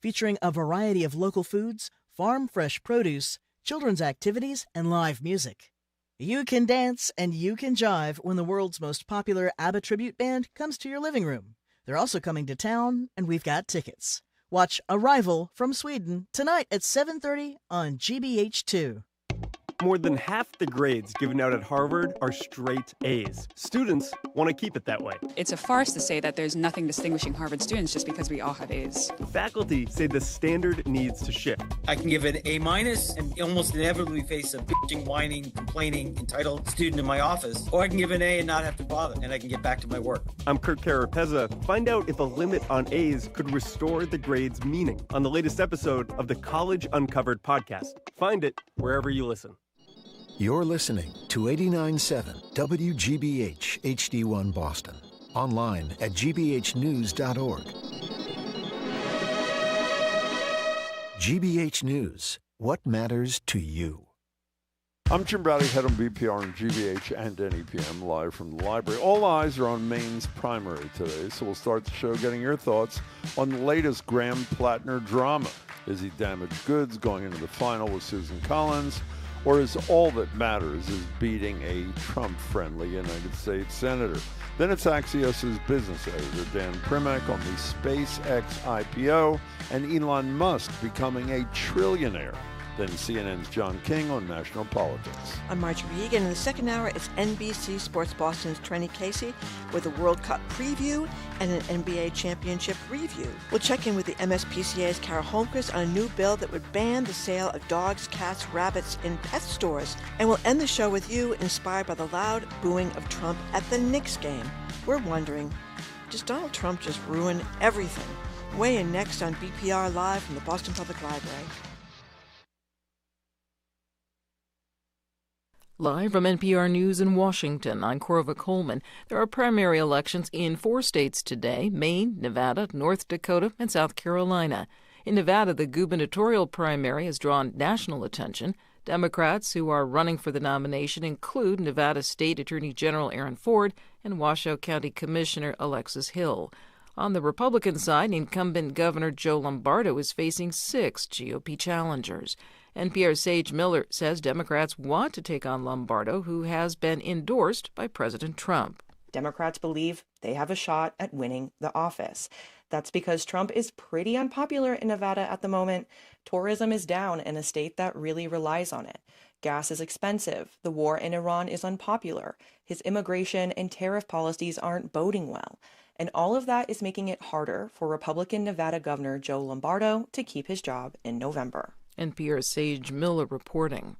featuring a variety of local foods, farm-fresh produce, children's activities, and live music. You can dance and you can jive when the world's most popular ABBA tribute band comes to your living room. They're also coming to town, and we've got tickets. Watch Arrival from Sweden tonight at 7:30 on GBH2. More than half the grades given out at Harvard are straight A's. Students want to keep it that way. It's a farce to say that there's nothing distinguishing Harvard students just because we all have A's. Faculty say the standard needs to shift. I can give an A- and almost inevitably face a bitching, whining, complaining, entitled student in my office. Or I can give an A and not have to bother, and I can get back to my work. I'm Kurt Carapezza. Find out if a limit on A's could restore the grade's meaning on the latest episode of the College Uncovered podcast. Find it wherever you listen. You're listening to 89.7 WGBH HD1 Boston. Online at gbhnews.org. GBH News. What matters to you? I'm Jim Browdy, head on BPR and GBH and NEPM, live from the library. All eyes are on Maine's primary today, so we'll start the show getting your thoughts on the latest Graham-Plattner drama. Is he damaged goods going into the final with Susan Collins? Or is all that matters is beating a Trump-friendly United States senator? Then it's Axios' business editor, Dan Primack, on the SpaceX IPO and Elon Musk becoming a trillionaire. Then CNN's John King on national politics. I'm Marjorie Egan. In the second hour, it's NBC Sports Boston's Trenni Casey with a World Cup preview and an NBA championship review. We'll check in with the MSPCA's Carol Holmquist on a new bill that would ban the sale of dogs, cats, rabbits in pet stores. And we'll end the show with you, inspired by the loud booing of Trump at the Knicks game. We're wondering, does Donald Trump just ruin everything? Weigh in next on BPR Live from the Boston Public Library. Live from NPR News in Washington, I'm Corva Coleman. There are primary elections in 4 states today: Maine, Nevada, North Dakota, and South Carolina. In Nevada, the gubernatorial primary has drawn national attention. Democrats who are running for the nomination include Nevada State Attorney General Aaron Ford and Washoe County Commissioner Alexis Hill. On the Republican side, incumbent Governor Joe Lombardo is facing 6 GOP challengers. NPR's Sage Miller says Democrats want to take on Lombardo, who has been endorsed by President Trump. Democrats believe they have a shot at winning the office. That's because Trump is pretty unpopular in Nevada at the moment. Tourism is down in a state that really relies on it. Gas is expensive. The war in Iran is unpopular. His immigration and tariff policies aren't boding well. And all of that is making it harder for Republican Nevada Governor Joe Lombardo to keep his job in November. NPR's Sage Miller reporting.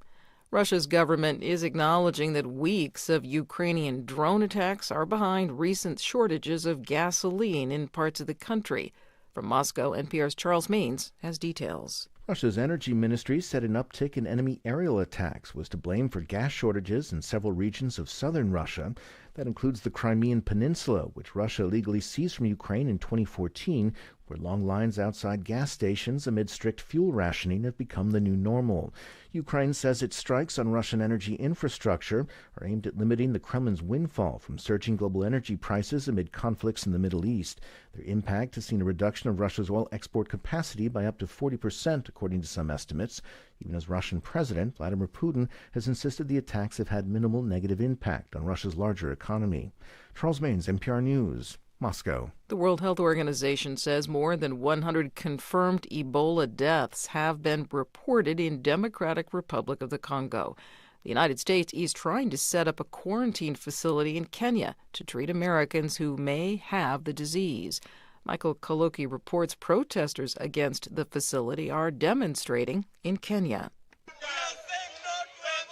Russia's government is acknowledging that weeks of Ukrainian drone attacks are behind recent shortages of gasoline in parts of the country. From Moscow, NPR's Charles Maines has details. Russia's energy ministry said an uptick in enemy aerial attacks was to blame for gas shortages in several regions of southern Russia. That includes the Crimean Peninsula, which Russia illegally seized from Ukraine in 2014, where long lines outside gas stations amid strict fuel rationing have become the new normal. Ukraine says its strikes on Russian energy infrastructure are aimed at limiting the Kremlin's windfall from surging global energy prices amid conflicts in the Middle East. Their impact has seen a reduction of Russia's oil export capacity by up to 40%, according to some estimates, even as Russian President Vladimir Putin has insisted the attacks have had minimal negative impact on Russia's larger economy. Charles Maines, NPR News, Moscow. The World Health Organization says more than 100 confirmed Ebola deaths have been reported in Democratic Republic of the Congo. The United States is trying to set up a quarantine facility in Kenya to treat Americans who may have the disease. Michael Kaloki reports protesters against the facility are demonstrating in Kenya.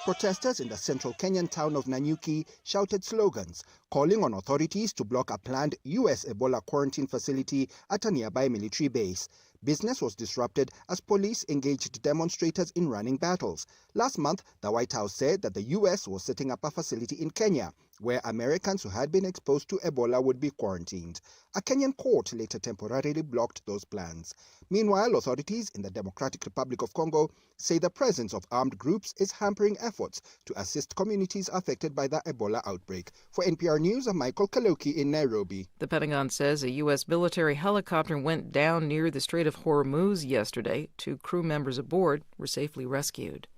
Protesters in the central Kenyan town of Nanyuki shouted slogans calling on authorities to block a planned U.S. Ebola quarantine facility at a nearby military base. Business was disrupted as police engaged demonstrators in running battles. Last month, the White House said that the U.S. was setting up a facility in Kenya where Americans who had been exposed to Ebola would be quarantined. A Kenyan court later temporarily blocked those plans. Meanwhile, authorities in the Democratic Republic of Congo say the presence of armed groups is hampering efforts to assist communities affected by the Ebola outbreak. For NPR News, I'm Michael Kaloki in Nairobi. The Pentagon says a U.S. military helicopter went down near the Strait of Hormuz yesterday. 2 crew members aboard were safely rescued.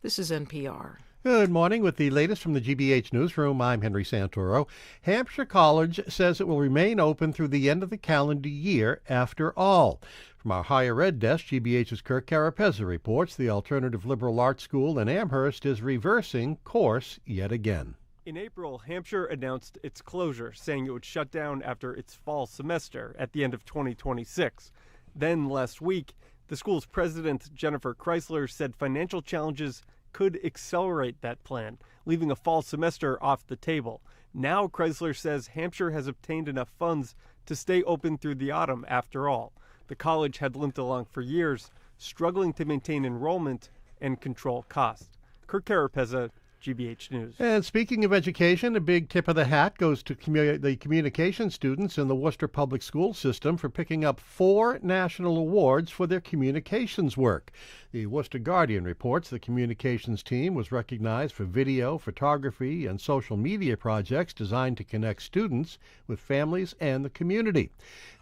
This is NPR. Good morning. With the latest from the GBH Newsroom, I'm Henry Santoro. Hampshire College says it will remain open through the end of the calendar year after all. From our higher ed desk, GBH's Kirk Carapezza reports the alternative liberal arts school in Amherst is reversing course yet again. In April, Hampshire announced its closure, saying it would shut down after its fall semester at the end of 2026. Then last week, the school's president, Jennifer Chrysler, said financial challenges could accelerate that plan, leaving a fall semester off the table. Now Chrysler says Hampshire has obtained enough funds to stay open through the autumn after all. The college had limped along for years, struggling to maintain enrollment and control costs. Kirk Carapezza, GBH News. And speaking of education, a big tip of the hat goes to the communication students in the Worcester Public School system for picking up 4 national awards for their communications work. The Worcester Guardian reports the communications team was recognized for video, photography, and social media projects designed to connect students with families and the community.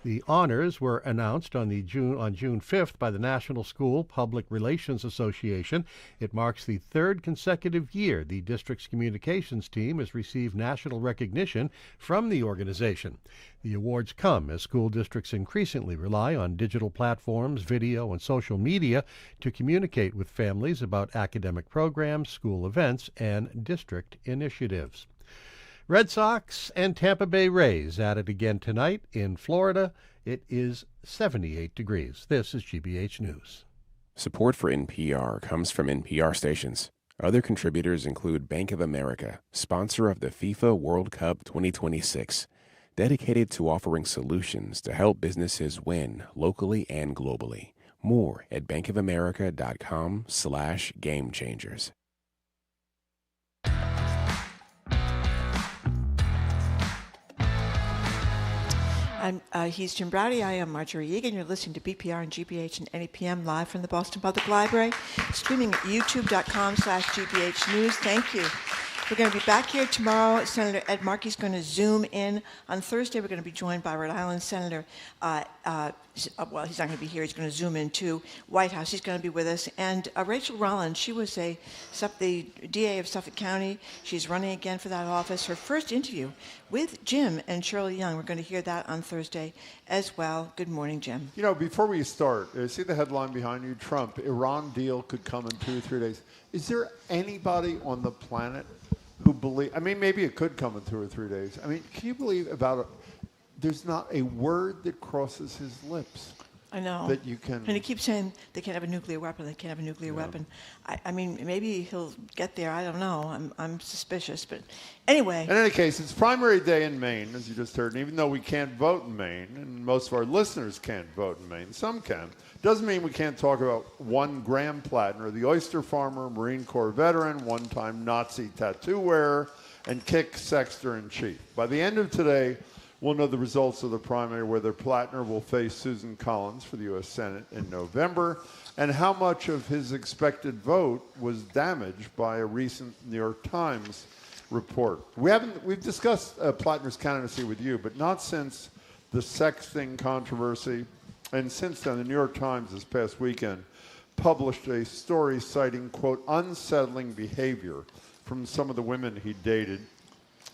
The honors were announced on June 5th by the National School Public Relations Association. It marks the 3rd consecutive year the district's communications team has received national recognition from the organization. The awards come as school districts increasingly rely on digital platforms, video, and social media to communicate with families about academic programs, school events, and district initiatives. Red Sox and Tampa Bay Rays at it again tonight in Florida. It is 78 degrees. This is GBH News. Support for NPR comes from NPR stations. Other contributors include Bank of America, sponsor of the FIFA World Cup 2026, dedicated to offering solutions to help businesses win locally and globally. More at bankofamerica.com/gamechangers. He's Jim Browdy. I am Marjorie Egan. You're listening to BPR and GBH and NEPM live from the Boston Public Library, streaming at youtube.com/GBH News. Thank you. We're going to be back here tomorrow. Senator Ed Markey's going to Zoom in. On Thursday, we're going to be joined by Rhode Island Senator, well, he's not going to be here. He's going to Zoom in to White House. He's going to be with us. And Rachel Rollins, she was the DA of Suffolk County. She's running again for that office. Her first interview with Jim and Shirley Young. We're going to hear that on Thursday as well. Good morning, Jim. You know, before we start, see the headline behind you, Trump, Iran deal could come in 2 or 3 days. Is there anybody on the planet who believe, I mean, maybe it could come in 2 or 3 days. I mean, can you believe there's not a word that crosses his lips? I know. That you can. And he keeps saying they can't have a nuclear weapon. They can't have a nuclear weapon. I mean, maybe he'll get there. I don't know. I'm suspicious. But anyway. In any case, it's primary day in Maine, as you just heard. And even though we can't vote in Maine, and most of our listeners can't vote in Maine, some can, doesn't mean we can't talk about one Graham Plattner, the oyster farmer, Marine Corps veteran, one-time Nazi tattoo wearer, and Kick Sexter-in-Chief. By the end of today, we'll know the results of the primary, whether Plattner will face Susan Collins for the U.S. Senate in November, and how much of his expected vote was damaged by a recent New York Times report. We've discussed Plattner's candidacy with you, but not since the sexting controversy. And since then, the New York Times this past weekend published a story citing, quote, unsettling behavior from some of the women he dated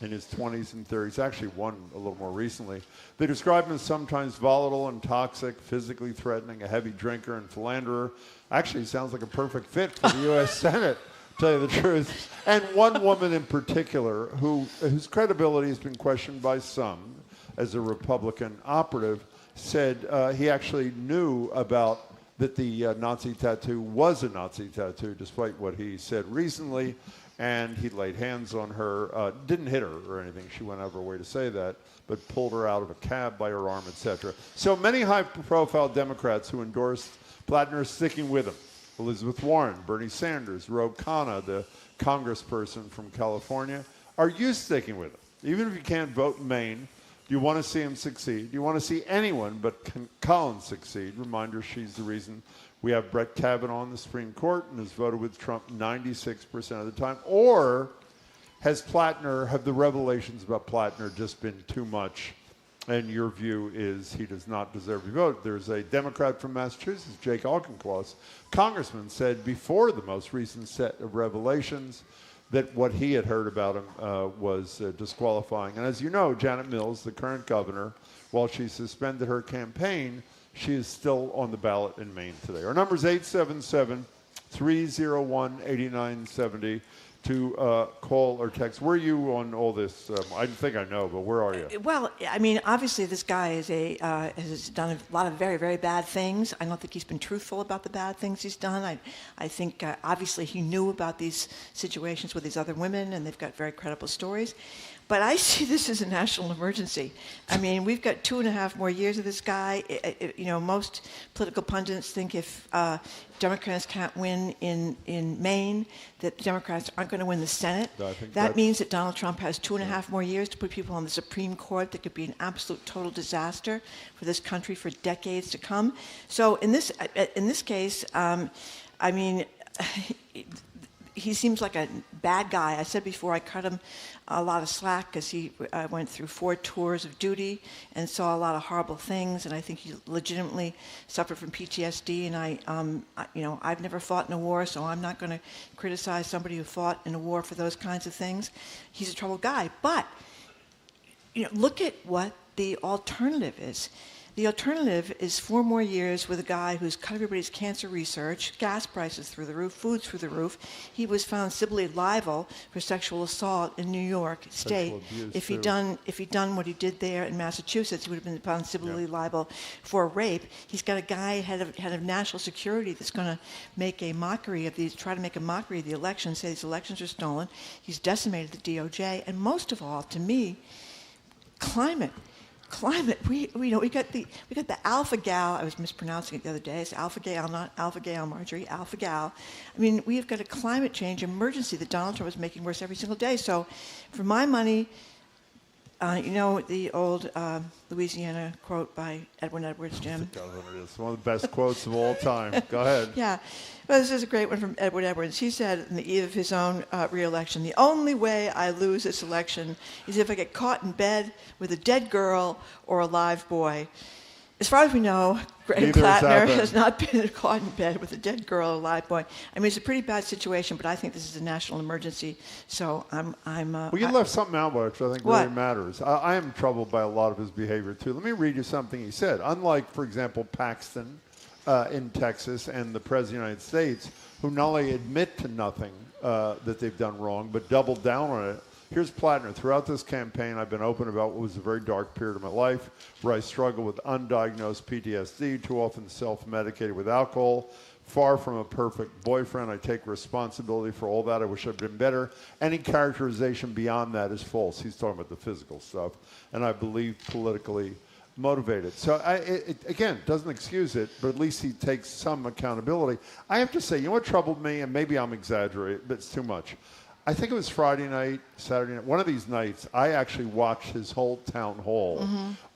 in his 20s and 30s, actually one a little more recently. They describe him as sometimes volatile and toxic, physically threatening, a heavy drinker and philanderer. Actually, sounds like a perfect fit for the U.S. Senate, to tell you the truth. And one woman in particular whose credibility has been questioned by some as a Republican operative, said he actually knew about that the Nazi tattoo was a Nazi tattoo, despite what he said recently, and he laid hands on her, didn't hit her or anything, she went out of her way to say that, but pulled her out of a cab by her arm, etc. So many high-profile Democrats who endorsed Plattner are sticking with him. Elizabeth Warren, Bernie Sanders, Ro Khanna, the congressperson from California, Are you sticking with him? Even if you can't vote in Maine, do you want to see him succeed? Do you want to see anyone but Collins succeed? Reminder, she's the reason we have Brett Kavanaugh on the Supreme Court and has voted with Trump 96% of the time. Or have the revelations about Plattner just been too much, and your view is he does not deserve to be voted? There's a Democrat from Massachusetts, Jake Auchincloss, congressman, said before the most recent set of revelations that what he had heard about him was disqualifying. And as you know, Janet Mills, the current governor, while she suspended her campaign, she is still on the ballot in Maine today. Our number is 877-301-8970 to call or text. Where are you on all this? I think I know, but where are you? Well, I mean, obviously this guy has done a lot of very, very bad things. I don't think he's been truthful about the bad things he's done. I think obviously he knew about these situations with these other women, and they've got very credible stories. But I see this as a national emergency. I mean, we've got 2.5 more years of this guy. Most political pundits think if Democrats can't win in Maine, that the Democrats aren't going to win the Senate. That means that Donald Trump has 2.5 more years to put people on the Supreme Court that could be an absolute total disaster for this country for decades to come. So in this case, I mean, he seems like a bad guy. I said before I cut him a lot of slack because he went through 4 tours of duty and saw a lot of horrible things, and I think he legitimately suffered from PTSD. And I've never fought in a war, so I'm not going to criticize somebody who fought in a war for those kinds of things. He's a troubled guy, but look at what the alternative is. The alternative is 4 more years with a guy who's cut everybody's cancer research, gas prices through the roof, food through the roof. He was found civilly liable for sexual assault in New York State. If he'd done what he did there in Massachusetts, he would have been found civilly liable for rape. He's got a guy head of national security that's going to make a mockery of these, try to make a mockery of the elections, say these elections are stolen. He's decimated the DOJ, and most of all, to me, climate. We got the alpha gal. I was mispronouncing it the other day. It's alpha gal, not alpha gal Marjorie. Alpha gal. I mean, we have got a climate change emergency that Donald Trump is making worse every single day. So, for my money, the old Louisiana quote by Edwin Edwards, Jim. It's one of the best quotes of all time. Go ahead. Yeah. Well, this is a great one from Edward Edwards. He said on the eve of his own re-election, "The only way I lose this election is if I get caught in bed with a dead girl or a live boy." As far as we know, Greg Plattner has not been caught in bed with a dead girl or a live boy. I mean, it's a pretty bad situation, but I think this is a national emergency. So I'm. Well, you left something out, which I think really matters. I am troubled by a lot of his behavior too. Let me read you something he said. Unlike, for example, Paxton in Texas and the President of the United States, who not only admit to nothing that they've done wrong, but double down on it. Here's Plattner. Throughout this campaign, I've been open about what was a very dark period of my life, where I struggled with undiagnosed PTSD, too often self-medicated with alcohol. Far from a perfect boyfriend, I take responsibility for all that. I wish I'd been better. Any characterization beyond that is false. He's talking about the physical stuff, and I believe politically motivated. So, again, doesn't excuse it, but at least he takes some accountability. I have to say, you know what troubled me, and maybe I'm exaggerating, but it's too much. I think it was Friday night, Saturday night. One of these nights, I actually watched his whole town hall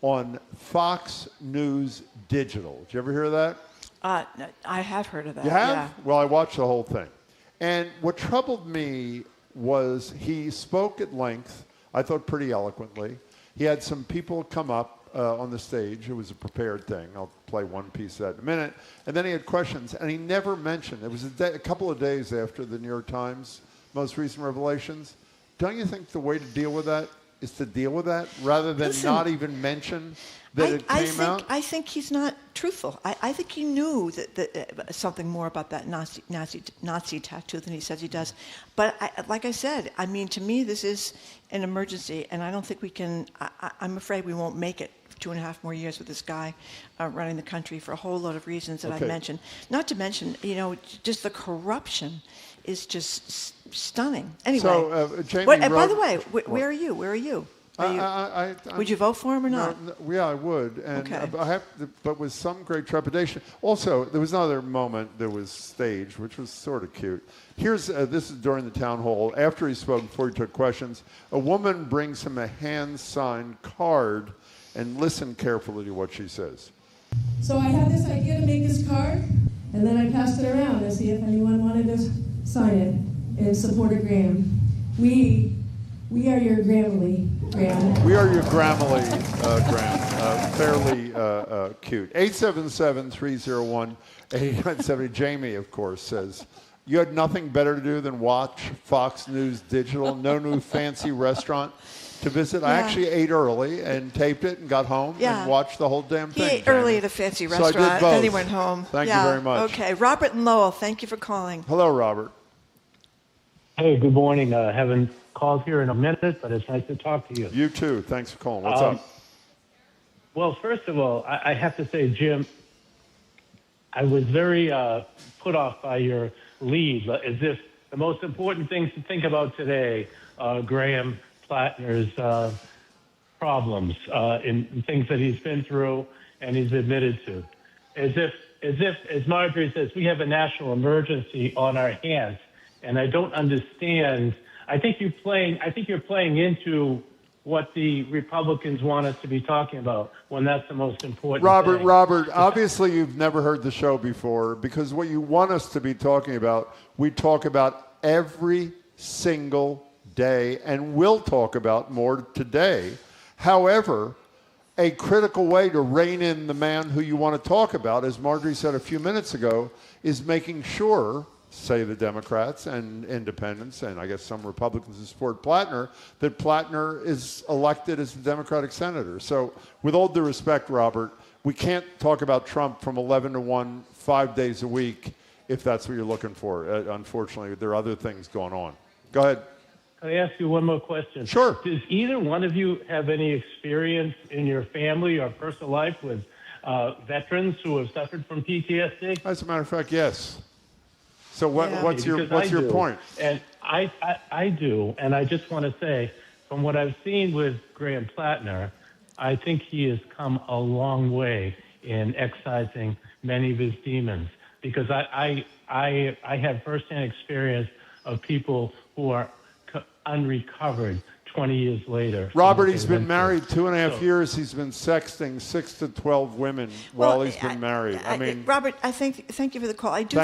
on Fox News Digital. Did you ever hear of that? I have heard of that. You have? Yeah. Well, I watched the whole thing. And what troubled me was he spoke at length, I thought pretty eloquently. He had some people come up on the stage. It was a prepared thing. I'll play one piece of that in a minute. And then he had questions, and he never mentioned. It was a couple of days after the New York Times most recent revelations. Don't you think the way to deal with that is to deal with that rather than not even mention that it came out? I think he's not truthful. I think he knew that something more about that Nazi tattoo than he says he does. But like I said, I mean, to me, this is an emergency, and I don't think we can. I'm afraid we won't make it. 2.5 more years with this guy running the country for a whole lot of reasons that I've mentioned. Not to mention, just the corruption is just stunning. Anyway, so, Jamie by the way, where are you? Where are you? Would you vote for him or not? No, yeah, I would. And Okay. I have but with some great trepidation. Also, there was another moment that was staged, which was sort of cute. Here's this is during the town hall. After he spoke, before he took questions, a woman brings him a hand-signed card, and listen carefully to what she says. So I had this idea to make this card, and then I passed it around to see if anyone wanted to sign it in support of Graham. We are your Grammarly, Graham. We are your Grammarly, Graham. Fairly cute. 877-301-8970. Jamie, of course, says, you had nothing better to do than watch Fox News Digital, no new fancy restaurant to visit. I actually ate early and taped it and got home and watched the whole damn thing. He ate early at a fancy restaurant, so I did both. then he went home. Thank you very much. Okay, Robert and Lowell, thank you for calling. Hello, Robert. Hey, good morning. Haven't called here in a minute, but it's nice to talk to you. You too. Thanks for calling. What's up? Well, first of all, I have to say, Jim, I was very put off by your lead, as if the most important things to think about today are Graham Plattner's problems in things that he's been through and he's admitted to. As if, as Marjorie says, we have a national emergency on our hands. And I don't understand. I think you're playing into what the Republicans want us to be talking about when that's the most important thing. Robert, obviously you've never heard the show before, because what you want us to be talking about, we talk about every single day and will talk about more today. However, a critical way to rein in the man who you want to talk about, as Marjorie said a few minutes ago, is making sure, say the Democrats and independents, and I guess some Republicans who support Plattner, that Plattner is elected as the Democratic senator. So with all due respect, Robert, we can't talk about Trump from 11 to 1, 5 days a week, if that's what you're looking for. Unfortunately, there are other things going on. Go ahead. Can I ask you one more question? Sure. Does either one of you have any experience in your family or personal life with veterans who have suffered from PTSD? As a matter of fact, yes. So what's your point? And I do, and I just want to say, from what I've seen with Graham Plattner, I think he has come a long way in excising many of his demons. Because I have firsthand experience of people who are unrecovered 20 years later. Robert, he's been married 2.5 years. He's been sexting 6 to 12 women while he's been married. I mean, Robert, thank you for the call. I do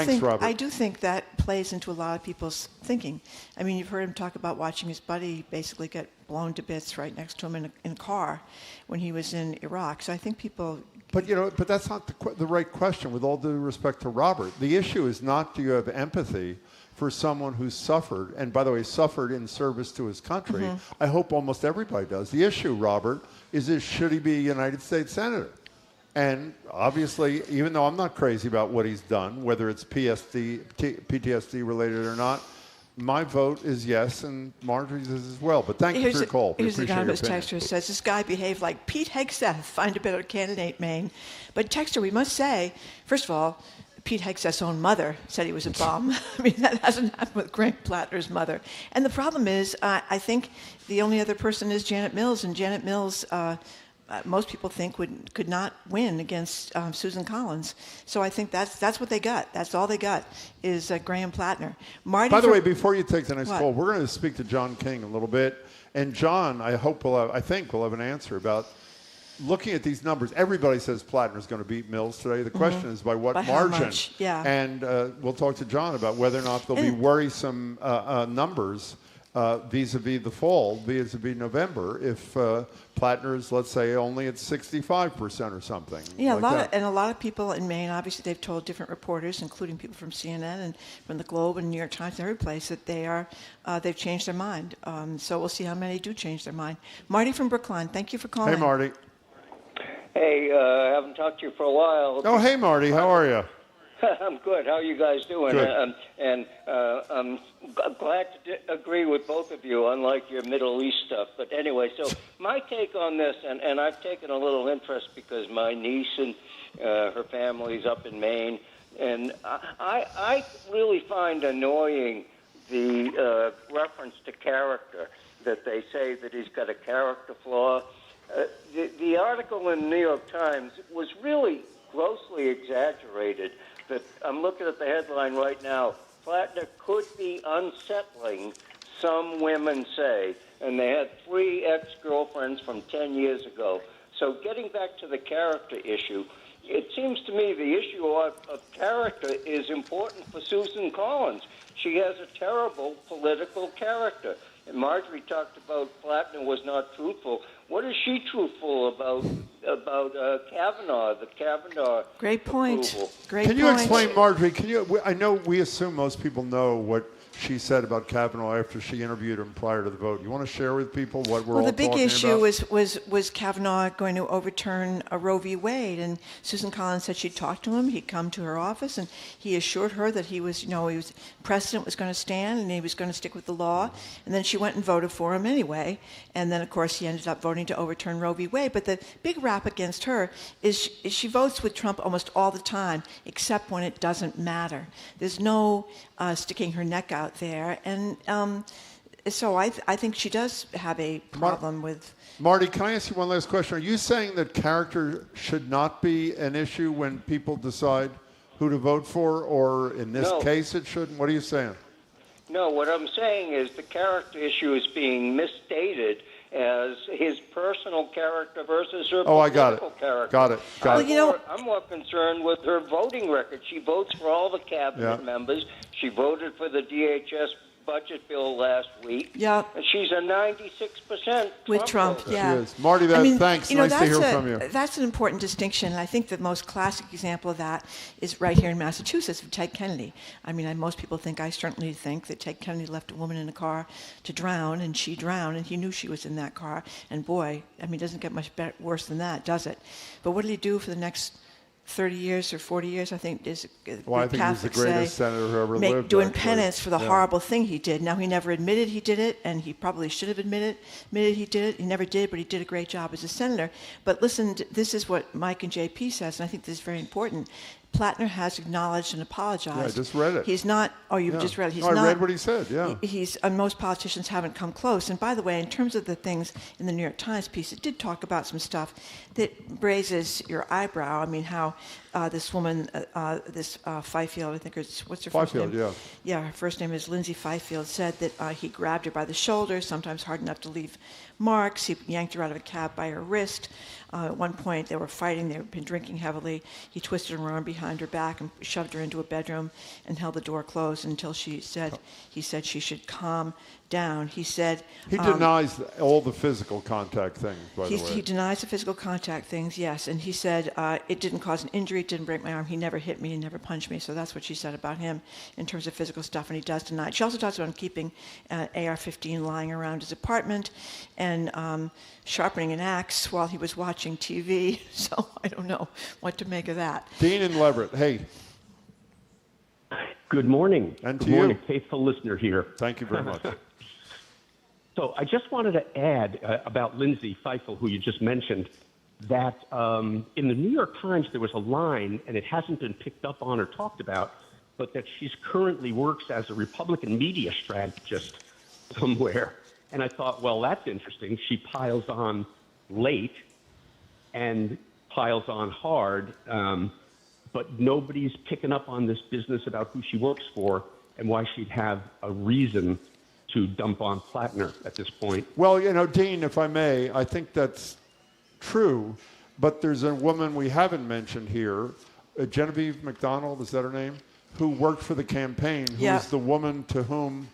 think that plays into a lot of people's thinking. I mean, you've heard him talk about watching his buddy basically get blown to bits right next to him in a car when he was in Iraq. So I think people. But that's not the right question. With all due respect to Robert, the issue is not, do you have empathy for someone who's suffered, and by the way, suffered in service to his country. I hope almost everybody does. The issue, Robert, is should he be a United States Senator? And obviously, even though I'm not crazy about what he's done, whether it's PTSD related or not, my vote is yes, and Marjorie's is as well. But thank you for your call. Here's the anonymous texter who says, this guy behaved like Pete Hegseth. Find a better candidate, Maine. But texter, we must say, first of all, Pete Hegseth's own mother said he was a bum. I mean, that hasn't happened with Graham Plattner's mother. And the problem is, I think the only other person is Janet Mills, and Janet Mills, most people think could not win against Susan Collins. So I think that's what they got. That's all they got is Graham Plattner. Marty. By the way, before you take the next call, we're going to speak to John King a little bit, and John, I think we'll have an answer about. Looking at these numbers, everybody says Plattner's going to beat Mills today. The question is by what margin? How much? Yeah. And we'll talk to John about whether or not there'll be worrisome numbers vis-a-vis the fall, vis-a-vis November, if Plattner's, let's say, only at 65% or something. Yeah, like a lot of people in Maine, obviously they've told different reporters, including people from CNN and from the Globe and New York Times and every place, that they've changed their mind. So we'll see how many do change their mind. Marty from Brookline, thank you for calling. Hey, Marty. Hey, I haven't talked to you for a while. Oh, hey, Marty. How are you? I'm good. How are you guys doing? Good. I'm glad to agree with both of you, unlike your Middle East stuff. But anyway, so my take on this, and I've taken a little interest because my niece and her family's up in Maine, and I really find annoying the reference to character. that they say that he's got a character flaw. The article in the New York Times was really grossly exaggerated. That I'm looking at the headline right now. Plattner could be unsettling, some women say, and they had 3 ex-girlfriends from 10 years ago. So getting back to the character issue, it seems to me the issue of character is important for Susan Collins. She has a terrible political character. And Marjorie talked about Plattner was not truthful. What is she truthful about Kavanaugh, the Kavanaugh Great point. approval? Great Can you point. explain, Marjorie? I know we assume most people know what she said about Kavanaugh after she interviewed him prior to the vote. You want to share with people what we're all Well, the talking big issue about? was Kavanaugh going to overturn Roe v. Wade, and Susan Collins said she'd talked to him. He'd come to her office, and he assured her that precedent was going to stand, and he was going to stick with the law. And then she went and voted for him anyway. And then, of course, he ended up voting to overturn Roe v. Wade. But the big rap against her is she votes with Trump almost all the time, except when it doesn't matter. There's no sticking her neck out there, and so I think she does have a problem with. Marty, can I ask you one last question? Are you saying that character should not be an issue when people decide who to vote for, or in this case it shouldn't? What are you saying? No, what I'm saying is the character issue is being misstated as his personal character versus her political character. Got it. I'm more concerned with her voting record. She votes for all the cabinet members. She voted for the DHS budget bill last week. Yeah. And she's a 96% with Trump, voter. yeah. She is. Marty, thanks. Nice to hear from you. That's an important distinction. And I think the most classic example of that is right here in Massachusetts with Ted Kennedy. I mean, most people I certainly think that Ted Kennedy left a woman in a car to drown, and she drowned, and he knew she was in that car. And boy, I mean, it doesn't get much worse than that, does it? But what did he do for the next 30 years or 40 years, I think, is I think he's the greatest senator who ever lived. Doing penance for the horrible thing he did. Now, he never admitted he did it, and he probably should have admitted he did it. He never did, but he did a great job as a senator. But listen, this is what Mike and JP says, and I think this is very important. Plattner has acknowledged and apologized. Yeah, I just read it. He's not. Oh, you just read it. He's I not. read what he said. Yeah. And most politicians haven't come close. And by the way, in terms of the things in the New York Times piece, it did talk about some stuff that raises your eyebrow. I mean, how this woman, this Fifield, I think, what's her first name? Fifield, yeah. Yeah, her first name is Lindsay Fifield. Said that he grabbed her by the shoulder, sometimes hard enough to leave marks. He yanked her out of a cab by her wrist. At one point, they were fighting. They had been drinking heavily. He twisted her arm behind her back and shoved her into a bedroom and held the door closed until he said she should calm down. He said he denies all the physical contact things. By the way, he denies the physical contact things. Yes, and he said it didn't cause an injury. It didn't break my arm. He never hit me. He never punched me. So that's what she said about him in terms of physical stuff. And he does deny it. She also talks about him keeping AR-15 lying around his apartment and sharpening an axe while he was watching TV. So I don't know what to make of that. Dean and Leverett, hey. Good morning. And to Good morning, you. faithful listener here. Thank you very much. So I just wanted to add about Lindsay Fifield, who you just mentioned, that in the New York Times there was a line, and it hasn't been picked up on or talked about, but that she's currently works as a Republican media strategist somewhere. And I thought, well, that's interesting. She piles on late and piles on hard, but nobody's picking up on this business about who she works for and why she'd have a reason to dump on Plattner at this point. Well, Dean, if I may, I think that's true, but there's a woman we haven't mentioned here, Genevieve McDonald, is that her name, who worked for the campaign, who is the woman to whom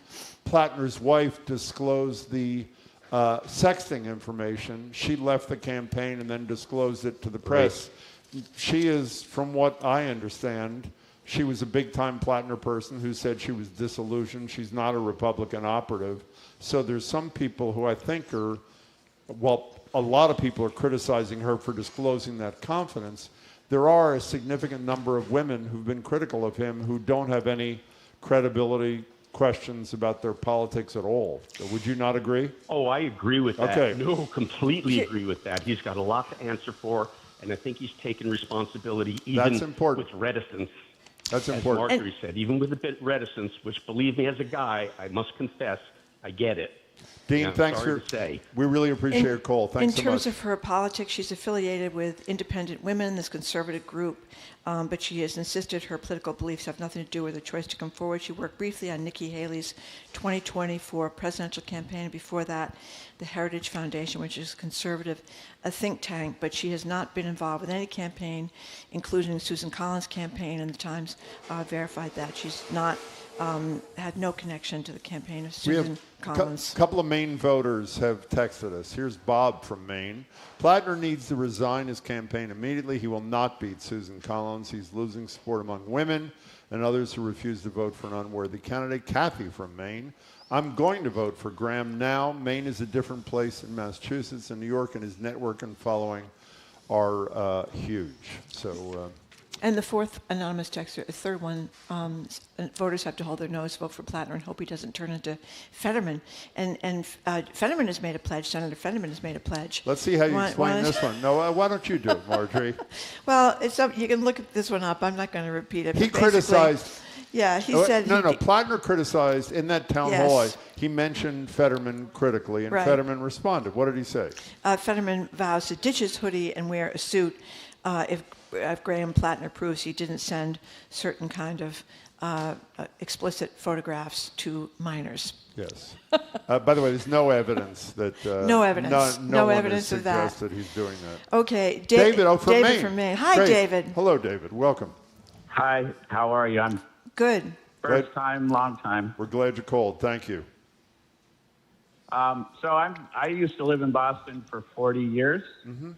Plattner's wife disclosed the sexting information. She left the campaign and then disclosed it to the press. Right. She is, from what I understand, she was a big-time Plattner person who said she was disillusioned. She's not a Republican operative. So there's some people who I think are, well, a lot of people are criticizing her for disclosing that confidence. There are a significant number of women who've been critical of him who don't have any credibility questions about their politics at all. So would you not agree? Oh, I agree with that. Okay. No, completely agree with that. He's got a lot to answer for, and I think he's taken responsibility even with reticence. That's important. As Marjorie said, even with a bit of reticence, which, believe me, as a guy, I must confess, I get it. Dean, thanks sorry for to say. We really appreciate your call. Thanks so much. In terms of her politics, she's affiliated with Independent Women, this conservative group, but she has insisted her political beliefs have nothing to do with her choice to come forward. She worked briefly on Nikki Haley's 2024 presidential campaign, and before that, the Heritage Foundation, which is conservative, a think tank, but she has not been involved with any campaign, including Susan Collins' campaign, and the Times verified that. She's not had no connection to the campaign of Susan Collins. A couple of Maine voters have texted us. Here's Bob from Maine. Plattner needs to resign his campaign immediately. He will not beat Susan Collins. He's losing support among women and others who refuse to vote for an unworthy candidate. Kathy from Maine. I'm going to vote for Graham now. Maine is a different place than Massachusetts and New York, and his network and following are huge. So. And the fourth anonymous texter, the third one, voters have to hold their nose, vote for Plattner, and hope he doesn't turn into Fetterman. And Fetterman has made a pledge. Senator Fetterman has made a pledge. Let's see how you explain this one. No, why don't you do it, Marjorie? Well, you can look this one up. I'm not going to repeat it. He criticized. Yeah, he said. No, Plattner criticized in that town hall. He mentioned Fetterman critically, and Fetterman responded. What did he say? Fetterman vows to ditch his hoodie and wear a suit if Graham Plattner proves he didn't send certain kind of explicit photographs to minors. Yes. By the way, there's no evidence that. No evidence. No evidence of that. That he's doing that. Okay, David. From David Maine. from Maine. Hi, Great. David. Hello, David. Welcome. Hi. How are you? I'm good. First time, long time. We're glad you called. Thank you. So I used to live in Boston for 40 years. Mm-hmm.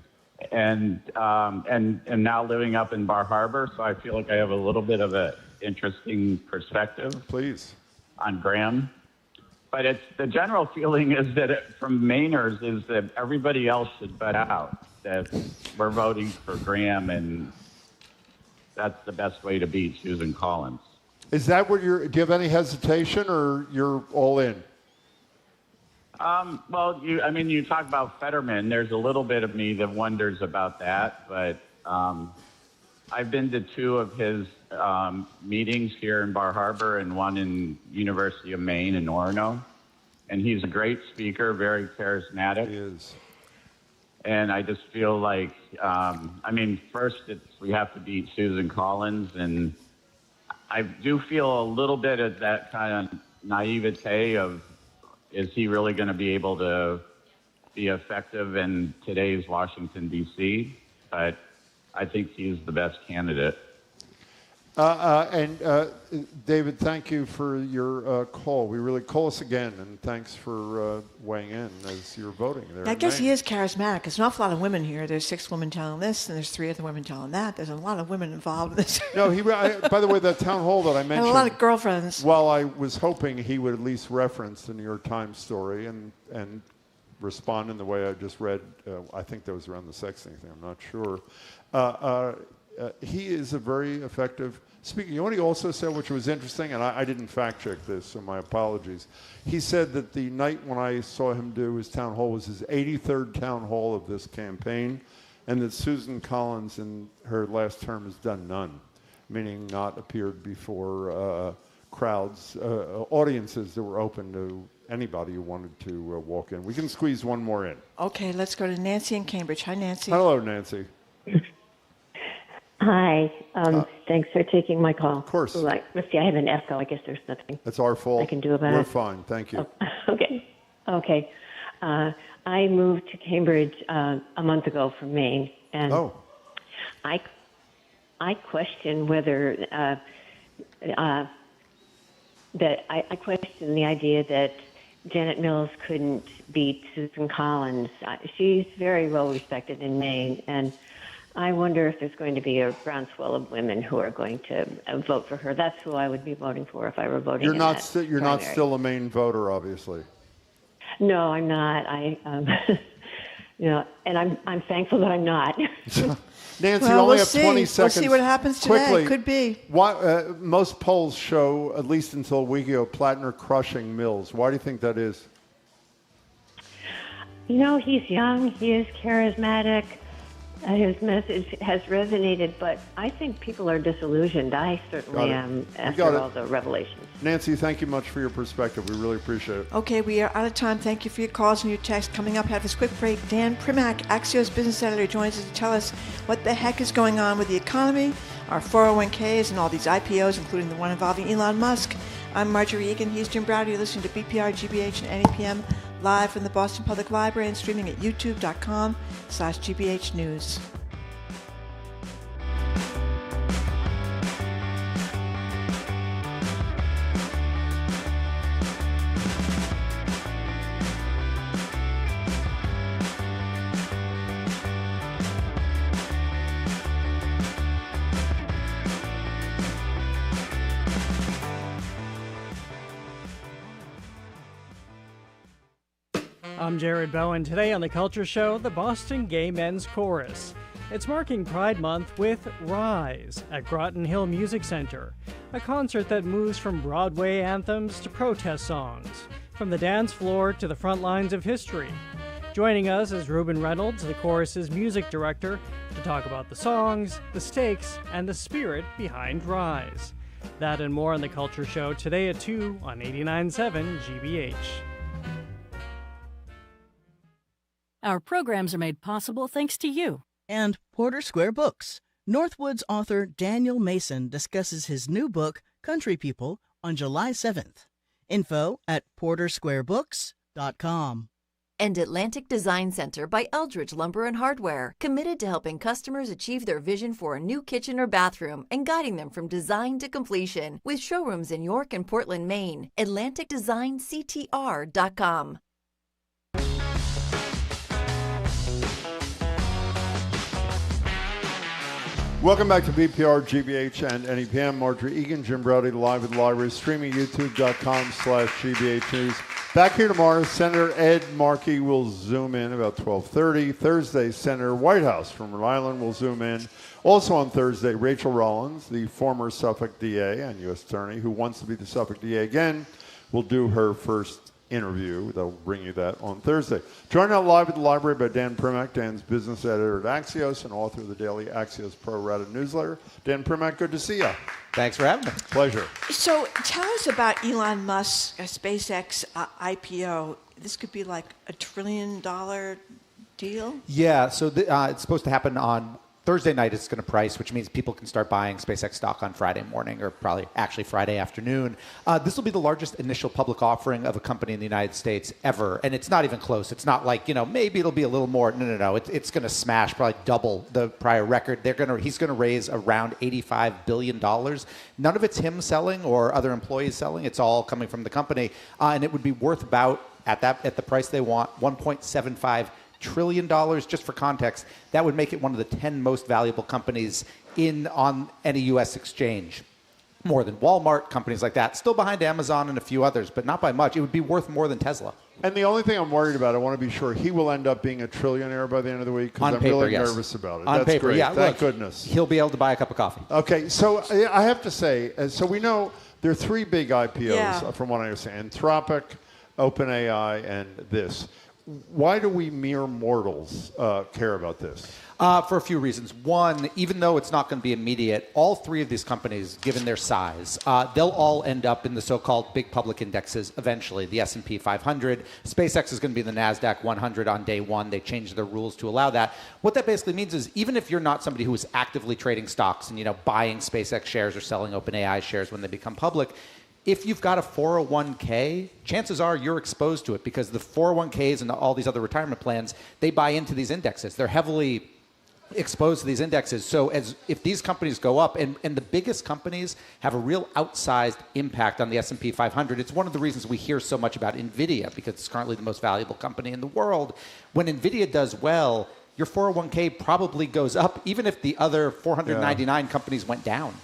And now living up in Bar Harbor, so I feel like I have a little bit of an interesting perspective. Please. On Graham. But the general feeling is that from Mainers is that everybody else should butt out, that we're voting for Graham, and that's the best way to beat Susan Collins. Is that what do you have any hesitation, or you're all in? Well, you talk about Fetterman. There's a little bit of me that wonders about that, but I've been to two of his meetings here in Bar Harbor and one in University of Maine in Orono. And he's a great speaker, very charismatic. He is. And I just feel like, first we have to beat Susan Collins, and I do feel a little bit of that kind of naivete of, is he really going to be able to be effective in today's Washington, D.C.? But I think he's the best candidate. David, thank you for your call. We really call us again, and thanks for weighing in as you're voting there. I guess he is charismatic. There's an awful lot of women here. There's 6 women telling this, and there's 3 other women telling that. There's a lot of women involved in this. No, by the way, that town hall that I mentioned. And a lot of girlfriends. While I was hoping he would at least reference the New York Times story and respond in the way I just read, I think that was around the sexting thing. I'm not sure. He is a very effective speaker. You know what he also said, which was interesting, and I didn't fact check this, so my apologies. He said that the night when I saw him do his town hall was his 83rd town hall of this campaign, and that Susan Collins in her last term has done none, meaning not appeared before crowds, audiences that were open to anybody who wanted to walk in. We can squeeze one more in. Okay, let's go to Nancy in Cambridge. Hi, Nancy. Hello, Nancy. Hi. Thanks for taking my call. Of course. Let's see, I have an echo. I guess there's nothing. That's our fault. I can do about it. We're fine. Thank you. Oh, okay. I moved to Cambridge a month ago from Maine, and I question whether I question the idea that Janet Mills couldn't beat Susan Collins. She's very well respected in Maine, and I wonder if there's going to be a groundswell of women who are going to vote for her. That's who I would be voting for if I were voting. You're not still a Maine voter, obviously. No, I'm not. And I'm thankful that I'm not. Nancy, you only have 20 seconds. We'll see what happens today. Quickly, Could be. Most polls show, at least until a week ago, Plattner crushing Mills. Why do you think that is? He's young. He is charismatic. His message has resonated, but I think people are disillusioned. I certainly am after all the revelations. Nancy, thank you much for your perspective. We really appreciate it. Okay, we are out of time. Thank you for your calls and your texts. Coming up, have this quick break. Dan Primack, Axios business editor, joins us to tell us what the heck is going on with the economy, our 401ks, and all these IPOs, including the one involving Elon Musk. I'm Marjorie Egan. He's Jim Browder. You're listening to BPR, GBH, and NEPM live from the Boston Public Library and streaming at youtube.com/GBH News. I'm Jared Bowen. Today on The Culture Show, the Boston Gay Men's Chorus. It's marking Pride Month with Rise at Groton Hill Music Center, a concert that moves from Broadway anthems to protest songs, from the dance floor to the front lines of history. Joining us is Ruben Reynolds, the chorus's music director, to talk about the songs, the stakes, and the spirit behind Rise. That and more on The Culture Show today at 2 on 89.7 GBH. Our programs are made possible thanks to you. And Porter Square Books. Northwood's author Daniel Mason discusses his new book, Country People, on July 7th. Info at portersquarebooks.com. And Atlantic Design Center by Eldridge Lumber and Hardware, committed to helping customers achieve their vision for a new kitchen or bathroom and guiding them from design to completion, with showrooms in York and Portland, Maine. AtlanticDesignCTR.com. Welcome back to BPR, GBH, and NEPM. Marjorie Egan, Jim Browder, live at the library, streaming youtube.com/GBH News. Back here tomorrow, Senator Ed Markey will zoom in about 12:30. Thursday, Senator Whitehouse from Rhode Island will zoom in. Also on Thursday, Rachel Rollins, the former Suffolk DA and U.S. Attorney, who wants to be the Suffolk DA again, will do her first interview. They'll bring you that on Thursday. Joined out live at the library by Dan Primack, Dan's business editor at Axios and author of the daily Axios Pro Rata newsletter. Dan Primack, good to see you. Thanks for having me. Pleasure. So tell us about Elon Musk's SpaceX IPO. This could be like $1 trillion deal? Yeah, so it's supposed to happen on Thursday night. It's going to price, which means people can start buying SpaceX stock on Friday morning, or probably actually Friday afternoon. This will be the largest initial public offering of a company in the United States ever, and it's not even close. It's not like, maybe it'll be a little more. No. It's going to smash, probably double the prior record. He's going to raise around $85 billion. None of it's him selling or other employees selling. It's all coming from the company, and it would be worth about, at the price they want, $1.75 trillion. Just for context, that would make it one of the 10 most valuable companies on any U.S. exchange. More than Walmart, companies like that. Still behind Amazon and a few others, but not by much. It would be worth more than Tesla. And the only thing I'm worried about, I want to be sure he will end up being a trillionaire by the end of the week, because I'm really nervous about it. On That's paper, great. yeah. Thank goodness. He'll be able to buy a cup of coffee. Okay, so I have to say, so we know there are three big IPOs, from what I understand. Anthropic, OpenAI, and this. Why do we mere mortals care about this? For a few reasons. One, even though it's not going to be immediate, all three of these companies, given their size, they'll all end up in the so-called big public indexes eventually, the S&P 500. SpaceX is going to be in the NASDAQ 100 on day one. They changed their rules to allow that. What that basically means is even if you're not somebody who is actively trading stocks and buying SpaceX shares or selling OpenAI shares when they become public, if you've got a 401k, chances are you're exposed to it, because the 401ks and all these other retirement plans, they buy into these indexes. They're heavily exposed to these indexes. So if these companies go up, and the biggest companies have a real outsized impact on the S&P 500, it's one of the reasons we hear so much about NVIDIA, because it's currently the most valuable company in the world. When NVIDIA does well, your 401k probably goes up, even if the other 499 companies went down.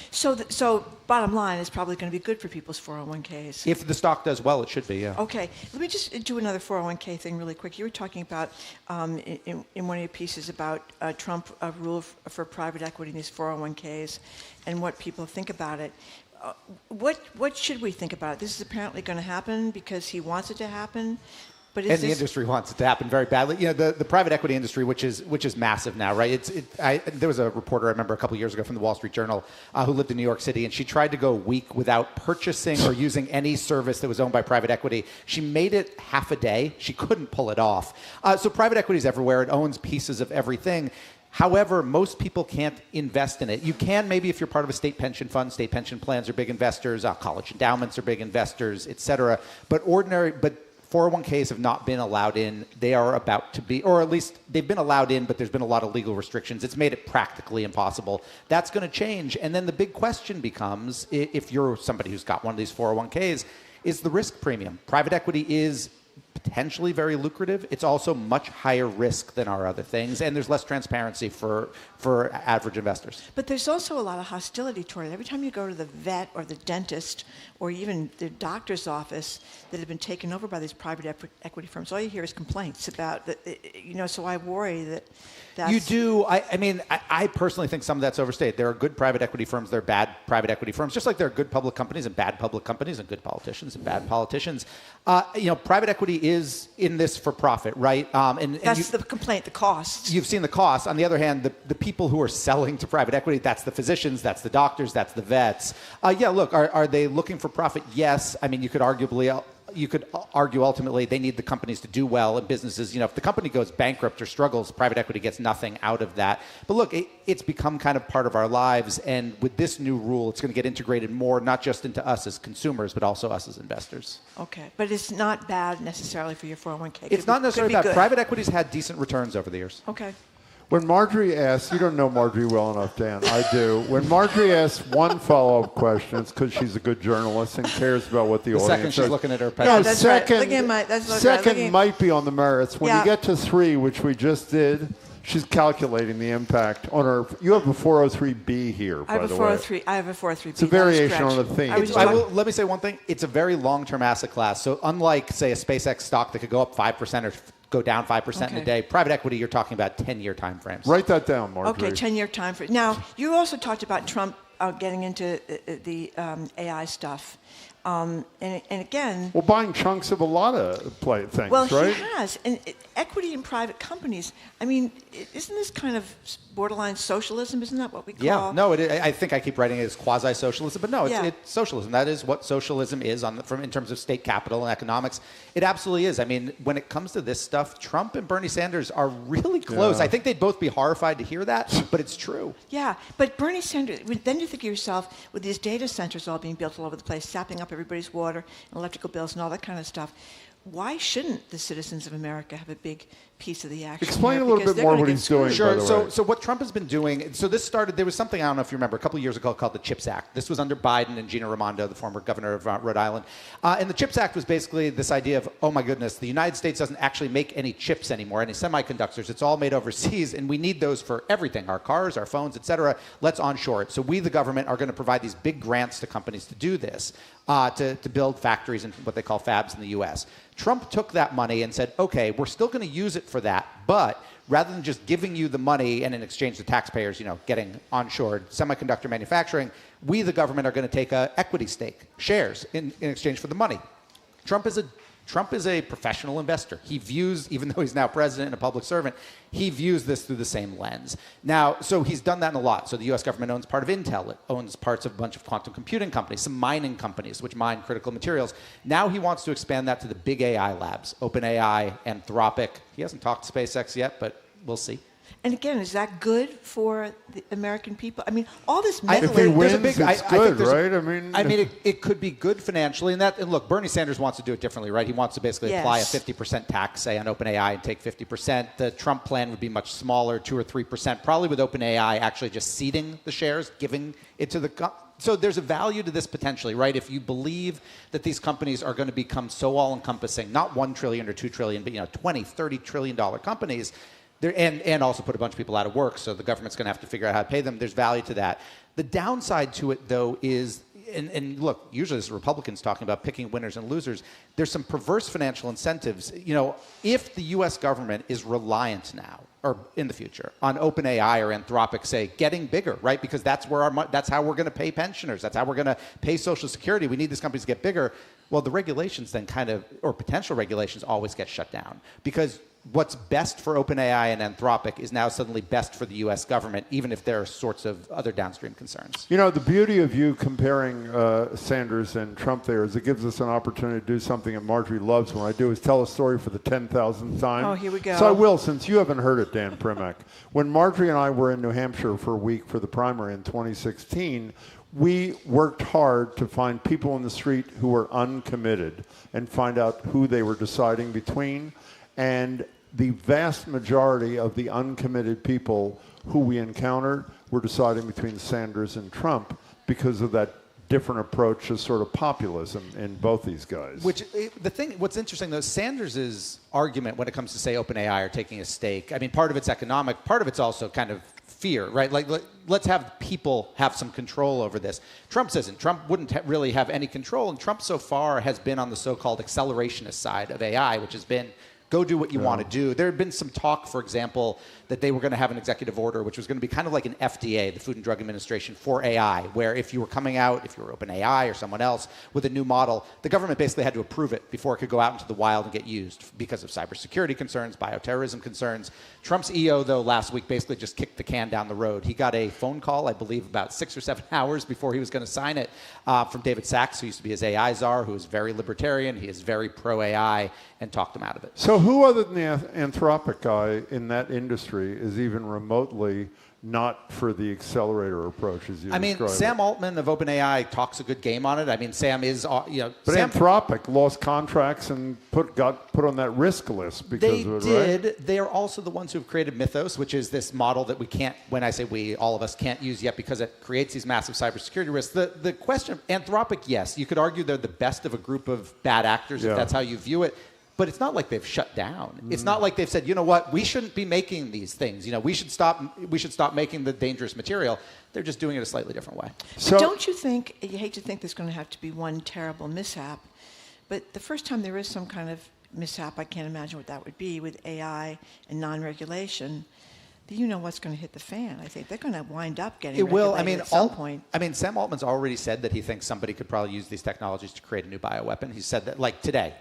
So bottom line, it's probably going to be good for people's 401ks. If the stock does well, it should be, yeah. Okay. Let me just do another 401k thing really quick. You were talking about, in one of your pieces, about Trump rule for private equity in these 401ks and what people think about it. What should we think about it? This is apparently going to happen because he wants it to happen. And the industry wants it to happen very badly. You know, the private equity industry, which is massive now, right? There was a reporter I remember a couple of years ago from the Wall Street Journal who lived in New York City, and she tried to go a week without purchasing or using any service that was owned by private equity. She made it half a day. She couldn't pull it off. So private equity is everywhere. It owns pieces of everything. However, most people can't invest in it. You can maybe if you're part of a state pension fund. State pension plans are big investors. College endowments are big investors, et cetera. But 401ks have not been allowed in. They are about to be, or at least they've been allowed in, but there's been a lot of legal restrictions. It's made it practically impossible. That's going to change. And then the big question becomes, if you're somebody who's got one of these 401ks, is the risk premium. Private equity is potentially very lucrative. It's also much higher risk than our other things, and there's less transparency for average investors. But there's also a lot of hostility toward it. Every time you go to the vet or the dentist or even the doctor's office that have been taken over by these private equity firms, all you hear is complaints about, so I worry that that's... You do. I personally think some of that's overstated. There are good private equity firms. There are bad private equity firms, just like there are good public companies and bad public companies and good politicians and bad politicians. Private equity is in this for profit, right? That's the complaint, the costs. You've seen the costs. On the other hand, the people who are selling to private equity, that's the physicians, that's the doctors, that's the vets. Look, are they looking for profit? Yes. I mean, you could argue ultimately they need the companies to do well, and businesses, if the company goes bankrupt or struggles, private equity gets nothing out of that. But look, it's become kind of part of our lives, and with this new rule, it's going to get integrated more, not just into us as consumers, but also us as investors. Okay, but it's not bad necessarily for your 401k. It's not necessarily bad. Private equity's had decent returns over the years. Okay. When Marjorie asks, you don't know Marjorie well enough, Dan, I do. When Marjorie asks one follow-up question, it's because she's a good journalist and cares about what the audience second she's looking at her pet. No, that's second, right. Might be on the merits. When you get to 3, which we just did, she's calculating the impact on her. You have a 403B here, by the way. I have a 403B. It's a variation on the theme. Let me say one thing. It's a very long-term asset class. So unlike, say, a SpaceX stock that could go up 5% or go down 5% in a day, private equity, you're talking about 10-year time frames. Write that down, Marjorie. Okay, 10-year time frame. Now, you also talked about Trump getting into the AI stuff. And again... Well, buying chunks of a lot of things, right? Well, he has. And equity in private companies, I mean, isn't this kind of borderline socialism? Isn't that what we call... Yeah, no, I think I keep writing it as quasi-socialism, but no, it's socialism. That is what socialism is in terms of state capital and economics. It absolutely is. I mean, when it comes to this stuff, Trump and Bernie Sanders are really close. Yeah. I think they'd both be horrified to hear that, but it's true. Yeah, but Bernie Sanders, then you think of yourself, with these data centers all being built all over the place, sapping up everybody's water and electrical bills and all that kind of stuff, why shouldn't the citizens of America have a big piece of the action? Explain a little bit more what he's doing. Sure. So what Trump has been doing, so this started, there was something, I don't know if you remember, a couple of years ago called the CHIPS Act. This was under Biden and Gina Raimondo, the former governor of Rhode Island. And the CHIPS Act was basically this idea of, oh my goodness, the United States doesn't actually make any chips anymore, any semiconductors. It's all made overseas, and we need those for everything, our cars, our phones, et cetera. Let's onshore it. So we, the government, are going to provide these big grants to companies to do this, to build factories and what they call fabs in the U.S. Trump took that money and said, okay, we're still going to use it for that, but rather than just giving you the money and in exchange the taxpayers, getting onshored semiconductor manufacturing, we, the government, are going to take an equity stake, shares, in exchange for the money. Trump is a professional investor. He views, even though he's now president and a public servant, he views this through the same lens. Now, so he's done that in a lot. So the U.S. government owns part of Intel. It owns parts of a bunch of quantum computing companies, some mining companies, which mine critical materials. Now he wants to expand that to the big AI labs, OpenAI, Anthropic. He hasn't talked to SpaceX yet, but we'll see. And again, is that good for the American people? I mean, all this meddling. If he wins, it's good, right? I mean, it could be good financially. And look, Bernie Sanders wants to do it differently, right? He wants to basically apply a 50% tax, say, on OpenAI and take 50%. The Trump plan would be much smaller, 2 or 3%, probably with OpenAI actually just seeding the shares, giving it to the... So there's a value to this potentially, right? If you believe that these companies are going to become so all-encompassing, not $1 trillion or $2 trillion, but $20, $30 trillion companies... And also put a bunch of people out of work, so the government's going to have to figure out how to pay them. There's value to that. The downside to it, though, is and look, usually it's Republicans talking about picking winners and losers. There's some perverse financial incentives. You know, if the U.S. government is reliant now, or in the future, on OpenAI or Anthropic, say, getting bigger, right? Because that's where that's how we're going to pay pensioners. That's how we're going to pay Social Security. We need these companies to get bigger. Well, the regulations then or potential regulations always get shut down because what's best for OpenAI and Anthropic is now suddenly best for the U.S. government, even if there are sorts of other downstream concerns. You know, the beauty of you comparing Sanders and Trump there is it gives us an opportunity to do something that Marjorie loves when I do, is tell a story for the 10,000th time. Oh, here we go. So I will, since you haven't heard it, Dan Primack. When Marjorie and I were in New Hampshire for a week for the primary in 2016, we worked hard to find people in the street who were uncommitted and find out who they were deciding between. And the vast majority of the uncommitted people who we encountered were deciding between Sanders and Trump because of that different approach to sort of populism in both these guys. What's interesting though, Sanders' argument when it comes to, say, OpenAI or taking a stake, I mean, part of it's economic, part of it's also kind of fear, right? Like, let's have people have some control over this. Trump's isn't. Trump wouldn't really have any control, and Trump so far has been on the so-called accelerationist side of AI, which has been go do what you want to do. There had been some talk, for example, that they were going to have an executive order, which was going to be kind of like an FDA, the Food and Drug Administration, for AI, where if you were coming out, if you were OpenAI or someone else with a new model, the government basically had to approve it before it could go out into the wild and get used because of cybersecurity concerns, bioterrorism concerns. Trump's EO, though, last week basically just kicked the can down the road. He got a phone call, I believe, about 6 or 7 hours before he was going to sign it from David Sachs, who used to be his AI czar, who is very libertarian. He is very pro-AI, and talked him out of it. So who other than the Anthropic guy in that industry is even remotely not for the accelerator approach as you described? Sam Altman of OpenAI talks a good game on it. I mean, Sam is, But Anthropic lost contracts and got put on that risk list because of it, right? right? They are also the ones who have created Mythos, which is this model that we can't, when I say we, all of us can't use yet because it creates these massive cybersecurity risks. The question, Anthropic, yes, you could argue they're the best of a group of bad actors if that's how you view it. But it's not like they've shut down. It's not like they've said, you know what, we shouldn't be making these things. You know, we should stop making the dangerous material. They're just doing it a slightly different way. But don't you think, you hate to think there's going to have to be one terrible mishap, but the first time there is some kind of mishap, I can't imagine what that would be with AI and non-regulation. You know what's going to hit the fan. I think they're going to wind up getting regulated at some point. I mean, Sam Altman's already said that he thinks somebody could probably use these technologies to create a new bioweapon. He said that, like today,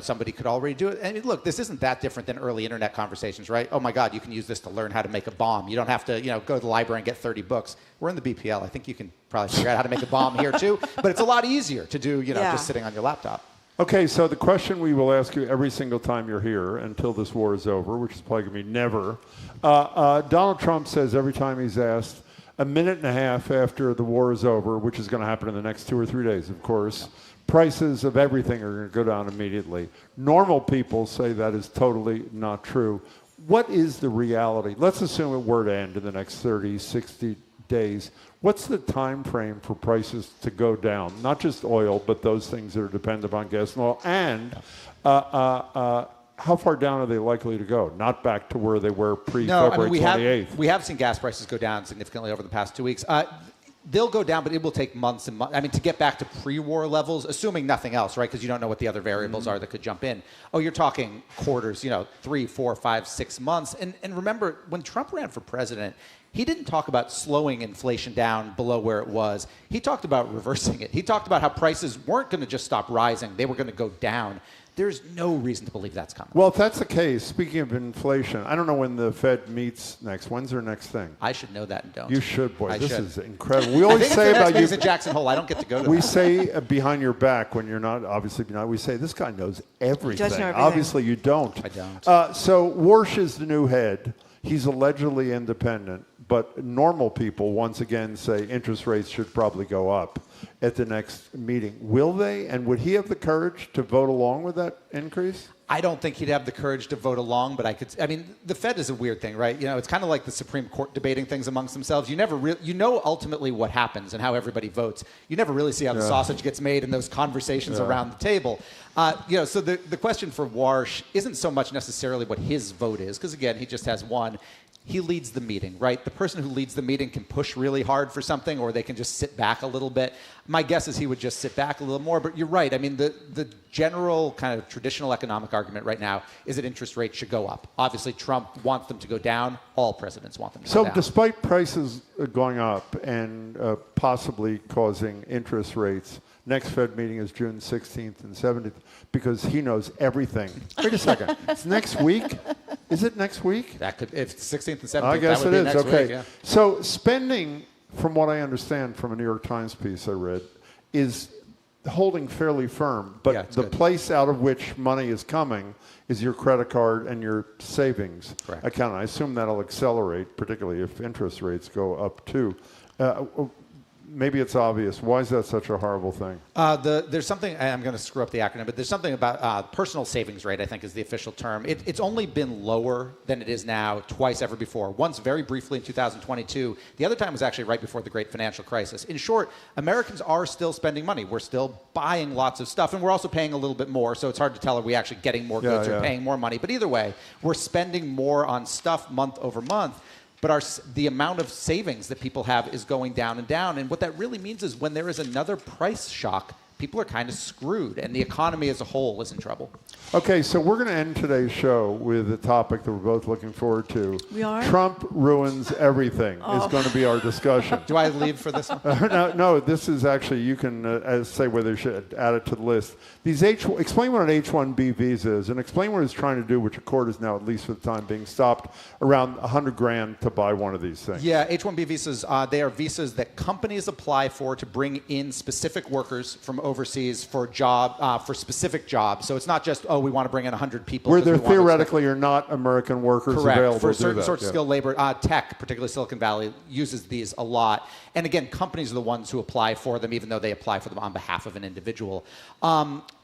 somebody could already do it. I mean, look, this isn't that different than early internet conversations, right? Oh my God, you can use this to learn how to make a bomb. You don't have to, go to the library and get 30 books. We're in the BPL. I think you can probably figure out how to make a bomb here too. But it's a lot easier to do, just sitting on your laptop. Okay, so the question we will ask you every single time you're here until this war is over, which is probably going to be never. Donald Trump says every time he's asked, a minute and a half after the war is over, which is going to happen in the next 2 or 3 days, of course, prices of everything are going to go down immediately. Normal people say that is totally not true. What is the reality? Let's assume it were to end in the next 30, 60 days. What's the time frame for prices to go down? Not just oil, but those things that are dependent upon gas and oil. And how far down are they likely to go? Not back to where they were pre-February 28th. We have seen gas prices go down significantly over the past 2 weeks. They'll go down, but it will take months and months. I mean, to get back to pre-war levels, assuming nothing else, right? Because you don't know what the other variables are that could jump in. Oh, you're talking quarters, 3, 4, 5, 6 months. And remember, when Trump ran for president, he didn't talk about slowing inflation down below where it was. He talked about reversing it. He talked about how prices weren't going to just stop rising. They were going to go down. There's no reason to believe that's coming. Well, if that's the case, speaking of inflation, I don't know when the Fed meets next. When's their next thing? I should know that and don't. You should, boy. This should. is incredible. We always say about you. It's at Jackson Hole. I don't get to go to We that. say behind your back when you're not, obviously, we say this guy knows everything. He does know everything. Obviously, you don't. I don't. So Warsh is the new head. He's allegedly independent. But normal people, once again, say interest rates should probably go up at the next meeting. Will they? And would he have the courage to vote along with that increase? I don't think he'd have the courage to vote along, but the Fed is a weird thing, right? It's kind of like the Supreme Court debating things amongst themselves. You never know ultimately what happens and how everybody votes. You never really see how the sausage gets made in those conversations around the table. So the question for Warsh isn't so much necessarily what his vote is, because again, he just has one. he leads the meeting, right? The person who leads the meeting can push really hard for something, or they can just sit back a little bit. My guess is he would just sit back a little more, but you're right. I mean, the general kind of traditional economic argument right now is that interest rates should go up. Obviously, Trump wants them to go down. All presidents want them to go down. So despite prices going up and possibly causing interest rates, next Fed meeting is June 16th and 17th because he knows everything. Wait a second. It's next week? Is it next week? That could, if it's 16th and 17th, I guess that would it be is. next Okay. week, yeah. So spending, from what I understand from a New York Times piece I read, is holding fairly firm. But the place out of which money is coming is your credit card and your savings account. I assume that'll accelerate, particularly if interest rates go up too. Maybe it's obvious. Why is that such a horrible thing? There's something, I'm going to screw up the acronym, but there's something about personal savings rate, I think is the official term. It's only been lower than it is now twice ever before. Once very briefly in 2022. The other time was actually right before the great financial crisis. In short, Americans are still spending money. We're still buying lots of stuff, and we're also paying a little bit more, so it's hard to tell are we actually getting more goods or paying more money. But either way, we're spending more on stuff month over month. But the amount of savings that people have is going down and down. And what that really means is when there is another price shock, people are kind of screwed, and the economy as a whole is in trouble. Okay, so we're going to end today's show with a topic that we're both looking forward to. We are? Trump ruins everything is going to be our discussion. Do I leave for this one? No, this is actually, you can say whether you should add it to the list. Explain what an H-1B visa is, and explain what it's trying to do, which a court is now, at least for the time being, stopped around $100,000 to buy one of these things. Yeah, H-1B visas, they are visas that companies apply for to bring in specific workers from overseas for specific jobs. So it's not just, we want to bring in 100 people. Where there theoretically are not American workers available for to certain do that. sorts of skilled labor. Tech, particularly Silicon Valley, uses these a lot. And again, companies are the ones who apply for them, even though they apply for them on behalf of an individual.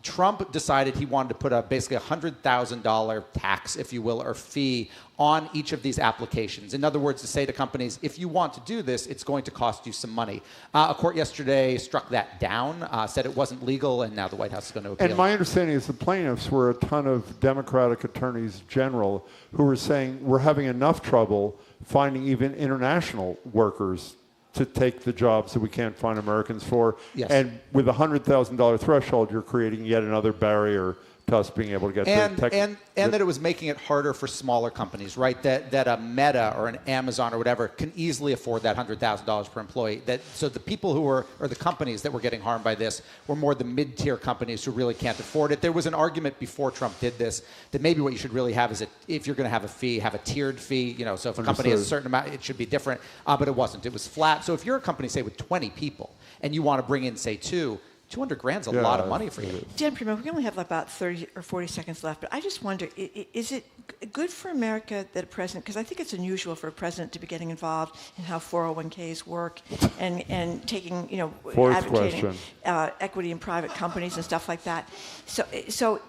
Trump decided he wanted to put basically $100,000 tax, if you will, or fee on each of these applications. In other words, to say to companies, if you want to do this, it's going to cost you some money. A court yesterday struck that down, said it wasn't legal, and now the White House is going to appeal. And my understanding is the plaintiffs were a ton of Democratic attorneys general who were saying we're having enough trouble finding even international workers to take the jobs that we can't find Americans for. Yes. And with a $100,000 threshold, you're creating yet another barrier to us being able to get and, to tech. And that it was making it harder for smaller companies, right? That a Meta or an Amazon or whatever can easily afford that $100,000 per employee. So the people who were, or the companies that were getting harmed by this were more the mid-tier companies who really can't afford it. There was an argument before Trump did this that maybe what you should really have is if you're going to have a fee, have a tiered fee. So if a company has a certain amount, it should be different. But it wasn't. It was flat. So if you're a company, say, with 20 people and you want to bring in, say, $200,000's a lot of money for you. Dan Primack, we only have about 30 or 40 seconds left, but I just wonder, is it good for America that a president, because I think it's unusual for a president to be getting involved in how 401ks work and taking, advocating equity in private companies and stuff like that. So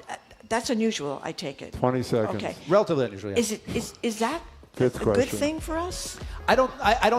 that's unusual, I take it. 20 seconds. Okay. Relatively unusual, yeah. Is that a good thing for us? I don't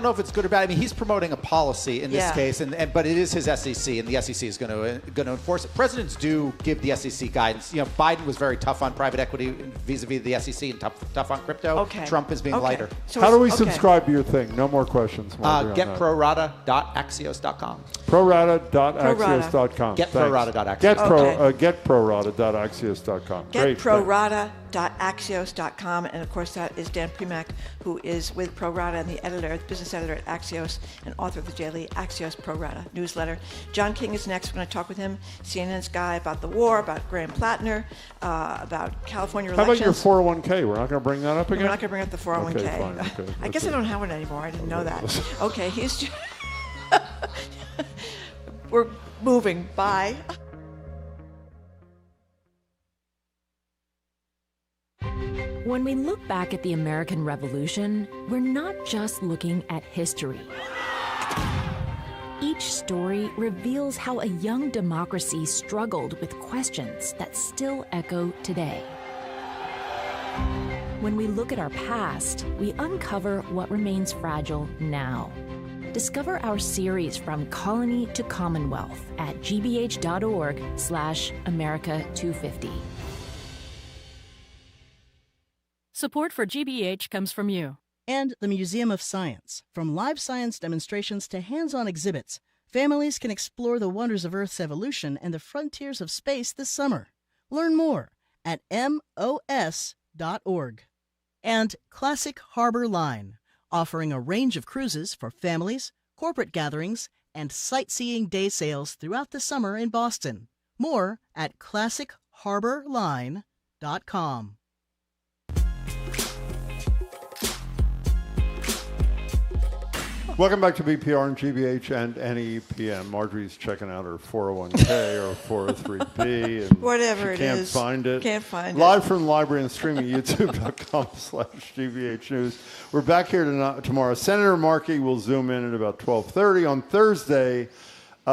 know if it's good or bad. I mean, he's promoting a policy in this case, but it is his SEC, and the SEC is going to enforce it. Presidents do give the SEC guidance. Biden was very tough on private equity vis-a-vis the SEC and tough on crypto. Okay. Trump is being lighter. So how do we subscribe to your thing? No more questions. Getprorata.axios.com. Prorata.axios.com. Getprorata.axios.com. Getprorata.axios.com. Getprorata.axios.com. And of course, that is Dan Primack, who is with ProRata and the business editor at Axios and author of the daily Axios ProRata newsletter. John King is next. We're going to talk with him, CNN's guy, about the war, about Graham Plattner, about California elections. How about your 401k? We're not going to bring that up again? We're not going to bring up the 401k. Okay, fine. Okay. I guess I don't have one anymore. I didn't know that. Okay, he's we're moving. Bye. When we look back at the American Revolution, we're not just looking at history. Each story reveals how a young democracy struggled with questions that still echo today. When we look at our past, we uncover what remains fragile now. Discover our series From Colony to Commonwealth at gbh.org/America250. Support for GBH comes from you. And the Museum of Science. From live science demonstrations to hands-on exhibits, families can explore the wonders of Earth's evolution and the frontiers of space this summer. Learn more at MOS.org. And Classic Harbor Line, offering a range of cruises for families, corporate gatherings, and sightseeing day sails throughout the summer in Boston. More at classicharborline.com. Welcome back to BPR and GBH and NEPM. Marjorie's checking out her 401k or 403b. And whatever she can't is. find it. Can't find Live it. from the library and streaming at youtube.com/GBH News. We're back here tomorrow. Senator Markey will zoom in at about 12:30. On Thursday,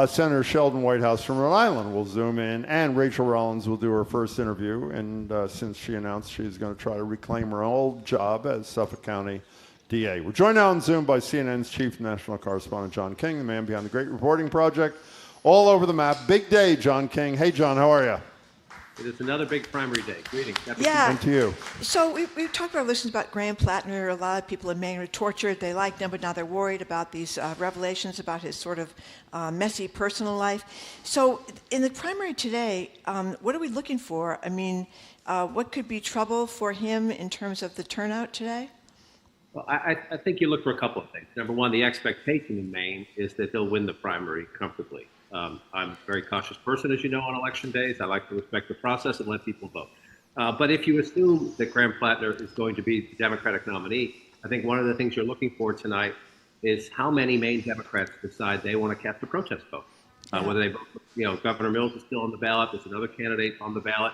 Senator Sheldon Whitehouse from Rhode Island will zoom in, and Rachel Rollins will do her first interview. And since she announced she's going to try to reclaim her old job as Suffolk County DA. We're joined now on Zoom by CNN's chief national correspondent, John King, the man behind the Great Reporting Project. All over the map. Big day, John King. Hey, John, how are you? It is another big primary day. Greetings. Yeah. And to you. So we've talked about listeners about Graham Plattner. A lot of people in Maine were tortured. They liked him, but now they're worried about these revelations about his sort of messy personal life. So in the primary today, what are we looking for? I mean, what could be trouble for him in terms of the turnout today? Well, I think you look for a couple of things. Number one, the expectation in Maine is that he'll win the primary comfortably. I'm a very cautious person, as you know, on election days. I like to respect the process and let people vote. But if you assume that Graham Plattner is going to be the Democratic nominee, I think one of the things you're looking for tonight is how many Maine Democrats decide they want to cast a protest vote. Whether they vote, Governor Mills is still on the ballot. There's another candidate on the ballot.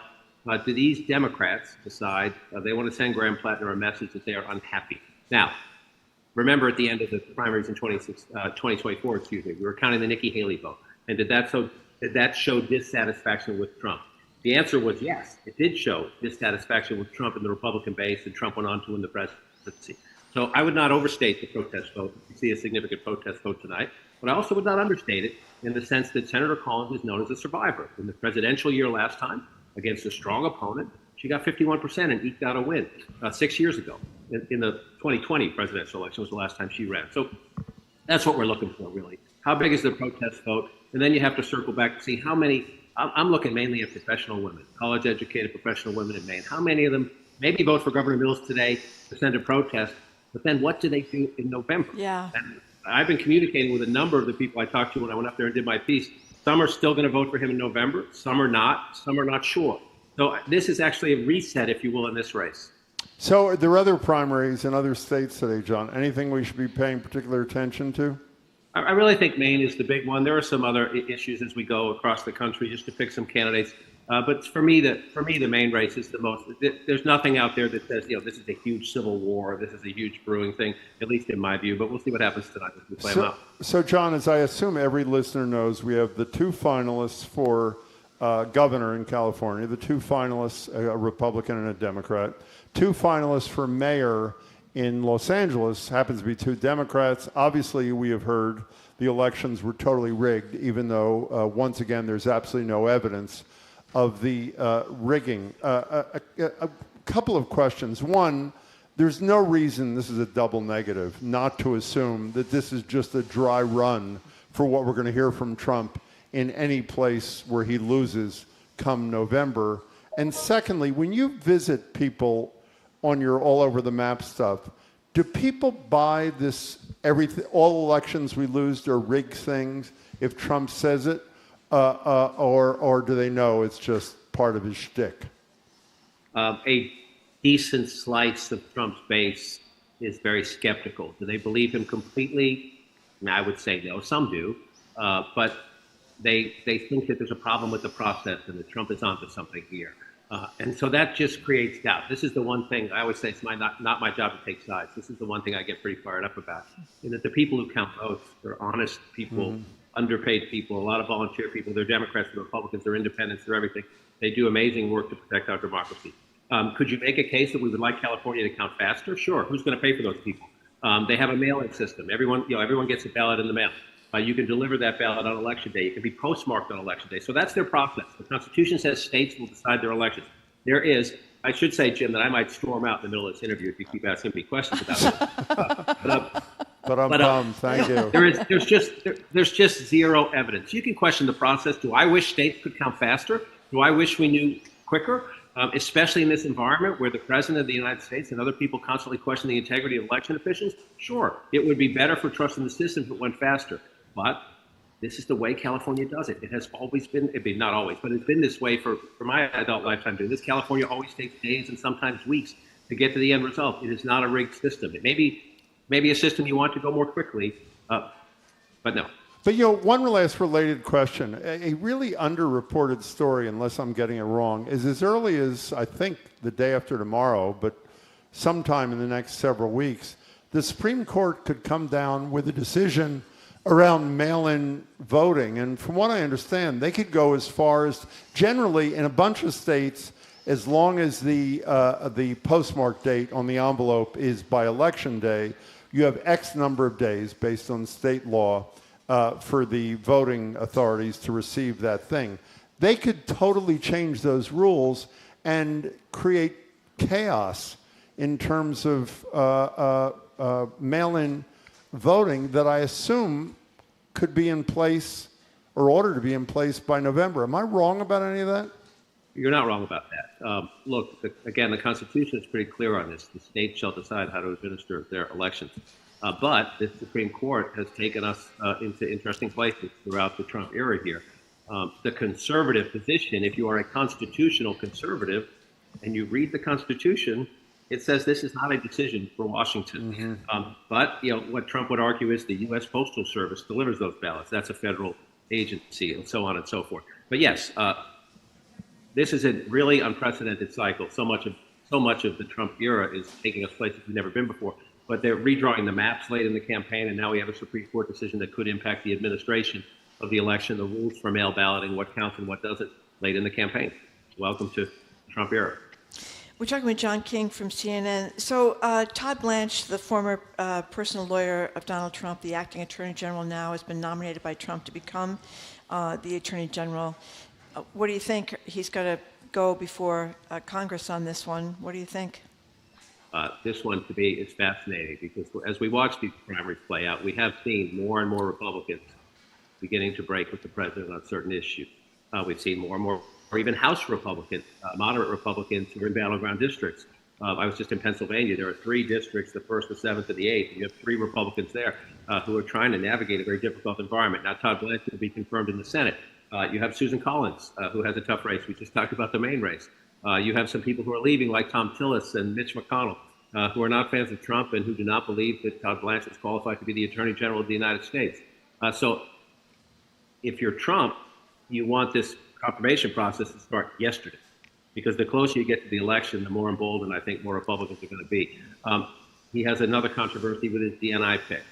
Do these Democrats decide they want to send Graham Plattner a message that they are unhappy? Now, remember at the end of the primaries in 2024, we were counting the Nikki Haley vote. And did that show dissatisfaction with Trump? The answer was yes. It did show dissatisfaction with Trump in the Republican base, and Trump went on to win the presidency. So I would not overstate the protest vote. You see a significant protest vote tonight. But I also would not understate it in the sense that Senator Collins is known as a survivor. In the presidential year last time, against a strong opponent, she got 51% and eked out a win 6 years ago. In the 2020 presidential election was the last time she ran. So that's what we're looking for, really. How big is the protest vote? And then you have to circle back to see how many. I'm looking mainly at professional women, college-educated professional women in Maine. How many of them maybe vote for Governor Mills today to send a protest, but then what do they do in November? Yeah. And I've been communicating with a number of the people I talked to when I went up there and did my piece. Some are still going to vote for him in November. Some are not. Some are not sure. So this is actually a reset, if you will, in this race. So are there other primaries in other states today, John? Anything we should be paying particular attention to? I really think Maine is the big one. There are some other issues as we go across the country, just to pick some candidates. But for me, the Maine race is the most. There's nothing out there that says, this is a huge civil war, this is a huge brewing thing, at least in my view. But we'll see what happens tonight as we play them out. So, John, as I assume every listener knows, we have the two finalists for governor in California, the two finalists, a Republican and a Democrat, two finalists for mayor in Los Angeles, happens to be two Democrats. Obviously, we have heard the elections were totally rigged, even though, once again, there's absolutely no evidence of the rigging. A couple of questions. One, there's no reason, this is a double negative, not to assume that this is just a dry run for what we're going to hear from Trump in any place where he loses come November. And secondly, when you visit people on your all over the map stuff, do people buy this everything, all elections we lose are rigged things if Trump says it, or do they know it's just part of his shtick? A decent slice of Trump's base is very skeptical. Do they believe him completely? I would say no. Some do, but they think that there's a problem with the process and that Trump is onto something here. And so that just creates doubt. This is the one thing I always say, it's not my job to take sides. This is the one thing I get pretty fired up about. And that the people who count votes, they're honest people, underpaid people, a lot of volunteer people. They're Democrats, they're Republicans, they're independents, they're everything. They do amazing work to protect our democracy. Could you make a case that we would like California to count faster? Sure. Who's going to pay for those people? They have a mail-in system. Everyone gets a ballot in the mail. You can deliver that ballot on election day. It can be postmarked on election day. So that's their process. The Constitution says states will decide their elections. There is I should say, Jim, that I might storm out in the middle of this interview if you keep asking me questions about it. Thank you. There's just zero evidence. You can question the process. Do I wish states could count faster? Do I wish we knew quicker? Especially in this environment where the president of the United States and other people constantly question the integrity of election officials? Sure, it would be better for trust in the system if it went faster. But this is the way California does it. It has always been, not always, but it's been this way for my adult lifetime doing this. California always takes days and sometimes weeks to get to the end result. It is not a rigged system. It may be a system you want to go more quickly, but no. But, one last related question. A really underreported story, unless I'm getting it wrong, is as early as, I think, the day after tomorrow, but sometime in the next several weeks, the Supreme Court could come down with a decision around mail-in voting. And from what I understand, they could go as far as, generally, in a bunch of states, as long as the postmark date on the envelope is by Election Day, you have X number of days based on state law for the voting authorities to receive that thing. They could totally change those rules and create chaos in terms of mail-in voting that I assume could be in place or ordered to be in place by November. Am I wrong about any of that? You're not wrong about that. Look, again, the Constitution is pretty clear on this. The states shall decide how to administer their elections. But the Supreme Court has taken us into interesting places throughout the Trump era here. The conservative position, if you are a constitutional conservative and you read the Constitution, it says this is not a decision for Washington. But what Trump would argue is the U.S. Postal Service delivers those ballots. That's a federal agency, and so on and so forth. But yes, this is a really unprecedented cycle. So much of the Trump era is taking us places we've never been before. But they're redrawing the maps late in the campaign, and now we have a Supreme Court decision that could impact the administration of the election, the rules for mail balloting, what counts and what doesn't, late in the campaign. Welcome to the Trump era. We're talking with John King from CNN. So Todd Blanche, the former personal lawyer of Donald Trump, the acting attorney general now, has been nominated by Trump to become the attorney general. What do you think? He's got to go before Congress on this one. What do you think? This one, to me, is fascinating because as we watch these primaries play out, we have seen more and more Republicans beginning to break with the president on certain issues. We've seen more and more, or even House Republicans, moderate Republicans who are in battleground districts. I was just in Pennsylvania. There are 3 districts, the 1st, the 7th, and the 8th. You have 3 Republicans there who are trying to navigate a very difficult environment. Now, Todd Blanche will be confirmed in the Senate. You have Susan Collins, who has a tough race. We just talked about the Maine race. You have some people who are leaving, like Tom Tillis and Mitch McConnell, who are not fans of Trump and who do not believe that Todd Blanche is qualified to be the Attorney General of the United States. So if you're Trump, you want this confirmation process to start yesterday, because the closer you get to the election, the more emboldened I think more Republicans are going to be. He has another controversy with his DNI pick.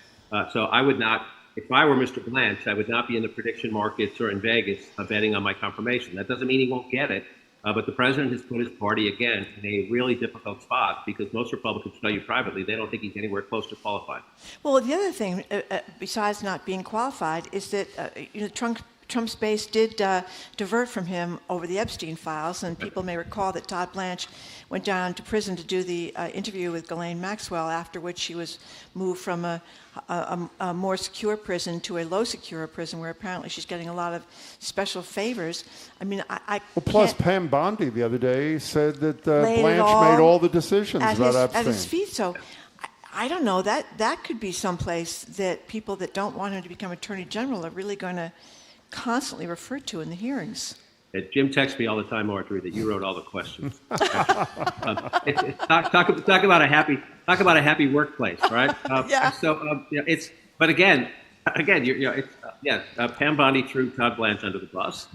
So I would not, if I were Mr. Blanche, I would not be in the prediction markets or in Vegas betting on my confirmation. That doesn't mean he won't get it. But the president has put his party again in a really difficult spot because most Republicans tell you privately they don't think he's anywhere close to qualified. Well, the other thing, besides not being qualified, is that Trump's base did divert from him over the Epstein files, and people may recall that Todd Blanche went down to prison to do the interview with Ghislaine Maxwell, after which she was moved from a more secure prison to a low secure prison, where apparently she's getting a lot of special favors. I mean, plus Pam Bondi the other day said that Blanche made all the decisions about Epstein. At his feet, so I don't know, that could be someplace that people that don't want him to become Attorney General are really going to constantly referred to in the hearings. Jim texts me all the time, Marjorie, that you wrote all the questions. Talk about a happy workplace, right? Yeah. So it's, but again, Pam Bondi threw Todd Blanche under the bus.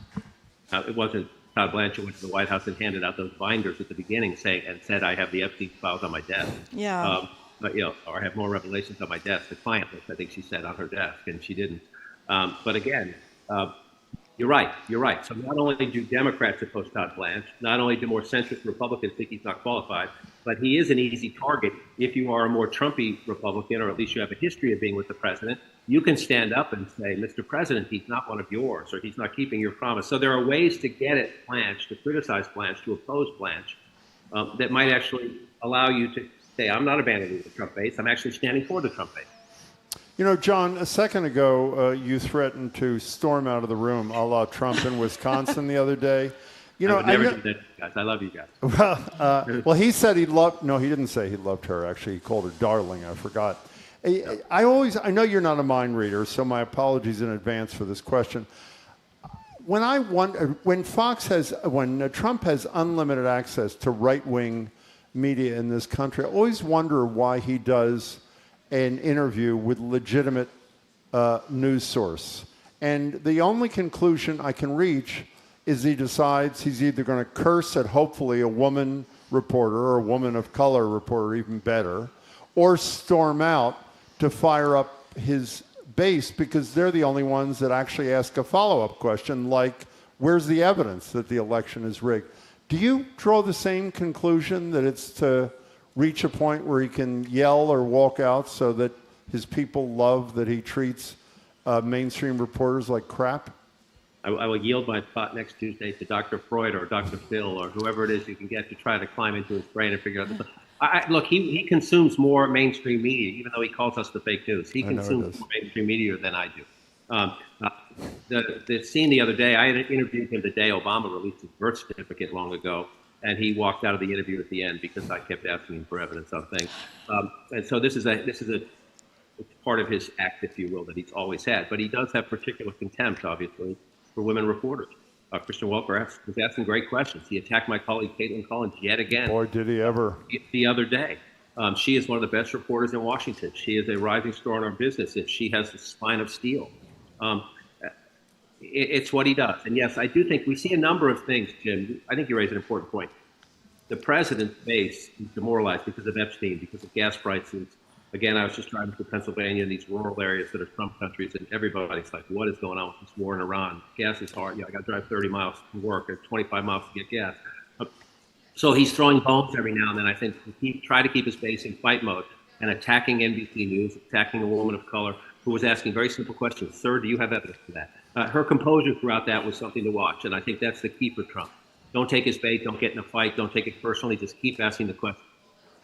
It wasn't Todd Blanche who went to the White House and handed out those binders at the beginning, said I have the Epstein files on my desk. Yeah. Or I have more revelations on my desk. The client list, I think she said, on her desk, and she didn't. But again, you're right. So not only do Democrats oppose Todd Blanche, not only do more centrist Republicans think he's not qualified, but he is an easy target if you are a more Trumpy Republican, or at least you have a history of being with the president. You can stand up and say, Mr. President, he's not one of yours, or he's not keeping your promise. So there are ways to get at Blanche, to criticize Blanche, to oppose Blanche, that might actually allow you to say, I'm not abandoning the Trump base. I'm actually standing for the Trump base. You know, John, a second ago, you threatened to storm out of the room a la Trump in Wisconsin the other day. You know, I would never do that, guys. I love you guys. Well, he said he loved, no, he didn't say he loved her. Actually, he called her darling. I forgot. I know you're not a mind reader, so my apologies in advance for this question. When Trump has unlimited access to right-wing media in this country, I always wonder why he does an interview with legitimate news source. And the only conclusion I can reach is he decides he's either going to curse at hopefully a woman reporter or a woman of color reporter, even better, or storm out to fire up his base because they're the only ones that actually ask a follow-up question like, where's the evidence that the election is rigged? Do you draw the same conclusion that it's to reach a point where he can yell or walk out so that his people love that he treats mainstream reporters like crap? I will yield my spot next Tuesday to Dr. Freud or Dr. Phil or whoever it is you can get to try to climb into his brain and figure out this. Look, he consumes more mainstream media, even though he calls us the fake news. He consumes more mainstream media than I do. The scene the other day, I had interviewed him the day Obama released his birth certificate long ago, and he walked out of the interview at the end because I kept asking him for evidence on things. And so this is it's part of his act, if you will, that he's always had. But he does have particular contempt, obviously, for women reporters. Christian Welker was asking great questions. He attacked my colleague Caitlin Collins yet again. Boy, did he ever. The other day. She is one of the best reporters in Washington. She is a rising star in our business, and she has the spine of steel. It's what he does. And yes, I do think we see a number of things, Jim. I think you raise an important point. The president's base is demoralized because of Epstein, because of gas prices. Again, I was just driving through Pennsylvania in these rural areas that are Trump countries, and everybody's like, what is going on with this war in Iran? Gas is hard. I got to drive 30 miles to work or 25 miles to get gas. So he's throwing bombs every now and then. I think he tried to keep his base in fight mode and attacking NBC News, attacking a woman of color who was asking very simple questions. Sir, do you have evidence for that? Her composure throughout that was something to watch, and I think that's the key for Trump. Don't take his bait. Don't get in a fight. Don't take it personally. Just keep asking the questions.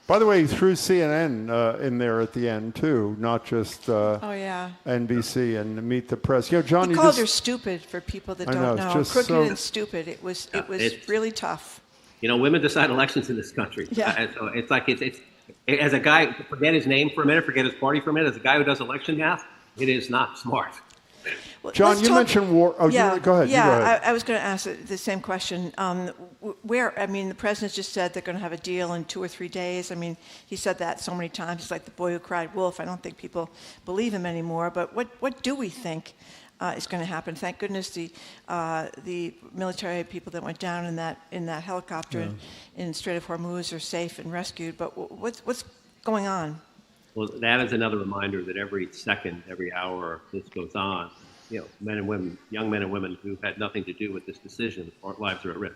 By the way, he threw CNN in there at the end, too, not just NBC and Meet the Press. You know, John, he called her stupid for people that don't know. Crooked and stupid. It was really tough. You know, women decide elections in this country. Yeah. So it's like it's as a guy, forget his name for a minute, forget his party for a minute. As a guy who does election math, it is not smart. Well, John, you mentioned war. Oh, yeah, go ahead. Yeah, you go ahead. I was going to ask the same question. The president just said they're going to have a deal in 2 or 3 days. I mean, he said that so many times. He's like the boy who cried wolf. I don't think people believe him anymore. But what do we think is going to happen? Thank goodness the military people that went down in that helicopter in Strait of Hormuz are safe and rescued. But what's going on? Well, that is another reminder that every second, every hour this goes on, men and women, young men and women who've had nothing to do with this decision, our lives are at risk.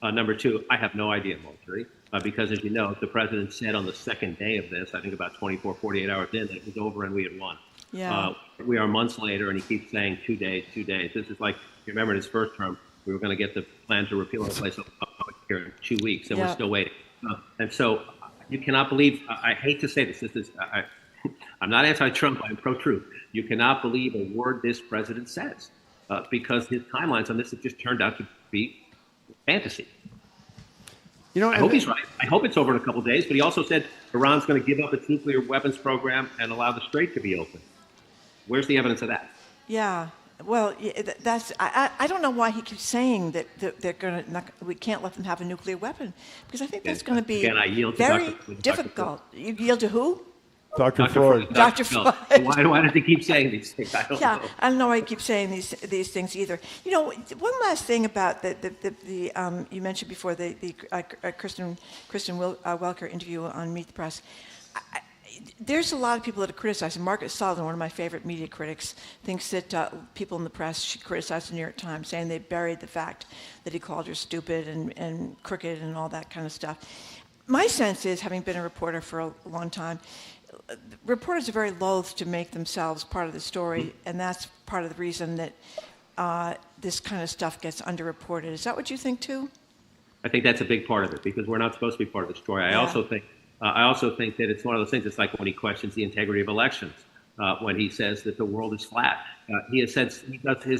Number two, I have no idea, Marjorie, because as you know, the president said on the second day of this, I think about 24, 48 hours in, that it was over and we had won. Yeah. We are months later, and he keeps saying 2 days, 2 days. This is like, you remember in his first term, we were going to get the plan to repeal and replace here in 2 weeks, and we're still waiting. And so you cannot believe, I hate to say this, I'm not anti-Trump, I'm pro-truth. You cannot believe a word this president says because his timelines on this have just turned out to be fantasy. I hope he's right. I hope it's over in a couple of days, but he also said Iran's going to give up its nuclear weapons program and allow the Strait to be open. Where's the evidence of that? Yeah. Well, that's. I don't know why he keeps saying that they're going to. We can't let them have a nuclear weapon because I think that's going to be very difficult. You yield to who? Dr. Freud. Dr. Freud. Why does he keep saying these things? I don't know. I don't know why he keeps saying these things either. One last thing about the you mentioned before the Kristen Welker interview on Meet the Press. There's a lot of people that are criticizing. Margaret Sullivan, one of my favorite media critics, thinks that people in the press should criticize the New York Times, saying they buried the fact that he called her stupid and crooked and all that kind of stuff. My sense is, having been a reporter for a long time, reporters are very loath to make themselves part of the story, and that's part of the reason that this kind of stuff gets underreported. Is that what you think too? I think that's a big part of it because we're not supposed to be part of the story. I also think that it's one of those things. It's like when he questions the integrity of elections, when he says that the world is flat. He has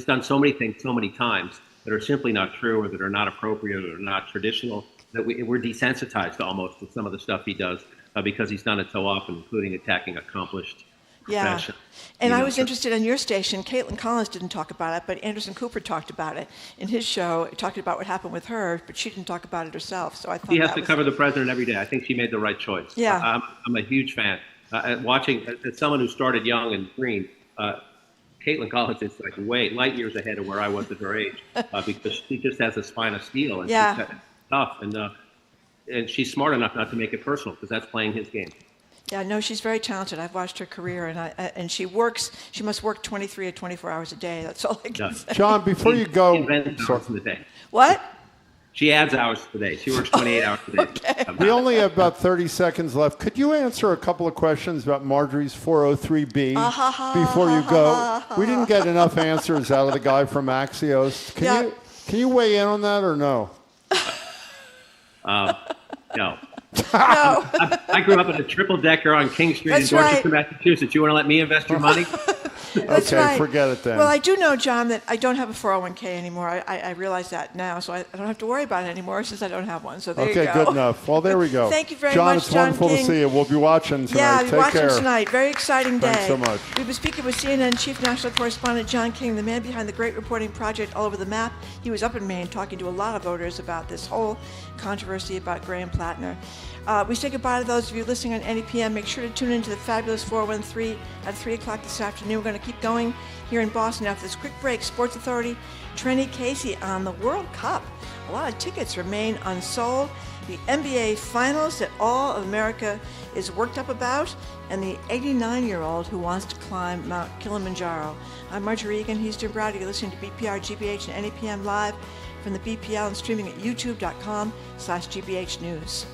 done so many things so many times that are simply not true or that are not appropriate or not traditional that we're desensitized almost to some of the stuff he does because he's done it so often, including attacking accomplished profession. And I was interested in your station. Caitlin Collins didn't talk about it, but Anderson Cooper talked about it in his show, talking about what happened with her, but she didn't talk about it herself. So I thought he has to cover the president every day. I think she made the right choice. Yeah. I'm a huge fan. Watching, as someone who started young and green, Caitlin Collins is like light years ahead of where I was at her age because she just has a spine of steel and she's tough and she's smart enough not to make it personal because that's playing his game. Yeah, no, she's very talented. I've watched her career, and she must work 23 or 24 hours a day. That's all I can say. John, before you go, hours in the day. What? She adds hours a day. She works 28 hours a day. Okay. We only have about 30 seconds left. Could you answer a couple of questions about Marjorie's 403B before you go? We didn't get enough answers out of the guy from Axios. Can you weigh in on that or no? No. No. I grew up in a triple-decker on King Street in Dorchester, Massachusetts. You want to let me invest your money? That's okay, right. forget it then. Well, I do know, John, that I don't have a 401k anymore. I realize that now, so I don't have to worry about it anymore since I don't have one. So there you go. Okay, good enough. Well, there we go. Thank you very John, much, it's John wonderful King. to see you. We'll be watching tonight. Yeah, we'll be watching care. tonight. Very exciting day. Thanks so much. We've been speaking with CNN Chief National Correspondent John King, the man behind the great reporting project All Over the Map. He was up in Maine talking to a lot of voters about this whole controversy about Graham Plattner. We say goodbye to those of you listening on NEPM. Make sure to tune into the fabulous 413 at 3 o'clock this afternoon. We're going to keep going here in Boston after this quick break. Sports Authority, Trenni Casey on the World Cup. A lot of tickets remain unsold. The NBA Finals that all of America is worked up about, and the 89-year-old who wants to climb Mount Kilimanjaro. I'm Marjorie Egan. He's Jim Browder. You're listening to BPR, GBH, and NEPM live from the BPL and streaming at youtube.com/GBH News.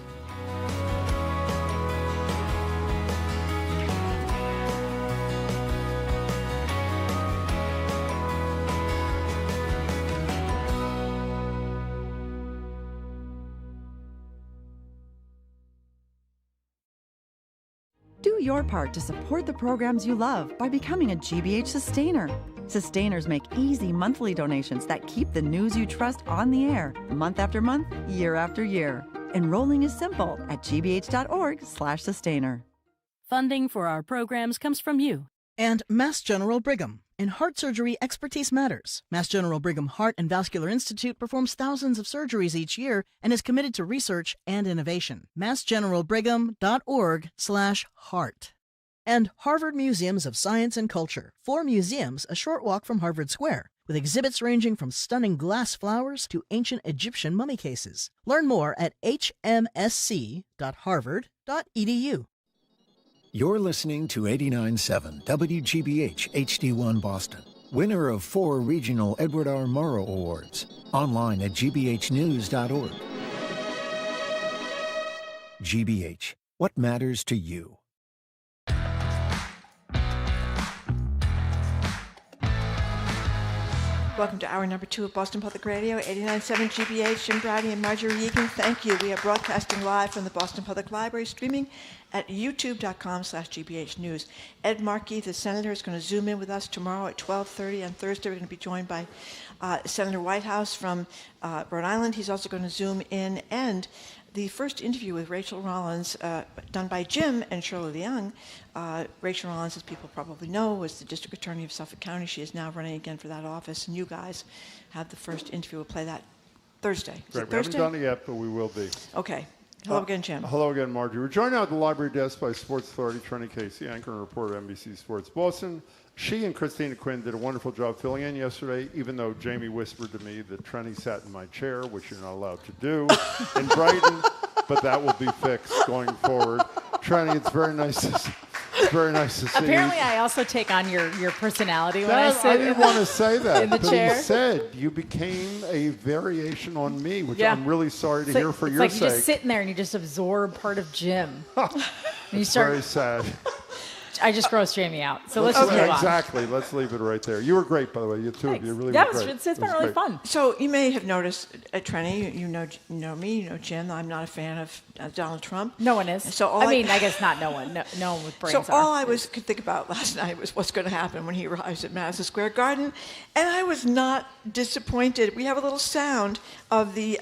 Do your part to support the programs you love by becoming a GBH Sustainer. Sustainers make easy monthly donations that keep the news you trust on the air, month after month, year after year. Enrolling is simple at gbh.org/sustainer. Funding for our programs comes from you. And Mass General Brigham. In heart surgery, expertise matters. Mass General Brigham Heart and Vascular Institute performs thousands of surgeries each year and is committed to research and innovation. massgeneralbrigham.org/heart. And Harvard Museums of Science and Culture. 4 museums a short walk from Harvard Square, with exhibits ranging from stunning glass flowers to ancient Egyptian mummy cases. Learn more at hmsc.harvard.edu. You're listening to 89.7 WGBH HD1 Boston, winner of 4 regional Edward R. Murrow Awards. Online at gbhnews.org. GBH, what matters to you? Welcome to hour number 2 of Boston Public Radio, 89.7 GBH. Jim Browdy and Marjorie Egan, thank you. We are broadcasting live from the Boston Public Library, streaming at youtube.com/GBH News. Ed Markey, the senator, is going to Zoom in with us tomorrow at 12:30. On Thursday, we're going to be joined by Senator Whitehouse from Rhode Island. He's also going to Zoom in. And the first interview with Rachel Rollins, done by Jim and Shirley Leung. Rachel Rollins, as people probably know, was the district attorney of Suffolk County. She is now running again for that office. And you guys have the first interview. We'll play that Thursday. Great. We haven't done it yet, but we will be. Okay. Hello again, Jim. Hello again, Marjorie. We're joined now at the library desk by Sports Authority Trenni Casey, anchor and reporter at NBC Sports Boston. She and Christina Quinn did a wonderful job filling in yesterday, even though Jamie whispered to me that Trenni sat in my chair, which you're not allowed to do, in Brighton. But that will be fixed going forward. Trenni, it's very nice to see. It's very nice to see. Apparently, I also take on your personality when I sit. I didn't want to say that. In the chair. He said you became a variation on me, which I'm really sorry to hear for your sake. It's like you're just sitting there and you just absorb part of Jim. And you start. Very sad. just grossed Jamie out. So let's just move on. Exactly. Let's leave it right there. You were great, by the way. You two of you really That were was great. it's been really fun. So you may have noticed, Trenni, you know me, you know Jim. I'm not a fan of Donald Trump. No one is. So I guess not no one. No one with brains. So all I could think about last night was what's going to happen when he arrives at Madison Square Garden, and I was not disappointed. We have a little sound of the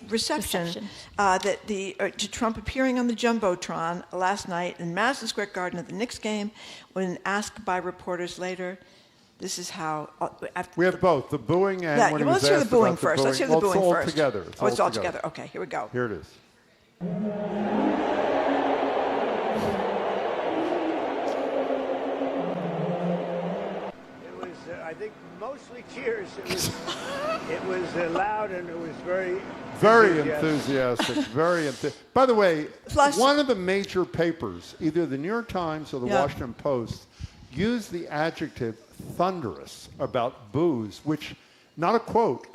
reception to Trump appearing on the jumbotron last night in Madison Square Garden at the Knicks game. When asked by reporters later, this is how. We have both the booing and when he was let's hear the asked booing about first. the Let's hear the booing it's all first. Together. It's all together. Okay, here we go. Here it is. I think mostly cheers. It was loud and it was very enthusiastic. By the way, one of the major papers, either the New York Times or the Washington Post, used the adjective thunderous about boos, which, not a quote,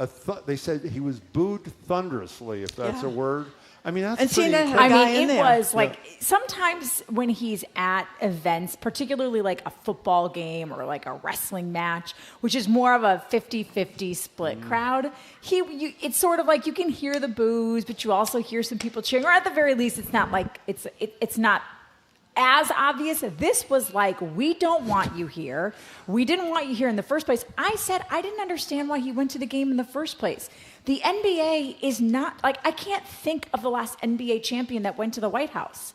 they said he was booed thunderously, if that's a word. I mean, that's pretty incredible. I mean, it was like sometimes when he's at events, particularly like a football game or like a wrestling match, which is more of a 50-50 split crowd, it's sort of like you can hear the boos, but you also hear some people cheering, or at the very least, it's not like it's not as obvious. This was like, we don't want you here. We didn't want you here in the first place. I said I didn't understand why he went to the game in the first place. The NBA is not, like, I can't think of the last NBA champion that went to the White House.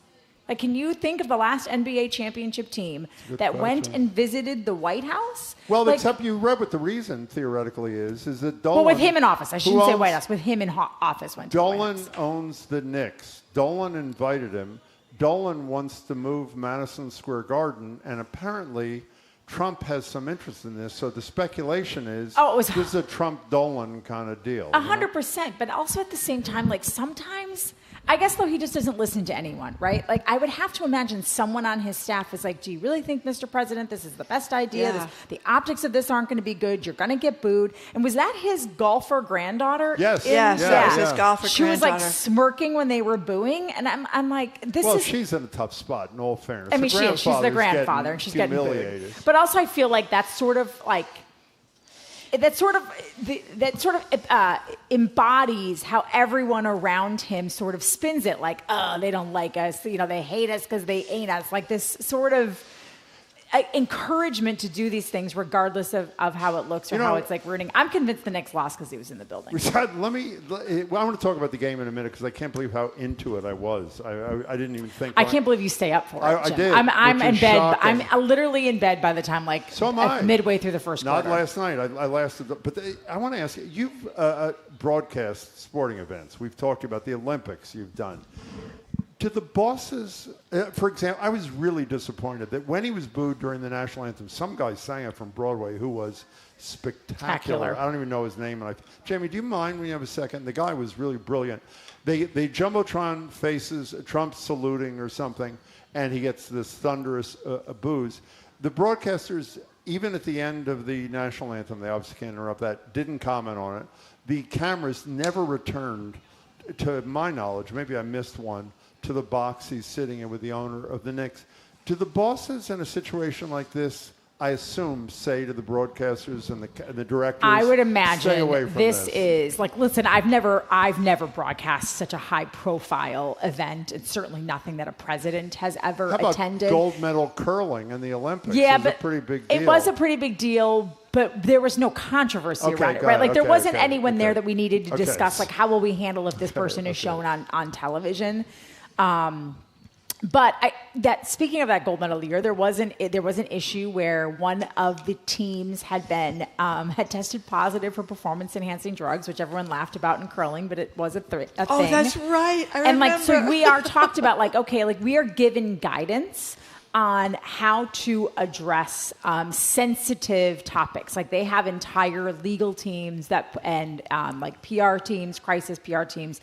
Like, can you think of the last NBA championship team that went and visited the White House? Well, except you read what the reason theoretically is that Dolan... Well, with him in office. I shouldn't say White House. With him in office went to the White House. Dolan owns the Knicks. Dolan invited him. Dolan wants to move Madison Square Garden, and apparently Trump has some interest in this. So the speculation is this is a Trump-Dolan kind of deal. 100%. But also at the same time, like sometimes, I guess though he just doesn't listen to anyone, right? Like I would have to imagine someone on his staff is like, do you really think, Mr. President, this is the best idea? Yeah. The optics of this aren't going to be good. You're going to get booed. And was that his golfer granddaughter? Yes. Yes, his golfer She was like granddaughter. smirking when they were booing. And I'm like, this is... Well, she's in a tough spot, in all fairness. I mean, she's the grandfather, and she's getting booed. But also, I feel like that's sort of like embodies how everyone around him sort of spins it. Like, oh, they don't like us. They hate us because they ain't us. Like this sort of encouragement to do these things regardless of how it looks or how it's like rooting. I'm convinced the Knicks lost because he was in the building. I want to talk about the game in a minute because I can't believe how into it I was. I didn't even think. I can't believe you stay up for it, I Jim. did. I'm in bed. Shocking. I'm literally in bed by the time midway through the first quarter. Not last night. I lasted. But I want to ask you. You've broadcast sporting events. We've talked about the Olympics. You've done. To the bosses, for example, I was really disappointed that when he was booed during the national anthem, some guy sang it from Broadway who was spectacular. I don't even know his name. Jamie, do you mind when you have a second? The guy was really brilliant. They Jumbotron faces Trump saluting or something, and he gets this thunderous boos. The broadcasters, even at the end of the national anthem, they obviously can't interrupt that, didn't comment on it. The cameras never returned, to my knowledge, maybe I missed one, to the box he's sitting in with the owner of the Knicks. Do the bosses in a situation like this, I assume, say to the broadcasters and the directors, I would imagine stay away from this is like, listen, I've never broadcast such a high profile event. It's certainly nothing that a president has ever How about attended. Gold medal curling in the Olympics? Yeah, It was but a pretty big deal. It was a pretty big deal, but there was no controversy around it, right? Like there wasn't anyone there that we needed to discuss, like how will we handle if this person is shown on television. But speaking of that gold medal year, there was an issue where one of the teams had tested positive for performance enhancing drugs, which everyone laughed about in curling, but it was a thing. Oh, that's right. I remember. So we are talked about we are given guidance on how to address sensitive topics. Like they have entire legal teams and PR teams, crisis PR teams,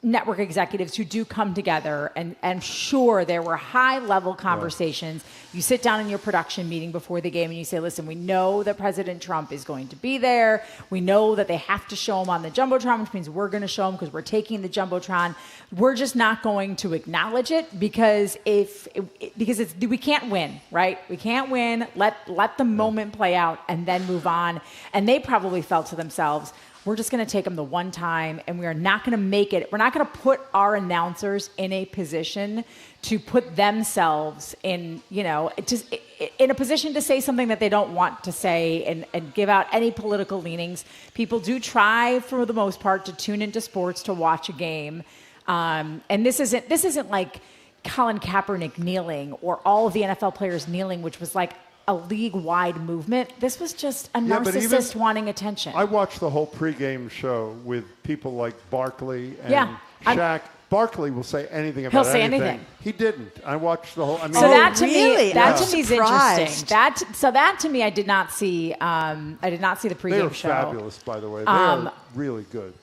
network executives who do come together, and sure, there were high-level conversations. You sit down in your production meeting before the game and you say, listen, we know that President Trump is going to be there. We know that they have to show him on the Jumbotron, which means we're going to show him because we're taking the Jumbotron. We're just not going to acknowledge it because we can't win, right? We can't win. Let the moment play out and then move on. And they probably felt to themselves, we're just going to take them the one time, and we are not going to make it. We're not going to put our announcers in a position to put themselves in, in a position to say something that they don't want to say and give out any political leanings. People do try, for the most part, to tune into sports to watch a game, and this isn't like Colin Kaepernick kneeling or all of the NFL players kneeling, which was like a league-wide movement. This was just a narcissist wanting attention. I watched the whole pregame show with people like Barkley and Shaq. Barkley will say anything about anything. He'll say anything. He didn't. I watched the whole. I mean, so that to me is interesting. That to me, I did not see. I did not see the pregame show. They are fabulous, by the way. They are really good.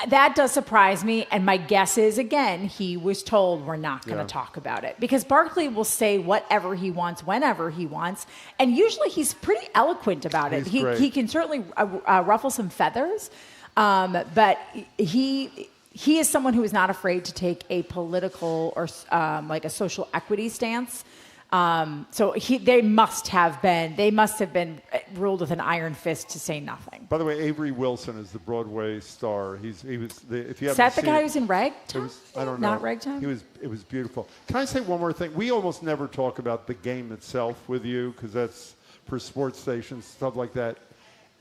That does surprise me, and my guess is, again, he was told we're not going to talk about it, because Barkley will say whatever he wants, whenever he wants, and usually he's pretty eloquent about it. He can certainly ruffle some feathers, but he is someone who is not afraid to take a political or like a social equity stance. So they must have been ruled with an iron fist to say nothing. By the way, Avery Wilson is the Broadway star. If you haven't is that the seen guy who's in Ragtime? I don't know. Not Ragtime? It was beautiful. Can I say one more thing? We almost never talk about the game itself with you because that's for sports stations, stuff like that.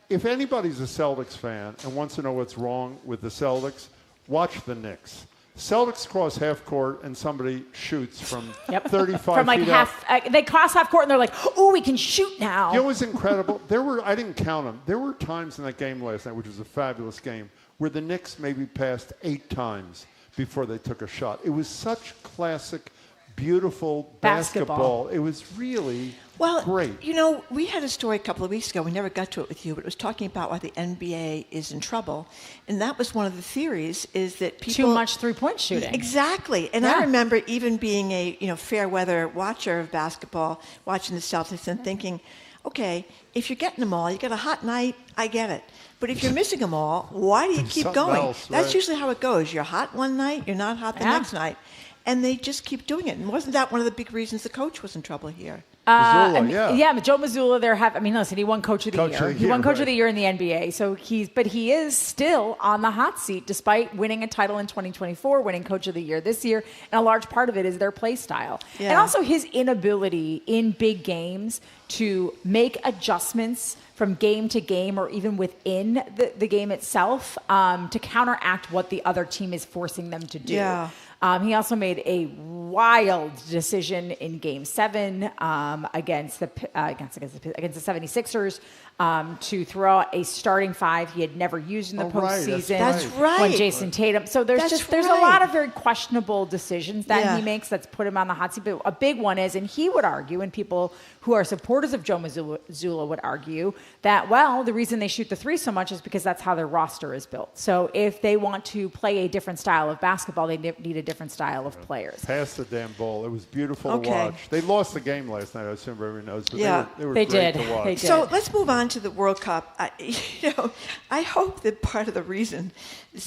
If anybody's a Celtics fan and wants to know what's wrong with the Celtics, watch the Knicks. Celtics cross half court and somebody shoots from 35 from like feet half. They cross half court and they're like, "Oh, we can shoot now." It was incredible. I didn't count them. There were times in that game last night, which was a fabulous game, where the Knicks maybe passed 8 times before they took a shot. It was such classic, beautiful basketball. It was really great. We had a story a couple of weeks ago. We never got to it with you, but it was talking about why the NBA is in trouble. And that was one of the theories, is that people... Too much three-point shooting. Exactly. And I remember even being a fair weather watcher of basketball, watching the Celtics and thinking, okay, if you're getting them all, you got a hot night, I get it. But if you're missing them all, why do you keep going? Else, That's usually how it goes. You're hot one night, you're not hot the next night. And they just keep doing it. And wasn't that one of the big reasons the coach was in trouble here? Mazzulla, but Joe Mazzulla, listen, he won Coach of the Year. He won Coach of the Year in the NBA. So he is still on the hot seat despite winning a title in 2024, winning Coach of the Year this year. And a large part of it is their play style. Yeah. And also his inability in big games to make adjustments from game to game or even within the game itself to counteract what the other team is forcing them to do. Yeah. He also made a wild decision in Game 7 against the 76ers to throw out a starting 5 he had never used in the postseason. That's right. When Jason Tatum. So there's a lot of very questionable decisions that he makes that's put him on the hot seat. But a big one is, and he would argue, and people who are supporters of Joe Mazzulla would argue that, the reason they shoot the 3 so much is because that's how their roster is built. So if they want to play a different style of basketball, they need a different style of players. Pass the damn ball. It was beautiful to watch. They lost the game last night, I assume everyone knows, but they were great to watch. They did. So let's move on to the World Cup. I hope that part of the reason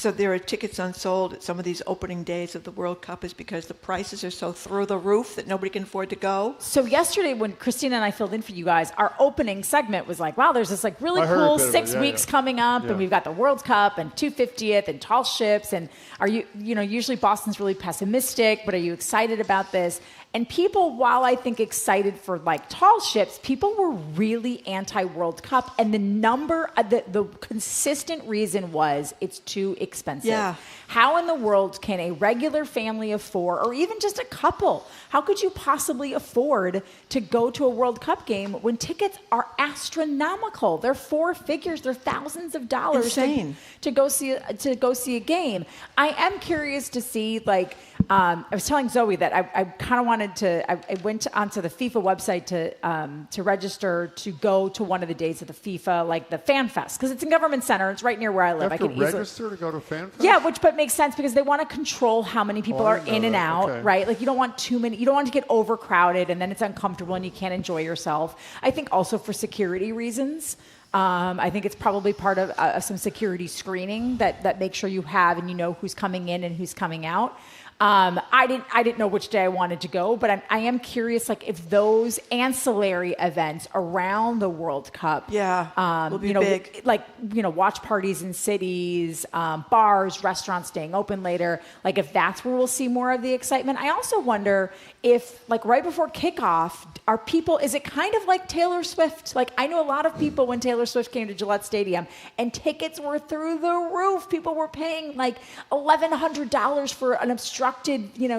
there are tickets unsold at some of these opening days of the World Cup is because the prices are so through the roof that nobody can afford to go. So yesterday when Christina and I filled in for you guys, our opening segment was like, wow, there's this like really cool 6 weeks coming up, and we've got the World Cup and 250th and tall ships, and are you usually Boston's really pessimistic, but are you excited about this? And people, while I think excited for like tall ships, people were really anti-World Cup, and the consistent reason was it's too expensive. Yeah. How in the world can a regular family of 4, or even just a couple, how could you possibly afford to go to a World Cup game when tickets are astronomical? They're 4 figures. They're thousands of dollars to go see a game. I am curious to see, I was telling Zoe that I kind of wanted to. I went onto the FIFA website to register to go to one of the days of the FIFA, like the Fan Fest, because it's in Government Center. It's right near where I live. You have to register to go to Fan Fest? Yeah, but makes sense because they want to control how many people are in and out, right? Like you don't want too many. You don't want to get overcrowded and then it's uncomfortable and you can't enjoy yourself. I think also for security reasons. I think it's probably part of some security screening that makes sure you have and you know who's coming in and who's coming out. I didn't know which day I wanted to go, but I am curious, like if those ancillary events around the World Cup, will be big. Like watch parties in cities, bars, restaurants staying open later. Like if that's where we'll see more of the excitement. I also wonder if, like right before kickoff, is it kind of like Taylor Swift? Like I know a lot of people when Taylor Swift came to Gillette Stadium and tickets were through the roof. People were paying like $1,100 for an obstructed,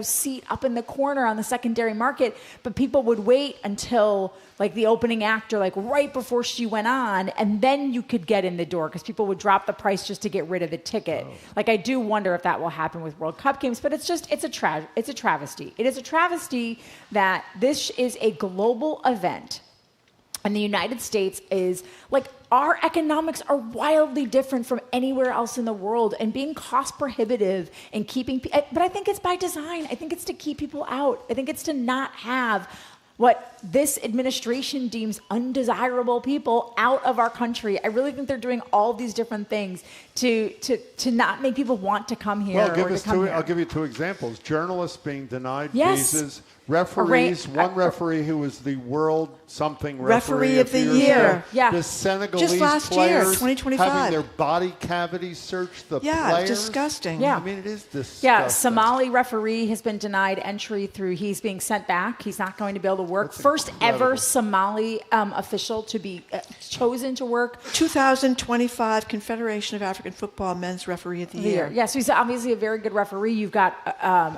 seat up in the corner on the secondary market, but people would wait until like the opening act or like right before she went on, and then you could get in the door because people would drop the price just to get rid of the ticket. Like I do wonder if that will happen with World Cup games, but it's a travesty. It is a travesty that this is a global event. And the United States is like, our economics are wildly different from anywhere else in the world, and being cost prohibitive and keeping, but I think it's by design. I think it's to keep people out. I think it's to not have what this administration deems undesirable people out of our country. I really think they're doing all these different things to not make people want to come here. Well, I'll give you two examples. Journalists being denied visas. Referees, one referee who was the world something referee of the year. Yeah. The Senegalese just last players year, 2025. having their body cavities searched, the players. Disgusting. Yeah. I mean, it is disgusting. Yeah, Somali referee has been denied entry he's being sent back. He's not going to be able to work. That's First incredible. ever Somali official to be chosen to work. 2025 Confederation of African Football Men's Referee of the Year. Yeah, so he's obviously a very good referee. You've got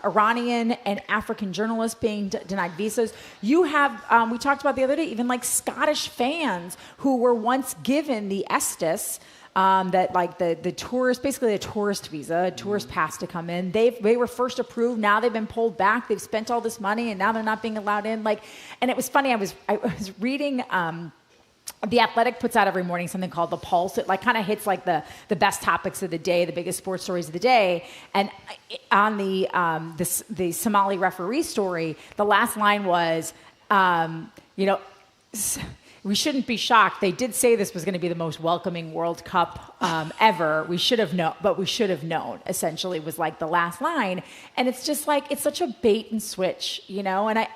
Iranian and African journalists being denied visas. You have, we talked about the other day, even like Scottish fans who were once given the Estes, that like the tourist, basically a tourist visa, a tourist pass to come in. They were first approved. Now they've been pulled back. They've spent all this money and now they're not being allowed in. Like, and it was funny. I was reading, The Athletic puts out every morning something called The Pulse. It like kind of hits like the best topics of the day, the biggest sports stories of the day. And on the Somali referee story, the last line was, we shouldn't be shocked. They did say this was going to be the most welcoming World Cup ever. We should have known, essentially, was like the last line. And it's just like, it's such a bait and switch, and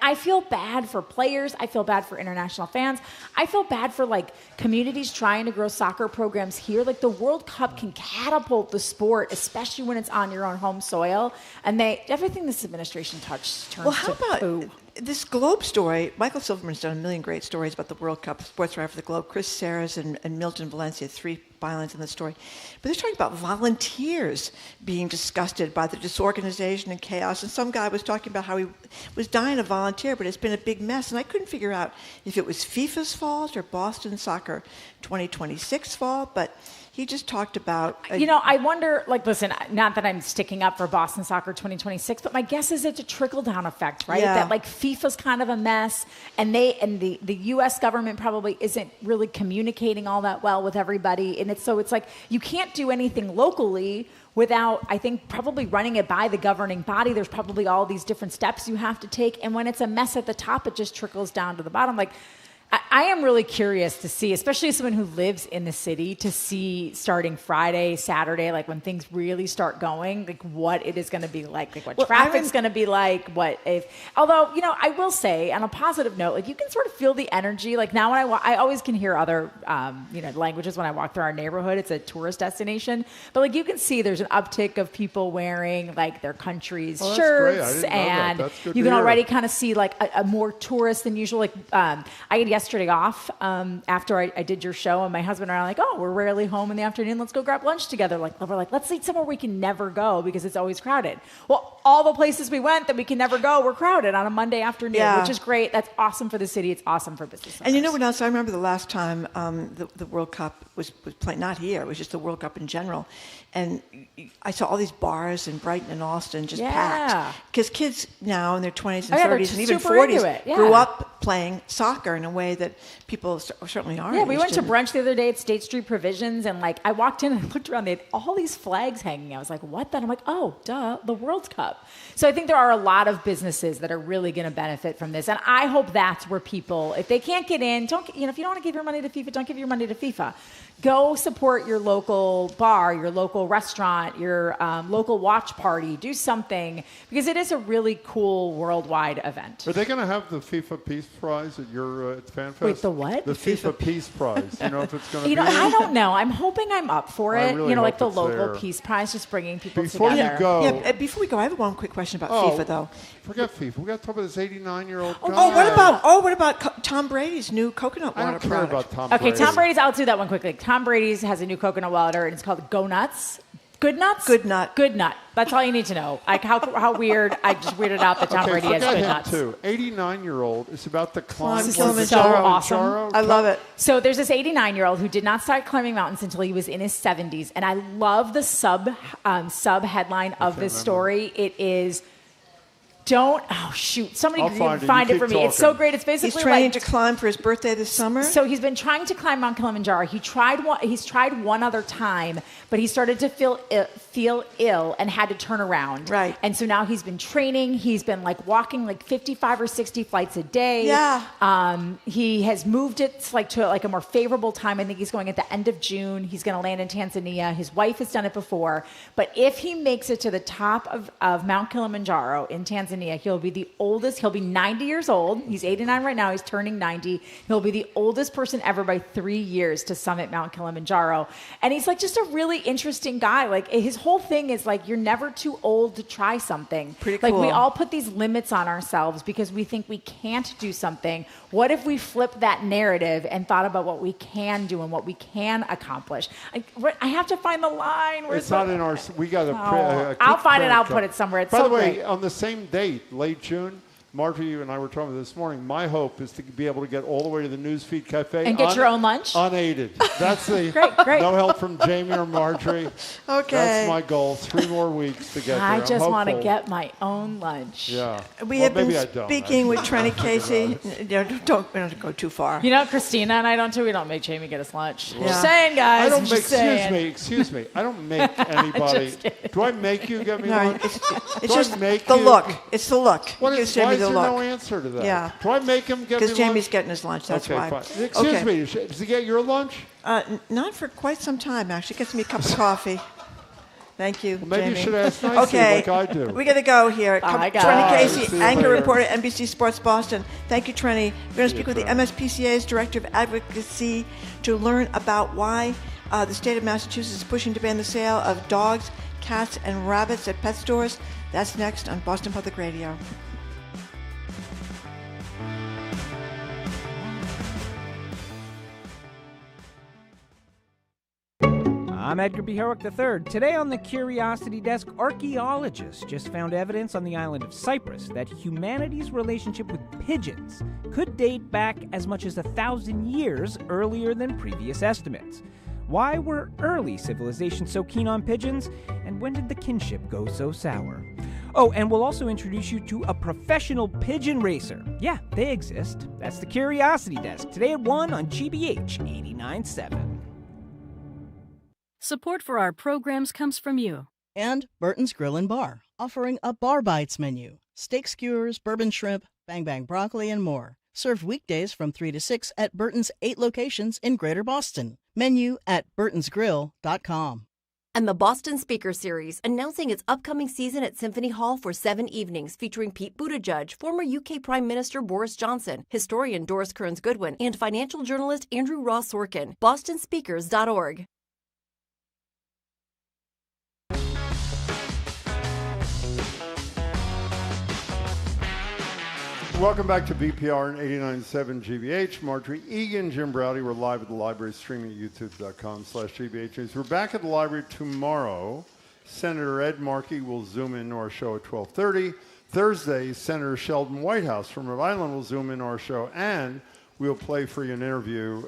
I feel bad for players. I feel bad for international fans. I feel bad for like communities trying to grow soccer programs here. Like the World Cup can catapult the sport, especially when it's on your own home soil. And everything this administration turns to poo. This Globe story, Michael Silverman's done a million great stories about the World Cup, sports writer for the Globe. Chris Serres and Milton Valencia, 3 bylines in the story. But they're talking about volunteers being disgusted by the disorganization and chaos. And some guy was talking about how he was dying to volunteer, but it's been a big mess. And I couldn't figure out if it was FIFA's fault or Boston Soccer 2026's fault, but he just talked about... I wonder, like, listen, not that I'm sticking up for Boston Soccer 2026, but my guess is it's a trickle-down effect, right? Yeah. That, like, FIFA's kind of a mess, and the U.S. government probably isn't really communicating all that well with everybody. And it's like, you can't do anything locally without, I think, probably running it by the governing body. There's probably all these different steps you have to take. And when it's a mess at the top, it just trickles down to the bottom. Like, I am really curious to see, especially as someone who lives in the city, to see starting Friday, Saturday, like when things really start going, like what it is going to be like what traffic's going to be like, although, I will say on a positive note, like you can sort of feel the energy. Like now when I always can hear other, languages when I walk through our neighborhood. It's a tourist destination, but like you can see there's an uptick of people wearing like their country's shirts, and you can already kind of see like a more tourist than usual. Like I had yesterday off after I did your show, and my husband and I are like, oh, we're rarely home in the afternoon. Let's go grab lunch together. We're like, let's eat somewhere we can never go because it's always crowded. Well, all the places we went that we can never go were crowded on a Monday afternoon, which is great. That's awesome for the city. It's awesome for business owners. And you know what else? I remember the last time the World Cup was playing, not here, it was just the World Cup in general. And I saw all these bars in Brighton and Austin just packed. Because kids now in their 20s and 30s and even 40s grew up playing soccer in a way that people certainly aren't. Yeah, we went to brunch the other day at State Street Provisions, and I walked in and I looked around. They had all these flags hanging. I was like, what? Then I'm like, oh, duh, the World Cup. So I think there are a lot of businesses that are really going to benefit from this. And I hope that's where people, if they can't get in, if you don't want to give your money to FIFA, don't give your money to FIFA. Go support your local bar, your local restaurant, your local watch party. Do something, because it is a really cool worldwide event. Are they going to have the FIFA Peace Prize at your FanFest? Wait, the what? The FIFA Peace Prize. You know if it's going to be? I don't know. I'm hoping I'm up for it. Really like the local there. Peace Prize, just bringing people Before together. You go, before we go, I have one quick question about FIFA, though. Forget FIFA. We got to talk about this 89-year-old guy. What about Tom Brady's new coconut water product? I don't care about Tom Brady. Okay, Tom Brady's. I'll do that one quickly. Tom Brady's has a new coconut water, and it's called Go Nuts. Good Nuts? Good Nut. Good Nut. That's all you need to know. How weird. I just weirded out that Tom Brady has Good Nuts. Too. 89-year-old is about to climb Kilimanjaro. So awesome. I love it. So there's this 89-year-old who did not start climbing mountains until he was in his 70s. And I love the sub headline of this story. It is... somebody find it for me. It's so great. It's basically he's training to climb for his birthday this summer. So he's been trying to climb Mount Kilimanjaro. He's tried one other time, but he started to feel ill and had to turn around. Right. And so now he's been training. He's been walking 55 or 60 flights a day. Yeah. He has moved it to a more favorable time. I think he's going at the end of June. He's going to land in Tanzania. His wife has done it before. But if he makes it to the top of Mount Kilimanjaro in Tanzania, he'll be the oldest. He'll be 90 years old. He's 89 right now. He's turning 90. He'll be the oldest person ever by 3 years to summit Mount Kilimanjaro. And he's just a really interesting guy. His whole thing is you're never too old to try something. Pretty cool. We all put these limits on ourselves because we think we can't do something. What if we flip that narrative and thought about what we can do and what we can accomplish? I have to find the line. It's not in our. We got to. I'll find it. I'll put it somewhere. It's By the way, great. on the same date, late June, Marjorie and I were talking this morning. My hope is to be able to get all the way to the Newsfeed Cafe and get your own lunch unaided. That's the great. No help from Jamie or Marjorie. Okay, that's my goal. 3 more weeks to get there. I just want to get my own lunch. Yeah, we have been speaking with Trenni Casey. Don't go too far. Christina and I don't too. We don't make Jamie get us lunch. Yeah. Just saying, guys. I don't make. Excuse me. I don't make anybody. Do I make you get me lunch? It's just the look. It's the look. Why is there no answer to that? Yeah. Do I make him get me lunch? Because Jamie's getting his lunch, that's why. Fine. Excuse me, does he get your lunch? Not for quite some time, actually. Gets me a cup of coffee. Thank you, well, maybe Jamie. you should ask nicely like I do. We got to go here. Trenni Casey, anchor reporter at NBC Sports Boston. Thank you, Trenni. We're going to speak with the MSPCA's Director of Advocacy to learn about why the state of Massachusetts is pushing to ban the sale of dogs, cats, and rabbits at pet stores. That's next on Boston Public Radio. I'm Edgar B. Herrick III. Today on the Curiosity Desk, archaeologists just found evidence on the island of Cyprus that humanity's relationship with pigeons could date back as much as 1,000 years earlier than previous estimates. Why were early civilizations so keen on pigeons, and when did the kinship go so sour? Oh, and we'll also introduce you to a professional pigeon racer. Yeah, they exist. That's the Curiosity Desk, today at 1 on GBH 89.7. Support for our programs comes from you. And Burton's Grill and Bar, offering a Bar Bites menu. Steak skewers, bourbon shrimp, bang bang broccoli, and more. Served weekdays from 3 to 6 at Burton's 8 locations in Greater Boston. Menu at burtonsgrill.com. And the Boston Speaker Series, announcing its upcoming season at Symphony Hall for 7 evenings, featuring Pete Buttigieg, former UK Prime Minister Boris Johnson, historian Doris Kearns-Goodwin, and financial journalist Andrew Ross Sorkin. BostonSpeakers.org. welcome back to BPR and 89.7 GBH. Marjorie Egan, Jim Browdy. We're live at the library, streaming at youtube.com/GBH News. We're back at the library tomorrow. Senator Ed Markey will zoom in to our show at 12:30. Thursday, Senator Sheldon Whitehouse from Rhode Island will zoom in to our show, and we'll play for you an interview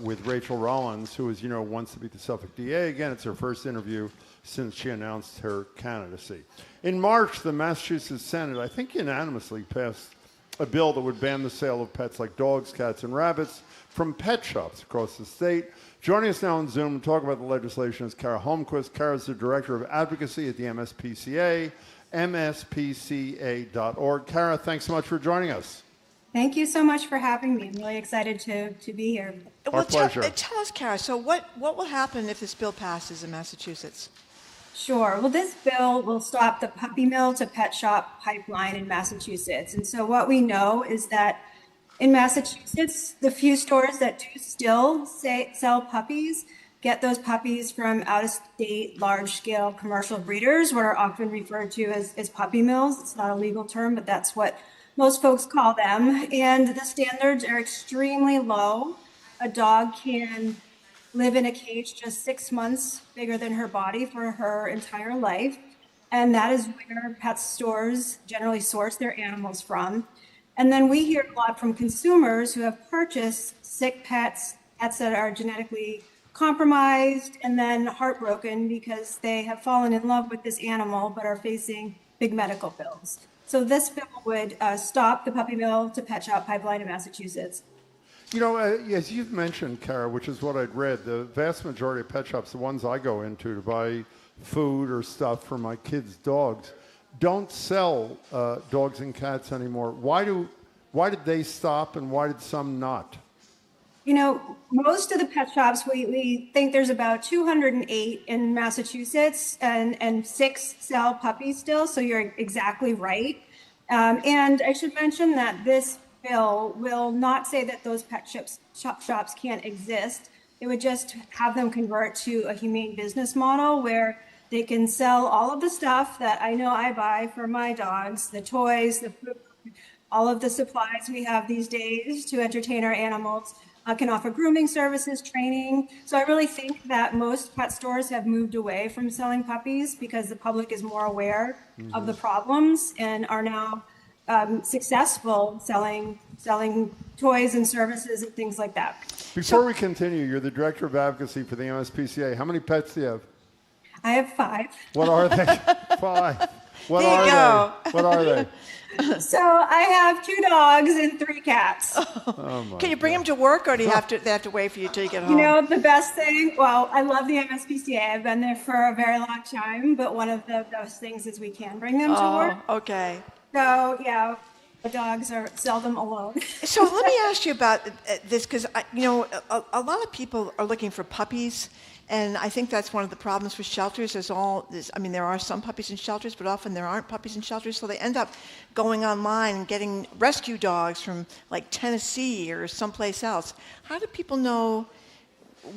with Rachel Rollins, who, as you know, wants to be the Suffolk DA. Again, it's her first interview since she announced her candidacy. In March, the Massachusetts Senate, I think unanimously, passed a bill that would ban the sale of pets like dogs, cats, and rabbits from pet shops across the state. Joining us now on Zoom to talk about the legislation is Kara Holmquist. Kara is the Director of Advocacy at the MSPCA, MSPCA.org. Kara, thanks so much for joining us. Thank you so much for having me. I'm really excited to be here. Our pleasure. Tell us, Kara, so what will happen if this bill passes in Massachusetts? Sure. Well, this bill will stop the puppy mill to pet shop pipeline in Massachusetts. And so what we know is that in Massachusetts, the few stores that do still sell puppies get those puppies from out-of-state, large-scale commercial breeders, what are often referred to as puppy mills. It's not a legal term, but that's what most folks call them. And the standards are extremely low. A dog can live in a cage just 6 months bigger than her body for her entire life. And that is where pet stores generally source their animals from. And then we hear a lot from consumers who have purchased sick pets that are genetically compromised and then heartbroken because they have fallen in love with this animal but are facing big medical bills. So this bill would stop the puppy mill to pet shop pipeline in Massachusetts. You know, as you've mentioned, Kara, which is what I'd read, the vast majority of pet shops, the ones I go into to buy food or stuff for my kids' dogs, don't sell dogs and cats anymore. Why did they stop and why did some not? You know, most of the pet shops, we think there's about 208 in Massachusetts and 6 sell puppies still, so you're exactly right. And I should mention that this bill will not say that those pet shops can't exist. It would just have them convert to a humane business model where they can sell all of the stuff that I know I buy for my dogs, the toys, the food, all of the supplies we have these days to entertain our animals, can offer grooming services, training. So I really think that most pet stores have moved away from selling puppies because the public is more aware of the problems and are now successful selling toys and services and things like that. Before we continue, you're the Director of Advocacy for the MSPCA. How many pets do you have? I have 5. What are they? 5. What are they? What are they? So I have 2 dogs and 3 cats. Can you bring them to work, or do they have to wait for you till you get home? You know, the best thing, well, I love the MSPCA. I've been there for a very long time, but one of the best things is we can bring them to work. Okay. So, yeah, the dogs are seldom alone. So let me ask you about this, because, you know, a lot of people are looking for puppies, and I think that's one of the problems with shelters. There are some puppies in shelters, but often there aren't puppies in shelters, so they end up going online and getting rescue dogs from, like, Tennessee or someplace else. How do people know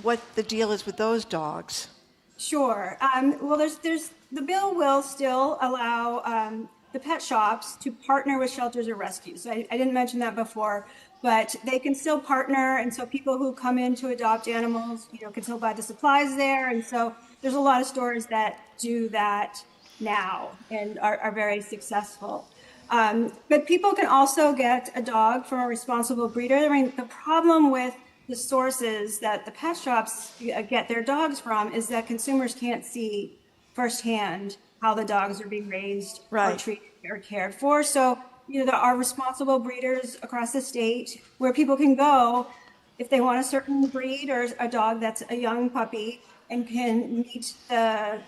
what the deal is with those dogs? Sure. Well, the bill will still allow the pet shops to partner with shelters or rescues. So I didn't mention that before, but they can still partner. And so people who come in to adopt animals, you know, can still buy the supplies there. And so there's a lot of stores that do that now and are very successful. But people can also get a dog from a responsible breeder. I mean, the problem with the sources that the pet shops get their dogs from is that consumers can't see firsthand how the dogs are being raised or treated or cared for. So, you know, there are responsible breeders across the state where people can go if they want a certain breed or a dog that's a young puppy and can meet the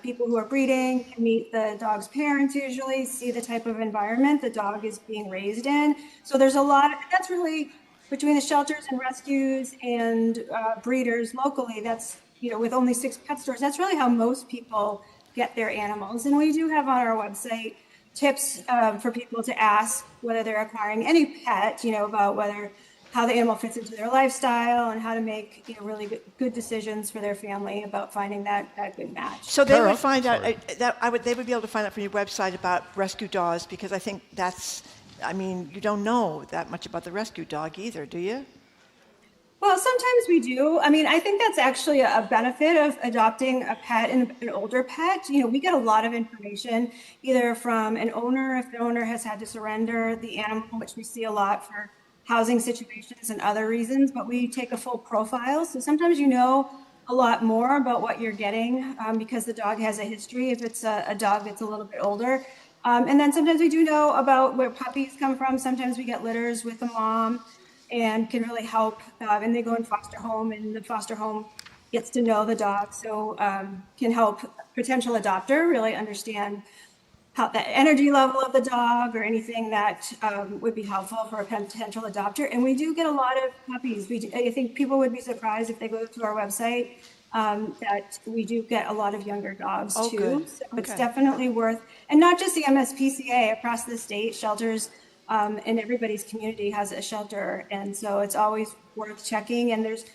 people who are breeding, meet the dog's parents usually, see the type of environment the dog is being raised in. So there's a lot, that's really between the shelters and rescues and breeders locally, that's, you know, with only 6 pet stores, that's really how most people get their animals. And we do have on our website tips for people to ask whether they're acquiring any pet, you know, about how the animal fits into their lifestyle and how to make, you know, really good decisions for their family about finding that good match. So they would find out they would be able to find out from your website about rescue dogs, because I think that's I mean, you don't know that much about the rescue dog either, do you? Well, sometimes we do. I mean, I think that's actually a benefit of adopting a pet and an older pet. You know, we get a lot of information either from an owner, if the owner has had to surrender the animal, which we see a lot for housing situations and other reasons, but we take a full profile. So sometimes you know a lot more about what you're getting because the dog has a history if it's a dog that's a little bit older. And then sometimes we do know about where puppies come from. Sometimes we get litters with the mom and can really help. And they go in foster home, and the foster home gets to know the dog, so can help potential adopter really understand how the energy level of the dog or anything that would be helpful for a potential adopter. And we do get a lot of puppies. I think people would be surprised if they go to our website that we do get a lot of younger dogs too. Good. So it's definitely worth, and not just the MSPCA, across the state, shelters in everybody's community has a shelter. And so it's always worth checking. And there's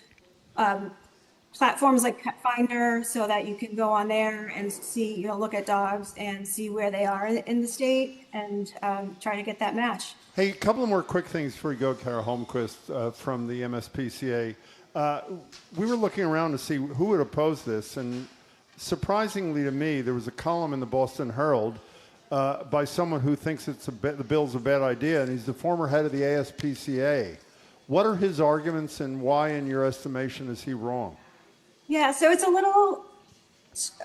platforms like Pet Finder so that you can go on there and see, look at dogs and see where they are in the state and try to get that match. Hey, a couple of more quick things before we go, Kara Holmquist from the MSPCA. We were looking around to see who would oppose this, and surprisingly to me, there was a column in the Boston Herald by someone who thinks the bill's a bad idea, and he's the former head of the ASPCA. What are his arguments, and why, in your estimation, is he wrong? Yeah, so it's a little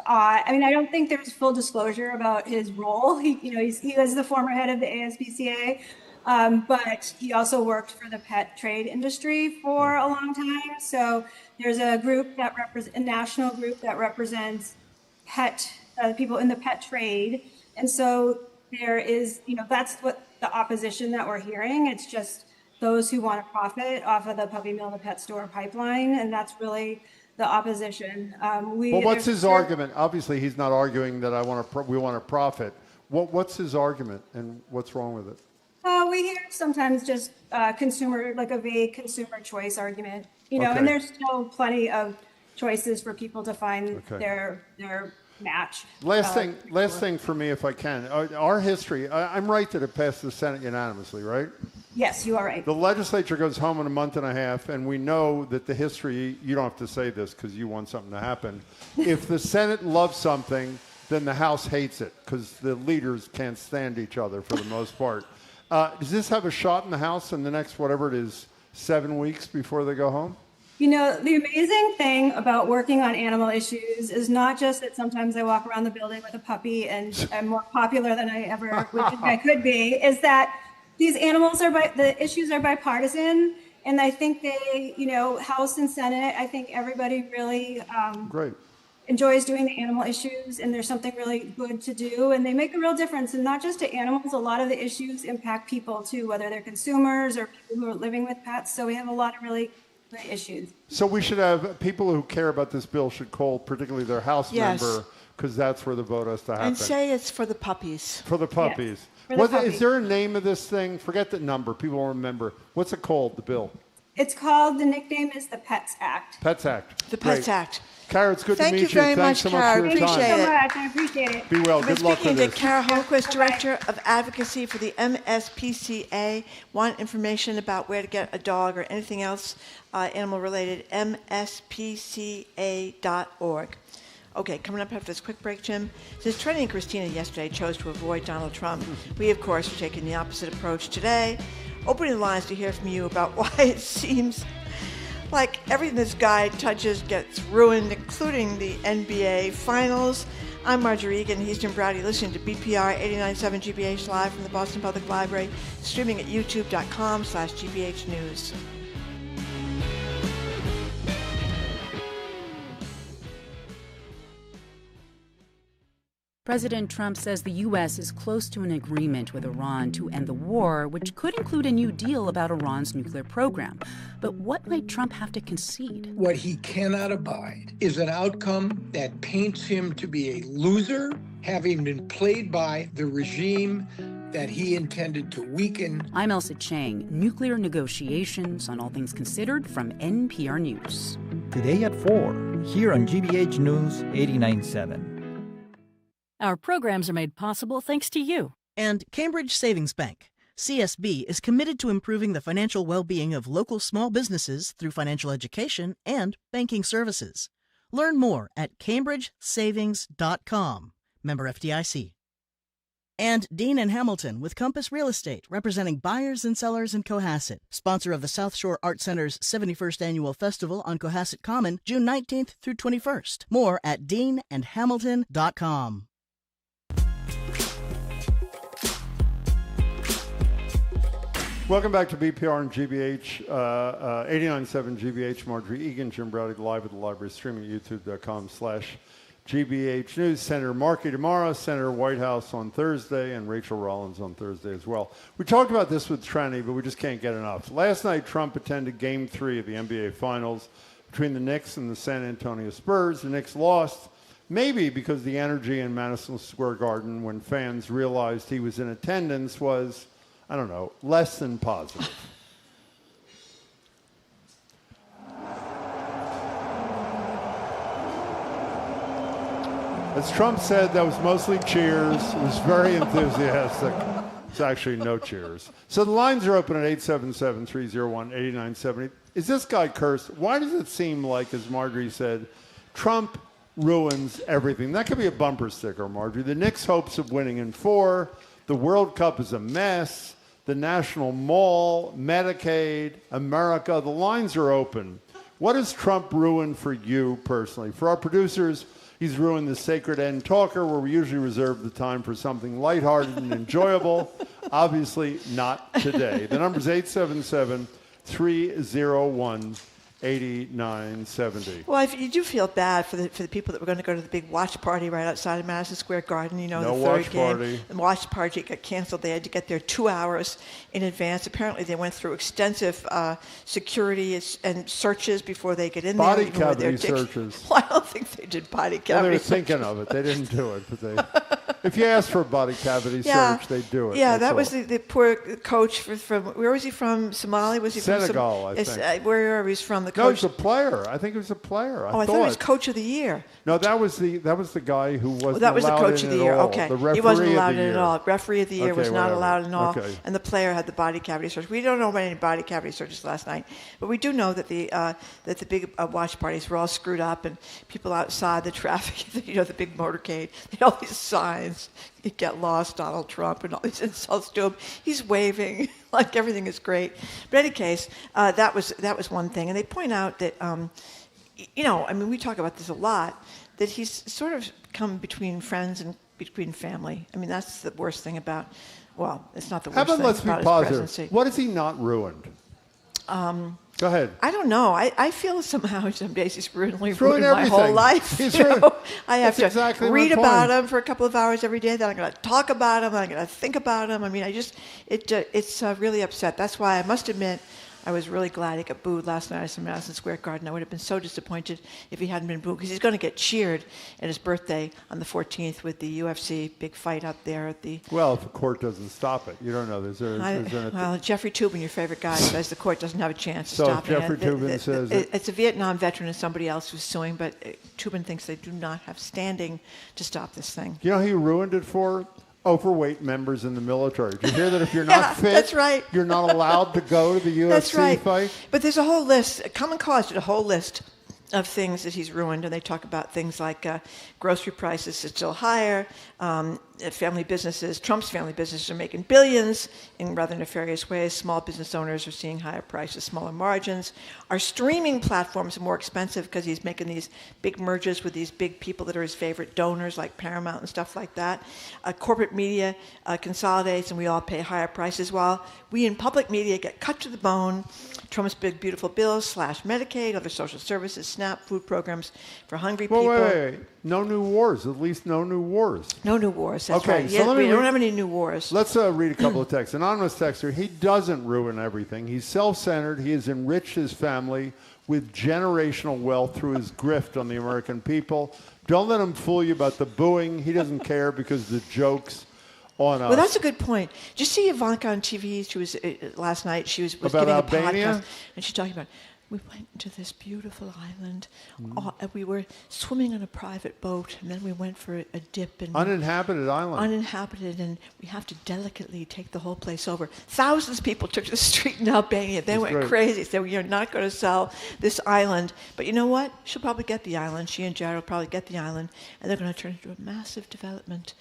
odd. I mean, I don't think there's full disclosure about his role. He was the former head of the ASPCA, but he also worked for the pet trade industry for a long time. So there's a group a national group that represents people in the pet trade. And so there is, that's what the opposition that we're hearing. It's just those who want to profit off of the puppy mill to pet store pipeline. And that's really the opposition. Well, what's his argument? Obviously, he's not arguing that we want to profit. What's his argument, and what's wrong with it? We hear sometimes just a vague consumer choice argument, and there's still plenty of choices for people to find their match. Last thing for me, if I can. Our history, I'm right that it passed the Senate unanimously, right? Yes, you are right. The legislature goes home in a month and a half, and we know that the history, you don't have to say this because you want something to happen. If the Senate loves something, then the House hates it because the leaders can't stand each other for the most part. Does this have a shot in the House in the next, 7 weeks before they go home? The amazing thing about working on animal issues is not just that sometimes I walk around the building with a puppy and I'm more popular than I ever would think I could be, is that these animals the issues are bipartisan, and I think they, House and Senate, I think everybody really enjoys doing the animal issues, and there's something really good to do, and they make a real difference, and not just to animals. A lot of the issues impact people too, whether they're consumers or people who are living with pets. So we have a lot of really good issues. So we should have people who care about this bill should call particularly their House member, because that's where the vote has to happen. And say it's for the puppies. For the puppies. Yes. Is there a name of this thing? Forget the number. People will remember. What's it called, the bill? It's called, the nickname is the Pets Act. Pets Act. The Pets Act. Kara, it's good to meet you. Thank you very much, Thanks so Kara. much for your time. Thank you so much. I appreciate it. Be well. Good luck with this. Speaking to Kara Holmquist, Director of Advocacy for the MSPCA. Want information about where to get a dog or anything else animal-related, MSPCA.org. Okay, coming up after this quick break, Jim. Since Trenni and Christina yesterday chose to avoid Donald Trump, we, of course, are taking the opposite approach today, opening the lines to hear from you about why it seems like everything this guy touches gets ruined, including the NBA Finals. I'm Marjorie Egan. He's Jim Browdy, listening to BPR 89.7 GBH live from the Boston Public Library, streaming at youtube.com/GBH News. President Trump says the U.S. is close to an agreement with Iran to end the war, which could include a new deal about Iran's nuclear program. But what might Trump have to concede? What he cannot abide is an outcome that paints him to be a loser, having been played by the regime that he intended to weaken. I'm Elsa Chang. Nuclear negotiations on All Things Considered from NPR News. Today at 4, here on GBH News 89.7. Our programs are made possible thanks to you. And Cambridge Savings Bank, CSB is committed to improving the financial well-being of local small businesses through financial education and banking services. Learn more at cambridgesavings.com. Member FDIC. And Dean and Hamilton with Compass Real Estate, representing buyers and sellers in Cohasset, sponsor of the South Shore Art Center's 71st Annual Festival on Cohasset Common, June 19th through 21st. More at deanandhamilton.com. Welcome back to BPR and GBH, 89.7 GBH. Marjorie Egan, Jim Browdy, live at the library, streaming at youtube.com/GBH News. Senator Markey tomorrow, Senator Whitehouse on Thursday, and Rachel Rollins on Thursday as well. We talked about this with Trenni, but we just can't get enough. Last night, Trump attended Game 3 of the NBA Finals between the Knicks and the San Antonio Spurs. The Knicks lost, maybe because the energy in Madison Square Garden when fans realized he was in attendance was, I don't know, less than positive. As Trump said, that was mostly cheers. It was very enthusiastic. It's actually no cheers. So the lines are open at 877-301-8970. Is this guy cursed? Why does it seem like, as Marjorie said, Trump ruins everything? That could be a bumper sticker, Marjorie. The Knicks' hopes of winning in 4. The World Cup is a mess. The National Mall, Medicaid, America. The lines are open. What has Trump ruined for you personally? For our producers, he's ruined the Sacred End Talker, where we usually reserve the time for something lighthearted and enjoyable. Obviously not today. The number is 877-301-8970. Well, you do feel bad for the people that were going to go to the big watch party right outside of Madison Square Garden, you know, no the third watch game. Party. The watch party got canceled. They had to get there 2 hours in advance. Apparently, they went through extensive security and searches before they get in there. Body cavity searches. Well, I don't think they did body cavity well, they were searches. thinking of it. They didn't do it, but they... If you ask for a body cavity search, they do it. Yeah, That's that was the poor coach from where was he from? Somalia? Was he Senegal, from I think. Where was he from? The coach? No, he was a player. I think he was a player. I thought he was coach of the year. No, that was the guy who wasn't that was the allowed coach in of the at year. all. Okay, The referee he wasn't allowed of the in year. at all. Referee of the year was not whatever. allowed in all, Okay. and the player had the body cavity search. We don't know about any body cavity searches last night, but we do know that the big watch parties were all screwed up, and people outside the traffic, you know, the big motorcade, they had all these signs. You get lost, Donald Trump, and all these insults to him. He's waving like everything is great. But in any case, that was one thing. And they point out that, you know, I mean, we talk about this a lot, that he's sort of come between friends and between family. I mean, that's the worst thing about, well, it's not the worst thing Let's about be his positive. presidency. What has he not ruined? Go ahead. I don't know. I feel somehow some days he's ruined my everything. whole life. He's You know? ruined- I have That's to exactly read my about point. him for a couple of hours every day. Then I'm going to talk about him. I'm going to think about him. I mean, it's really upset. That's why I must admit I was really glad he got booed last night at Madison Square Garden. I would have been so disappointed if he hadn't been booed, because he's going to get cheered at his birthday on the 14th with the UFC big fight up there at the... Well, if the court doesn't stop it, you don't know. Well, Jeffrey Toobin, your favorite guy, says the court doesn't have a chance to So stop Jeffrey it. Toobin says it's a Vietnam veteran and somebody else who's suing, but Toobin thinks they do not have standing to stop this thing. You know who he ruined it for? Overweight members in the military. Did you hear that if you're not fit, that's right. you're not allowed to go to the UFC That's right. fight? But there's a whole list. Common Cause did a whole list of things that he's ruined, and they talk about things like grocery prices are still higher, family businesses, Trump's family businesses are making billions in rather nefarious ways. Small business owners are seeing higher prices, smaller margins. Our streaming platforms are more expensive because he's making these big mergers with these big people that are his favorite donors, like Paramount and stuff like that. Corporate media consolidates, and we all pay higher prices, while we in public media get cut to the bone. Trump's big, beautiful bills slash Medicaid, other social services, SNAP, food programs for hungry people. Wait. No new wars. At least no new wars. No new wars. That's okay, right. so We don't have any new wars. Let's read a couple of texts. Anonymous texter, he doesn't ruin everything. He's self-centered. He has enriched his family with generational wealth through his grift on the American people. Don't let him fool you about the booing. He doesn't care because the jokes on us. Well, that's a good point. Did you see Ivanka on TV? She was last night. She was About giving Albania? a podcast, and she's talking about we went to this beautiful island. We were swimming on a private boat, and then we went for a dip. Uninhabited island. Uninhabited, and we have to delicately take the whole place over. Thousands of people took to the street in Albania. They went crazy. Said, we are not going to sell this island. But you know what? She'll probably get the island. She and Jared will probably get the island, and they're going to turn it into a massive development.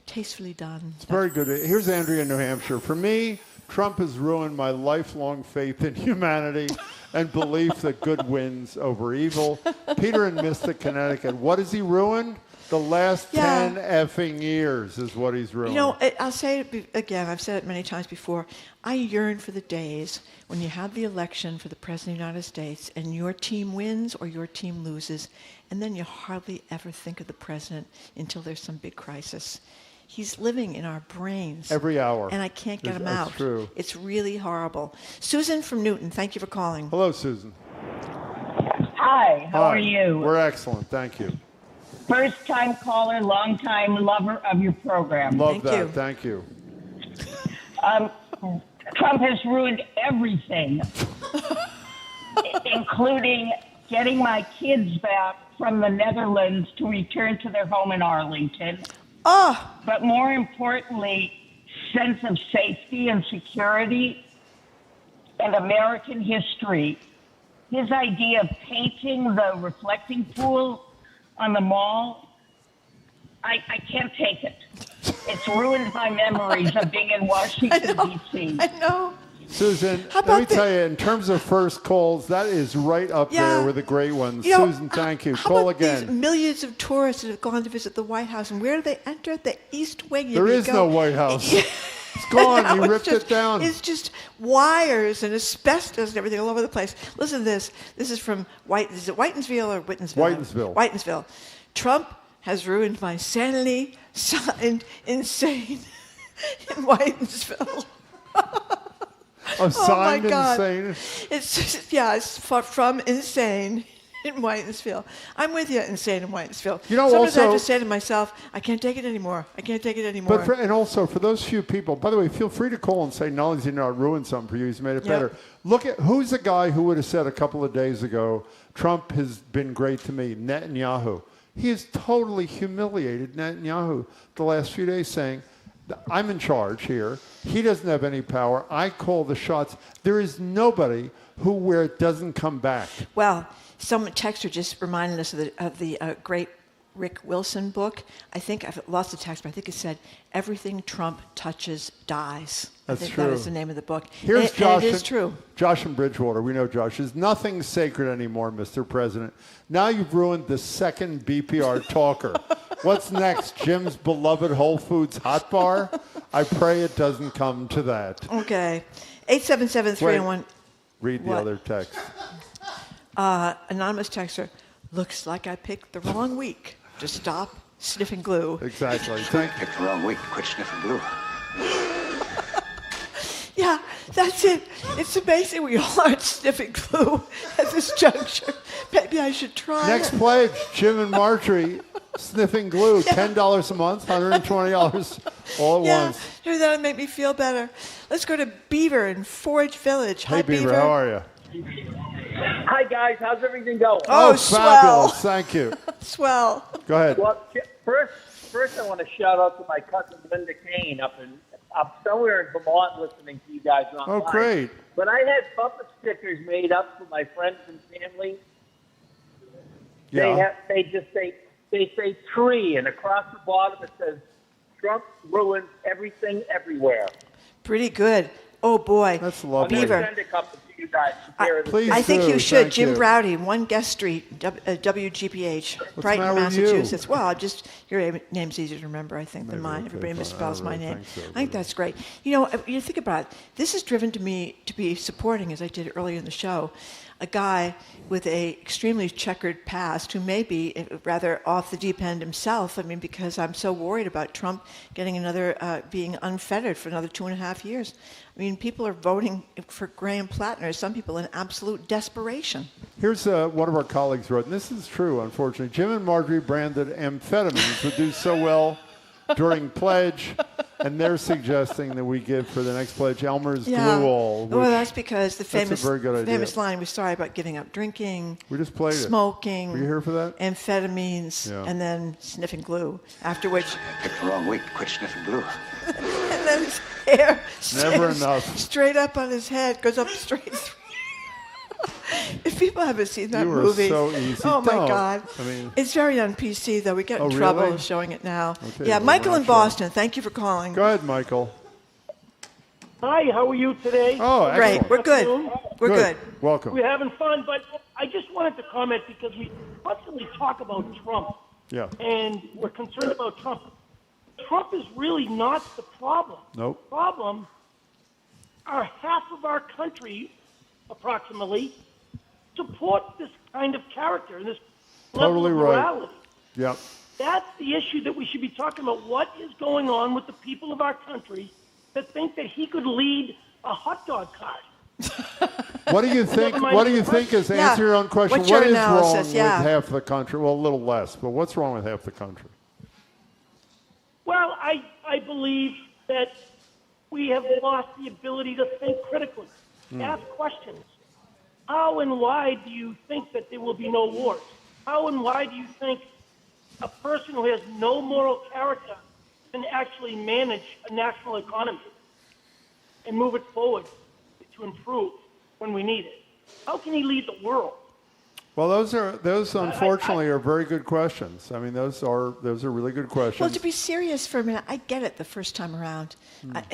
Tastefully done. It's very good. Here's Andrea in New Hampshire. For me, Trump has ruined my lifelong faith in humanity and belief that good wins over evil. Peter in Mystic, Connecticut. What has he ruined? The last 10 effing years is what he's ruined. You know, I'll say it again. I've said it many times before. I yearn for the days when you have the election for the President of the United States and your team wins or your team loses, and then you hardly ever think of the president until there's some big crisis. He's living in our brains. Every hour. And I can't get him out. That's true. It's really horrible. Susan from Newton, thank you for calling. Hello, Susan. Hi, how are you? We're excellent, thank you. First-time caller, long-time lover of your program. Love that, thank you. Trump has ruined everything, including getting my kids back from the Netherlands to return to their home in Arlington. But more importantly, sense of safety and security and American history. His idea of painting the reflecting pool on the mall, I can't take it. It's ruined my memories of being in Washington, D.C. I know. Susan, let me tell you, in terms of first calls, that is right up there with the great ones. You know, Susan, thank you. How Call about again. these millions of tourists that have gone to visit the White House, and where do they enter? The East Wing. There is no White House. It's gone. You ripped it down. It's just wires and asbestos and everything all over the place. Listen to this. This is from is it Whitensville or Whitensville? Whitensville. Trump has ruined my sanity, insane in Whitensville. Oh my God. Insane? It's from insane in Whitensville. I'm with you, insane in Whitensville. You know, sometimes also, I just say to myself, I can't take it anymore. I can't take it anymore. But and also, for those few people, by the way, feel free to call and say, not only has he not ruined something for you, he's made it better. Look at, who's the guy who would have said a couple of days ago, Trump has been great to me, Netanyahu. He has totally humiliated Netanyahu the last few days, saying, I'm in charge here. He doesn't have any power. I call the shots. There is nobody where it doesn't come back. Well, some texter just reminded us of the great Rick Wilson book. I think I've lost the text, but I think it said, "Everything Trump touches dies." That's I think true. that is the name of the book. Here's Josh. And it is true. Josh in Bridgewater. We know Josh. There's nothing sacred anymore, Mr. President. Now you've ruined the second BPR talker. What's next? Jim's beloved Whole Foods hot bar? I pray it doesn't come to that. Okay. 877-301. Read the other text. Anonymous texter. Looks like I picked the wrong week to stop sniffing glue. Exactly. Thank you. Picked the wrong week. Quit sniffing glue. Yeah, that's it. It's amazing we all aren't sniffing glue at this juncture. Maybe I should try. Next pledge, Jim and Marjorie sniffing glue. $10 a month, $120 all at once. Maybe that'll make me feel better. Let's go to Beaver in Forge Village. Hey, Hi, Beaver, how are you? Hi, guys. How's everything going? Oh, swell. Fabulous. Thank you. Swell. Go ahead. Well, first I want to shout out to my cousin Linda Kane up somewhere in Vermont listening to you guys online. Oh, great. But I had bumper stickers made up for my friends and family. Yeah. They say tree, and across the bottom it says, Trump ruins everything everywhere. Pretty good. Oh, boy. That's lovely. Beaver. I'm going to send a couple to you guys. I think you should. Thank Jim you. Browdy, 1 Guest Street, WGPH, Brighton, matter with you? Massachusetts. Well, your name's easier to remember, I think, than mine. Everybody misspells my name. I think that's great. You know, you think about it. This has driven me to be supporting, as I did earlier in the show, a guy with a extremely checkered past who may be rather off the deep end himself. I mean, because I'm so worried about Trump getting another, being unfettered for another 2.5 years. I mean, people are voting for Graham Plattner, some people in absolute desperation. Here's one of our colleagues wrote, and this is true, unfortunately. Jim and Marjorie branded amphetamines would do so well during pledge. And they're suggesting that we give for the next pledge Elmer's Glue All. Well, that's because the famous line we started about giving up drinking. We just played smoking. Were you here for that? Amphetamines, and then sniffing glue. After which, picked the wrong week to quit sniffing glue. and then his hair Never enough. Straight up on his head, goes up straight through. If people haven't seen that You were movie, so easy. oh my Don't. God! I mean, it's very un-PC though. We get in trouble really? showing it now. Okay, Yeah, well, Michael we're in not sure. Boston. Thank you for calling. Go ahead, Michael. Hi, how are you today? Oh, excellent. Great. We're good. We're good. Welcome. We're having fun, but I just wanted to comment because we constantly talk about Trump. Yeah. And we're concerned about Trump. Trump is really not the problem. Nope. The problem are half of our country, approximately, support this kind of character and this Totally level of right. morality. Yep. That's the issue that we should be talking about. What is going on with the people of our country that think that he could lead a hot dog cart? What do you think? What do you think is answer your own question? What's your What is analysis? wrong with half the country? Well, a little less, but what's wrong with half the country? Well, I believe that we have lost the ability to think critically, ask questions. How and why do you think that there will be no wars? How and why do you think a person who has no moral character can actually manage a national economy and move it forward to improve when we need it? How can he lead the world? Well, those unfortunately are very good questions. I mean, those are really good questions. Well, to be serious for a minute, I get it the first time around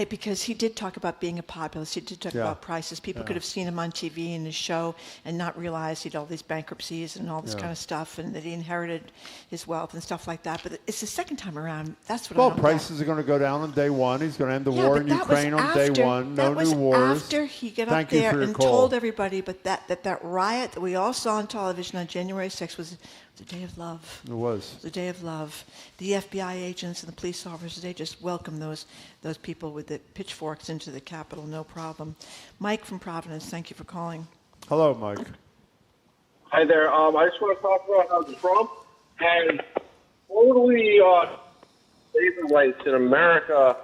because he did talk about being a populist. He did talk about prices. People could have seen him on TV in his show and not realize he had all these bankruptcies and all this kind of stuff, and that he inherited his wealth and stuff like that. But it's the second time around. That's what I don't prices are going to go down on day one. He's going to end the war in Ukraine on day one. No new wars. After he got up there and told everybody, but that riot that we all saw on television on January 6th was the day of love. It was. The day of love. The FBI agents and the police officers, they just welcomed those people with the pitchforks into the Capitol, no problem. Mike from Providence, thank you for calling. Hello, Mike. Hi there. I just want to talk about how Trump has totally labor rights in America.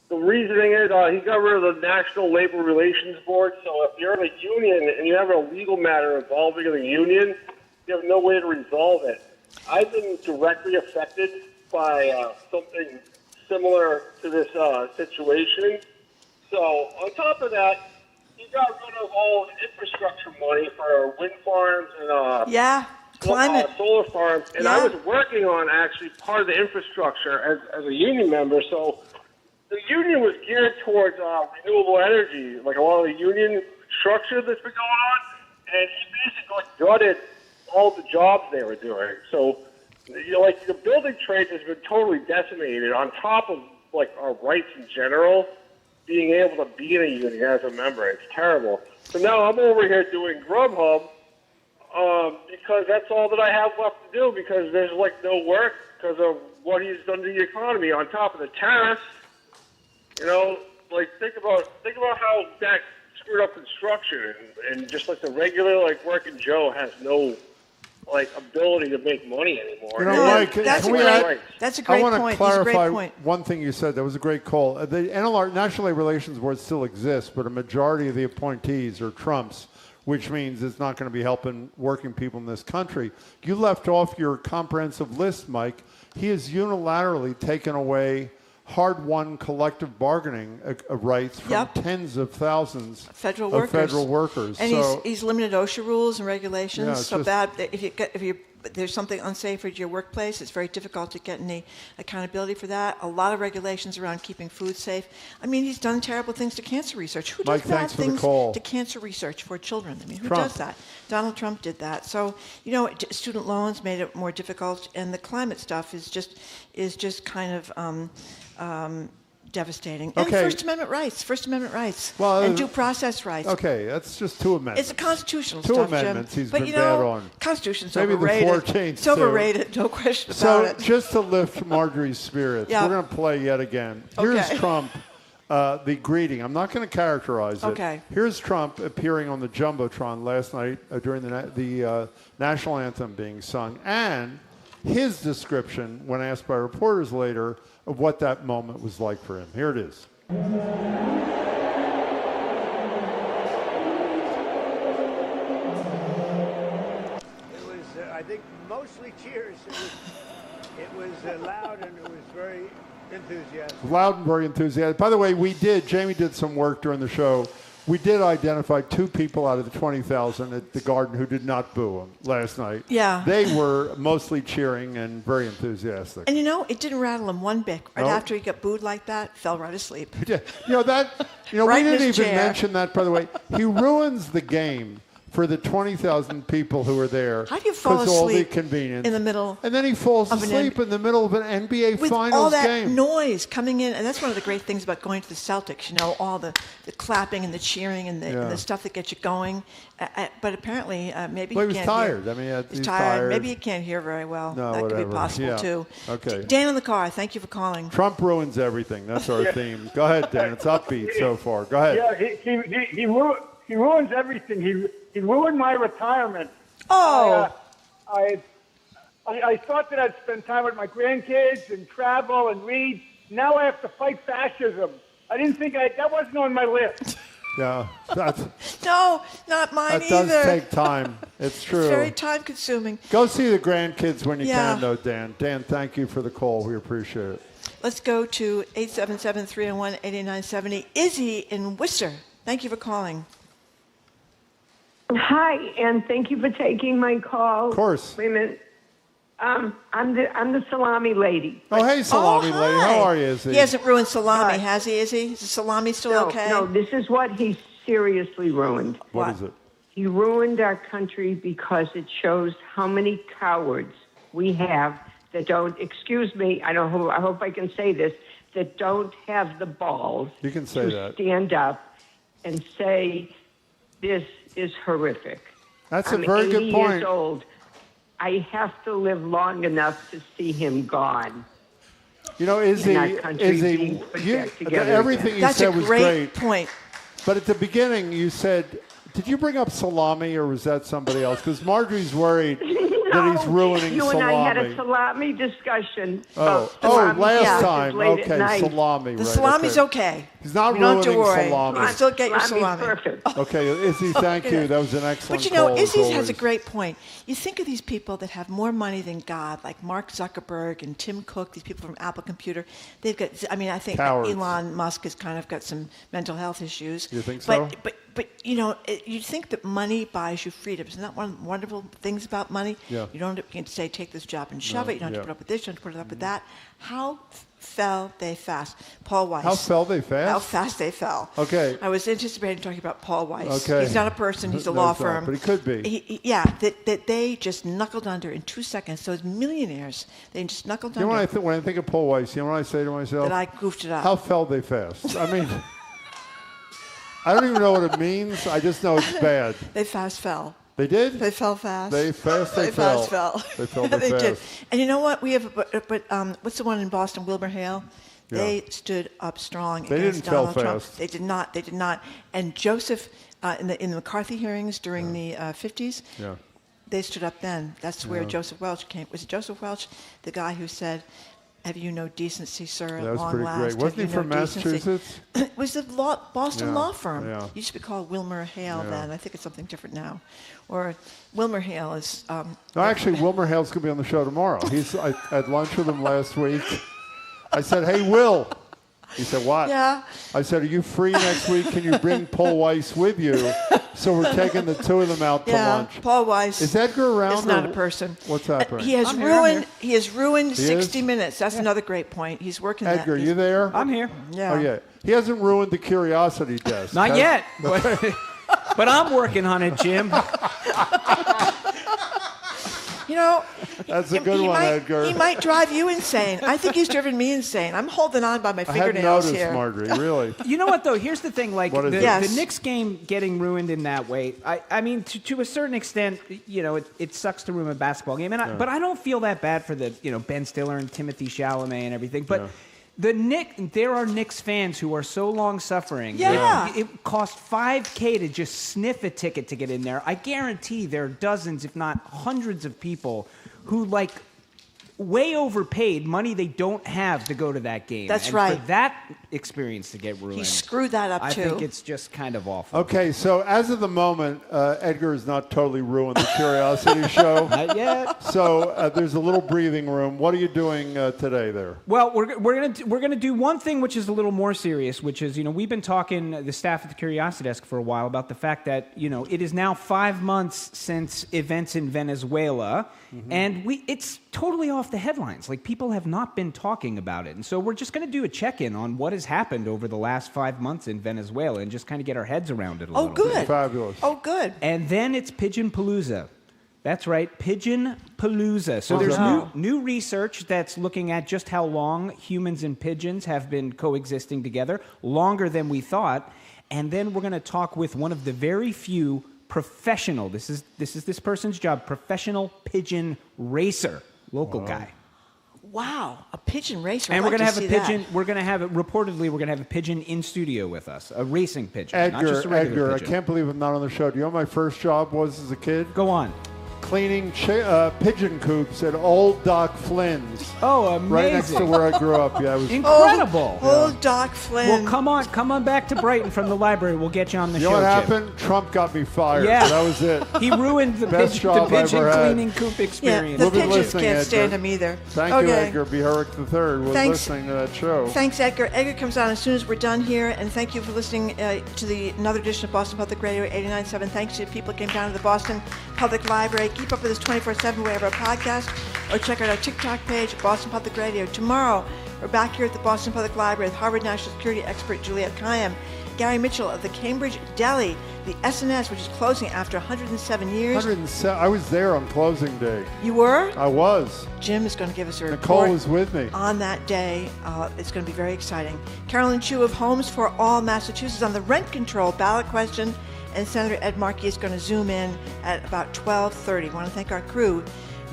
The reasoning is he got rid of the National Labor Relations Board, so if you're in a union and you have a legal matter involving the union, you have no way to resolve it. I've been directly affected by something similar to this situation. So on top of that, he got rid of all infrastructure money for wind farms and climate solar farms. And I was working on actually part of the infrastructure as a union member, so the union was geared towards renewable energy, like a lot of the union structure that's been going on, and he basically gutted all the jobs they were doing. So, like the building trade has been totally decimated. On top of like our rights in general, being able to be in a union as a member, it's terrible. So now I'm over here doing Grubhub because that's all that I have left to do because there's like no work because of what he's done to the economy. On top of the tariffs. You know, like think about how that screwed up construction and just like the regular like working Joe has no like ability to make money anymore. You know, Mike, that's a great I want point. to clarify point. one thing you said. That was a great call. The NLR, National Labor Relations Board still exists, but a majority of the appointees are Trump's, which means it's not going to be helping working people in this country. You left off your comprehensive list, Mike. He has unilaterally taken away hard-won collective bargaining rights from tens of thousands of federal workers. And he's limited OSHA rules and regulations. Yeah, so bad that if there's something unsafe at your workplace, it's very difficult to get any accountability for that. A lot of regulations around keeping food safe. I mean, he's done terrible things to cancer research. Who does bad things to cancer research for children? I mean, who does that? Donald Trump did that. So, you know, student loans made it more difficult, and the climate stuff is just kind of devastating. And First Amendment rights, well, and due process rights. Okay, that's just two amendments. It's a constitutional two stuff, amendments Jim. He's but been you know, bad on. Constitution's Maybe overrated. The 14th it's overrated, no question about it. So just to lift Marjorie's spirits, we're going to play yet again. Here's Trump, the greeting. I'm not going to characterize it. Okay. Here's Trump appearing on the Jumbotron last night during the national anthem being sung, and his description when asked by reporters later of what that moment was like for him. Here it is. It was, I think, mostly cheers. It was loud and it was very enthusiastic. Loud and very enthusiastic. By the way, Jamie did some work during the show. We did identify 2 people out of the 20,000 at the Garden who did not boo him last night. Yeah. They were mostly cheering and very enthusiastic. And it didn't rattle him one bit. Right after he got booed like that, fell right asleep. Yeah. Right we in didn't his even chair. mention that, by the way. He ruins the game for the 20,000 people who are there. How do you fall because all the asleep convenience. in the middle? And then he falls of an asleep in the middle of an NBA with Finals all that game. noise coming in, and that's one of the great things about going to the Celtics. All the clapping and the cheering and the stuff that gets you going. But apparently, maybe Well, he he was can't tired. hear. He's tired. Maybe he can't hear very well. No, that whatever. could be possible too. Okay. Dan in the car. Thank you for calling. Trump ruins everything. That's our theme. Go ahead, Dan. It's upbeat so far. Go ahead. Yeah, he ruins everything. He ruined my retirement. Oh. I thought that I'd spend time with my grandkids and travel and read. Now I have to fight fascism. I didn't think that wasn't on my list. Yeah, No, not mine that either. does take time. It's true. It's very time consuming. Go see the grandkids when you Yeah. can, though, Dan. Dan, thank you for the call. We appreciate it. Let's go to 877-301-8970. Izzy in Worcester. Thank you for calling. Hi, and thank you for taking my call. Of course. Wait a minute. I'm the salami lady. Oh, hey, salami hi. lady. How are you, Izzy? He hasn't ruined salami, has he, Izzy? Is the salami still okay? No, this is what he seriously ruined. What is it? He ruined our country because it shows how many cowards we have that don't, excuse me, I hope I can say this, that don't have the balls You can say to that. stand up and say, this is horrific. That's a I'm very 80 good point. years old. I have to live long enough to see him gone. Izzy, And our country being put back together everything again. you said was great. That's a great point. But at the beginning, you said, did you bring up salami or was that somebody else? Because Marjorie's worried that he's ruining you salami. and I had a salami discussion. Oh, about salami last sandwiches time. late at Okay, night. salami. The right, salami's okay. He's not You don't have to ruining worry. salami. You still get your Salami's salami. perfect. Okay, Izzy, thank you. That was an excellent But call. as Izzy has a always. great point. You think of these people that have more money than God, like Mark Zuckerberg and Tim Cook, these people from Apple Computer. They've got, I think Cowards. Elon Musk has kind of got some mental health issues. You think so? But you think that money buys you freedom. Isn't that one of the wonderful things about money? Yeah. You don't have to say, take this job and shove No, it. You don't have yeah. to put up with this. You don't have to put up with that. How fell they fast? Paul Weiss. How fell they fast? How fast they fell. Okay. I was anticipating talking about Paul Weiss. Okay. He's not a person. He's a No, law he's not, firm. but he could be. That they just knuckled under in 2 seconds. Those millionaires, they just knuckled You know under. when I think of Paul Weiss, you know what I say to myself? That I goofed it up. How fell they fast? I mean, I don't even know what it means. I just know it's bad. They fast fell. They did? They fell fast. They fast, they fast fell. fell. They fell, They fast. did. And you know what? We have, what's the one in Boston? Wilbur Hale. Yeah. They stood up strong They against didn't Donald fell Trump. fast. They did not. They did not. And Joseph, in the McCarthy hearings during the 50s, Yeah. they stood up then. That's where Yeah. Joseph Welch came. Was it Joseph Welch, the guy who said, "Have you no decency, sir? That At was long pretty last, great. have Wasn't he you from no decency?" Massachusetts? It was the Boston Yeah, law firm. yeah. Used to be called Wilmer Hale Yeah. then. I think it's something different now. Or Wilmer Hale is. No, actually, Wilmer Hale's going to be on the show tomorrow. I had lunch with him last week. I said, hey, Will. He said, what? Yeah. I said, are you free next week? Can you bring Paul Weiss with you? So we're taking the two of them out to lunch. Paul Weiss. Is Edgar around? Is not or a person. What's happening? He has ruined. He has ruined He 60 is? minutes. That's another great point. He's working. Edgar, that. you there? I'm here. Yeah. Oh, yeah. He hasn't ruined the curiosity desk. Not has- yet. But I'm working on it, Jim. You know, That's a good one, Edgar. He might drive you insane. I think he's driven me insane. I'm holding on by my I hadn't fingernails noticed, here. Marjorie, really. You know what, though? Here's the thing. Like, What is the, it? Yes. the Knicks game getting ruined in that way, I mean, to a certain extent, it sucks to ruin a basketball game. But I don't feel that bad for the, Ben Stiller and Timothy Chalamet and everything. But there are Knicks fans who are so long suffering. Yeah. It cost $5K to just sniff a ticket to get in there. I guarantee there are dozens, if not hundreds of people who, way overpaid money they don't have to go to that game. That's and right. For that experience to get ruined, He screwed that up, too. I think it's just kind of awful. Okay, so as of the moment, Edgar has not totally ruined the Curiosity Show. Not yet. So there's a little breathing room. What are you doing today there? Well, we're gonna do one thing which is a little more serious, which is, we've been talking, the staff at the Curiosity Desk, for a while about the fact that, it is now 5 months since events in Venezuela, and it's totally off the headlines. Like, people have not been talking about it. And so we're just going to do a check-in on what has happened over the last 5 months in Venezuela and just kind of get our heads around it a little good. bit. Fabulous. Oh, good. And then it's Pigeon Palooza. That's right, Pigeon Palooza. So there's new research that's looking at just how long humans and pigeons have been coexisting together, longer than we thought. And then we're going to talk with one of the very few professional, this is this person's job, professional pigeon racer, local guy. Wow, a pigeon racer. And I'd we're like going to have a pigeon. that. We're going to have reportedly we're going to have a pigeon in studio with us, a racing pigeon, Edgar, not just a regular I pigeon. can't believe I'm not on the show. Do you know what my first job was as a kid? Go on. Cleaning pigeon coops at Old Doc Flynn's. Oh, amazing! Right next to where I grew up. Yeah, it was incredible. Old Doc Flynn. Well, come on back to Brighton from the library. We'll get you on the You show. know what Chip. happened? Trump got me fired. Yeah, that was it. He ruined the Best pigeon job I ever had. cleaning coop experience. Yeah, the We've been pigeons listening, can't Edgar. stand him either. Thank you, Edgar Biharic III. We're listening to that show. Thanks, Edgar. Edgar comes on as soon as we're done here, and thank you for listening to another edition of Boston Public Radio 89.7. Thanks to the people who came down to the Boston Public Library. Keep up with us 24/7 wherever our podcast, or check out our TikTok page, Boston Public Radio. Tomorrow, we're back here at the Boston Public Library with Harvard National Security expert Juliet Kayyem, Gary Mitchell of the Cambridge Deli, the SNS, which is closing after 107 years. 107. I was there on closing day. You were? I was. Jim is going to give us a Nicole report was with me on that day. It's going to be very exciting. Carolyn Chu of Homes for All Massachusetts on the rent control ballot question, and Senator Ed Markey is going to zoom in at about 12:30. I want to thank our crew,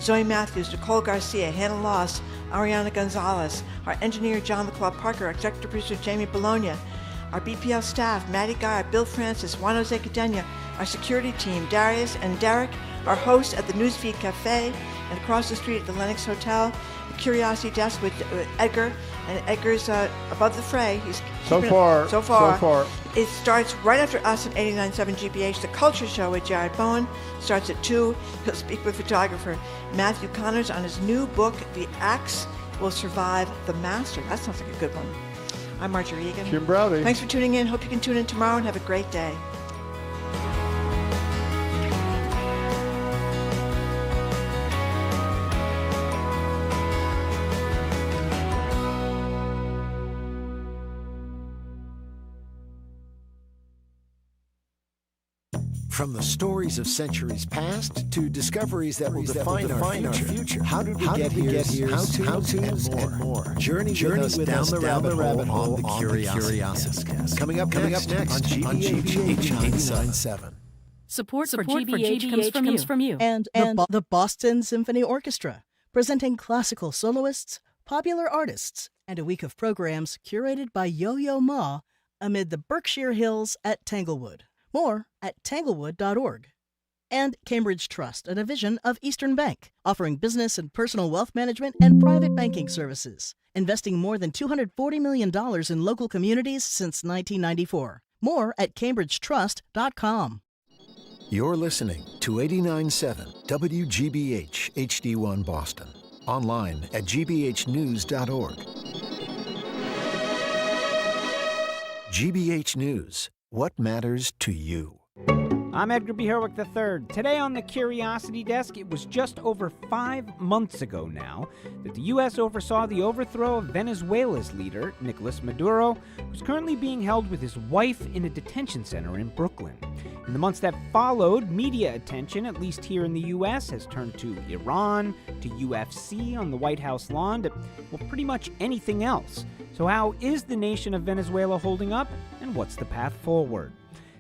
Zoe Matthews, Nicole Garcia, Hannah Loss, Ariana Gonzalez, our engineer John McClaw Parker, our executive producer Jamie Bologna, our BPL staff, Maddie Guy, Bill Francis, Juan Jose Cadena, our security team, Darius and Derek, our hosts at the Newsfeed Cafe, and across the street at the Lennox Hotel, the Curiosity Desk with Edgar, and Edgar's above the fray. He's So far. It starts right after us at 89.7 GBH. The Culture Show with Jared Bowen starts at 2. He'll speak with photographer Matthew Connors on his new book, The Axe Will Survive the Master. That sounds like a good one. I'm Marjorie Egan. Jim Browdy. Thanks for tuning in. Hope you can tune in tomorrow and have a great day. From the stories of centuries past to discoveries that will define our future. How did we get here? How-tos and more. Journey with us down the rabbit hole on the Curiosity Desk. Coming up next on GBH 89.7. Support for GBH comes from you. And the Boston Symphony Orchestra, presenting classical soloists, popular artists, and a week of programs curated by Yo-Yo Ma amid the Berkshire Hills at Tanglewood. More at tanglewood.org. And Cambridge Trust, a division of Eastern Bank, offering business and personal wealth management and private banking services, investing more than $240 million in local communities since 1994. More at cambridgetrust.com. You're listening to 89.7 WGBH HD1 Boston. Online at gbhnews.org. GBH News. What matters to you? I'm Edgar Biharic III. Today on the Curiosity Desk, it was just over 5 months ago now that the U.S. oversaw the overthrow of Venezuela's leader, Nicolas Maduro, who's currently being held with his wife in a detention center in Brooklyn. In the months that followed, media attention, at least here in the U.S., has turned to Iran, to UFC on the White House lawn, to, well, pretty much anything else. So how is the nation of Venezuela holding up, and what's the path forward?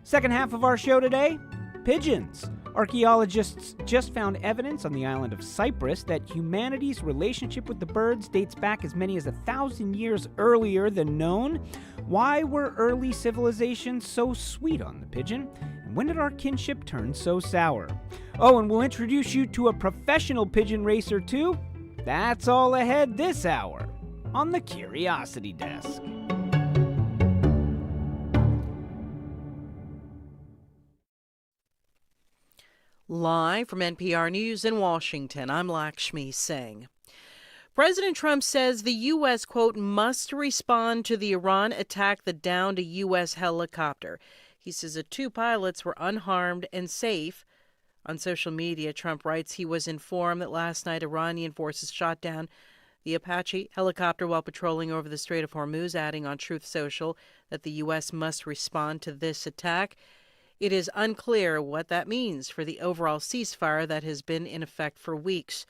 Second half of our show today, pigeons. Archaeologists just found evidence on the island of Cyprus that humanity's relationship with the birds dates back as many as 1,000 years earlier than known. Why were early civilizations so sweet on the pigeon? And when did our kinship turn so sour? Oh, and we'll introduce you to a professional pigeon racer too. That's all ahead this hour on the Curiosity Desk. Live from NPR News in Washington, I'm Lakshmi Singh. President Trump says the U.S., quote, must respond to the Iran attack that downed a U.S. helicopter. He says the two pilots were unharmed and safe. On social media, Trump writes he was informed that last night Iranian forces shot down the Apache helicopter while patrolling over the Strait of Hormuz, adding on Truth Social that the U.S. must respond to this attack. It is unclear what that means for the overall ceasefire that has been in effect for weeks.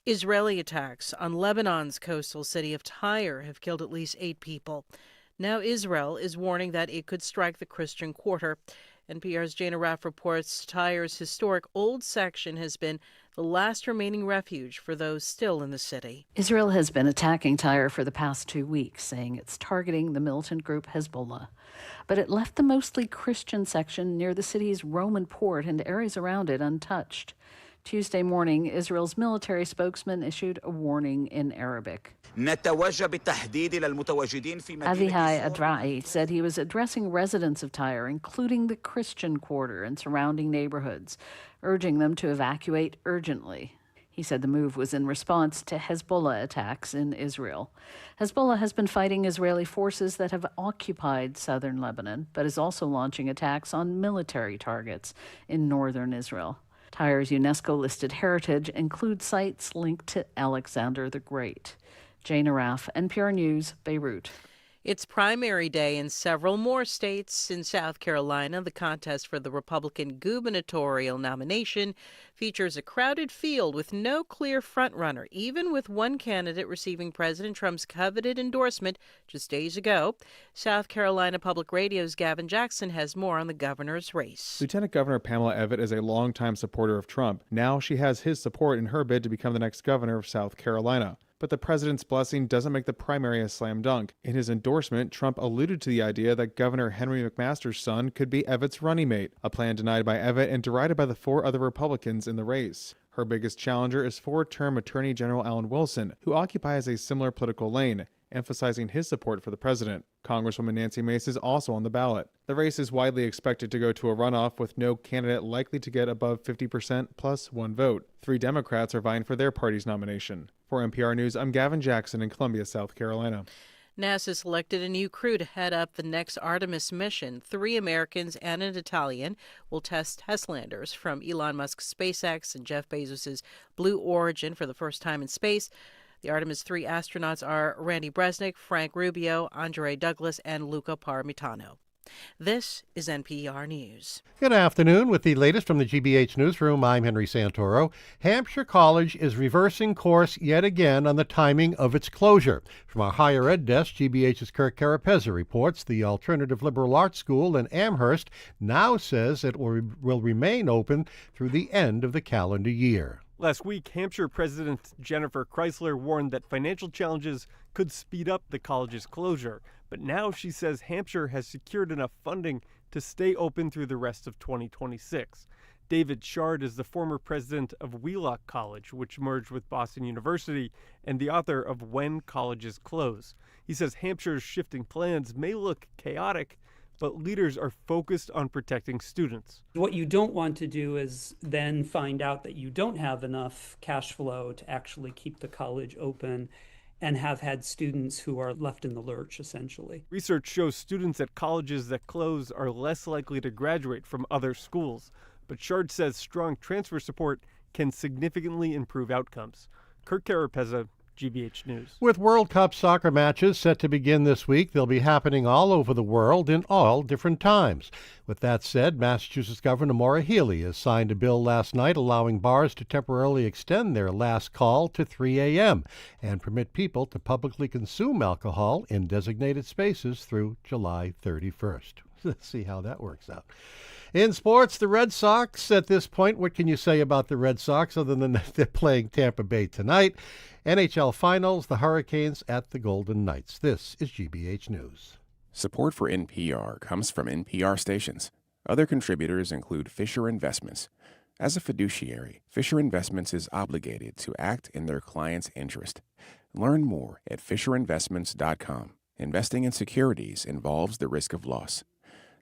Israeli attacks on Lebanon's coastal city of Tyre have killed at least 8 people. Now Israel is warning that it could strike the Christian Quarter. NPR's Jana Raff reports Tyre's historic old section has been the last remaining refuge for those still in the city. Israel has been attacking Tyre for the past 2 weeks, saying it's targeting the militant group Hezbollah. But it left the mostly Christian section near the city's Roman port and areas around it untouched. Tuesday morning, Israel's military spokesman issued a warning in Arabic. Avihai Adra'i said he was addressing residents of Tyre, including the Christian Quarter and surrounding neighborhoods, urging them to evacuate urgently. He said the move was in response to Hezbollah attacks in Israel. Hezbollah has been fighting Israeli forces that have occupied southern Lebanon, but is also launching attacks on military targets in northern Israel. Tyre's UNESCO-listed heritage includes sites linked to Alexander the Great. Jana Raff, NPR News, Beirut. It's primary day in several more states. In South Carolina, the contest for the Republican gubernatorial nomination features a crowded field with no clear frontrunner, even with one candidate receiving President Trump's coveted endorsement just days ago. South Carolina Public Radio's Gavin Jackson has more on the governor's race. Lieutenant Governor Pamela Evette is a longtime supporter of Trump. Now she has his support in her bid to become the next governor of South Carolina. But the president's blessing doesn't make the primary a slam dunk. In his endorsement, Trump alluded to the idea that Governor Henry McMaster's son could be Evette's running mate, a plan denied by Evette and derided by the 4 other Republicans in the race. Her biggest challenger is 4-term Attorney General Alan Wilson, who occupies a similar political lane, emphasizing his support for the president. Congresswoman Nancy Mace is also on the ballot. The race is widely expected to go to a runoff, with no candidate likely to get above 50% plus 1 vote. 3 Democrats are vying for their party's nomination. For NPR News, I'm Gavin Jackson in Columbia, South Carolina. NASA selected a new crew to head up the next Artemis mission. 3 Americans and an Italian will test landers from Elon Musk's SpaceX and Jeff Bezos' Blue Origin for the first time in space. The Artemis 3 astronauts are Randy Bresnik, Frank Rubio, Andre Douglas, and Luca Parmitano. This is NPR News. Good afternoon. With the latest from the GBH Newsroom, I'm Henry Santoro. Hampshire College is reversing course yet again on the timing of its closure. From our higher ed desk, GBH's Kirk Carapezza reports the alternative liberal arts school in Amherst now says it will remain open through the end of the calendar year. Last week, Hampshire President Jennifer Chrysler warned that financial challenges could speed up the college's closure. But now she says Hampshire has secured enough funding to stay open through the rest of 2026. David Shard is the former president of Wheelock College, which merged with Boston University, and the author of When Colleges Close. He says Hampshire's shifting plans may look chaotic, but leaders are focused on protecting students. What you don't want to do is then find out that you don't have enough cash flow to actually keep the college open and have had students who are left in the lurch, essentially. Research shows students at colleges that close are less likely to graduate from other schools, but Shard says strong transfer support can significantly improve outcomes. Kirk Carapezza, GBH News. With World Cup soccer matches set to begin this week, they'll be happening all over the world in all different times. With that said, Massachusetts Governor Maura Healey has signed a bill last night allowing bars to temporarily extend their last call to 3 a.m. and permit people to publicly consume alcohol in designated spaces through July 31st. Let's see how that works out. In sports, the Red Sox, at this point, what can you say about the Red Sox other than that they're playing Tampa Bay tonight? NHL Finals, the Hurricanes at the Golden Knights. This is GBH News. Support for NPR comes from NPR stations. Other contributors include Fisher Investments. As a fiduciary, Fisher Investments is obligated to act in their client's interest. Learn more at FisherInvestments.com. Investing in securities involves the risk of loss.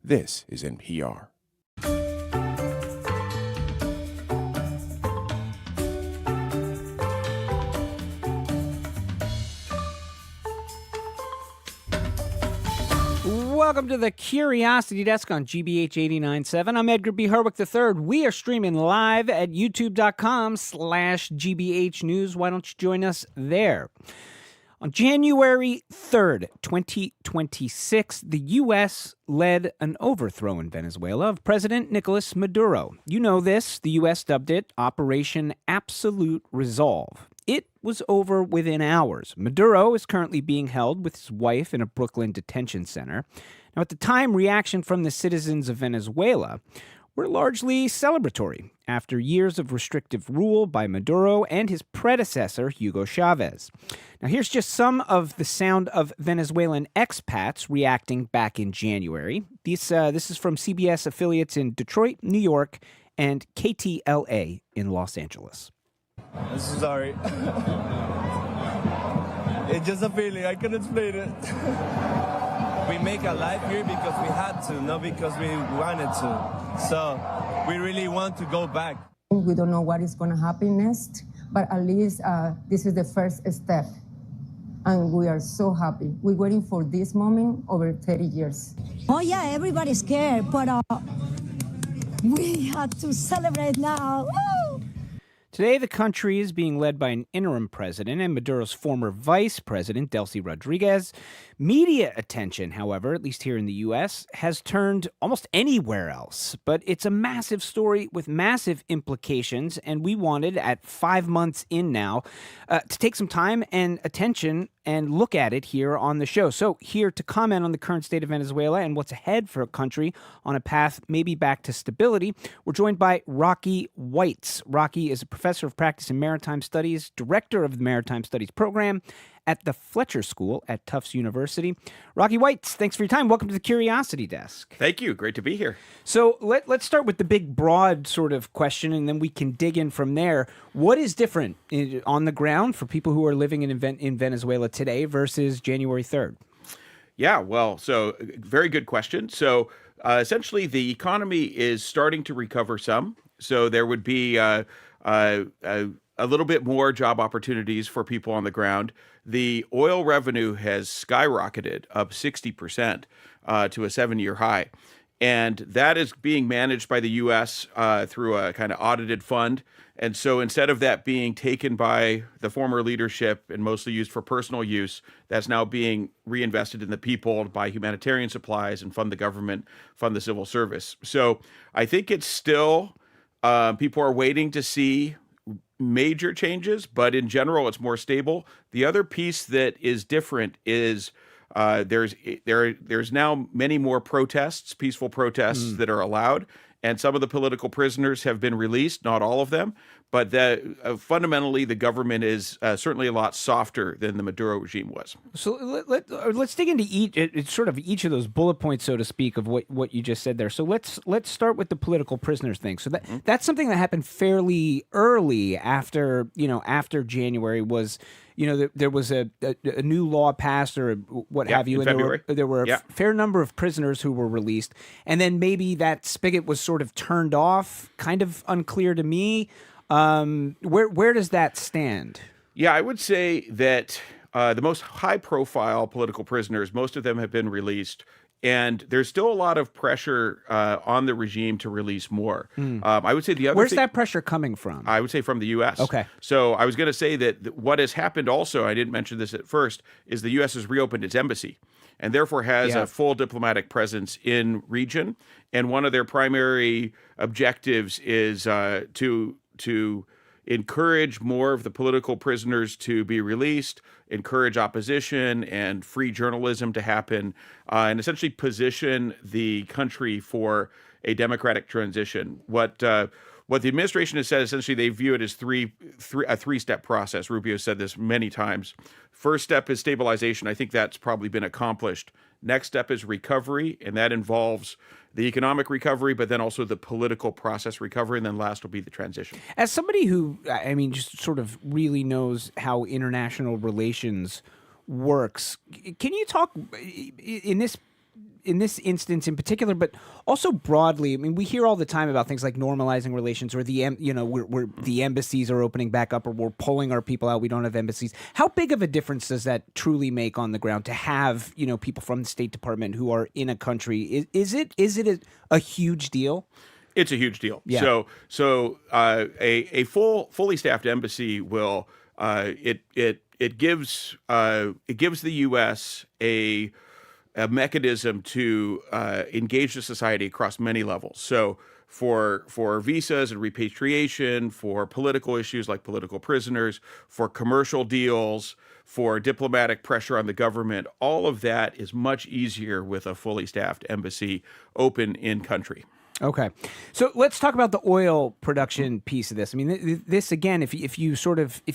This is NPR. Welcome to the Curiosity Desk on GBH 89.7. I'm Edgar B. Herwick III. We are streaming live at youtube.com/GBH News. Why don't you join us there? On January 3rd, 2026, the U.S. led an overthrow in Venezuela of President Nicolas Maduro. You know this. The U.S. dubbed it Operation Absolute Resolve. It was over within hours. Maduro is currently being held with his wife in a Brooklyn detention center. Now, at the time, reaction from the citizens of Venezuela were largely celebratory after years of restrictive rule by Maduro and his predecessor, Hugo Chavez. Now, here's just some of the sound of Venezuelan expats reacting back in January. This is from CBS affiliates in Detroit, New York, and KTLA in Los Angeles. I'm sorry. It's just a feeling. I can't explain it. We make a life here because we had to, not because we wanted to. So we really want to go back. We don't know what is going to happen next, but at least this is the first step. And we are so happy. We're waiting for this moment over 30 years. Oh, yeah, everybody's scared, but we have to celebrate now. Woo! Today, the country is being led by an interim president and Maduro's former vice president, Delcy Rodriguez. Media attention, however, at least here in the U.S., has turned almost anywhere else. But it's a massive story with massive implications, and we wanted, at 5 months in now, to take some time and attention and look at it here on the show. So here to comment on the current state of Venezuela and what's ahead for a country on a path maybe back to stability, we're joined by Rocky Weitz. Rocky is a professor of practice in maritime studies, director of the Maritime Studies program at the Fletcher School at Tufts University. Rocky Weitz, thanks for your time. Welcome to the Curiosity Desk. Thank you. Great to be here. So let's start with the big, broad sort of question, and then we can dig in from there. What is different on the ground for people who are living in Venezuela today versus January 3rd? Yeah, well, so very good question. So essentially, the economy is starting to recover some. So there would be a little bit more job opportunities for people on the ground. The oil revenue has skyrocketed up 60% to a 7-year high. And that is being managed by the U.S. Through a kind of audited fund. And so instead of that being taken by the former leadership and mostly used for personal use, that's now being reinvested in the people to buy humanitarian supplies and fund the government, fund the civil service. So I think it's still, people are waiting to see major changes, but in general, it's more stable. The other piece that is different is there's now many more protests, peaceful protests that are allowed, and some of the political prisoners have been released, not all of them, but fundamentally the government is certainly a lot softer than the Maduro regime was. So let's dig into each of those bullet points, so to speak, of what you just said there. So let's start with the political prisoners thing. So that's something that happened fairly early after January was. There was a new law passed or what have you, and there were a fair number of prisoners who were released, and then maybe that spigot was sort of turned off. Kind of unclear to me. Where does that stand? Yeah, I would say that the most high-profile political prisoners, most of them have been released. And there's still a lot of pressure on the regime to release more. I would say the other Where's that pressure coming from? I would say from the U.S. Okay. So I was going to say that what has happened also, I didn't mention this at first, is the U.S. has reopened its embassy and therefore has a full diplomatic presence in region. And one of their primary objectives is to encourage more of the political prisoners to be released, encourage opposition and free journalism to happen, and essentially position the country for a democratic transition. What what the administration has said, essentially, they view it as a three-step process. Rubio said this many times. First step is stabilization. I think that's probably been accomplished. Next step is recovery, and that involves the economic recovery, but then also the political process recovery, and then last will be the transition. As somebody who, I mean, just sort of really knows how international relations works, can you talk in this instance in particular, but also broadly? I mean, we hear all the time about things like normalizing relations, or where the embassies are opening back up, or we're pulling our people out. We don't have embassies. How big of a difference does that truly make on the ground to have people from the State Department who are in a country? Is it a huge deal? It's a huge deal. Yeah. So a fully staffed embassy will it gives the U.S. a mechanism to engage the society across many levels. So for visas and repatriation, for political issues like political prisoners, for commercial deals, for diplomatic pressure on the government, all of that is much easier with a fully staffed embassy open in country. Okay, so let's talk about the oil production piece of this. I mean, this again, if you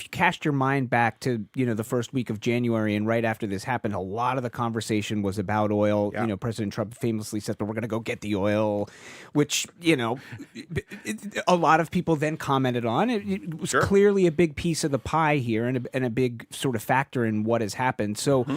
cast your mind back to the first week of January and right after this happened, a lot of the conversation was about oil. Yeah. President Trump famously said, "But we're going to go get the oil," which a lot of people then commented on. It was clearly a big piece of the pie here, and a big sort of factor in what has happened. So,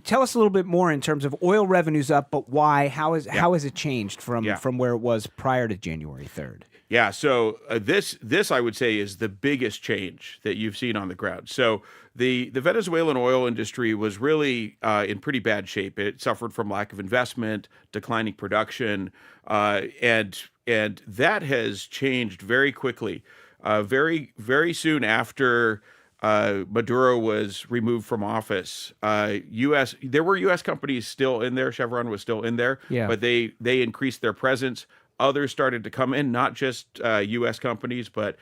tell us a little bit more in terms of oil revenues up, but why? How has it changed from where it was prior to January 3rd? Yeah, so this I would say is the biggest change that you've seen on the ground. So the Venezuelan oil industry was really in pretty bad shape. It suffered from lack of investment, declining production, and that has changed very quickly. Very, very soon after Maduro was removed from office, there were U.S. companies still in there. Chevron was still in there, but they increased their presence. Others started to come in, not just U.S. companies, but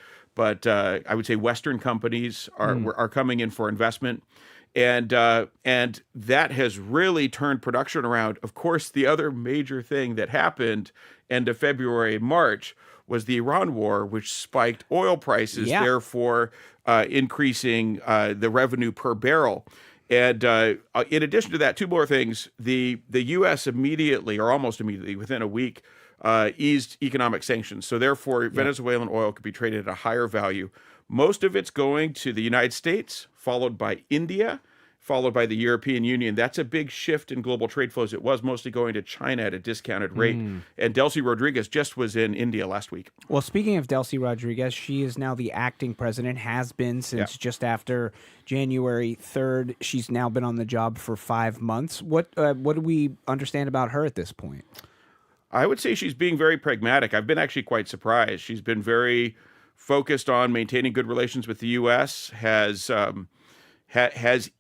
I would say Western companies are coming in for investment, and that has really turned production around. Of course, the other major thing that happened end of February and March was the Iran war, which spiked oil prices, therefore increasing the revenue per barrel. And in addition to that, two more things. The U.S. immediately, or almost immediately, within a week, eased economic sanctions. So therefore, Venezuelan oil could be traded at a higher value. Most of it's going to the United States, followed by India, followed by the European Union. That's a big shift in global trade flows. It was mostly going to China at a discounted rate. And Delcy Rodriguez just was in India last week. Well, speaking of Delcy Rodriguez, she is now the acting president, has been since just after January 3rd. She's now been on the job for 5 months. What do we understand about her at this point? I would say she's being very pragmatic. I've been actually quite surprised. She's been very focused on maintaining good relations with the U.S., has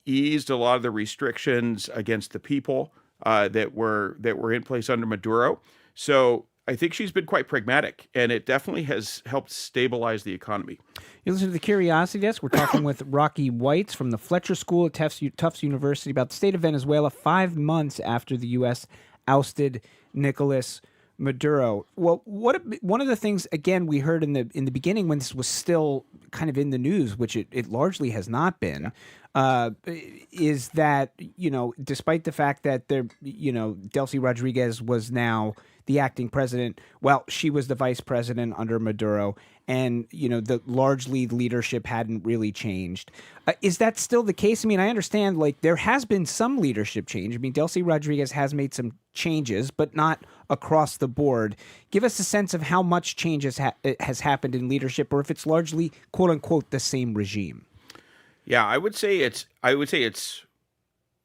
eased a lot of the restrictions against the people that were in place under Maduro. So I think she's been quite pragmatic, and it definitely has helped stabilize the economy. You listen to the Curiosity Desk. We're talking with Rocky Weitz from the Fletcher School at Tufts University about the state of Venezuela 5 months after the U.S. ousted Nicolas Maduro. Well, one of the things, again, we heard in the beginning when this was still kind of in the news, which it largely has not been, is that, despite the fact that Delcy Rodriguez was now the acting president, well, she was the vice president under Maduro, and, the largely leadership hadn't really changed. Is that still the case? I mean, I understand, there has been some leadership change. I mean, Delcy Rodriguez has made some changes, but not across the board. Give us a sense of how much change has happened in leadership, or if it's largely, quote unquote, the same regime. Yeah, I would say it's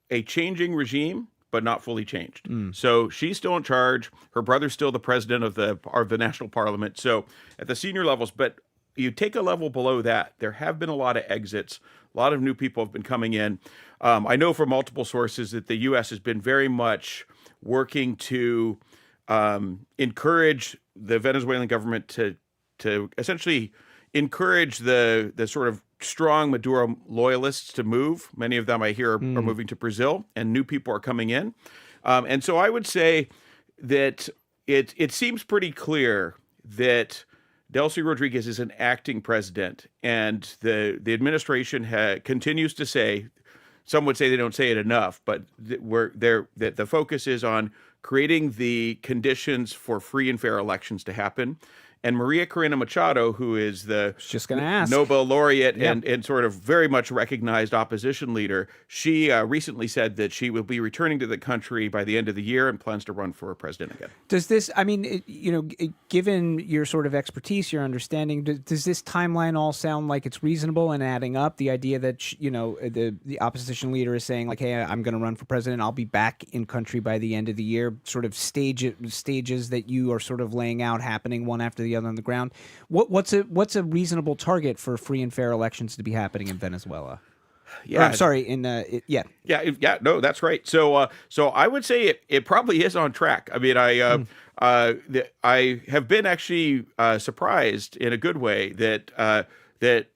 a changing regime, but not fully changed. So she's still in charge. Her brother's still the president of the national parliament. So at the senior levels, but you take a level below that, there have been a lot of exits. A lot of new people have been coming in. I know from multiple sources that the U.S. has been very much working to encourage the Venezuelan government to essentially encourage the sort of strong Maduro loyalists to move. Many of them I hear are moving to Brazil, and new people are coming in. And so I would say that it seems pretty clear that Delcy Rodriguez is an acting president, and the administration continues to say, some would say they don't say it enough, but that the focus is on creating the conditions for free and fair elections to happen. And Maria Corina Machado, who is the Nobel laureate and sort of very much recognized opposition leader, she recently said that she will be returning to the country by the end of the year and plans to run for president again. Does this, I mean, given your sort of expertise, your understanding, does this timeline all sound like it's reasonable and adding up? The idea that, the opposition leader is saying, like, hey, I'm going to run for president, I'll be back in country by the end of the year, sort of stages that you are sort of laying out happening one after the other on the ground. What's a reasonable target for free and fair elections to be happening in Venezuela? Yeah, or, I'm sorry. No, that's right. So I would say it probably is on track. I mean, I have been actually surprised in a good way that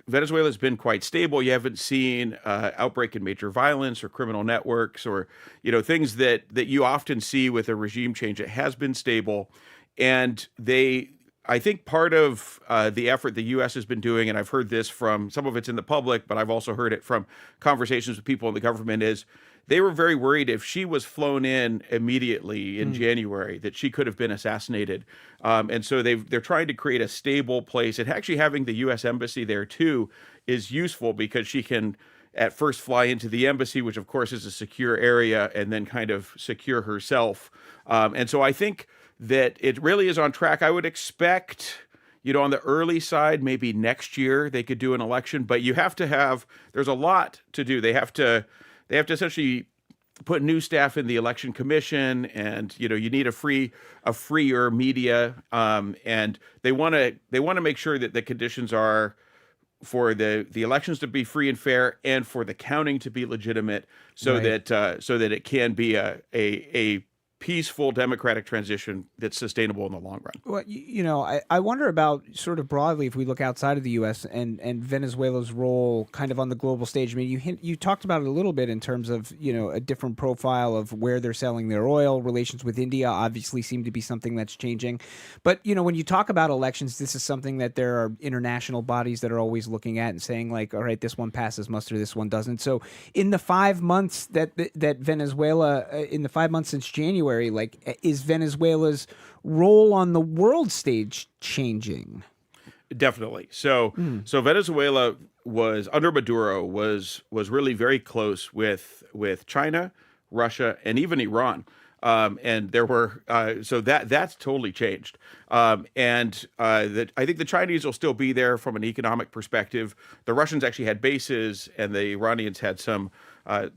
Venezuela has been quite stable. You haven't seen outbreak in major violence or criminal networks or things that you often see with a regime change. It has been stable, and I think part of the effort the U.S. has been doing, and I've heard this from some of it's in the public, but I've also heard it from conversations with people in the government, is they were very worried if she was flown in immediately in January that she could have been assassinated. And so they're trying to create a stable place. And actually having the U.S. Embassy there, too, is useful because she can at first fly into the embassy, which, of course, is a secure area, and then kind of secure herself. And so I think that it really is on track. I would expect, on the early side, maybe next year they could do an election, but you have to there's a lot to do. They have to essentially put new staff in the election commission, and you need a freer media, and they want to make sure that the conditions are for the elections to be free and fair, and for the counting to be legitimate, so that it can be a peaceful democratic transition that's sustainable in the long run. Well, I wonder about sort of broadly, if we look outside of the U.S. and Venezuela's role kind of on the global stage. I mean, you talked about it a little bit in terms of, a different profile of where they're selling their oil. Relations with India obviously seem to be something that's changing. But, when you talk about elections, this is something that there are international bodies that are always looking at and saying, like, all right, this one passes muster, this one doesn't. So in the 5 months that Venezuela, in the 5 months since January, like, is Venezuela's role on the world stage changing? Definitely. So Venezuela was under Maduro was really very close with China, Russia, and even Iran. And there were that's totally changed. I think the Chinese will still be there from an economic perspective. The Russians actually had bases, and the Iranians had some.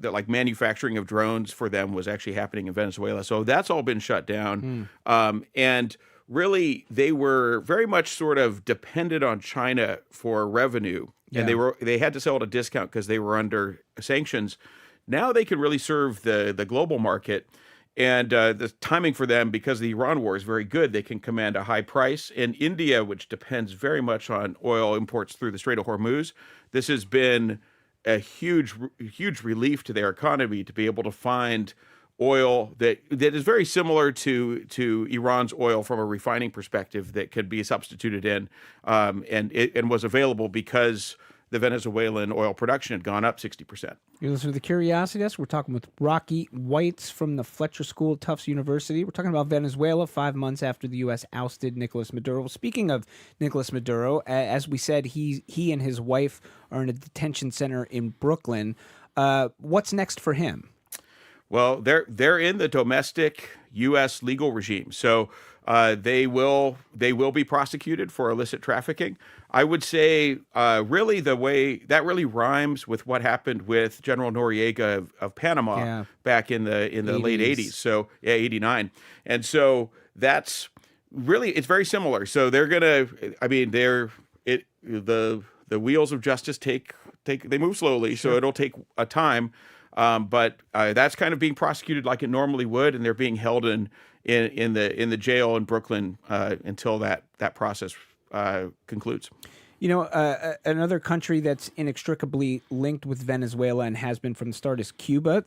Like manufacturing of drones for them was actually happening in Venezuela. So that's all been shut down. And really, they were very much sort of dependent on China for revenue. Yeah. And they had to sell at a discount because they were under sanctions. Now they can really serve the global market. And the timing for them, because the Iran war is very good, they can command a high price. And India, which depends very much on oil imports through the Strait of Hormuz, this has been a huge relief to their economy to be able to find oil that is very similar to Iran's oil from a refining perspective that could be substituted in, and was available because the Venezuelan oil production had gone up 60%. You're listening to The Curiosity Desk. We're talking with Rocky Weitz from the Fletcher School at Tufts University. We're talking about Venezuela 5 months after the U.S. ousted Nicolas Maduro. Speaking of Nicolas Maduro, as we said, he and his wife are in a detention center in Brooklyn. What's next for him? Well, they're in the domestic U.S. legal regime, so they will be prosecuted for illicit trafficking. I would say, really, the way that really rhymes with what happened with General Noriega of Panama back in the 80s. Late 80s. So 89, and so that's really, it's very similar. So they're gonna, the wheels of justice they move slowly, so it'll take a time. But that's kind of being prosecuted like it normally would, and they're being held in the jail in Brooklyn until that process concludes. Another country that's inextricably linked with Venezuela and has been from the start is Cuba.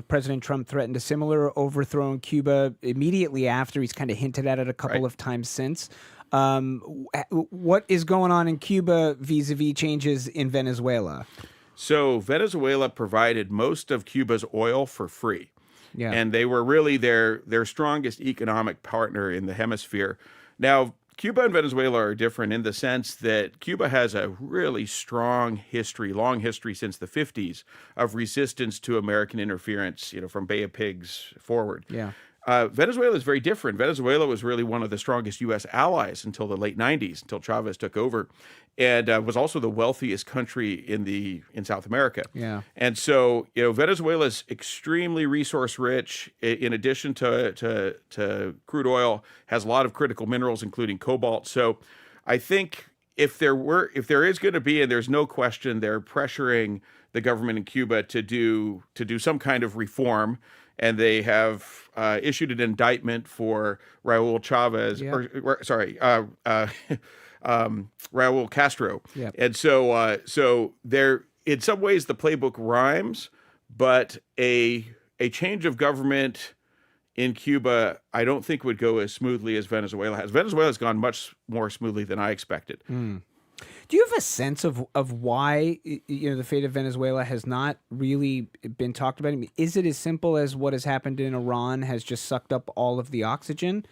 President Trump threatened a similar overthrow in Cuba immediately after. He's kind of hinted at it a couple of times since. What is going on in Cuba vis-a-vis changes in Venezuela? So Venezuela provided most of Cuba's oil for free. Yeah. And they were really their strongest economic partner in the hemisphere. Now, Cuba and Venezuela are different in the sense that Cuba has a really strong history, long history since the 50s of resistance to American interference, from Bay of Pigs forward. Yeah. Venezuela is very different. Venezuela was really one of the strongest U.S. allies until the late 90s, until Chavez took over, and was also the wealthiest country in South America. Yeah. And so, Venezuela is extremely resource rich. In addition to crude oil, has a lot of critical minerals, including cobalt. So, I think if there is going to be, and there's no question, they're pressuring the government in Cuba to do some kind of reform. And they have issued an indictment for Raul Chavez, Raul Castro. Yeah. And so there, in some ways, the playbook rhymes, but a change of government in Cuba, I don't think would go as smoothly as Venezuela has. Venezuela's gone much more smoothly than I expected. Mm. Do you have a sense of why the fate of Venezuela has not really been talked about? I mean, is it as simple as what has happened in Iran has just sucked up all of the oxygen?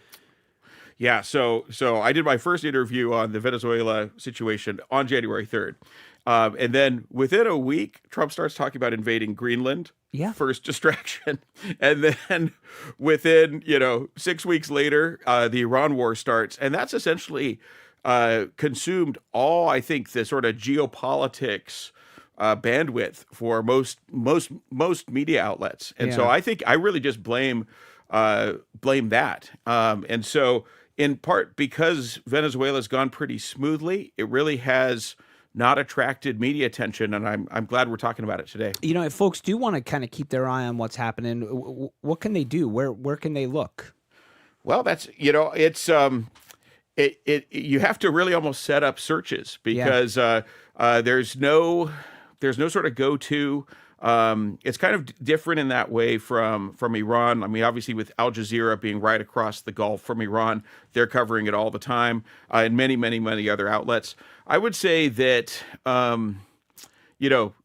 Yeah, so I did my first interview on the Venezuela situation on January 3rd. And then within a week, Trump starts talking about invading Greenland. Yeah. First distraction. And then within, 6 weeks later, the Iran war starts. And that's essentially consumed all, I think, the sort of geopolitics bandwidth for most media outlets. And so I think I really just blame that. And so in part because Venezuela's gone pretty smoothly, it really has not attracted media attention, and I'm glad we're talking about it today. If folks do want to kind of keep their eye on what's happening, what can they do? Where can they look? Well, that's it's you have to really almost set up searches because there's no sort of go-to. It's kind of different in that way from Iran. I mean, obviously with Al Jazeera being right across the Gulf from Iran, they're covering it all the time, and many, many, many other outlets. I would say that,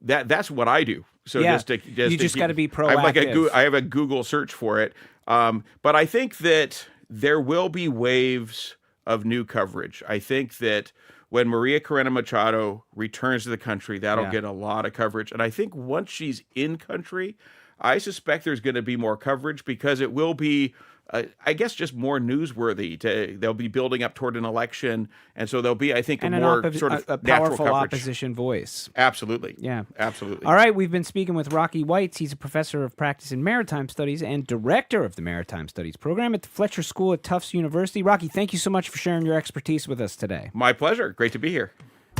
that's what I do. So you just got to be proactive. I have a Google search for it. But I think that there will be waves of new coverage. I think that when Maria Corina Machado returns to the country, that'll get a lot of coverage. And I think once she's in country, I suspect there's going to be more coverage because it will be, I guess, just more newsworthy. They'll be building up toward an election. And so there'll be, I think, a powerful opposition voice. Absolutely. Yeah. Absolutely. All right. We've been speaking with Rocky Weitz. He's a professor of practice in maritime studies and director of the Maritime Studies program at the Fletcher School at Tufts University. Rocky, thank you so much for sharing your expertise with us today. My pleasure. Great to be here.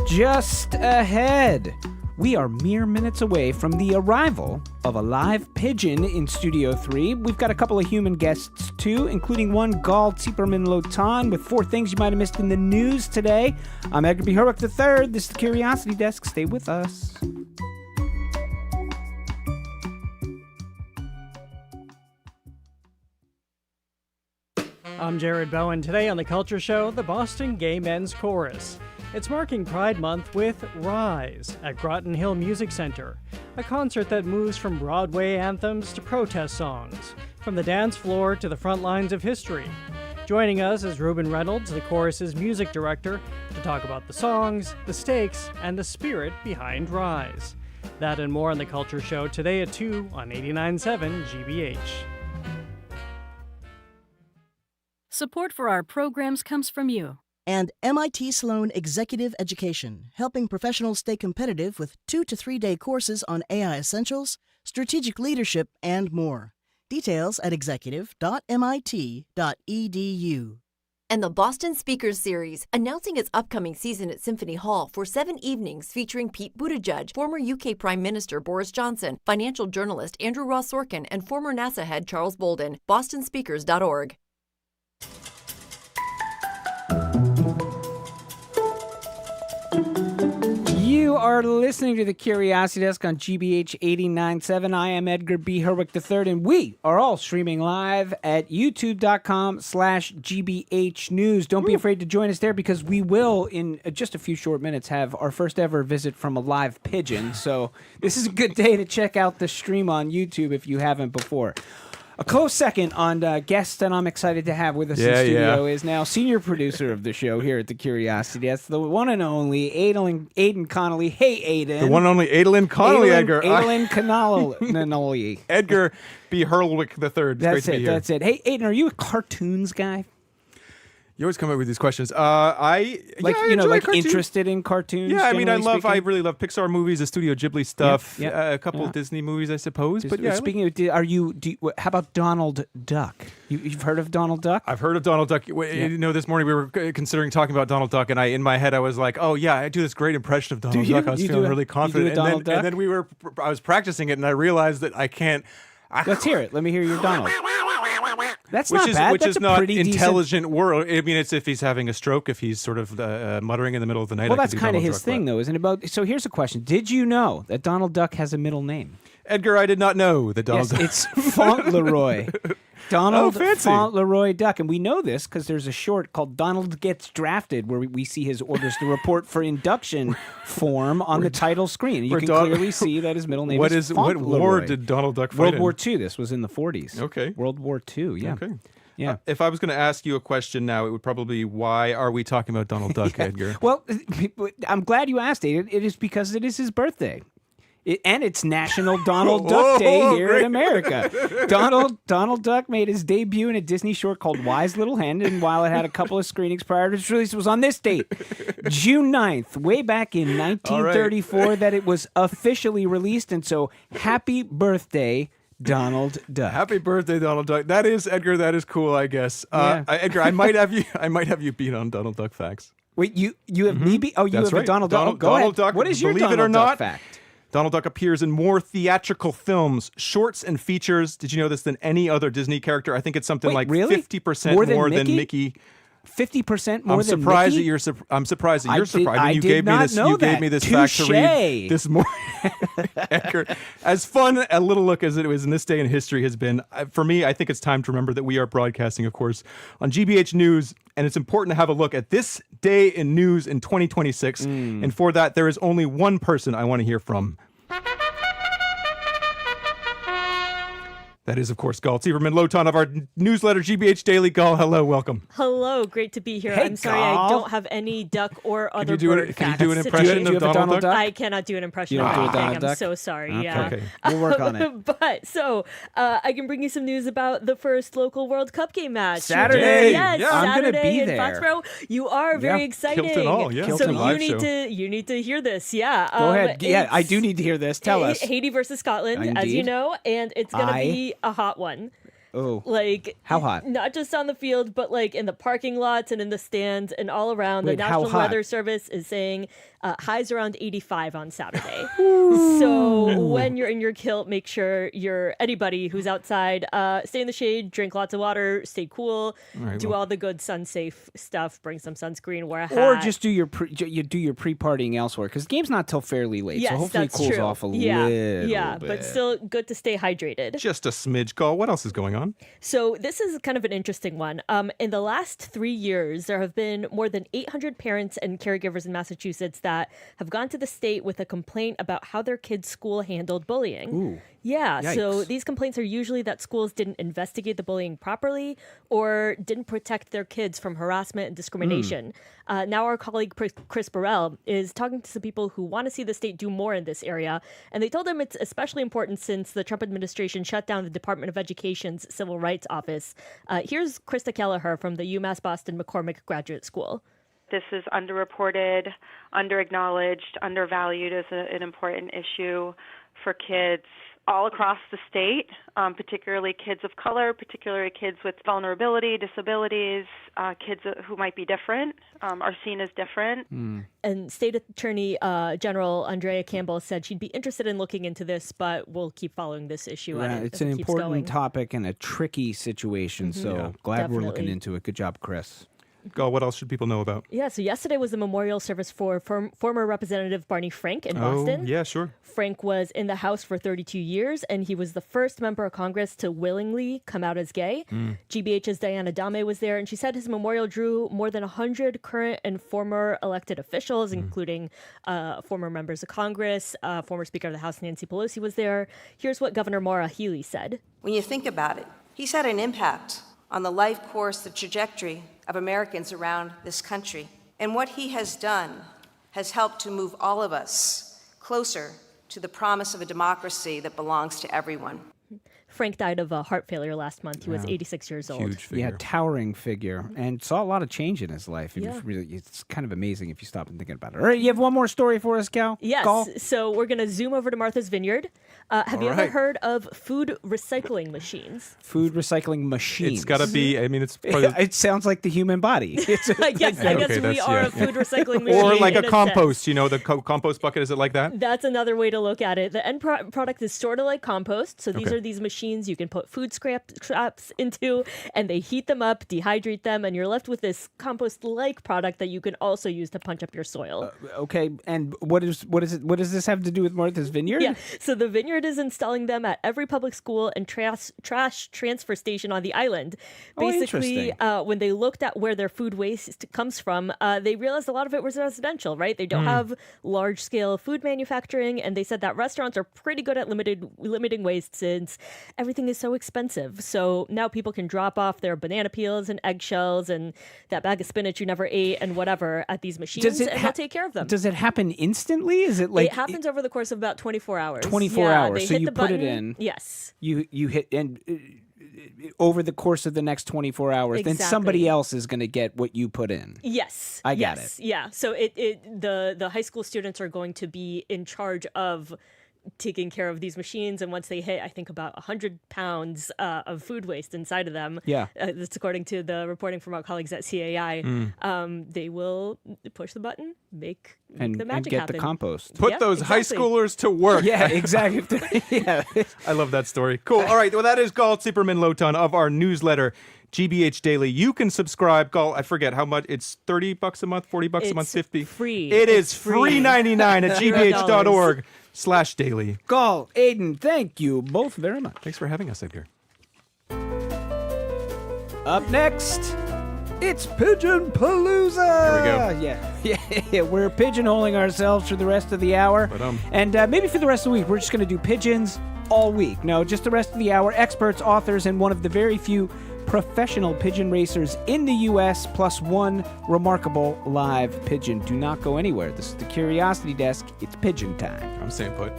Just ahead, we are mere minutes away from the arrival of a live pigeon in Studio 3. We've got a couple of human guests, too, including one Guy Tziperman-Lotan with 4 things you might have missed in the news today. I'm Edgar B. Herwick III. This is the Curiosity Desk. Stay with us. I'm Jared Bowen. Today on The Culture Show, the Boston Gay Men's Chorus. It's marking Pride Month with Rise at Groton Hill Music Center, a concert that moves from Broadway anthems to protest songs, from the dance floor to the front lines of history. Joining us is Ruben Reynolds, the chorus's music director, to talk about the songs, the stakes, and the spirit behind Rise. That and more on The Culture Show today at 2 on 89.7 GBH. Support for our programs comes from you. And MIT Sloan Executive Education, helping professionals stay competitive with 2 to 3 day courses on AI essentials, strategic leadership, and more. Details at executive.mit.edu. And the Boston Speakers Series, announcing its upcoming season at Symphony Hall for 7 evenings featuring Pete Buttigieg, former UK Prime Minister Boris Johnson, financial journalist Andrew Ross Sorkin, and former NASA head Charles Bolden. bostonspeakers.org. You are listening to the Curiosity Desk on GBH 89.7. I am Edgar B. Herwick III, and we are all streaming live at youtube.com/GBH News. Don't be afraid to join us there, because we will, in just a few short minutes, have our first ever visit from a live pigeon. So this is a good day to check out the stream on YouTube if you haven't before. A close second on guest that I'm excited to have with us in studio is now senior producer of the show here at the Curiosity. That's the one and only Aidan Connolly. Hey, Aidan. The one and only Aidan Connolly, Edgar. Aidan Connolly. Edgar B. Herwick III. It's great to be here. That's it. Hey, Aidan, are you a cartoons guy? You always come up with these questions. I enjoy cartoons. Interested in cartoons. Yeah, I mean, I really love Pixar movies, the Studio Ghibli stuff, a couple of Disney movies, I suppose. But yeah, speaking of, how about Donald Duck? You've heard of Donald Duck? I've heard of Donald Duck. You know, this morning we were considering talking about Donald Duck, and in my head I was like, oh yeah, I do this great impression of Donald Duck. I was feeling really confident, and then I was practicing it, and I realized that I can't. Let's hear it. Let me hear your Donald. That's which not bad. Which That's is not pretty intelligent word. I mean, it's if he's having a stroke, if he's sort of muttering in the middle of the night. Well, that's kind of his thing, though, isn't it? So here's a question. Did you know that Donald Duck has a middle name? Edgar, I did not know that Donald Duck. It's Fauntleroy. Donald Fauntleroy Duck. And we know this because there's a short called Donald Gets Drafted, where we see his orders to report for induction form on the title screen. You can clearly see that his middle name is Fauntleroy. What war did Donald Duck fight World War II. This was in the 40s. Okay. World War II, yeah. Okay. Yeah. If I was going to ask you a question now, it would probably be, why are we talking about Donald Duck, Edgar? Well, I'm glad you asked it. It is because it is his birthday. And it's National Donald Duck Day here in America. Donald Duck made his debut in a Disney short called Wise Little Hen, and while it had a couple of screenings prior to its release, it was on this date, June 9th, way back in 1934, that it was officially released. And so, happy birthday, Donald Duck. Happy birthday, Donald Duck. That is, Edgar, that is cool, I guess. Edgar, I might have you beat on Donald Duck facts. Wait, you have me beat? Oh, you have a Donald Duck. Go ahead. Duck, what is your believe Donald it or Duck not, fact? Donald Duck appears in more theatrical films, shorts, and features. Did you know this? Than any other Disney character? I think it's something like 50% more than Mickey. 50% more than Mickey? I'm surprised that you're surprised. And you gave me this fact to read this morning. As fun a little look as it was in this day in history has been, for me, I think it's time to remember that we are broadcasting, of course, on GBH News, and it's important to have a look at this day in news in 2026. And for that, there is only one person I want to hear from. That is, of course, Guy Tziperman-Lotan of our newsletter, GBH Daily. Guy, hello, welcome. Hello, great to be here. Hey, I'm sorry I don't have any duck or other bird Can you facts. do an impression of Donald Duck? I cannot do an impression of anything. I'm so sorry. Okay. Yeah. Okay. We'll work on it. But I can bring you some news about the first local World Cup game match. Saturday. Yes, I'm Saturday gonna be in there. Foxborough. You are very exciting. Kilton all, yeah. So Kilton you need to hear this. Yeah. Go ahead. Yeah, I do need to hear this. Tell us. Haiti versus Scotland, as you know, and it's going to be a hot one. Oh, like how hot? Not just on the field, but like in the parking lots and in the stands and all around. Wait, the National Weather Service is saying highs around 85 on Saturday. So when you're in your kilt, make sure anybody who's outside, stay in the shade, drink lots of water, stay cool, do all the good sun safe stuff, bring some sunscreen, wear a hat, or just do your pre-partying elsewhere, because the game's not till fairly late. Yes, so hopefully that's it cools true. off a little bit. But still good to stay hydrated. Just a smidge, Guy. What else is going on? So this is kind of an interesting one. In the last 3 years, there have been more than 800 parents and caregivers in Massachusetts that have gone to the state with a complaint about how their kids' school handled bullying. Ooh. Yeah, Yikes. so these complaints are usually that schools didn't investigate the bullying properly or didn't protect their kids from harassment and discrimination. Now our colleague Chris Burrell is talking to some people who want to see the state do more in this area, and they told him it's especially important since the Trump administration shut down the Department of Education's Civil Rights Office. Here's Krista Kelleher from the UMass Boston McCormick Graduate School. This is underreported, underacknowledged, undervalued as an important issue for kids all across the state, particularly kids of color, particularly kids with vulnerability, disabilities, kids who might be different, are seen as different. And State Attorney General Andrea Campbell said she'd be interested in looking into this, but we'll keep following this issue. Yeah, it's an important topic and a tricky situation, so glad we're looking into it. Good job, Chris. Go, what else should people know about? Yeah, so yesterday was the memorial service for former Representative Barney Frank in Boston. Yeah, sure. Frank was in the House for 32 years, and he was the first member of Congress to willingly come out as gay. GBH's Diana Dame was there, and she said his memorial drew more than 100 current and former elected officials, including former members of Congress. Former Speaker of the House Nancy Pelosi was there. Here's what Governor Maura Healey said. When you think about it, he's had an impact on the life course, the trajectory of Americans around this country. And what he has done has helped to move all of us closer to the promise of a democracy that belongs to everyone. Frank died of heart failure last month. He was 86 years old. Huge figure. Yeah, towering figure, and saw a lot of change in his life. Yeah. It's kind of amazing if you stop and think about it. All right, you have one more story for us, Cal? Yes. Gal? So we're going to zoom over to Martha's Vineyard. Have you ever heard of food recycling machines? Food recycling machines. It's got to be, I mean, it's probably... It sounds like the human body. Yes, I guess we are a food recycling machine. Or like a in compost, sense. you know, the compost bucket, is it like that? That's another way to look at it. The end product is sort of like compost. So these are these machines you can put food scraps into, and they heat them up, dehydrate them, and you're left with this compost-like product that you can also use to punch up your soil. Okay, and what does this have to do with Martha's Vineyard? Yeah, so the Vineyard is installing them at every public school and trash transfer station on the island. Basically, when they looked at where their food waste comes from, they realized a lot of it was residential, right? They don't have large-scale food manufacturing, and they said that restaurants are pretty good at limiting waste since everything is so expensive. So now people can drop off their banana peels and eggshells and that bag of spinach you never ate and whatever at these machines, and they'll take care of them. Does it happen instantly? Is it like... It happens over the course of about 24 hours. 24 hours. So you put it in. Yes. You hit... and over the course of the next 24 hours, then somebody else is going to get what you put in. Yes. I get it. Yeah. So the high school students are going to be in charge of taking care of these machines, and once they hit, I think, about 100 pounds of food waste inside of them, that's according to the reporting from our colleagues at CAI, they will push the button, make the magic and get happen. the compost. Put those high schoolers to work. Yeah, exactly. Yeah. I love that story. Cool. All right. Well, that is Guy Tziperman-Lotan of our newsletter, GBH Daily. You can subscribe. Guy, I forget how much. It's $30 a month, $40 a month, $50. Free. It is free $99 at gbh.org/daily. Guy, Aiden, thank you both very much. Thanks for having us up here. Up next, it's Pigeon Palooza. Here we go. Yeah. We're pigeonholing ourselves for the rest of the hour. And maybe for the rest of the week, we're just going to do pigeons all week. No, just the rest of the hour. Experts, authors, and one of the very few professional pigeon racers in the U.S., plus one remarkable live pigeon. Do not go anywhere. This is the Curiosity Desk. It's pigeon time. I'm staying put.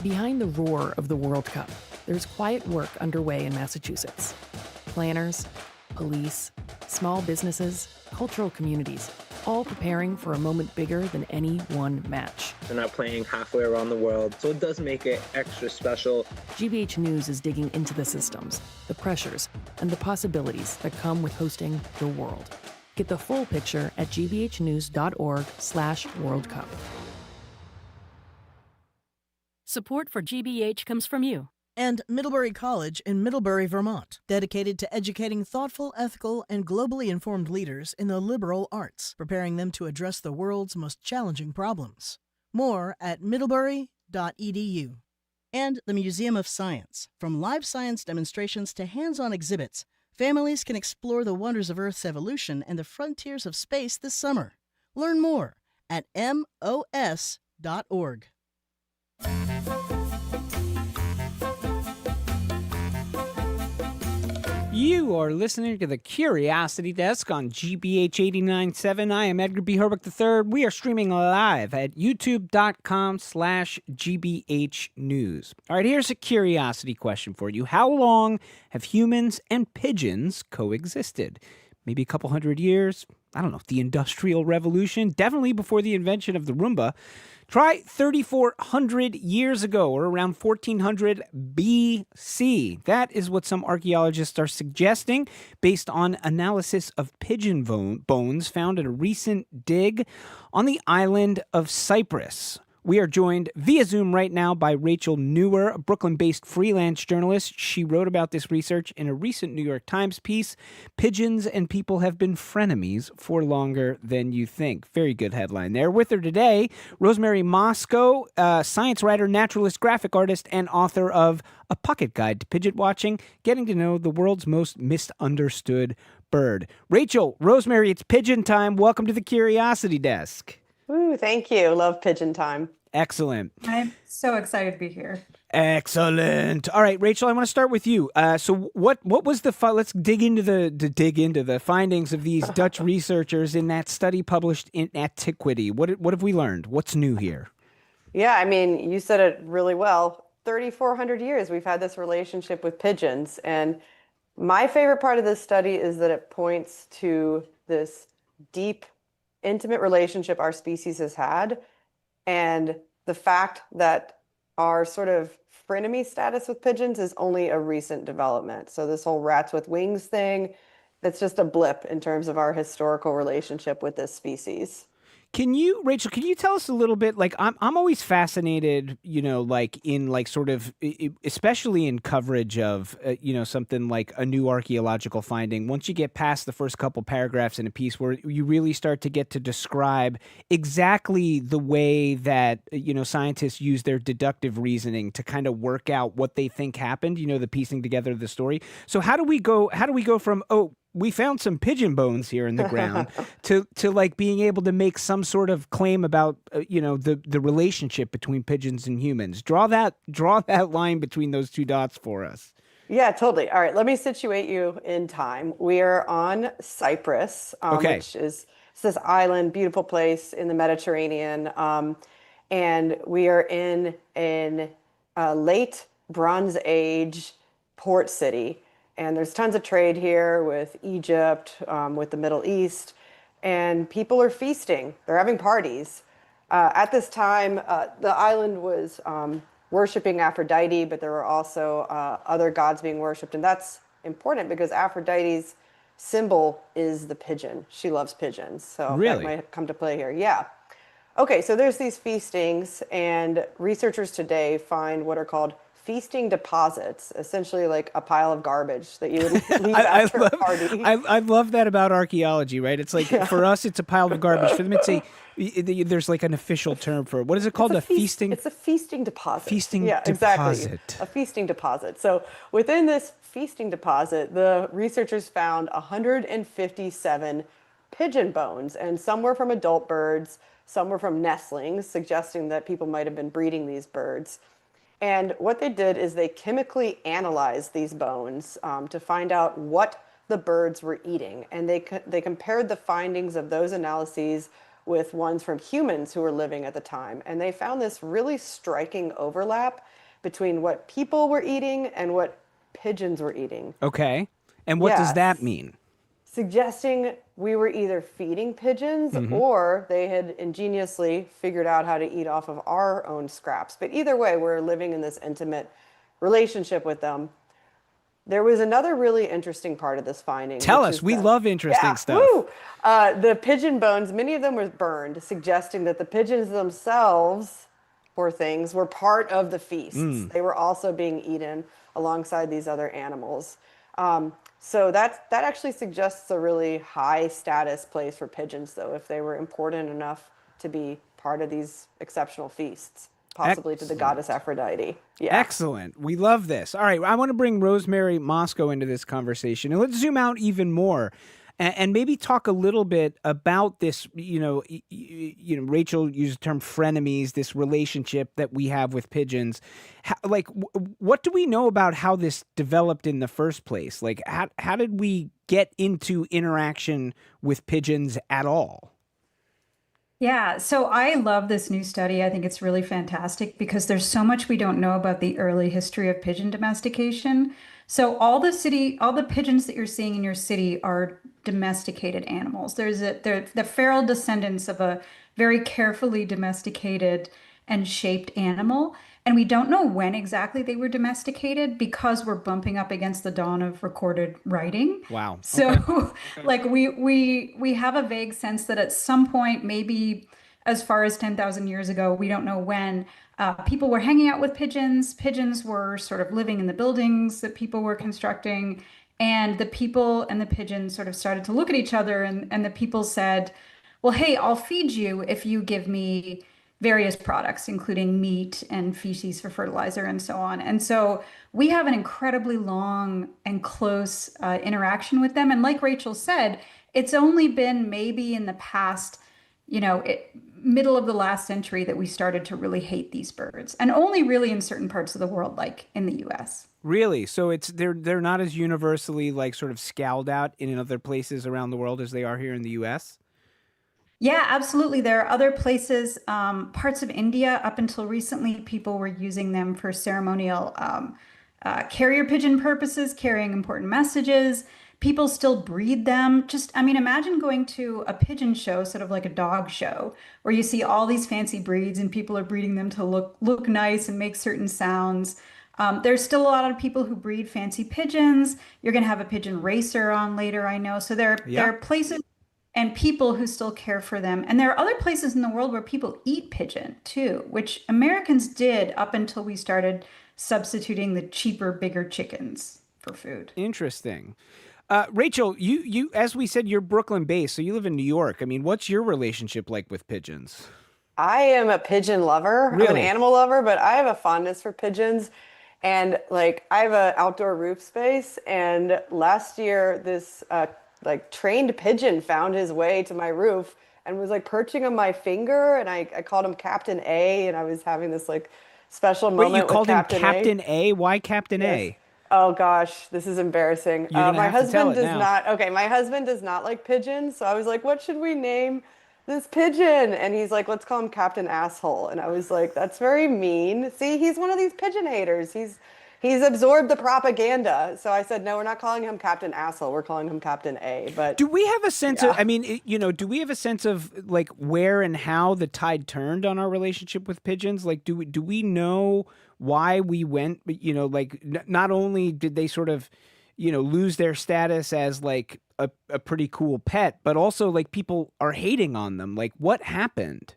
Behind the roar of the World Cup, there's quiet work underway in Massachusetts. Planners, police, small businesses, cultural communities, all preparing for a moment bigger than any one match. They're not playing halfway around the world, so it does make it extra special. GBH News is digging into the systems, the pressures, and the possibilities that come with hosting the world. Get the full picture at gbhnews.org/World Cup. Support for GBH comes from you. And Middlebury College in Middlebury, Vermont, dedicated to educating thoughtful, ethical, and globally informed leaders in the liberal arts, preparing them to address the world's most challenging problems. More at middlebury.edu. And the Museum of Science. From live science demonstrations to hands-on exhibits, families can explore the wonders of Earth's evolution and the frontiers of space this summer. Learn more at mos.org. You are listening to the Curiosity Desk on GBH 89.7. I am Edgar B. Herbeck III. We are streaming live at youtube.com/GBH News. All right, here's a curiosity question for you. How long have humans and pigeons coexisted? Maybe a couple hundred years, I don't know, the Industrial Revolution, definitely before the invention of the Roomba. Try 3,400 years ago, or around 1400 BC. That is what some archaeologists are suggesting based on analysis of pigeon bones found in a recent dig on the island of Cyprus. We are joined via Zoom right now by Rachel Nuwer, a Brooklyn-based freelance journalist. She wrote about this research in a recent New York Times piece, Pigeons and People Have Been Frenemies for Longer Than You Think. Very good headline there. With her today, Rosemary Mosco, science writer, naturalist, graphic artist, and author of A Pocket Guide to Pigeon Watching, Getting to Know the World's Most Misunderstood Bird. Rachel, Rosemary, it's pigeon time. Welcome to the Curiosity Desk. Ooh, thank you. Love pigeon time. Excellent. I'm so excited to be here. Excellent. All right, Rachel, I want to start with you. So what was let's dig into the findings of these Dutch researchers in that study published in Antiquity. What have we learned? What's new here? Yeah, I mean, you said it really well. 3,400 years we've had this relationship with pigeons. And my favorite part of this study is that it points to this deep, intimate relationship our species has had, and the fact that our sort of frenemy status with pigeons is only a recent development. So this whole rats with wings thing, that's just a blip in terms of our historical relationship with this species. Rachel, can you tell us a little bit, like, I'm always fascinated, like in like sort of, especially in coverage of, something like a new archaeological finding. Once you get past the first couple paragraphs in a piece where you really start to get to describe exactly the way that, scientists use their deductive reasoning to kind of work out what they think happened, the piecing together of the story. So how do we go from, we found some pigeon bones here in the ground to like being able to make some sort of claim about the relationship between pigeons and humans? Draw that line between those two dots for us. Yeah, totally. All right, let me situate you in time. We are on Cyprus, which is this island, beautiful place in the Mediterranean, and we are in a late Bronze Age port city. And there's tons of trade here with Egypt, with the Middle East, and people are feasting. They're having parties. At this time, the island was worshiping Aphrodite, but there were also other gods being worshipped. And that's important because Aphrodite's symbol is the pigeon. She loves pigeons. So really? That might come to play here. Yeah. Okay, so there's these feastings, and researchers today find what are called feasting deposits, essentially like a pile of garbage that you would leave after a party. I love that about archaeology, right? It's like, for us, it's a pile of garbage. For them, there's like an official term for it. What is it called? Feasting? It's a feasting deposit. Feasting deposit. Exactly. A feasting deposit. So within this feasting deposit, the researchers found 157 pigeon bones, and some were from adult birds, some were from nestlings, suggesting that people might have been breeding these birds. And what they did is they chemically analyzed these bones to find out what the birds were eating. And they compared the findings of those analyses with ones from humans who were living at the time. And they found this really striking overlap between what people were eating and what pigeons were eating. Okay. And what does that mean? Suggesting we were either feeding pigeons or they had ingeniously figured out how to eat off of our own scraps. But either way, we're living in this intimate relationship with them. There was another really interesting part of this finding. Tell us. We love interesting stuff. Woo! The pigeon bones, many of them were burned, suggesting that the pigeons themselves, poor things, were part of the feasts. They were also being eaten alongside these other animals. So that actually suggests a really high status place for pigeons, though, if they were important enough to be part of these exceptional feasts, possibly to the goddess Aphrodite. Yeah. Excellent. We love this. All right, I want to bring Rosemary Mosco into this conversation, and let's zoom out even more. And maybe talk a little bit about this, Rachel used the term frenemies, this relationship that we have with pigeons. What do we know about how this developed in the first place? Like, how did we get into interaction with pigeons at all? Yeah, so I love this new study. I think it's really fantastic because there's so much we don't know about the early history of pigeon domestication. So all the pigeons that you're seeing in your city are domesticated animals. They're the feral descendants of a very carefully domesticated and shaped animal. And we don't know when exactly they were domesticated because we're bumping up against the dawn of recorded writing. Wow. So like we have a vague sense that at some point, maybe as far as 10,000 years ago, we don't know when, people were hanging out with pigeons. Pigeons were sort of living in the buildings that people were constructing. And the people and the pigeons sort of started to look at each other, and the people said, well, hey, I'll feed you if you give me various products, including meat and feces for fertilizer and so on. And so we have an incredibly long and close interaction with them. And like Rachel said, it's only been maybe in the past, middle of the last century that we started to really hate these birds, and only really in certain parts of the world, like in the US. Really? So they're not as universally like sort of scowled out in other places around the world as they are here in the US? Yeah, absolutely. There are other places, parts of India, up until recently, people were using them for ceremonial carrier pigeon purposes, carrying important messages. People still breed them. Imagine going to a pigeon show, sort of like a dog show, where you see all these fancy breeds and people are breeding them to look nice and make certain sounds. There's still a lot of people who breed fancy pigeons. You're going to have a pigeon racer on later, I know. So there are places and people who still care for them. And there are other places in the world where people eat pigeon too, which Americans did up until we started substituting the cheaper, bigger chickens for food. Interesting. Rachel, you as we said, you're Brooklyn based, so you live in New York. I mean, what's your relationship like with pigeons? I am a pigeon lover. Really? I'm an animal lover, but I have a fondness for pigeons. And like, I have an outdoor roof space, and last year this trained pigeon found his way to my roof and was like perching on my finger, and I called him Captain A, and I was having this like special moment. Wait, you called him Captain Captain A? Why Captain A? Oh gosh, this is embarrassing. You're gonna My have to tell husband it does now. not. Okay, my husband does not like pigeons, so I was like, "What should we name this pigeon?" And he's like, "Let's call him Captain Asshole." And I was like, "That's very mean." See, he's one of these pigeon haters. He's absorbed the propaganda. So I said, "No, we're not calling him Captain Asshole. We're calling him Captain A." But do we have a sense of? I mean, do we have a sense of like where and how the tide turned on our relationship with pigeons? Like, do we know why we went? Not only did they sort of, lose their status as like a pretty cool pet, but also like people are hating on them. Like, what happened?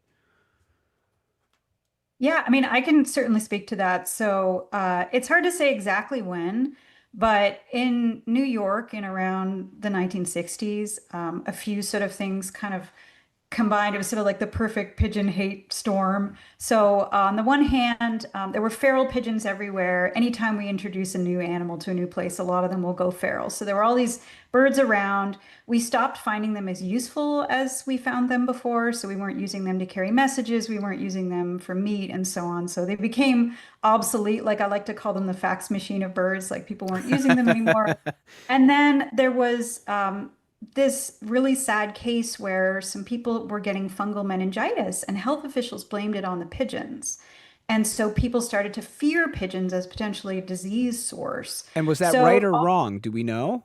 Yeah, I mean, I can certainly speak to that. So it's hard to say exactly when, but in New York in around the 1960s, a few sort of things kind of combined. It was sort of like the perfect pigeon hate storm. So on the one hand, there were feral pigeons everywhere. Anytime we introduce a new animal to a new place, a lot of them will go feral. So there were all these birds around. We stopped finding them as useful as we found them before. So we weren't using them to carry messages. We weren't using them for meat and so on. So they became obsolete. Like I like to call them the fax machine of birds. Like people weren't using them anymore. And then there was this really sad case where some people were getting fungal meningitis and health officials blamed it on the pigeons. And so people started to fear pigeons as potentially a disease source. And was that right or wrong? Do we know?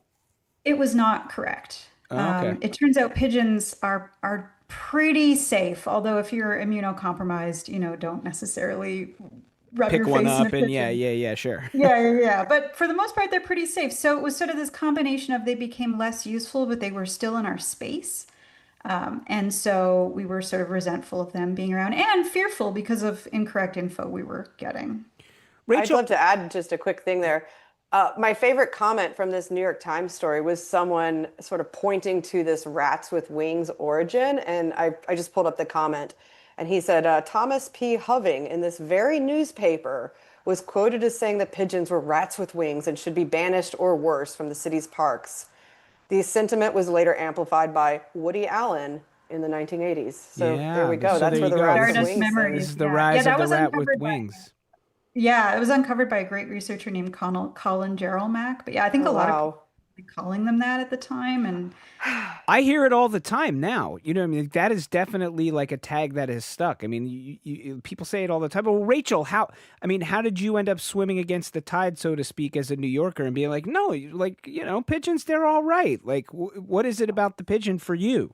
It was not correct. Oh, okay. It turns out pigeons are pretty safe, although if you're immunocompromised, don't necessarily rub Pick your one face in a up and pigeon. yeah, sure. Yeah. But for the most part, they're pretty safe. So it was sort of this combination of they became less useful, but they were still in our space. And so we were sort of resentful of them being around and fearful because of incorrect info we were getting. I'd love to add just a quick thing there. My favorite comment from this New York Times story was someone sort of pointing to this rats with wings origin. And I just pulled up the comment. And he said, Thomas P. Hoving in this very newspaper was quoted as saying that pigeons were rats with wings and should be banished or worse from the city's parks. The sentiment was later amplified by Woody Allen in the 1980s. So there we go. That's where the rat with wings. This is the rise of the rat with wings. Yeah, it was uncovered by a great researcher named Colin Gerald Mack. But yeah, I think a lot of people calling them that at the time. And I hear it all the time now. You know what I mean? That is definitely like a tag that has stuck. I mean, people say it all the time. But Rachel, how did you end up swimming against the tide, so to speak, as a New Yorker and being like, no, like, you know, pigeons, they're all right. Like, what is it about the pigeon for you?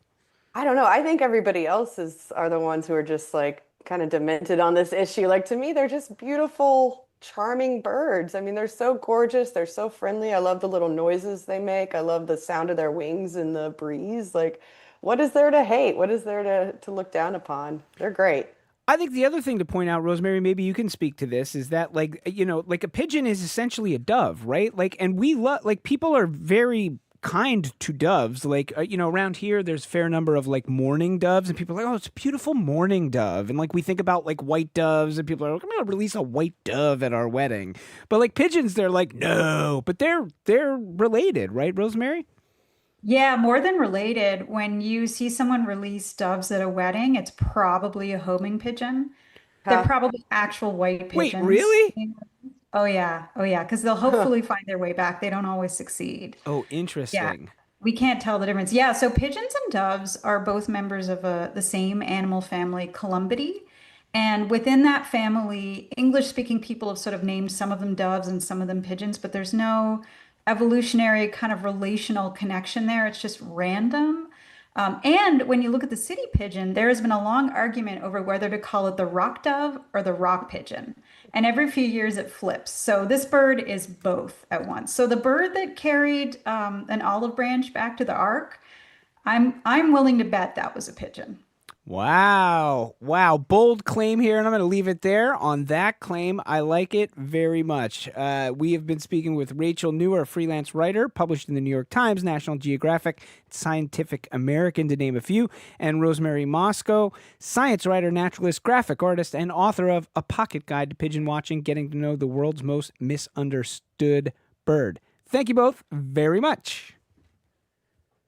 I don't know. I think everybody else are the ones who are just like kind of demented on this issue. Like to me, they're just beautiful, charming birds. I mean, they're so gorgeous. They're so friendly. I love the little noises they make. I love the sound of their wings in the breeze. Like, what is there to hate? What is there to look down upon? They're great. I think the other thing to point out, Rosemary, maybe you can speak to this, is that, like, you know, like a pigeon is essentially a dove, right? Like, and we love, like, people are very kind to doves. Like, you know, around here, there's a fair number of like mourning doves, and people are like, oh, it's a beautiful mourning dove. And like, we think about like white doves, and people are like, I'm going to release a white dove at our wedding. But like pigeons, they're like, no, but they're related, right, Rosemary? yeah, more than related. When you see someone release doves at a wedding, it's probably a homing pigeon. They're probably actual white Wait, pigeons. really? Oh yeah, because they'll hopefully find their way back. They don't always succeed. Oh, interesting. Yeah, we can't tell the difference. Yeah, so pigeons and doves are both members of the same animal family, Columbidae. And within that family, English-speaking people have sort of named some of them doves and some of them pigeons, but there's no evolutionary kind of relational connection there. It's just random. And when you look at the city pigeon, there has been a long argument over whether to call it the rock dove or the rock pigeon. And every few years it flips. So this bird is both at once. So the bird that carried an olive branch back to the ark, I'm willing to bet that was a pigeon. Wow. Bold claim here, and I'm going to leave it there on that claim. I like it very much. We have been speaking with Rachel Nuwer, a freelance writer, published in the New York Times, National Geographic, Scientific American, to name a few, and Rosemary Mosco, science writer, naturalist, graphic artist, and author of A Pocket Guide to Pigeon Watching, Getting to Know the World's Most Misunderstood Bird. Thank you both very much.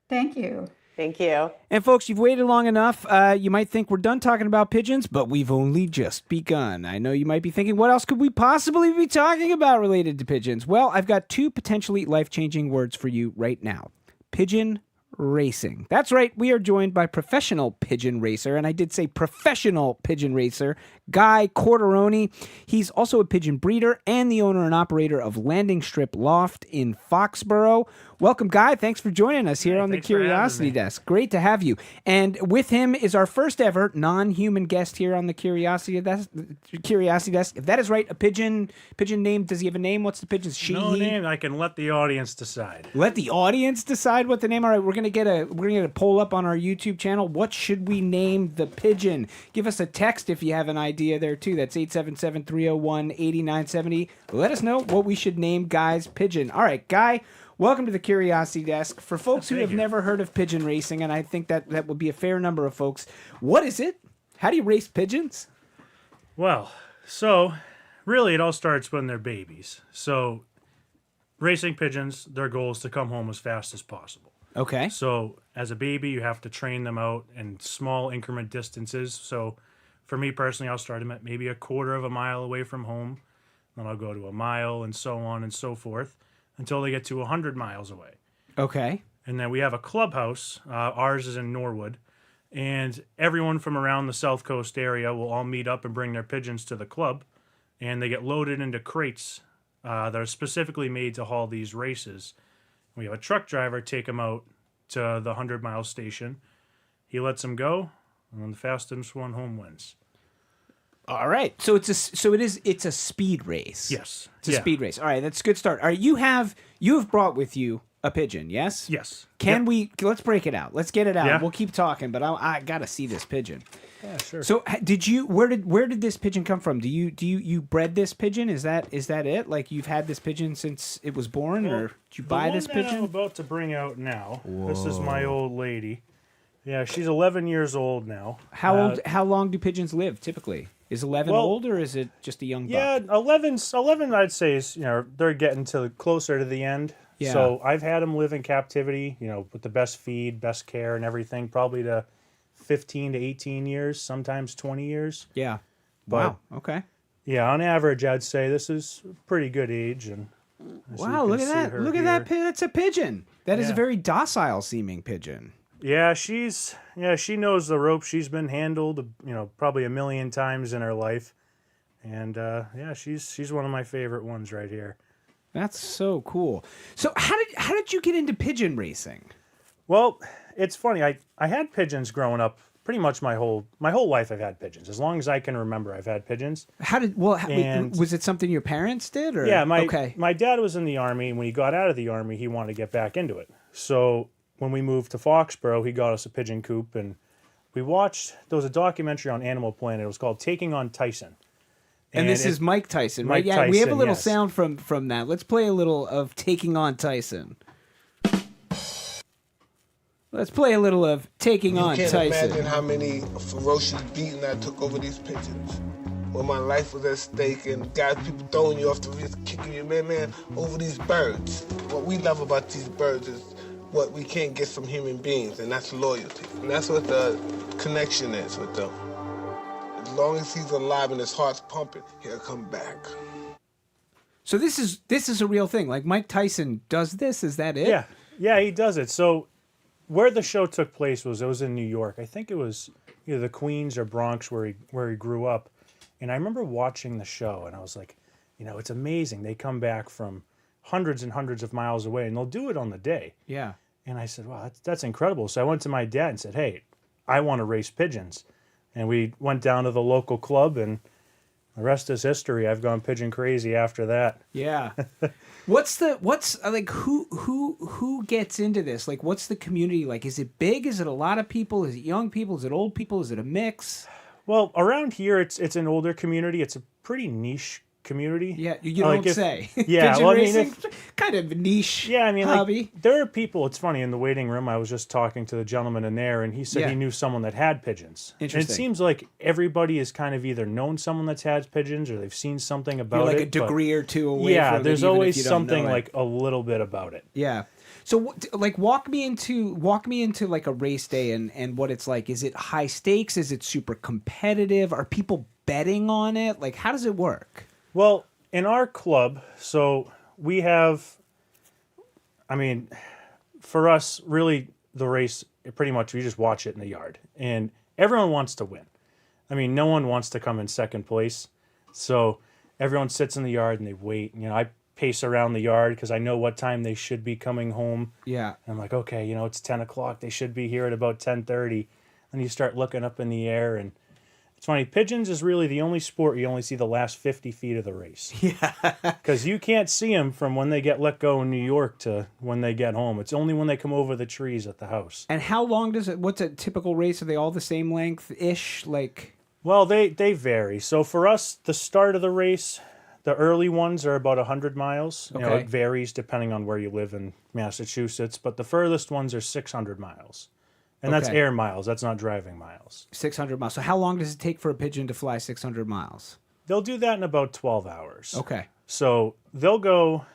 Thank you. Thank you. And folks, you've waited long enough. You might think we're done talking about pigeons, but we've only just begun. I know you might be thinking, what else could we possibly be talking about related to pigeons? Well, I've got two potentially life-changing words for you right now. Pigeon racing. That's right. We are joined by professional pigeon racer, and I did say professional pigeon racer, Guy Quartarone. He's also a pigeon breeder and the owner and operator of Landing Strip Loft in Foxborough. Welcome, Guy. Thanks for joining us here on the Curiosity Desk. Great to have you. And with him is our first ever non-human guest here on the Curiosity Desk. If that is right, a pigeon name. Does he have a name? What's the pigeon's? She, no he? name. I can let the audience decide. Let the audience decide what the name. All right, we're gonna get a poll up on our YouTube channel. What should we name the pigeon? Give us a text if you have an idea there too. That's 877-301-8970. Let us know what we should name Guy's pigeon. All right, Guy. Welcome to the Curiosity Desk. For folks who have never heard of pigeon racing, and I think that would be a fair number of folks, what is it? How do you race pigeons? Well, so really it all starts when they're babies. So racing pigeons, their goal is to come home as fast as possible. Okay. So as a baby, you have to train them out in small increment distances. So for me personally, I'll start them at maybe a quarter of a mile away from home. Then I'll go to a mile and so on and so forth, until they get to 100 miles away. Okay. And then we have a clubhouse. Ours is in Norwood. And everyone from around the South Coast area will all meet up and bring their pigeons to the club. And they get loaded into crates that are specifically made to haul these races. We have a truck driver take them out to the 100-mile station. He lets them go, and then the fastest one home wins. All right, so it's a speed race. Yes, it's a speed race. All right, that's a good start. All right, you have brought with you a pigeon, yes? Yes. Let's break it out. Let's get it out. Yeah. We'll keep talking, but I gotta see this pigeon. Yeah, sure. So where did this pigeon come from? Do you bred this pigeon? Is that it? Like you've had this pigeon since it was born, or did you buy this pigeon? The one that I'm about to bring out now. Whoa. This is my old lady. Yeah, she's 11 years old now. How long do pigeons live typically? Is 11 old, or is it just a young buck? Yeah, 11 I'd say is, they're getting closer to the end. Yeah. So I've had them live in captivity, with the best feed, best care and everything, probably to 15 to 18 years, sometimes 20 years. Yeah. But, wow. Okay. Yeah, on average, I'd say this is a pretty good age. And Wow, look at that. Look at that. That's a pigeon. That is a very docile seeming pigeon. Yeah, she knows the rope. She's been handled, probably a million times in her life. And she's one of my favorite ones right here. That's so cool. So how did you get into pigeon racing? Well, it's funny. I had pigeons growing up. Pretty much my whole life I've had pigeons. As long as I can remember, I've had pigeons. Was it something your parents did? Or? Yeah, my dad was in the Army, and when he got out of the Army, he wanted to get back into it. So when we moved to Foxborough, he got us a pigeon coop, and we watched, there was a documentary on Animal Planet. It was called Taking on Tyson. And this is Mike Tyson, right? Tyson, we have a little sound from that. Let's play a little of Taking on Tyson. Let's play a little of Taking on Tyson. You can't imagine how many ferocious beatings I took over these pigeons. When my life was at stake and guys, people throwing you off the roof, kicking you, man, over these birds. What we love about these birds is what we can't get from human beings, and that's loyalty. And that's what the connection is with them. As long as he's alive and his heart's pumping, he'll come back. So this is a real thing. Like Mike Tyson does this. Is that it? Yeah, he does it. So where the show took place it was in New York. I think it was either the Queens or Bronx where he grew up. And I remember watching the show, and I was like, it's amazing. They come back from hundreds and hundreds of miles away, and they'll do it on the day. Yeah. And I said, wow, that's incredible. So I went to my dad and said, hey, I want to race pigeons. And we went down to the local club, and the rest is history. I've gone pigeon crazy after that. Yeah. Who gets into this? Like, what's the community like? Is it big? Is it a lot of people? Is it young people? Is it old people? Is it a mix? Well, around here, it's an older community. It's a pretty niche community. Yeah, you don't say. Yeah, pigeon well, racing, kind of niche. Yeah, I mean, hobby. There are people. It's funny, in the waiting room, I was just talking to the gentleman in there, and he said he knew someone that had pigeons. Interesting. And it seems like everybody has kind of either known someone that's had pigeons, or they've seen something about You're it. like a degree or two away. Yeah, from there's it, even if always you don't something know it. like a little bit about it. Yeah. So, walk me into like a race day and what it's like. Is it high stakes? Is it super competitive? Are people betting on it? Like, how does it work? Well, in our club, so we have, for us, really, the race, pretty much, we just watch it in the yard. And everyone wants to win. No one wants to come in second place. So everyone sits in the yard and they wait. I pace around the yard because I know what time they should be coming home. Yeah. And I'm like, okay, it's 10 o'clock. They should be here at about 10:30. And you start looking up in the air, and it's funny. Pigeons is really the only sport you only see the last 50 feet of the race. Yeah. Because you can't see them from when they get let go in New York to when they get home. It's only when they come over the trees at the house. And how long what's a typical race? Are they all the same length-ish? Well, they vary. So for us, the start of the race, the early ones are about 100 miles. Okay. It varies depending on where you live in Massachusetts, but the furthest ones are 600 miles. And that's air miles. That's not driving miles. 600 miles. So how long does it take for a pigeon to fly 600 miles? They'll do that in about 12 hours. Okay. So they'll go,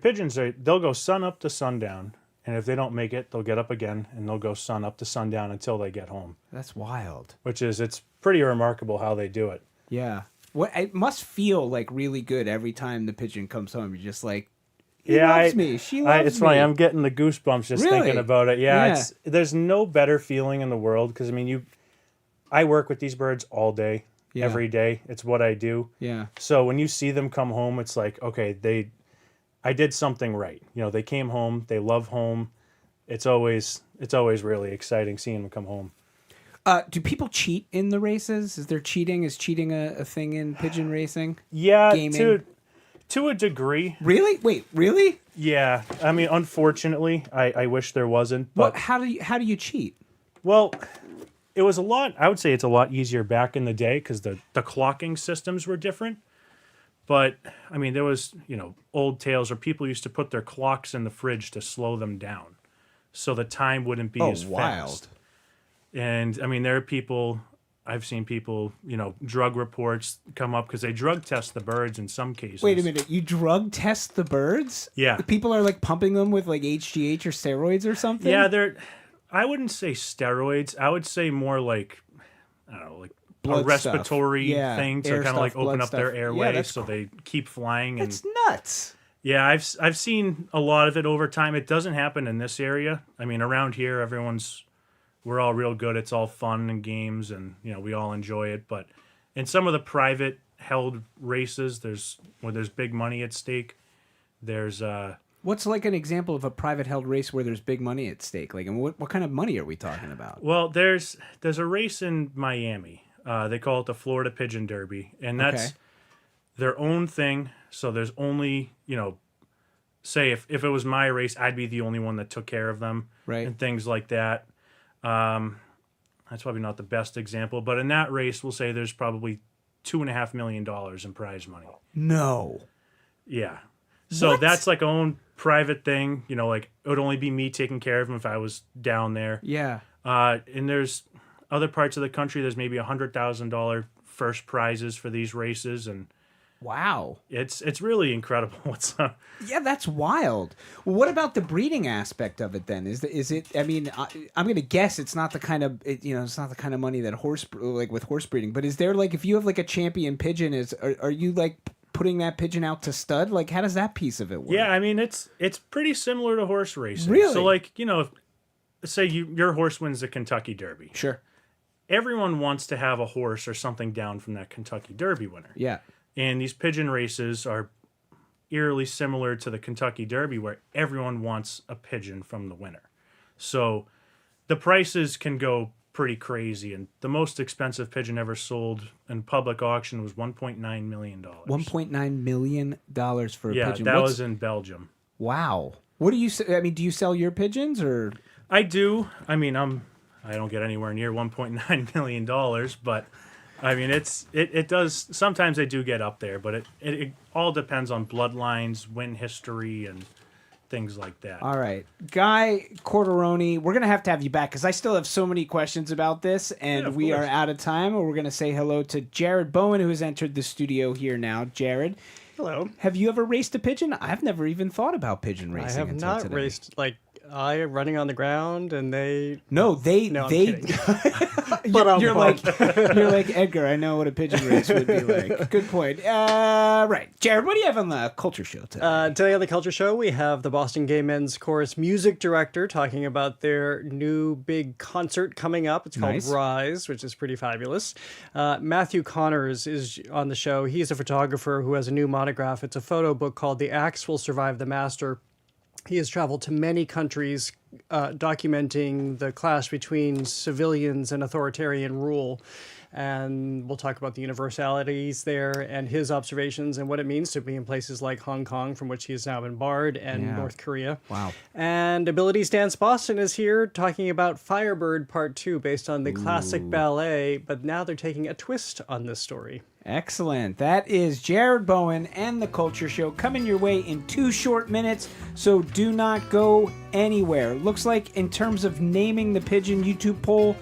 pigeons, they'll go sun up to sundown. And if they don't make it, they'll get up again and they'll go sun up to sundown until they get home. That's wild. It's pretty remarkable how they do it. Yeah. It must feel like really good every time the pigeon comes home. You're just like, She loves me. It's funny. I'm getting the goosebumps just Really? thinking about it. Yeah. There's no better feeling in the world because I work with these birds all day, every day. It's what I do. Yeah. So when you see them come home, it's like, okay, I did something right. They came home. They love home. It's always really exciting seeing them come home. Do people cheat in the races? Is there cheating? Is cheating a thing in pigeon racing? Yeah, Gaming? to a degree. Really? Wait, really? Yeah. Unfortunately, I wish there wasn't. But how do you cheat? Well, it was I would say it's a lot easier back in the day because the clocking systems were different. But, there was, old tales where people used to put their clocks in the fridge to slow them down so the time wouldn't be as fast. And, there are people, I've seen people, drug reports come up because they drug test the birds in some cases. Wait a minute, you drug test the birds? Yeah. People are pumping them with HGH or steroids or something? Yeah, I wouldn't say steroids. I would say more I don't know, blood a respiratory stuff. thing to Air kind of stuff, open blood up their stuff. airways Yeah, so they keep flying. That's nuts. Yeah, I've seen a lot of it over time. It doesn't happen in this area. I mean, around here, we're all real good. It's all fun and games, and we all enjoy it. But in some of the private held races, where there's big money at stake. There's What's like an example of a private held race where there's big money at stake? Like, and what kind of money are we talking about? Well, there's a race in Miami. They call it the Florida Pigeon Derby, and that's their own thing. So there's only, say if it was my race, I'd be the only one that took care of them, right? And things like that. That's probably not the best example, but in that race, we'll say there's probably $2.5 million in prize money. No. Yeah. So that's like own private thing, like it would only be me taking care of him if I was down there. Yeah. And there's other parts of the country, there's maybe $100,000 first prizes for these races. And wow. It's really incredible. Yeah, that's wild. Well, what about the breeding aspect of it then? Is it? I mean, I'm going to guess it's not the kind of it's not the kind of money that with horse breeding. But is there like if you have like a champion pigeon, are you like putting that pigeon out to stud? Like, how does that piece of it work? Yeah, I mean, it's pretty similar to horse racing. Really? So like say your horse wins the Kentucky Derby. Sure. Everyone wants to have a horse or something down from that Kentucky Derby winner. Yeah. And these pigeon races are eerily similar to the Kentucky Derby, where everyone wants a pigeon from the winner. So the prices can go pretty crazy, and the most expensive pigeon ever sold in public auction was $1.9 million. $1.9 million for a pigeon. Yeah, that was in Belgium. Wow. What do you? I mean, do you sell your pigeons or? I do. I mean, I don't get anywhere near $1.9 million, but I mean, it does. Sometimes they do get up there, but it all depends on bloodlines, win history, and things like that. All right. Guy Quartarone, we're going to have you back because I still have so many questions about this, and we are out of time. We're going to say hello to Jared Bowen, who has entered the studio here now. Jared. Hello. Have you ever raced a pigeon? I've never even thought about pigeon racing. I have until not today. raced, running on the ground, and they... No, they... I'm kidding. You're like Edgar. I know what a pigeon race would be like. Good point. Right. Jared, what do you have on the Culture Show today? Today on the Culture Show, we have the Boston Gay Men's Chorus music director talking about their new big concert coming up. It's called Rise, which is pretty fabulous. Matthew Connors is on the show. He's a photographer who has a new monograph. It's a photo book called The Axe Will Survive the Master. He has traveled to many countries documenting the clash between civilians and authoritarian rule. And we'll talk about the universalities there and his observations and what it means to be in places like Hong Kong, from which he has now been barred, and North Korea. Wow. And Abilities Dance Boston is here talking about Firebird Part 2 based on the classic ballet, but now they're taking a twist on this story. Excellent. That is Jared Bowen and the Culture Show coming your way in 2 short minutes, so do not go anywhere. Looks like in terms of naming the pigeon YouTube poll,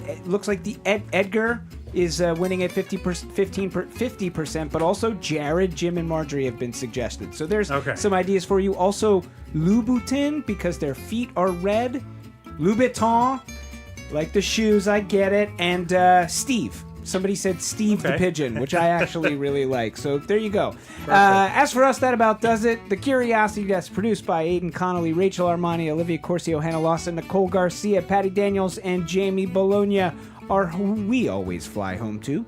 it looks like the Edgar is winning at 50%, but also Jared, Jim, and Marjorie have been suggested. So there's some ideas for you. Also, Louboutin, because their feet are red. Louboutin, like the shoes, I get it. And Steve. Somebody said Steve the Pigeon, which I actually really like. So there you go. As for us, that about does it. The Curiosity Desk, produced by Aidan Connolly, Rachel Armani, Olivia Corcio, Hannah Lawson, Nicole Garcia, Patty Daniels, and Jamie Bologna are who we always fly home to.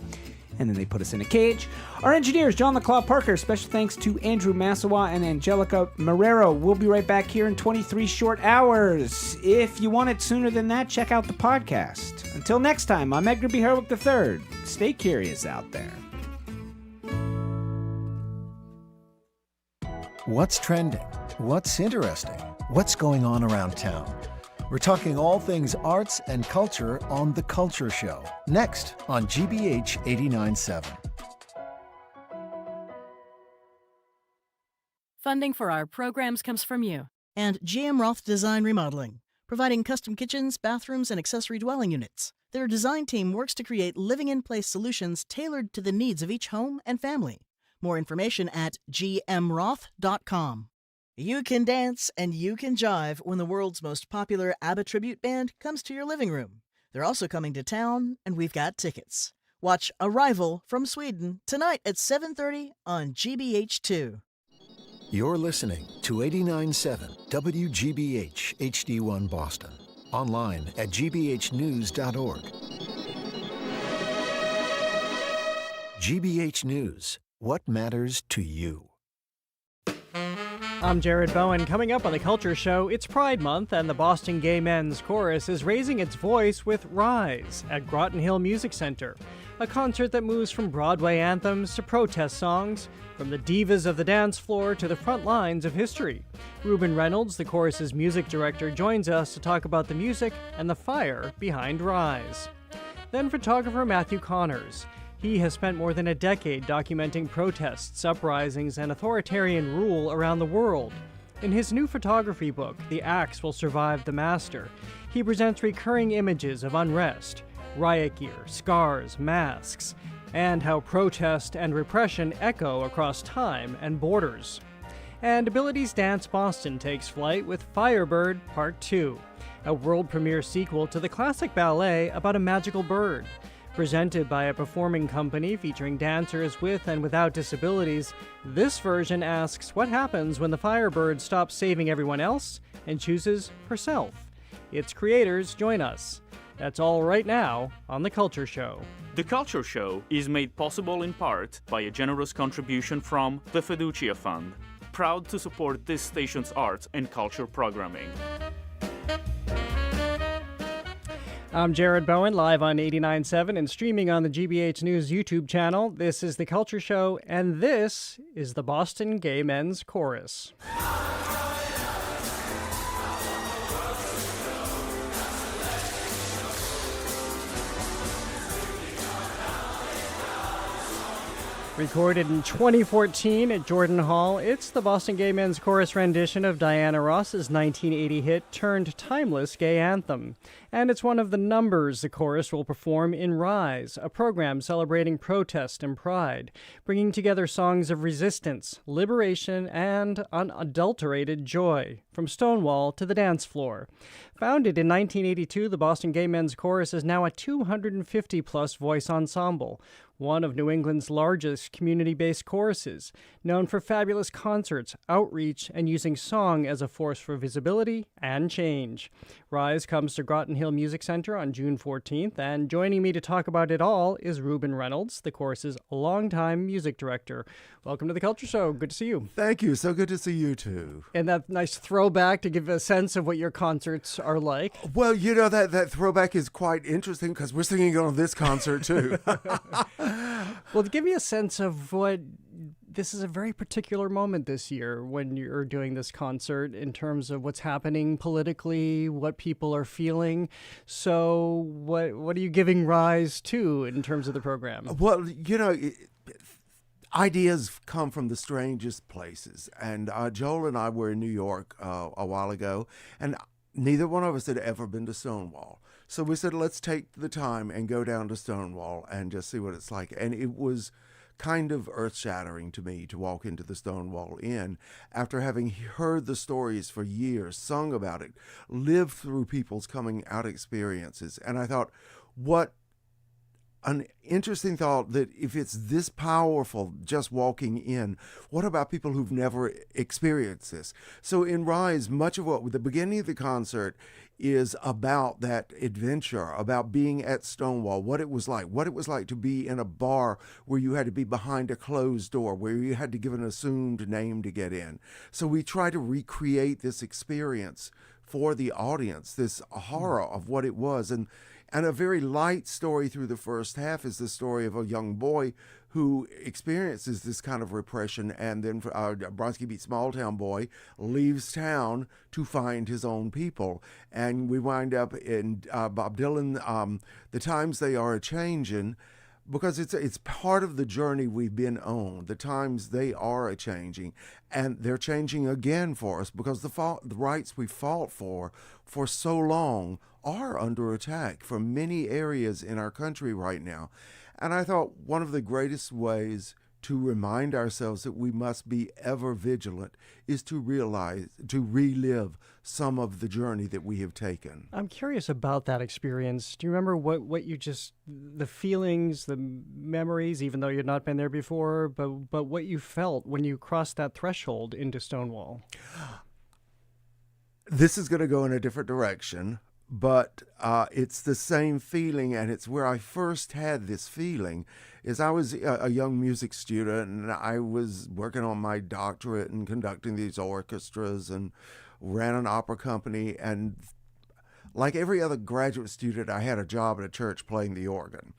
And then they put us in a cage. Our engineers, John LeClaw Parker. Special thanks to Andrew Massawa and Angelica Marrero. We'll be right back here in 23 short hours. If you want it sooner than that, check out the podcast. Until next time, I'm Edgar B. Herwick III. Stay curious out there. What's trending? What's interesting? What's going on around town? We're talking all things arts and culture on The Culture Show, next on GBH 89.7. Funding for our programs comes from you. And GM Roth Design Remodeling, providing custom kitchens, bathrooms, and accessory dwelling units. Their design team works to create living-in-place solutions tailored to the needs of each home and family. More information at gmroth.com. You can dance and you can jive when the world's most popular ABBA tribute band comes to your living room. They're also coming to town, and we've got tickets. Watch Arrival from Sweden tonight at 7:30 on GBH2. You're listening to 89.7 WGBH HD1 Boston. Online at gbhnews.org. GBH News. What matters to you? I'm Jared Bowen. Coming up on The Culture Show, it's Pride Month, and the Boston Gay Men's Chorus is raising its voice with Rise at Groton Hill Music Center, a concert that moves from Broadway anthems to protest songs, from the divas of the dance floor to the front lines of history. Ruben Reynolds, the chorus's music director, joins us to talk about the music and the fire behind Rise. Then photographer Matthew Connors. He has spent more than a decade documenting protests, uprisings, and authoritarian rule around the world. In his new photography book, The Axe Will Survive the Master, he presents recurring images of unrest, riot gear, scars, masks, and how protest and repression echo across time and borders. And Abilities Dance Boston takes flight with Firebird Part 2, a world premiere sequel to the classic ballet about a magical bird. Presented by a performing company featuring dancers with and without disabilities, this version asks what happens when the Firebird stops saving everyone else and chooses herself. Its creators join us. That's all right now on The Culture Show. The Culture Show is made possible in part by a generous contribution from the Fiducia Fund, proud to support this station's arts and culture programming. I'm Jared Bowen, live on 89.7 and streaming on the GBH News YouTube channel. This is The Culture Show, and this is the Boston Gay Men's Chorus. Recorded in 2014 at Jordan Hall, it's the Boston Gay Men's Chorus rendition of Diana Ross's 1980 hit turned timeless gay anthem. And it's one of the numbers the chorus will perform in Rise, a program celebrating protest and pride, bringing together songs of resistance, liberation, and unadulterated joy, from Stonewall to the dance floor. Founded in 1982, the Boston Gay Men's Chorus is now a 250-plus voice ensemble, one of New England's largest community-based choruses, known for fabulous concerts, outreach, and using song as a force for visibility and change. Rise comes to Groton Hill Music Center on June 14th, and joining me to talk about it all is Ruben Reynolds, the chorus's longtime music director. Welcome to The Culture Show. Good to see you. Thank you. So good to see you, too. And that nice throwback to give a sense of what your concerts are like. Well, you know, that throwback is quite interesting because we're singing on this concert, too. Well, give me a sense of what this is a very particular moment this year when you're doing this concert in terms of what's happening politically, what people are feeling. So what are you giving rise to in terms of the program? Well, you know, ideas come from the strangest places. And Joel and I were in New York a while ago, and neither one of us had ever been to Stonewall. So we said, let's take the time and go down to Stonewall and just see what it's like. And it was kind of earth-shattering to me to walk into the Stonewall Inn after having heard the stories for years, sung about it, lived through people's coming out experiences. And I thought, what an interesting thought that if it's this powerful just walking in, what about people who've never experienced this? So in Rise, much of what the beginning of the concert is about that adventure, about being at Stonewall, what it was like to be in a bar where you had to be behind a closed door, where you had to give an assumed name to get in. So we try to recreate this experience for the audience, this horror of what it was. And a very light story through the first half is the story of a young boy who experiences this kind of repression, and then Bronski Beat Small Town Boy leaves town to find his own people. And we wind up in Bob Dylan, The Times They Are A-Changin', because it's part of the journey we've been on. The times they are a-changing, and they're changing again for us because the rights we fought for so long are under attack from many areas in our country right now. And I thought one of the greatest ways to remind ourselves that we must be ever vigilant is to relive some of the journey that we have taken. I'm curious about that experience. Do you remember what you just, the feelings, the memories, even though you'd not been there before, but what you felt when you crossed that threshold into Stonewall? This is going to go in a different direction, but it's the same feeling, and it's where I first had this feeling. Is I was a young music student, and I was working on my doctorate and conducting these orchestras and ran an opera company. And like every other graduate student, I had a job at a church playing the organ.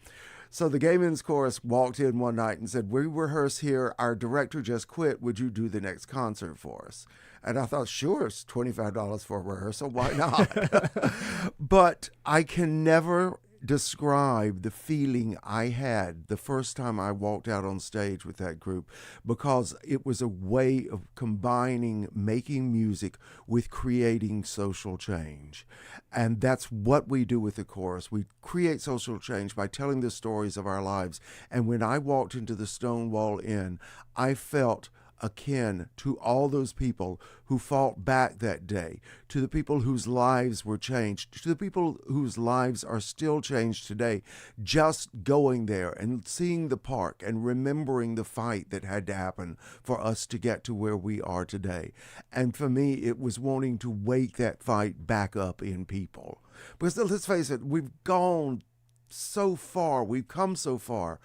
So the Gay Men's Chorus walked in one night and said, "We rehearse here. Our director just quit. Would you do the next concert for us?" And I thought, sure, it's $25 for a rehearsal. Why not? But I can never describe the feeling I had the first time I walked out on stage with that group, because it was a way of combining making music with creating social change. And that's what we do with the chorus. We create social change by telling the stories of our lives. And when I walked into the Stonewall Inn, I felt akin to all those people who fought back that day, to the people whose lives were changed, to the people whose lives are still changed today, just going there and seeing the park and remembering the fight that had to happen for us to get to where we are today. And for me, it was wanting to wake that fight back up in people. Because let's face it, we've gone so far, we've come so far,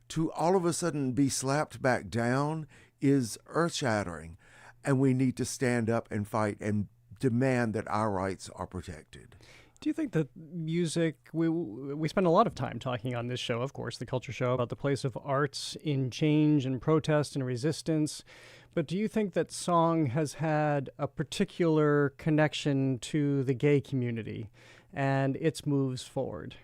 to all of a sudden be slapped back down is earth-shattering, and we need to stand up and fight and demand that our rights are protected. Do you think that music, we spend a lot of time talking on this show, of course, the Culture Show, about the place of arts in change and protest and resistance, but do you think that song has had a particular connection to the gay community and its moves forward?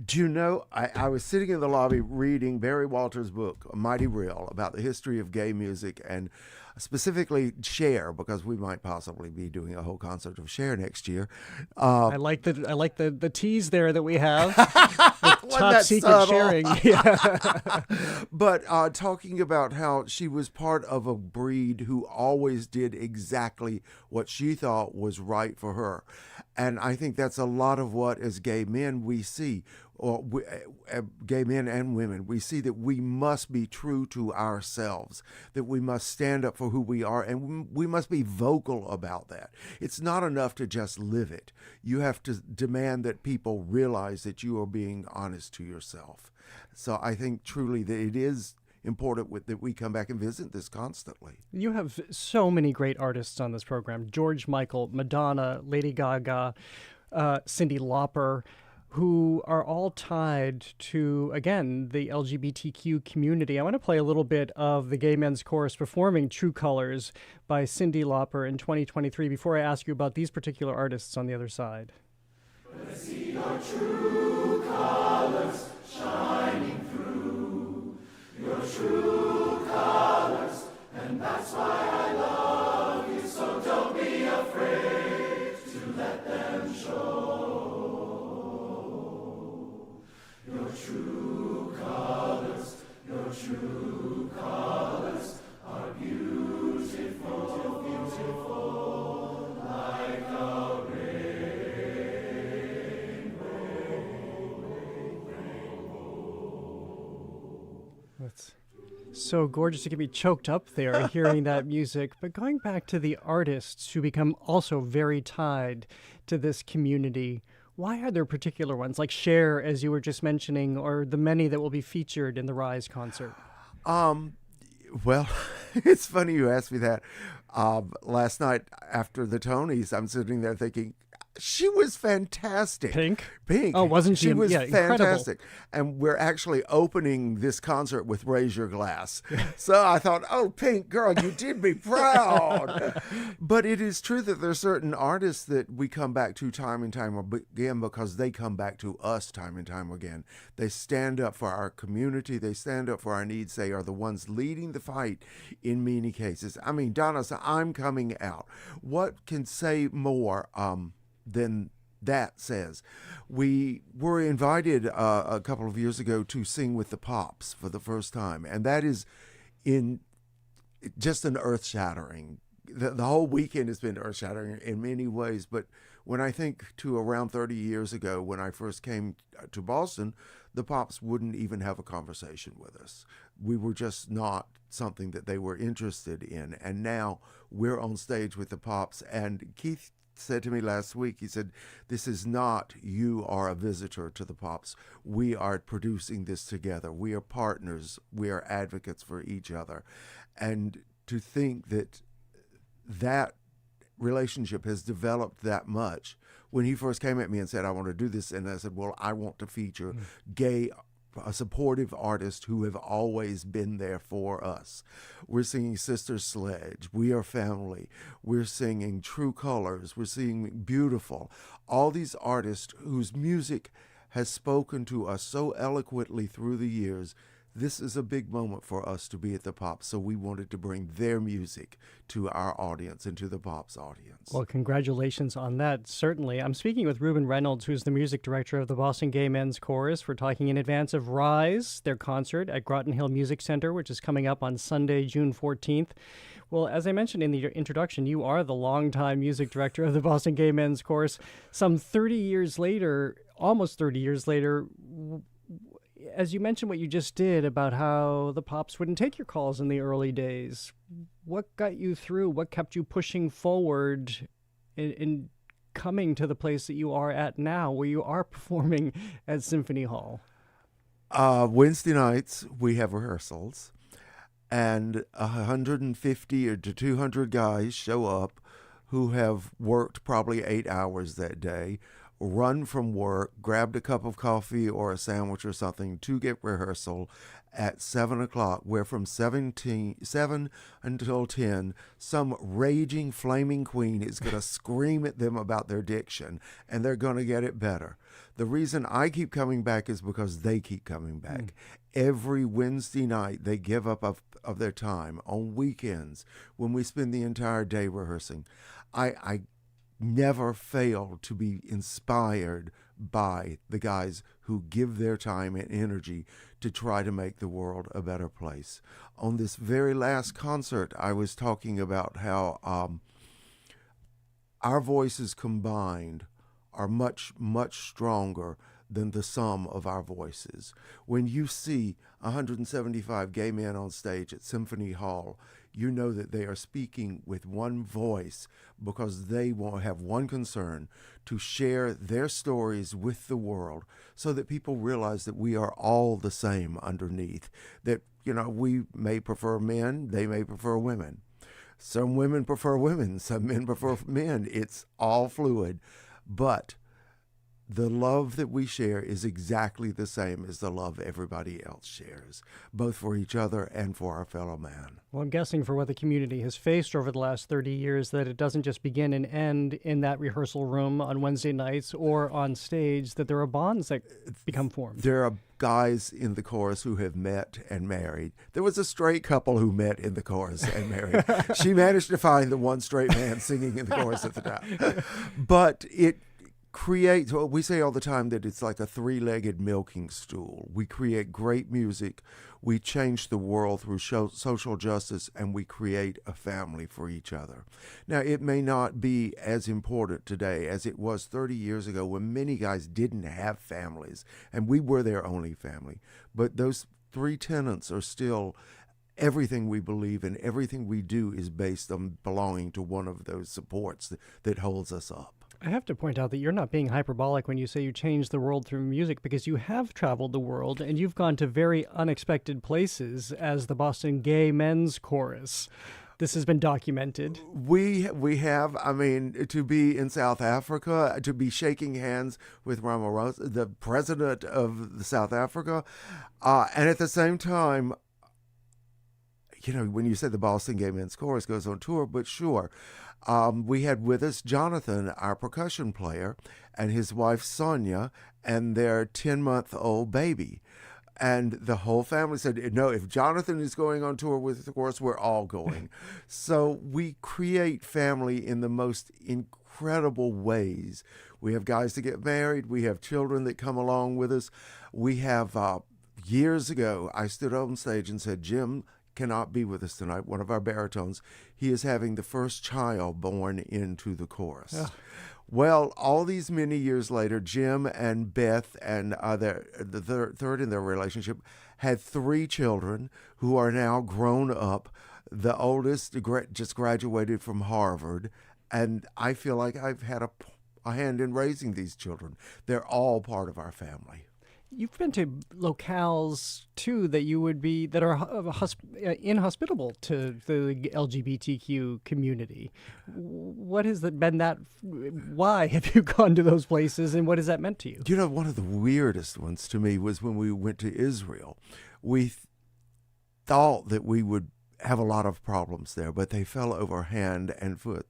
Do you know, I was sitting in the lobby reading Barry Walters' book, Mighty Real, about the history of gay music, and specifically Cher, because we might possibly be doing a whole concert of Cher next year. I like the tease there that we have. Top secret sharing. Yeah. But talking about how she was part of a breed who always did exactly what she thought was right for her. And I think that's a lot of what, as gay men, we see, or gay men and women, we see that we must be true to ourselves, that we must stand up for who we are, and we must be vocal about that. It's not enough to just live it. You have to demand that people realize that you are being honest to yourself. So I think truly that it is important that we come back and visit this constantly. You have so many great artists on this program: George Michael, Madonna, Lady Gaga, Cyndi Lauper, who are all tied to, again, the LGBTQ community. I want to play a little bit of the Gay Men's Chorus performing True Colors by Cyndi Lauper in 2023 before I ask you about these particular artists on the other side. When I see your true colors shining through, your true colors, and that's why I love you, so don't be afraid to let them show. Your true colors are beautiful, beautiful, like a That's so gorgeous to get me choked up there hearing that music. But going back to the artists who become also very tied to this community, why are there particular ones like Cher, as you were just mentioning, or the many that will be featured in the Rise concert? Well, it's funny you asked me that. Last night after the Tonys, I'm sitting there thinking, she was fantastic. Pink? Pink. Oh, wasn't she? She was incredible. fantastic. And we're actually opening this concert with Raise Your Glass. So I thought, oh, Pink, girl, you did me proud. But it is true that there are certain artists that we come back to time and time again because they come back to us time and time again. They stand up for our community. They stand up for our needs. They are the ones leading the fight in many cases. I mean, Donna said, I'm coming out. What can say more than that says? We were invited a couple of years ago to sing with the Pops for the first time, and that is in just an earth-shattering. The whole weekend has been earth-shattering in many ways, but when I think to around 30 years ago when I first came to Boston, the Pops wouldn't even have a conversation with us. We were just not something that they were interested in. And now we're on stage with the Pops. And Keith said to me last week, he said, this is not you are a visitor to the Pops. We are producing this together. We are partners. We are advocates for each other. And to think that that relationship has developed that much. When he first came at me and said, I want to do this, and I said, well, I want to feature gay, supportive artists who have always been there for us. We're singing Sister Sledge, We Are Family, we're singing True Colors, we're singing Beautiful. All these artists whose music has spoken to us so eloquently through the years. This is a big moment for us to be at the Pops, so we wanted to bring their music to our audience and to the Pops audience. Well, congratulations on that, certainly. I'm speaking with Ruben Reynolds, who's the music director of the Boston Gay Men's Chorus. We're talking in advance of Rise, their concert at Groton Hill Music Center, which is coming up on Sunday, June 14th. Well, as I mentioned in the introduction, you are the longtime music director of the Boston Gay Men's Chorus. Some 30 years later, almost 30 years later, as you mentioned what you just did about how the Pops wouldn't take your calls in the early days, what got you through? What kept you pushing forward in coming to the place that you are at now, where you are performing at Symphony Hall? Wednesday nights, we have rehearsals, and 150 or to 200 guys show up who have worked probably 8 hours that day, run from work, grabbed a cup of coffee or a sandwich or something to get rehearsal at 7 o'clock, where from 7 until 10, some raging flaming queen is going to scream at them about their diction, and they're going to get it better. The reason I keep coming back is because they keep coming back. Every Wednesday night, they give up of their time. On weekends, when we spend the entire day rehearsing, I never fail to be inspired by the guys who give their time and energy to try to make the world a better place. On this very last concert, I was talking about how our voices combined are much, much stronger than the sum of our voices. When you see 175 gay men on stage at Symphony Hall, you know that they are speaking with one voice because they will have one concern: to share their stories with the world so that people realize that we are all the same underneath. That, we may prefer men, they may prefer women. Some women prefer women, some men prefer men. It's all fluid. But the love that we share is exactly the same as the love everybody else shares, both for each other and for our fellow man. Well, I'm guessing for what the community has faced over the last 30 years, that it doesn't just begin and end in that rehearsal room on Wednesday nights or on stage, that there are bonds that become formed. There are guys in the chorus who have met and married. There was a straight couple who met in the chorus and married. She managed to find the one straight man singing in the chorus at the time. But it create, we say all the time that it's like a three-legged milking stool. We create great music, we change the world through social justice, and we create a family for each other. Now, it may not be as important today as it was 30 years ago when many guys didn't have families, and we were their only family. But those three tenets are still everything we believe in. Everything we do is based on belonging to one of those supports that holds us up. I have to point out that you're not being hyperbolic when you say you changed the world through music, because you have traveled the world and you've gone to very unexpected places as the Boston Gay Men's Chorus. This has been documented. We have, to be in South Africa, to be shaking hands with Madurós, the president of South Africa, and at the same time, when you said the Boston Gay Men's Chorus goes on tour, but sure. We had with us Jonathan, our percussion player, and his wife Sonia, and their 10-month-old baby. And the whole family said, no, if Jonathan is going on tour with the chorus, we're all going. So we create family in the most incredible ways. We have guys that get married. We have children that come along with us. We have, years ago, I stood on stage and said, Jim, cannot be with us tonight, one of our baritones. He is having the first child born into the chorus. Ugh. Well, all these many years later, Jim and Beth and the third in their relationship had 3 children who are now grown up. The oldest just graduated from Harvard, and I feel like I've had a hand in raising these children. They're all part of our family. You've been to locales too that are inhospitable to the LGBTQ community. What has been that? Why have you gone to those places, and what has that meant to you? You know, one of the weirdest ones to me was when we went to Israel. We thought that we would have a lot of problems there, but they fell over hand and foot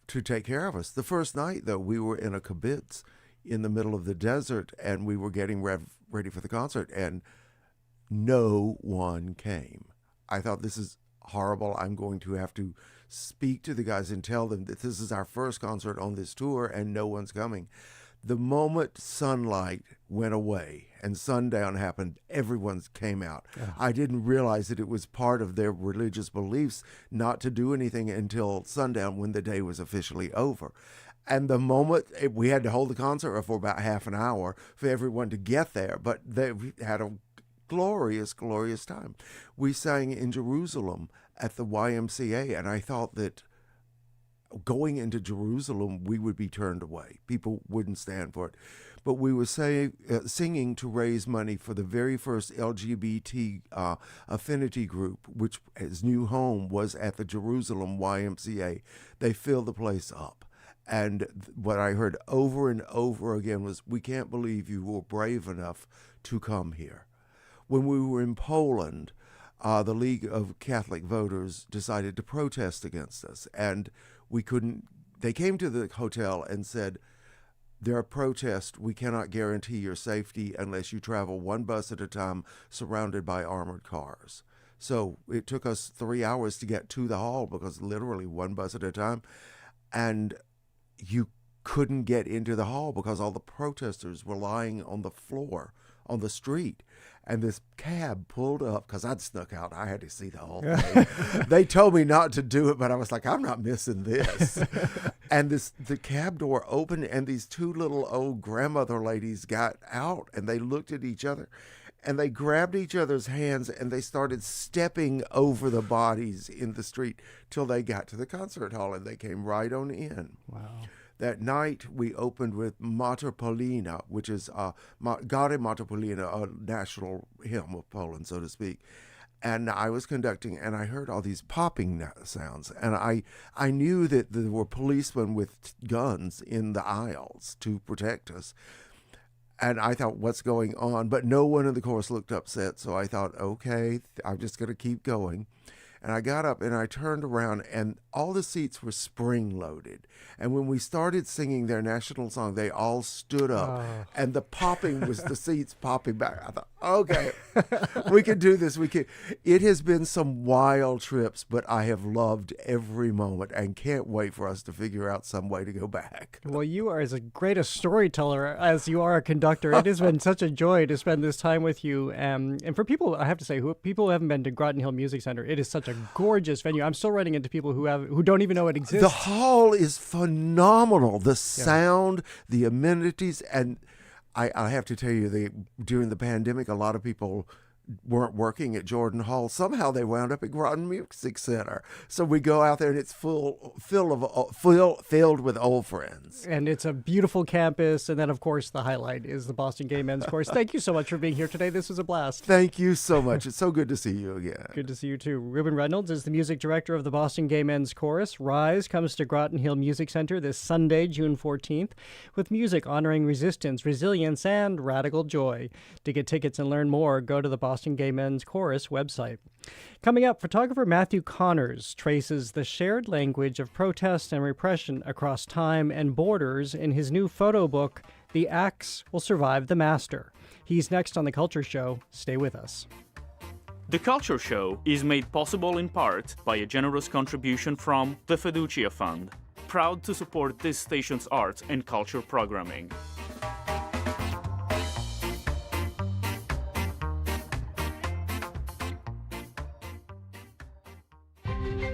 to take care of us. The first night, though, we were in a kibbutz in the middle of the desert, and we were getting ready for the concert, and no one came. I thought, this is horrible. I'm going to have to speak to the guys and tell them that this is our first concert on this tour, and no one's coming. The moment sunlight went away and sundown happened, everyone came out. Yeah. I didn't realize that it was part of their religious beliefs not to do anything until sundown, when the day was officially over. And the moment we had to hold the concert for about half an hour for everyone to get there, but they had a glorious, glorious time. We sang in Jerusalem at the YMCA, and I thought that going into Jerusalem, we would be turned away. People wouldn't stand for it. But we were singing to raise money for the very first LGBT affinity group, which his new home was at the Jerusalem YMCA. They filled the place up. And what I heard over and over again was, we can't believe you were brave enough to come here. When we were in Poland, the League of Catholic Voters decided to protest against us, and they came to the hotel and said, there are protests. We cannot guarantee your safety unless you travel one bus at a time surrounded by armored cars. So it took us 3 hours to get to the hall, because literally one bus at a time. And you couldn't get into the hall because all the protesters were lying on the floor on the street. And this cab pulled up, because I'd snuck out. I had to see the whole thing. They told me not to do it, but I was like, I'm not missing this. And the cab door opened, and these 2 little old grandmother ladies got out, and they looked at each other, and they grabbed each other's hands, and they started stepping over the bodies in the street till they got to the concert hall, and they came right on in. Wow. That night, we opened with Mater Polina, which is Gare Mater Polina, a national hymn of Poland, so to speak. And I was conducting, and I heard all these popping sounds. And I knew that there were policemen with guns in the aisles to protect us. And I thought, what's going on? But no one in the chorus looked upset, so I thought, okay, I'm just going to keep going. And I got up and I turned around, and all the seats were spring-loaded. And when we started singing their national song, they all stood up, and the popping was the seats popping back. I thought, okay, we can do this. It has been some wild trips, but I have loved every moment and can't wait for us to figure out some way to go back. Well, you are as great a storyteller as you are a conductor. It has been such a joy to spend this time with you. And for people, I have to say, people who haven't been to Groton Hill Music Center, it is such a gorgeous venue. I'm still running into people who don't even know it exists. The hall is phenomenal. The sound, the amenities, and I have to tell you, during the pandemic, a lot of people weren't working at Jordan Hall. Somehow they wound up at Groton Music Center. So we go out there, and it's filled with old friends. And it's a beautiful campus. And then, of course, the highlight is the Boston Gay Men's Chorus. Thank you so much for being here today. This was a blast. Thank you so much. It's so good to see you again. Good to see you, too. Ruben Reynolds is the music director of the Boston Gay Men's Chorus. Rise comes to Groton Hill Music Center this Sunday, June 14th, with music honoring resistance, resilience, and radical joy. To get tickets and learn more, go to the Boston Gay Men's Chorus website. Coming up, photographer Matthew Connors traces the shared language of protest and repression across time and borders in his new photo book, The Axe Will Survive the Master. He's next on The Culture Show. Stay with us. The Culture Show is made possible in part by a generous contribution from the Fiducia Fund, proud to support this station's arts and culture programming.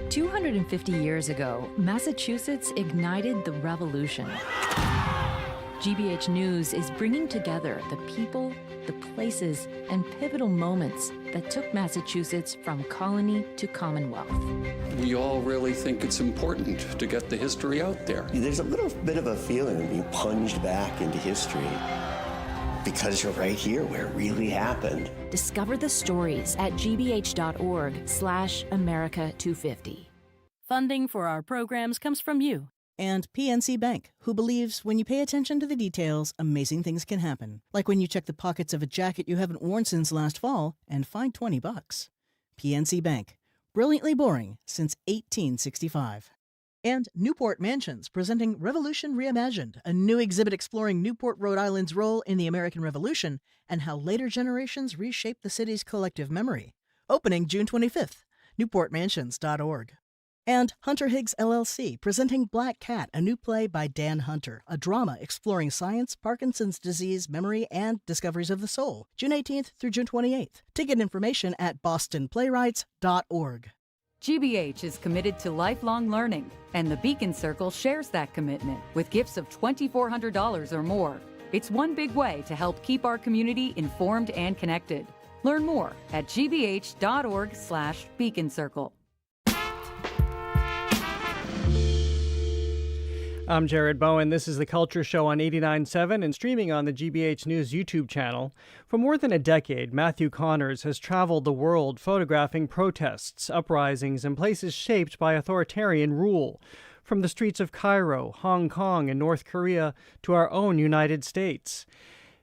250 years ago, Massachusetts ignited the revolution. GBH News is bringing together the people, the places, and pivotal moments that took Massachusetts from colony to Commonwealth. We all really think it's important to get the history out there. There's a little bit of a feeling of being plunged back into history because you're right here where it really happened. Discover the stories at gbh.org/America250. Funding for our programs comes from you. And PNC Bank, who believes when you pay attention to the details, amazing things can happen. Like when you check the pockets of a jacket you haven't worn since last fall and find $20. PNC Bank, brilliantly boring since 1865. And Newport Mansions, presenting Revolution Reimagined, a new exhibit exploring Newport, Rhode Island's role in the American Revolution and how later generations reshaped the city's collective memory. Opening June 25th, newportmansions.org. And Hunter Higgs LLC, presenting Black Cat, a new play by Dan Hunter, a drama exploring science, Parkinson's disease, memory, and discoveries of the soul, June 18th through June 28th. Ticket information at bostonplaywrights.org. GBH is committed to lifelong learning, and the Beacon Circle shares that commitment with gifts of $2,400 or more. It's one big way to help keep our community informed and connected. Learn more at gbh.org/Beacon Circle. I'm Jared Bowen. This is The Culture Show on 89.7 and streaming on the GBH News YouTube channel. For more than a decade, Matthew Connors has traveled the world photographing protests, uprisings, and places shaped by authoritarian rule. From the streets of Cairo, Hong Kong, and North Korea to our own United States.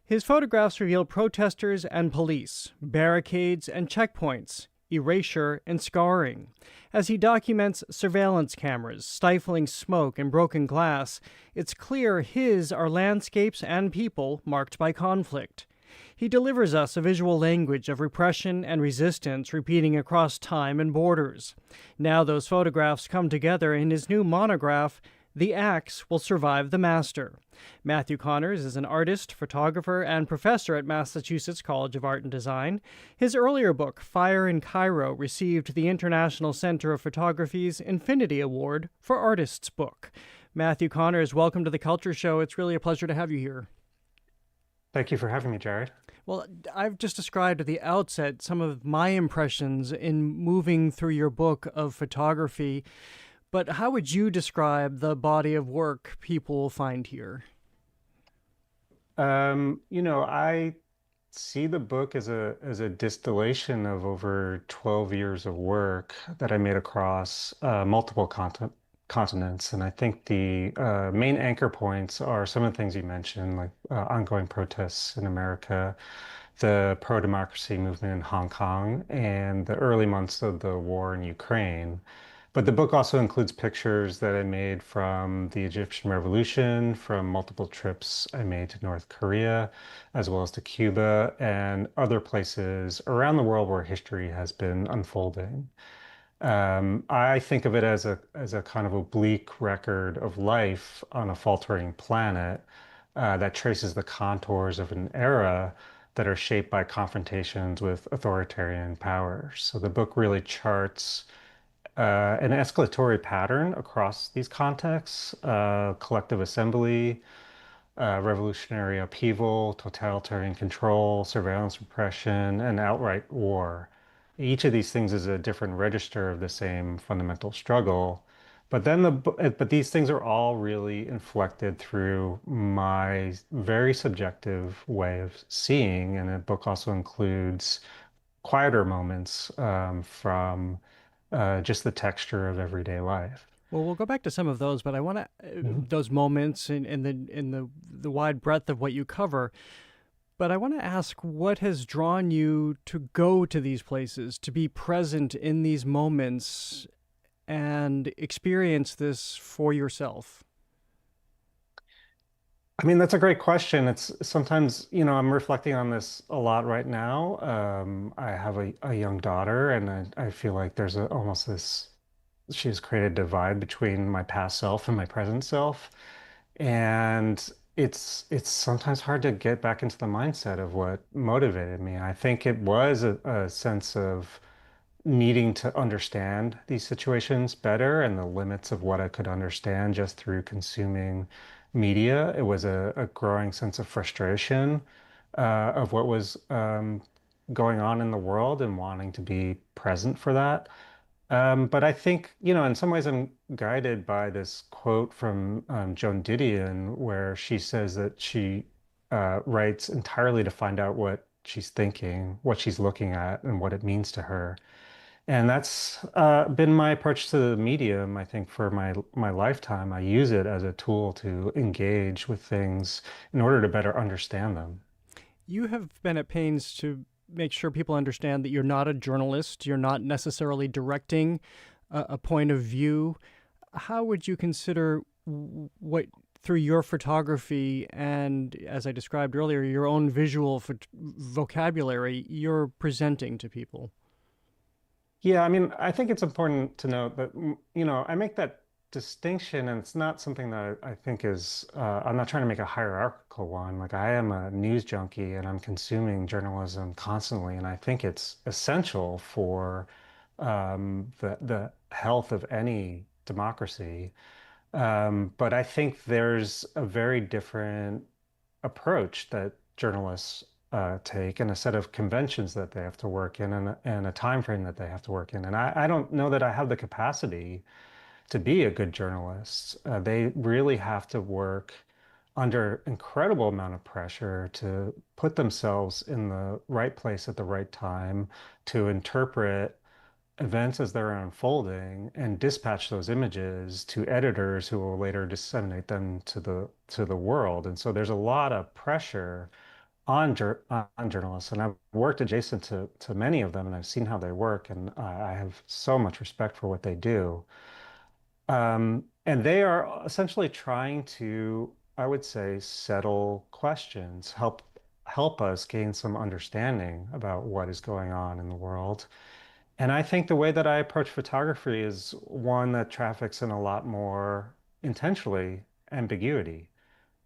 His photographs reveal protesters and police, barricades and checkpoints, erasure and scarring. As he documents surveillance cameras, stifling smoke and broken glass, it's clear his are landscapes and people marked by conflict. He delivers us a visual language of repression and resistance repeating across time and borders. Now those photographs come together in his new monograph, The Axe Will Survive the Master. Matthew Connors is an artist, photographer, and professor at Massachusetts College of Art and Design. His earlier book, Fire in Cairo, received the International Center of Photography's Infinity Award for Artist's Book. Matthew Connors, welcome to The Culture Show. It's really a pleasure to have you here. Thank you for having me, Jared. Well, I've just described at the outset some of my impressions in moving through your book of photography. But how would you describe the body of work people will find here? I see the book as a distillation of over 12 years of work that I made across multiple continents. And I think the main anchor points are some of the things you mentioned, like ongoing protests in America, the pro-democracy movement in Hong Kong, and the early months of the war in Ukraine. But the book also includes pictures that I made from the Egyptian Revolution, from multiple trips I made to North Korea, as well as to Cuba and other places around the world where history has been unfolding. I think of it as a kind of oblique record of life on a faltering planet that traces the contours of an era that are shaped by confrontations with authoritarian powers. So the book really charts an escalatory pattern across these contexts, collective assembly, revolutionary upheaval, totalitarian control, surveillance repression, and outright war. Each of these things is a different register of the same fundamental struggle. But these things are all really inflected through my very subjective way of seeing, and the book also includes quieter moments from just the texture of everyday life. Well, we'll go back to some of those, but I want to those moments in the wide breadth of what you cover. But I want to ask, what has drawn you to go to these places, to be present in these moments, and experience this for yourself? I mean, that's a great question. It's sometimes, I'm reflecting on this a lot right now. I have a young daughter, and I feel like there's almost this, she's created a divide between my past self and my present self. And it's sometimes hard to get back into the mindset of what motivated me. I think it was a sense of needing to understand these situations better and the limits of what I could understand just through consuming media. It was a growing sense of frustration of what was going on in the world and wanting to be present for that. But I think, in some ways I'm guided by this quote from Joan Didion, where she says that she writes entirely to find out what she's thinking, what she's looking at, and what it means to her. And that's been my approach to the medium, I think, for my lifetime. I use it as a tool to engage with things in order to better understand them. You have been at pains to make sure people understand that you're not a journalist, you're not necessarily directing a point of view. How would you consider what, through your photography and, as I described earlier, your own visual vocabulary, you're presenting to people? Yeah, I mean, I think it's important to note that, I make that distinction, and it's not something that I think is, I'm not trying to make a hierarchical one. Like, I am a news junkie and I'm consuming journalism constantly, and I think it's essential for the health of any democracy. But I think there's a very different approach that journalists take, and a set of conventions that they have to work in, and a time frame that they have to work in. And I don't know that I have the capacity to be a good journalist. They really have to work under incredible amount of pressure to put themselves in the right place at the right time, to interpret events as they're unfolding and dispatch those images to editors who will later disseminate them to the world. And so there's a lot of pressure on journalists, and I've worked adjacent to many of them, and I've seen how they work, and I have so much respect for what they do. And they are essentially trying to, I would say, settle questions, help us gain some understanding about what is going on in the world. And I think the way that I approach photography is one that traffics in a lot more intentionally ambiguity.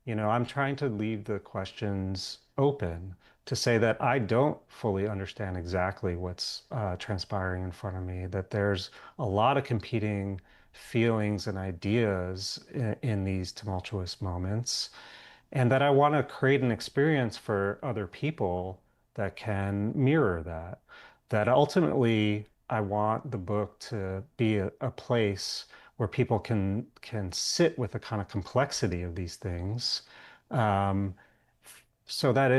I'm trying to leave the questions open, to say that I don't fully understand exactly what's transpiring in front of me, that there's a lot of competing feelings and ideas in these tumultuous moments, and that I want to create an experience for other people that can mirror that. That ultimately, I want the book to be a place where people can sit with the kind of complexity of these things, so that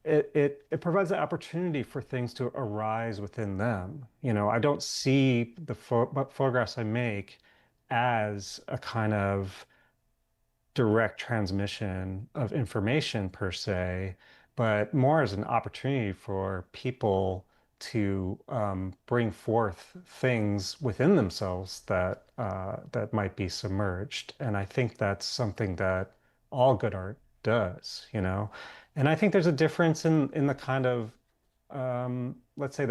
it provides the opportunity for things to arise within them. I don't see the photographs I make as a kind of direct transmission of information per se, but more as an opportunity for people to bring forth things within themselves that might be submerged. And I think that's something that all good art does, And I think there's a difference in the kind of, let's say,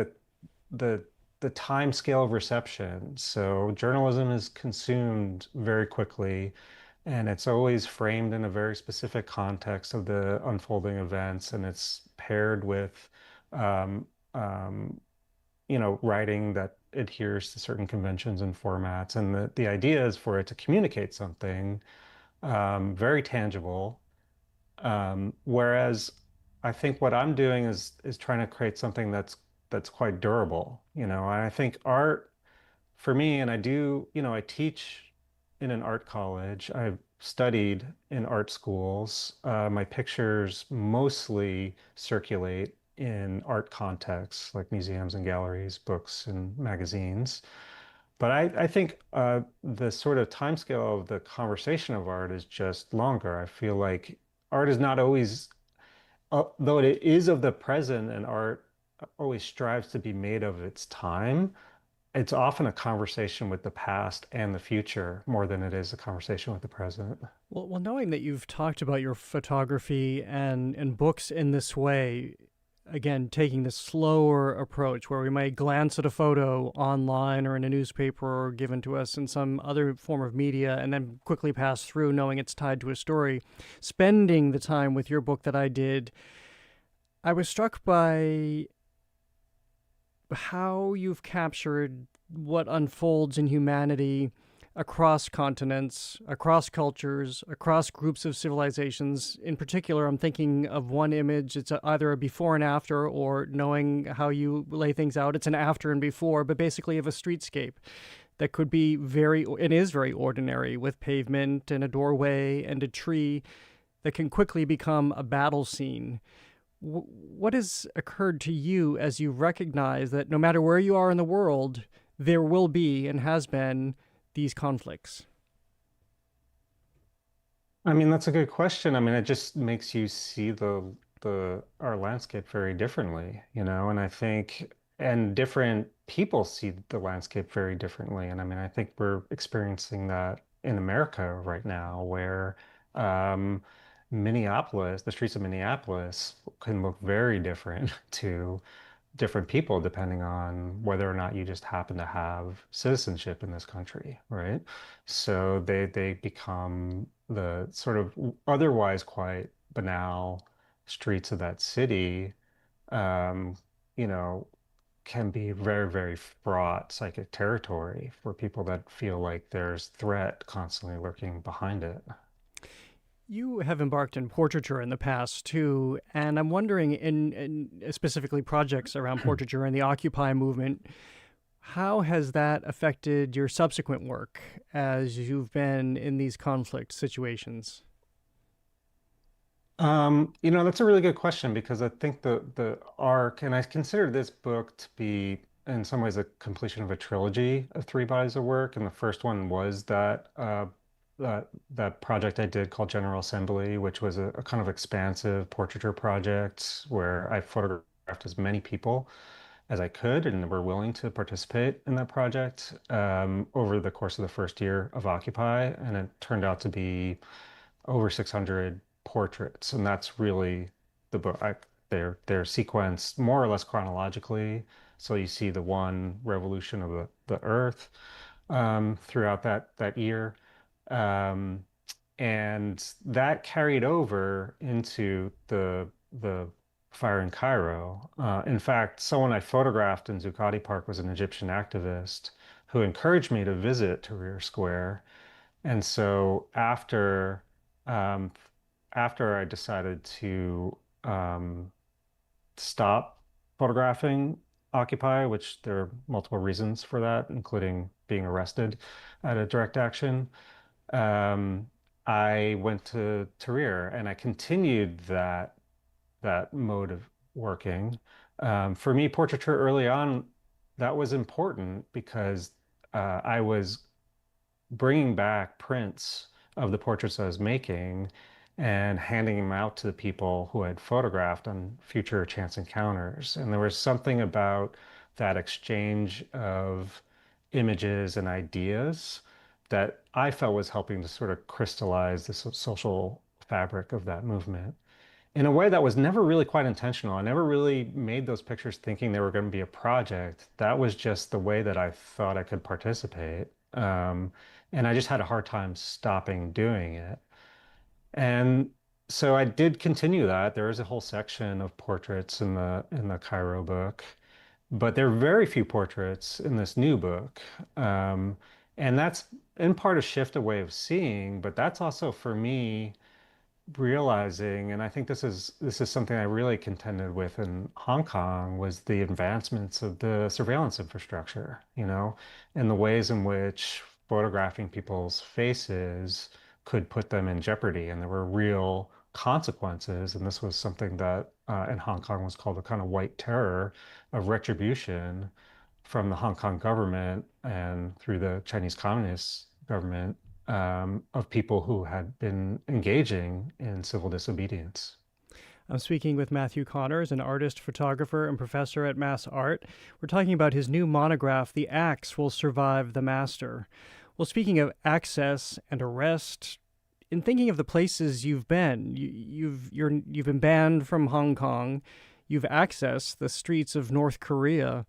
the time scale of reception. So journalism is consumed very quickly, and it's always framed in a very specific context of the unfolding events, and it's paired with writing that adheres to certain conventions and formats. And the idea is for it to communicate something very tangible. Whereas I think what I'm doing is trying to create something that's quite durable. And I think art, for me, and I teach in an art college. I've studied in art schools. My pictures mostly circulate in art contexts like museums and galleries, books and magazines. But I think the sort of timescale of the conversation of art is just longer. I feel like art is not always, though it is of the present, and art always strives to be made of its time, it's often a conversation with the past and the future more than it is a conversation with the present. Well, knowing that you've talked about your photography and books in this way, again, taking the slower approach where we might glance at a photo online or in a newspaper or given to us in some other form of media and then quickly pass through knowing it's tied to a story, spending the time with your book that I did, I was struck by how you've captured what unfolds in humanity across continents, across cultures, across groups of civilizations. In particular, I'm thinking of one image. It's either a before and after, or knowing how you lay things out. It's an after and before, but basically of a streetscape that could be it is very ordinary, with pavement and a doorway and a tree that can quickly become a battle scene. What has occurred to you as you recognize that no matter where you are in the world, there will be and has been these conflicts? I mean, that's a good question. I mean, it just makes you see our landscape very differently, and I think, and different people see the landscape very differently. And I mean, I think we're experiencing that in America right now, where Minneapolis, the streets of Minneapolis can look very different to different people depending on whether or not you just happen to have citizenship in this country, right? So they become the sort of otherwise quite banal streets of that city, um, you know, can be very, very fraught psychic territory for people that feel like there's threat constantly lurking behind it. You have embarked in portraiture in the past too, and I'm wondering, in specifically projects around portraiture and the Occupy movement, how has that affected your subsequent work as you've been in these conflict situations? That's a really good question, because I think the arc, and I consider this book to be in some ways a completion of a trilogy of three bodies of work. And the first one was that project I did called General Assembly, which was a kind of expansive portraiture project where I photographed as many people as I could and were willing to participate in that project over the course of the first year of Occupy. And it turned out to be over 600 portraits. And that's really the book. They're sequenced more or less chronologically. So you see the one revolution of the Earth throughout that year. And that carried over into the fire in Cairo. In fact, someone I photographed in Zuccotti Park was an Egyptian activist who encouraged me to visit Tahrir Square. And so after I decided to stop photographing Occupy, which there are multiple reasons for that, including being arrested at a direct action, I went to Tahrir and I continued that mode of working. For me, portraiture early on, that was important because I was bringing back prints of the portraits I was making and handing them out to the people who had photographed on future chance encounters. And there was something about that exchange of images and ideas that I felt was helping to sort of crystallize the social fabric of that movement in a way that was never really quite intentional. I never really made those pictures thinking they were going to be a project. That was just the way that I thought I could participate. And I just had a hard time stopping doing it. And so I did continue that. There is a whole section of portraits in the Cairo book, but there are very few portraits in this new book. And that's in part a shift a way of seeing, but that's also for me realizing, and I think this is something I really contended with in Hong Kong, was the advancements of the surveillance infrastructure, and the ways in which photographing people's faces could put them in jeopardy, and there were real consequences. And this was something that in Hong Kong was called a kind of white terror of retribution from the Hong Kong government and through the Chinese Communist government of people who had been engaging in civil disobedience. I'm speaking with Matthew Connors, an artist, photographer, and professor at Mass Art. We're talking about his new monograph, The Axe Will Survive the Master. Well, speaking of access and arrest, in thinking of the places you've been, you've been banned from Hong Kong, you've accessed the streets of North Korea.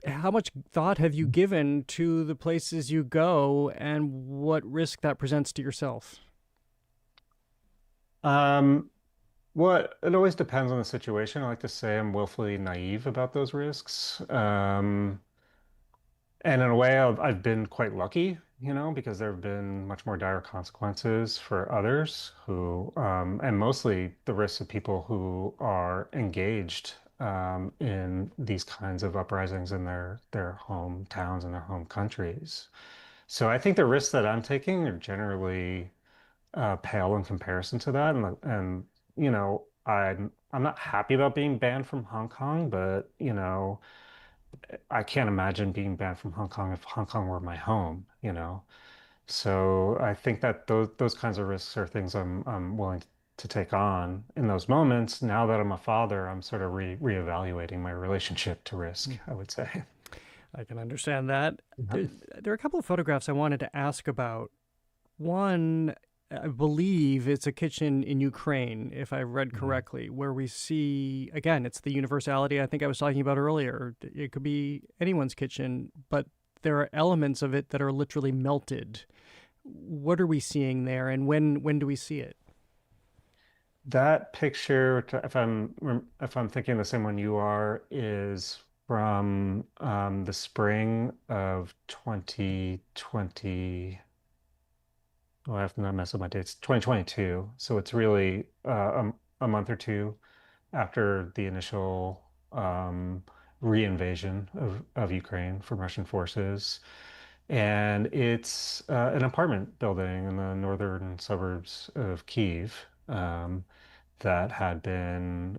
How much thought have you given to the places you go and what risk that presents to yourself? Well, it always depends on the situation. I like to say I'm willfully naive about those risks. And in a way, I've been quite lucky, because there have been much more dire consequences for others who, and mostly the risks of people who are engaged in these kinds of uprisings in their hometowns and their home countries. So I think the risks that I'm taking are generally pale in comparison to that. And I'm not happy about being banned from Hong Kong, but I can't imagine being banned from Hong Kong if Hong Kong were my home. So I think that those kinds of risks are things I'm willing to take on in those moments. Now that I'm a father, I'm sort of reevaluating my relationship to risk, I would say. I can understand that. There are a couple of photographs I wanted to ask about. One, I believe it's a kitchen in Ukraine, if I read correctly, where we see, again, it's the universality I think I was talking about earlier. It could be anyone's kitchen, but there are elements of it that are literally melted. What are we seeing there, and when do we see it? That picture, if I'm thinking the same one you are, is from the spring of 2020. Oh, I have to not mess up my dates. 2022. So it's really a month or two after the initial re-invasion of Ukraine from Russian forces. And it's an apartment building in the northern suburbs of Kyiv that had been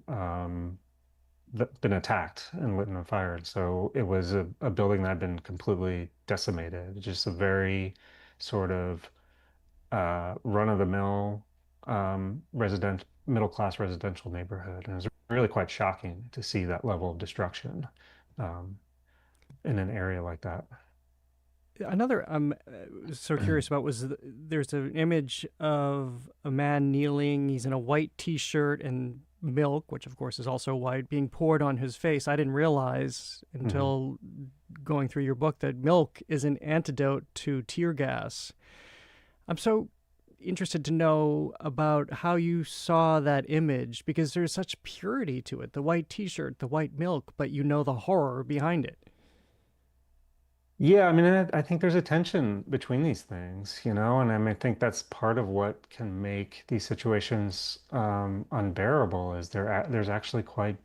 attacked and lit on fire. And so it was a building that had been completely decimated, just a very sort of run-of-the-mill middle-class residential neighborhood. And it was really quite shocking to see that level of destruction in an area like that. Another I'm so curious about was there's an image of a man kneeling. He's in a white T-shirt and milk, which of course is also white, being poured on his face. I didn't realize until going through your book that milk is an antidote to tear gas. I'm so interested to know about how you saw that image, because there's such purity to it, the white T-shirt, the white milk, but the horror behind it. Yeah, I mean, I think there's a tension between these things, and I think that's part of what can make these situations unbearable, is there's actually quite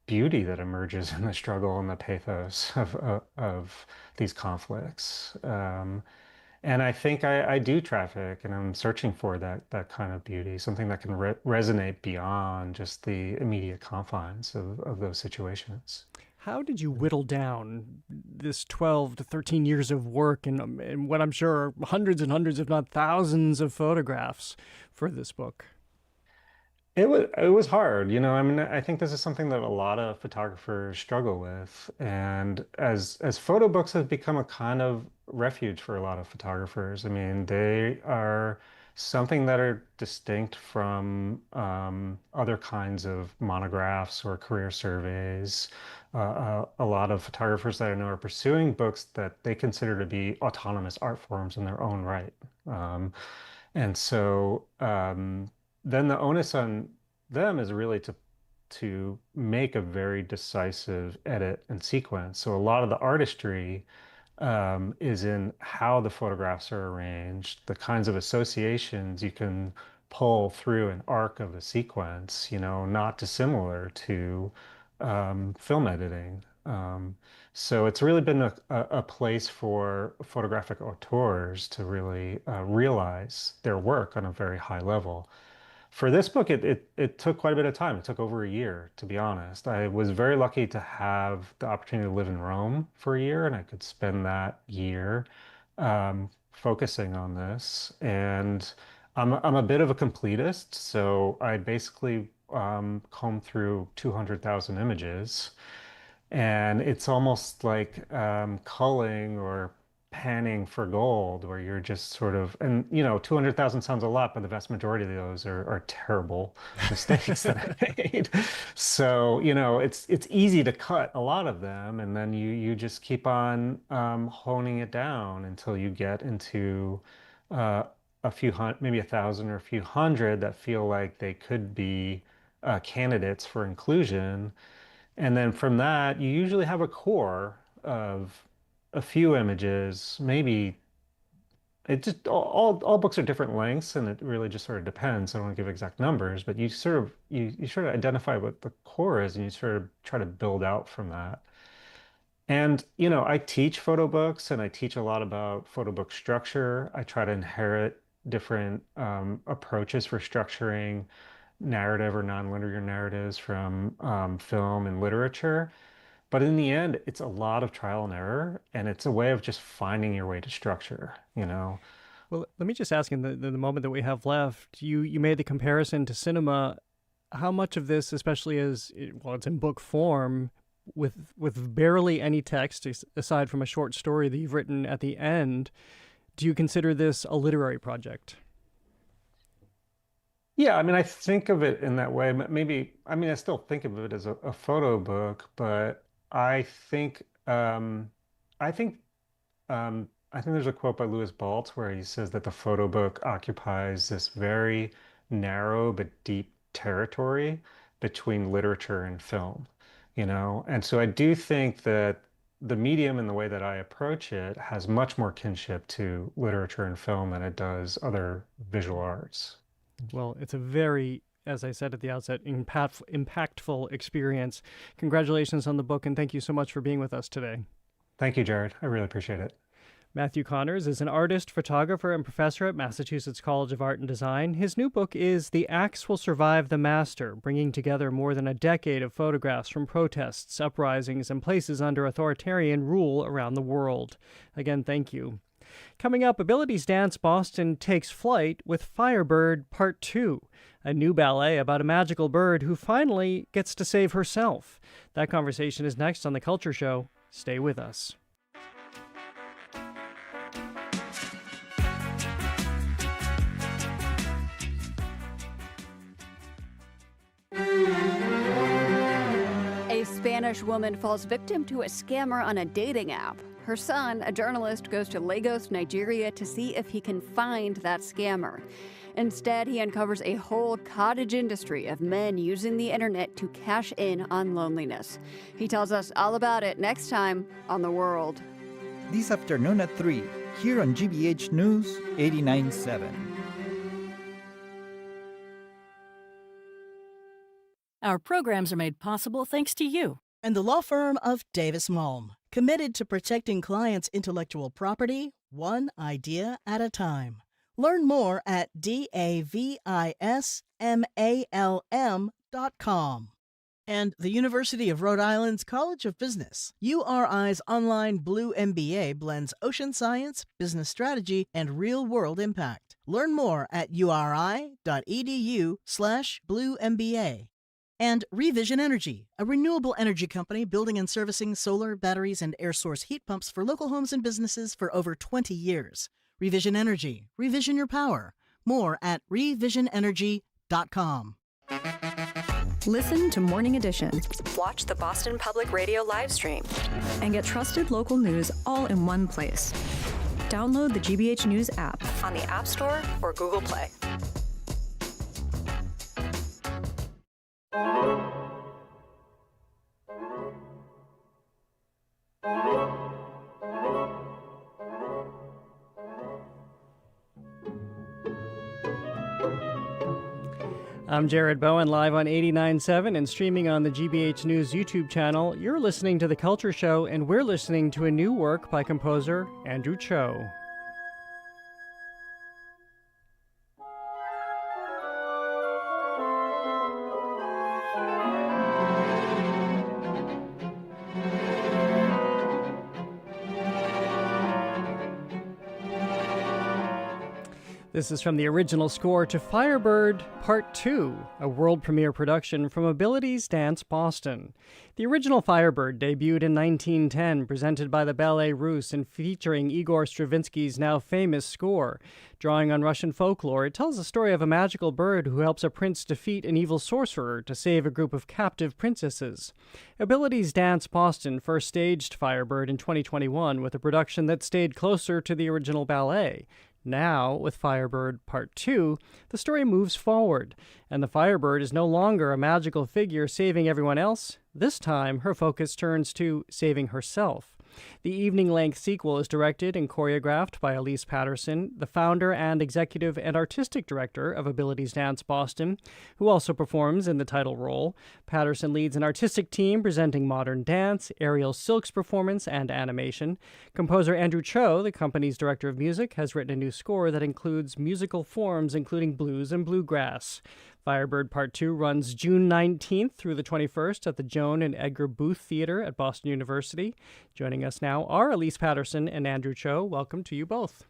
beauty that emerges in the struggle and the pathos of these conflicts. And I think I do traffic, and I'm searching for that kind of beauty, something that can resonate beyond just the immediate confines of those situations. How did you whittle down this 12 to 13 years of work and what I'm sure are hundreds and hundreds, if not thousands, of photographs for this book? It was hard, I mean, I think this is something that a lot of photographers struggle with. And as photo books have become a kind of refuge for a lot of photographers, I mean, they are something that are distinct from other kinds of monographs or career surveys. A lot of photographers that I know are pursuing books that they consider to be autonomous art forms in their own right. And so then the onus on them is really to make a very decisive edit and sequence. So a lot of the artistry is in how the photographs are arranged, the kinds of associations you can pull through an arc of a sequence, not dissimilar to film editing. So it's really been a place for photographic auteurs to really realize their work on a very high level. For this book, it took quite a bit of time. It took over a year, to be honest. I was very lucky to have the opportunity to live in Rome for a year, and I could spend that year focusing on this. And I'm a bit of a completist, so I basically combed through 200,000 images. And it's almost like culling or panning for gold, where you're just sort of, and 200,000 sounds a lot, but the vast majority of those are terrible mistakes that I made. So, it's easy to cut a lot of them, and then you just keep on honing it down until you get into a a few hundred, maybe 1,000 or a few hundred that feel like they could be candidates for inclusion. And then from that, you usually have a core of a few images, maybe it just all books are different lengths, and it really just sort of depends. I don't want to give exact numbers, but you sort of identify what the core is, and you sort of try to build out from that. And I teach photo books, and I teach a lot about photo book structure. I try to inherit different approaches for structuring narrative or nonlinear narratives from film and literature. But in the end, it's a lot of trial and error, and it's a way of just finding your way to structure. Well, let me just ask in the moment that we have left, you made the comparison to cinema. How much of this, especially it's in book form, with barely any text, aside from a short story that you've written at the end, do you consider this a literary project? Yeah, I mean, I think of it in that way. Maybe, I mean, I still think of it as a photo book, but I think I think I think there's a quote by Louis Baltz where he says that the photo book occupies this very narrow but deep territory between literature and film. And so I do think that the medium and the way that I approach it has much more kinship to literature and film than it does other visual arts. Well, it's a very, as I said at the outset, impactful experience. Congratulations on the book, and thank you so much for being with us today. Thank you, Jared. I really appreciate it. Matthew Connors is an artist, photographer, and professor at Massachusetts College of Art and Design. His new book is The Axe Will Survive the Master, bringing together more than a decade of photographs from protests, uprisings, and places under authoritarian rule around the world. Again, thank you. Coming up, Abilities Dance Boston takes flight with Firebird Part 2, a new ballet about a magical bird who finally gets to save herself. That conversation is next on The Culture Show. Stay with us. A Spanish woman falls victim to a scammer on a dating app. Her son, a journalist, goes to Lagos, Nigeria to see if he can find that scammer. Instead, he uncovers a whole cottage industry of men using the internet to cash in on loneliness. He tells us all about it next time on The World. This afternoon at 3, here on GBH News 89.7. Our programs are made possible thanks to you. And the law firm of Davis Malm, committed to protecting clients' intellectual property, one idea at a time. Learn more at davismalm.com. And the University of Rhode Island's College of Business. URI's online Blue MBA blends ocean science, business strategy, and real-world impact. Learn more at uri.edu/bluemba. And Revision Energy, a renewable energy company building and servicing solar, batteries, and air source heat pumps for local homes and businesses for over 20 years. Revision Energy. Revision your power. More at revisionenergy.com. Listen to Morning Edition. Watch the Boston Public Radio live stream. And get trusted local news all in one place. Download the GBH News app on the App Store or Google Play. I'm Jared Bowen, live on 89.7 and streaming on the GBH News YouTube channel. You're listening to The Culture Show, and we're listening to a new work by composer Andrew Cho. This is from the original score to Firebird Part 2, a world premiere production from Abilities Dance Boston. The original Firebird debuted in 1910, presented by the Ballet Russe and featuring Igor Stravinsky's now famous score. Drawing on Russian folklore, it tells the story of a magical bird who helps a prince defeat an evil sorcerer to save a group of captive princesses. Abilities Dance Boston first staged Firebird in 2021 with a production that stayed closer to the original ballet. Now, with Firebird Part 2, the story moves forward, and the Firebird is no longer a magical figure saving everyone else. This time, her focus turns to saving herself. The evening-length sequel is directed and choreographed by Elise Patterson, the founder and executive and artistic director of Abilities Dance Boston, who also performs in the title role. Patterson leads an artistic team presenting modern dance, aerial silks performance, and animation. Composer Andrew Cho, the company's director of music, has written a new score that includes musical forms including blues and bluegrass. Firebird Part 2 runs June 19th through the 21st at the Joan and Edgar Booth Theater at Boston University. Joining us now are Elise Patterson and Andrew Cho. Welcome to you both.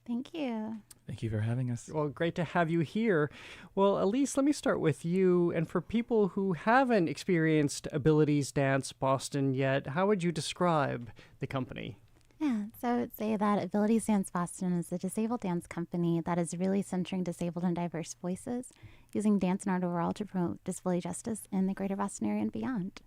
Thank you. Thank you for having us. Well, great to have you here. Well, Elise, let me start with you. And for people who haven't experienced Abilities Dance Boston yet, how would you describe the company? Yeah, so I would say that Abilities Dance Boston is a disabled dance company that is really centering disabled and diverse voices, using dance and art overall to promote disability justice in the greater Boston area and beyond.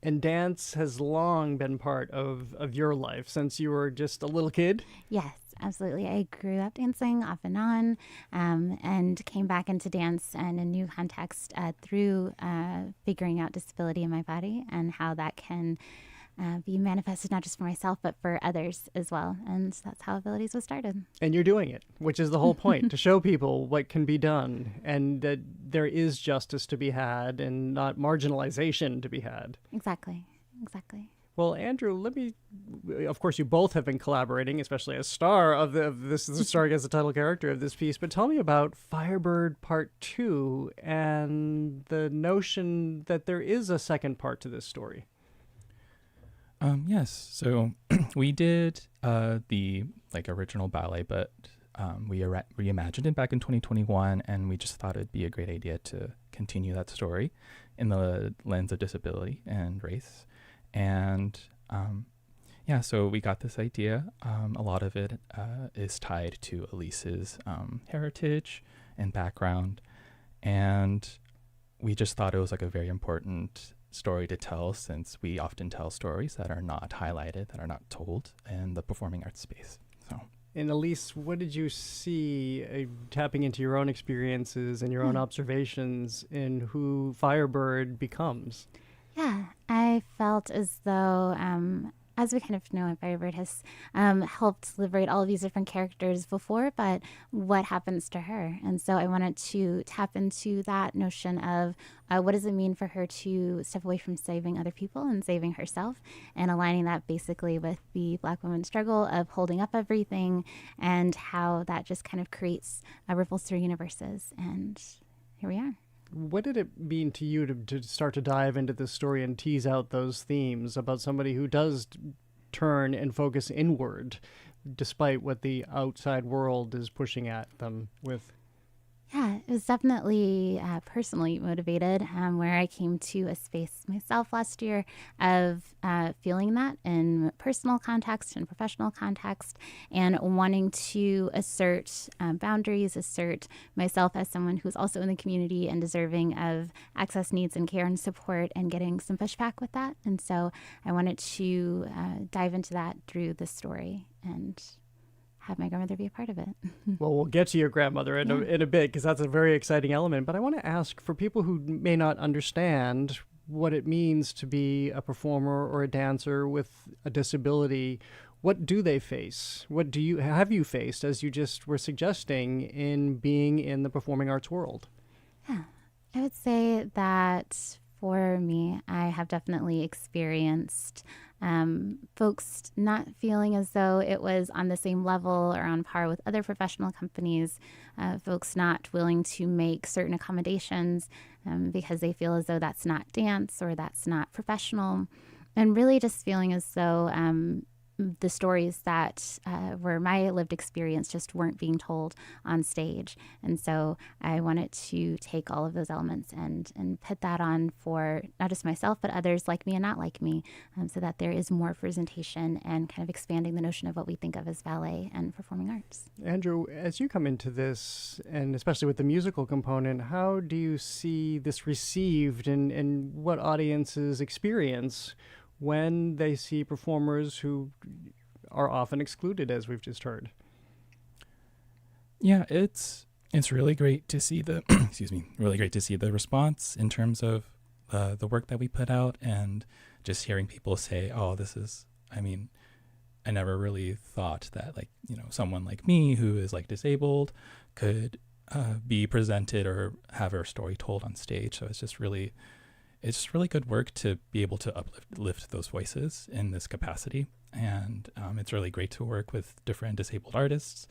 And dance has long been part of your life since you were just a little kid? Yes, absolutely. I grew up dancing off and on, and came back into dance in a new context through figuring out disability in my body and how that can be manifested not just for myself, but for others as well. And that's how Abilities was started. And you're doing it, which is the whole point, to show people what can be done and that there is justice to be had and not marginalization to be had. Exactly. Well, Andrew, of course, you both have been collaborating, especially as star of this, starring as the title character of this piece, but tell me about Firebird Part 2 and the notion that there is a second part to this story. Yes. So we did the original ballet, but we reimagined it back in 2021, and we just thought it'd be a great idea to continue that story in the lens of disability and race. And so we got this idea. A lot of it is tied to Elise's heritage and background, and we just thought it was a very important story to tell, since we often tell stories that are not highlighted, that are not told in the performing arts space. And Elise, what did you see tapping into your own experiences and your own observations in who Firebird becomes? Yeah, I felt as though, as we kind of know, Firebird has helped liberate all of these different characters before, but what happens to her? And so I wanted to tap into that notion of what does it mean for her to step away from saving other people and saving herself, and aligning that basically with the Black women's struggle of holding up everything, and how that just kind of creates ripples through universes. And here we are. What did it mean to you to start to dive into this story and tease out those themes about somebody who does turn and focus inward despite what the outside world is pushing at them with? Yeah, it was definitely personally motivated, where I came to a space myself last year of feeling that in personal context and professional context, and wanting to assert boundaries, assert myself as someone who's also in the community and deserving of access, needs, and care and support, and getting some pushback with that. And so I wanted to dive into that through this story and have my grandmother be a part of it. Well, we'll get to your grandmother in a bit, because that's a very exciting element. But I want to ask, for people who may not understand what it means to be a performer or a dancer with a disability, what do they face? What have you faced, as you just were suggesting, in being in the performing arts world? Yeah, I would say that for me, I have definitely experienced folks not feeling as though it was on the same level or on par with other professional companies, folks not willing to make certain accommodations because they feel as though that's not dance or that's not professional, and really just feeling as though the stories that were my lived experience just weren't being told on stage. And so I wanted to take all of those elements and put that on for not just myself, but others like me and not like me, so that there is more representation and kind of expanding the notion of what we think of as ballet and performing arts. Andrew, as you come into this, and especially with the musical component, how do you see this received, and what audiences experience when they see performers who are often excluded, as we've just heard? Yeah, it's really great to see the really great to see the response in terms of the work that we put out, and just hearing people say, "Oh, this is." I mean, I never really thought that someone like me who is disabled could be presented or have our story told on stage. So it's just really good work to be able to uplift those voices in this capacity. And it's really great to work with different disabled artists,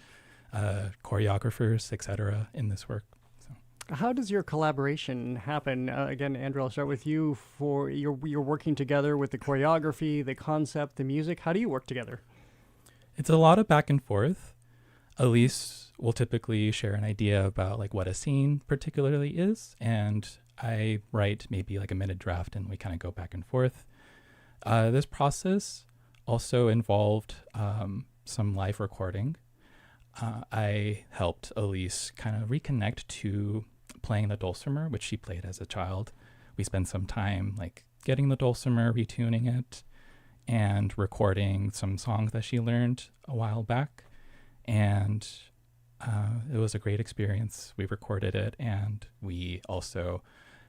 choreographers, etc. in this work. So. How does your collaboration happen? Again, Andrew, I'll start with you. For you're working together with the choreography, the concept, the music. How do you work together? It's a lot of back and forth. Elise will typically share an idea about what a scene particularly is, and I write maybe a minute draft, and we kind of go back and forth. This process also involved some live recording. I helped Elise kind of reconnect to playing the dulcimer, which she played as a child. We spent some time getting the dulcimer, retuning it, and recording some songs that she learned a while back. And it was a great experience. We recorded it, and we also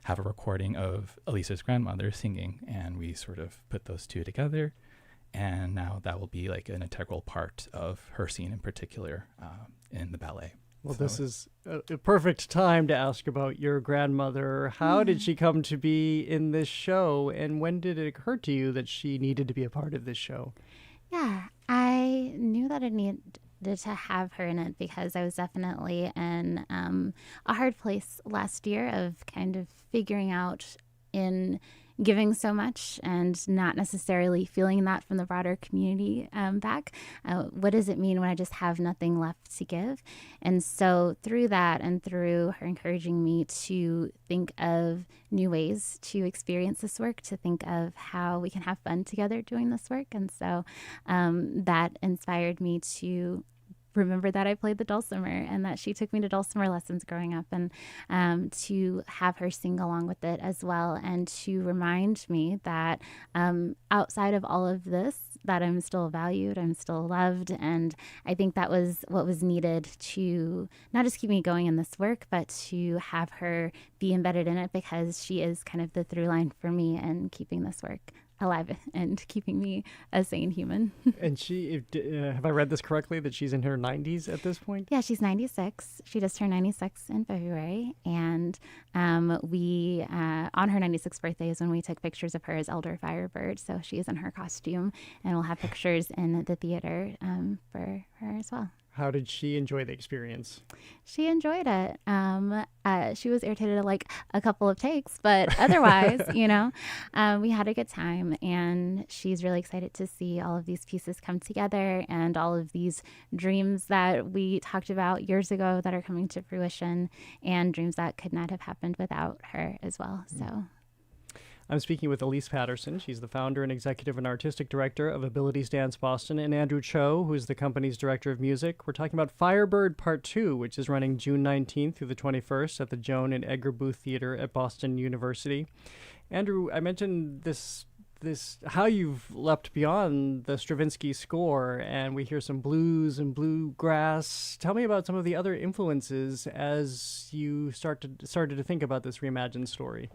have a recording of Elise's grandmother singing, and we sort of put those two together. And now that will be an integral part of her scene in particular in the ballet. Well, this is a perfect time to ask about your grandmother. How did she come to be in this show, and when did it occur to you that she needed to be a part of this show? Yeah, I knew that I needed to have her in it because I was definitely in a hard place last year of kind of figuring out in giving so much and not necessarily feeling that from the broader community back. What does it mean when I just have nothing left to give? And so through that and through her encouraging me to think of new ways to experience this work, to think of how we can have fun together doing this work. And so that inspired me to remember that I played the dulcimer and that she took me to dulcimer lessons growing up, and to have her sing along with it as well, and to remind me that outside of all of this, that I'm still valued, I'm still loved. And I think that was what was needed to not just keep me going in this work, but to have her be embedded in it, because she is kind of the through line for me in keeping this work alive and keeping me a sane human. And she, have I read this correctly, that she's in her 90s at this point? Yeah, she's 96. She just turned 96 in February. And we, on her 96th birthday is when we took pictures of her as Elder Firebird. So she is in her costume, and we'll have pictures in the theater for her as well. How did she enjoy the experience? She enjoyed it. She was irritated at a couple of takes, but otherwise, we had a good time. And she's really excited to see all of these pieces come together and all of these dreams that we talked about years ago that are coming to fruition, and dreams that could not have happened without her as well. So. I'm speaking with Elise Patterson. She's the founder and executive and artistic director of Abilities Dance Boston, and Andrew Cho, who is the company's director of music. We're talking about Firebird Part 2, which is running June 19th through the 21st at the Joan and Edgar Booth Theater at Boston University. Andrew, I mentioned this how you've leapt beyond the Stravinsky score, and we hear some blues and bluegrass. Tell me about some of the other influences as you started to think about this reimagined story.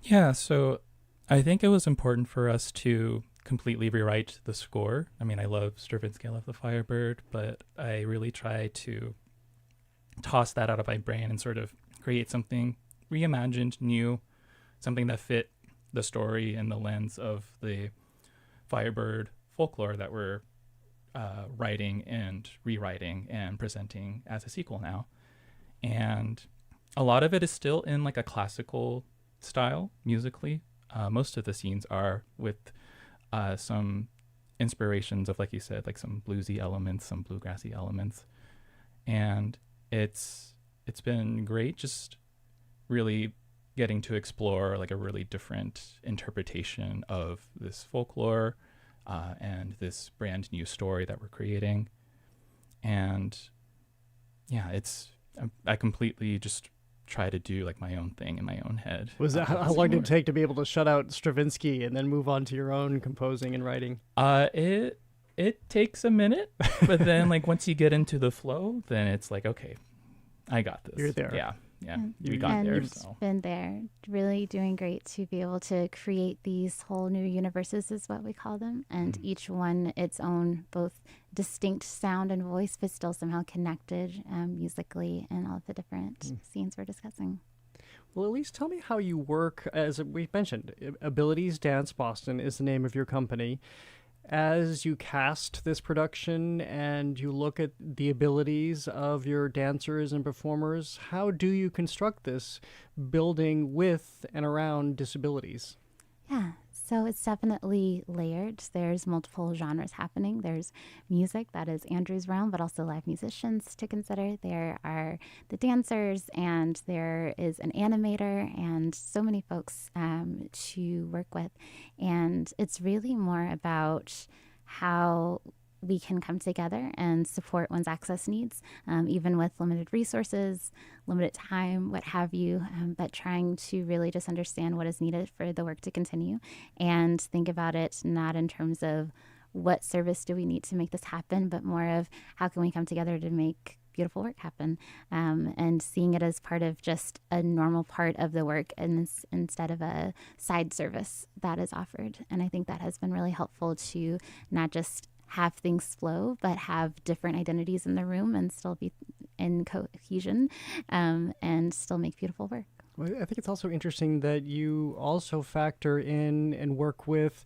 Yeah, so I think it was important for us to completely rewrite the score. I mean, I love Stravinsky, I love the Firebird, but I really try to toss that out of my brain and sort of create something reimagined, new, something that fit the story and the lens of the Firebird folklore that we're writing and rewriting and presenting as a sequel now. And a lot of it is still in a classical style musically. Most of the scenes are with some inspirations of, like you said, some bluesy elements, some bluegrassy elements. And it's been great just really getting to explore a really different interpretation of this folklore and this brand new story that we're creating. And yeah, I completely just try to do my own thing in my own head. Was that how long did it take to be able to shut out Stravinsky and then move on to your own composing and writing? It takes a minute, but then like once you get into the flow, then it's like, okay, I got this. You're there. Yeah. And You got there. you've So. been there, really doing great to be able to create these whole new universes, is what we call them, and each one its own both distinct sound and voice, but still somehow connected musically in all of the different scenes we're discussing. Well, at least tell me how you work. As we mentioned, Abilities Dance Boston is the name of your company. As you cast this production and you look at the abilities of your dancers and performers, how do you construct this building with and around disabilities? Yeah, so it's definitely layered. There's multiple genres happening. There's music, that is Andrew's realm, but also live musicians to consider. There are the dancers, and there is an animator, and so many folks to work with. And it's really more about how we can come together and support one's access needs, even with limited resources, limited time, what have you, but trying to really just understand what is needed for the work to continue and think about it not in terms of what service do we need to make this happen, but more of how can we come together to make beautiful work happen, and seeing it as part of just a normal part of the work and instead of a side service that is offered. And I think that has been really helpful to not just have things flow, but have different identities in the room and still be in cohesion, and still make beautiful work. Well, I think it's also interesting that you also factor in and work with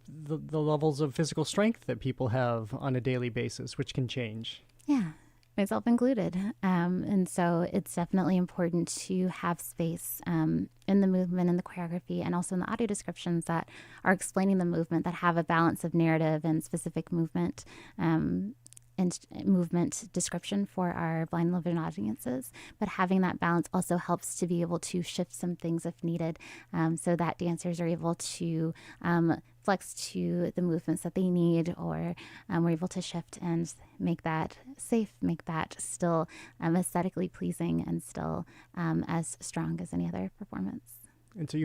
the levels of physical strength that people have on a daily basis, which can change. Yeah, myself included. And so it's definitely important to have space in the movement and the choreography and also in the audio descriptions that are explaining the movement, that have a balance of narrative and specific movement and movement description for our blind and vision audiences. But having that balance also helps to be able to shift some things if needed, so that dancers are able to flex to the movements that they need, or we're able to shift and make that safe, make that still aesthetically pleasing and still as strong as any other performance. And so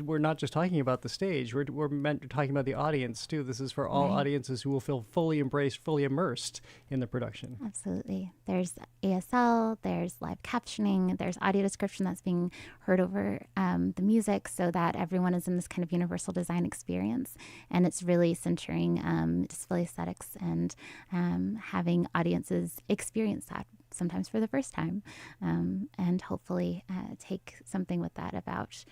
we're not just talking about the stage, we're talking about the audience too. This is for all Right. audiences who will feel fully embraced, fully immersed in the production. Absolutely. There's ASL, there's live captioning, there's audio description that's being heard over the music, so that everyone is in this kind of universal design experience. And it's really centering display aesthetics and having audiences experience that sometimes for the first time, and hopefully take something with that about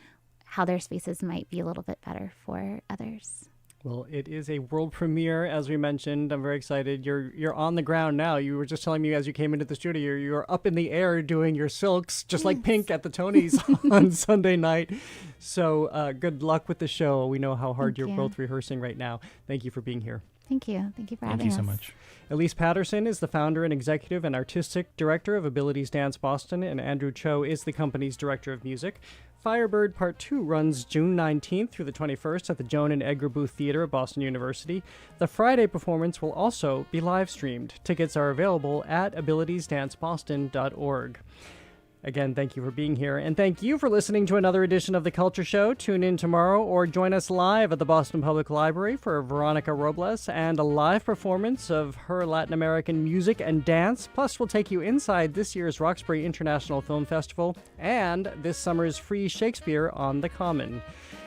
how their spaces might be a little bit better for others. Well, it is a world premiere, as we mentioned. I'm very excited. You're on the ground now. You were just telling me as you came into the studio, you're up in the air doing your silks, just like Pink at the Tonys on Sunday night. So good luck with the show. We know how hard you're both rehearsing right now. Thank you for being here. Thank you. Thank you for having us. Thank you so much. Elise Patterson is the founder and executive and artistic director of Abilities Dance Boston, and Andrew Cho is the company's director of music. Firebird Part 2 runs June 19th through the 21st at the Joan and Edgar Booth Theater at Boston University. The Friday performance will also be live streamed. Tickets are available at abilitiesdanceboston.org. Again, thank you for being here, and thank you for listening to another edition of The Culture Show. Tune in tomorrow or join us live at the Boston Public Library for Veronica Robles and a live performance of her Latin American music and dance. Plus, we'll take you inside this year's Roxbury International Film Festival and this summer's free Shakespeare on the Common.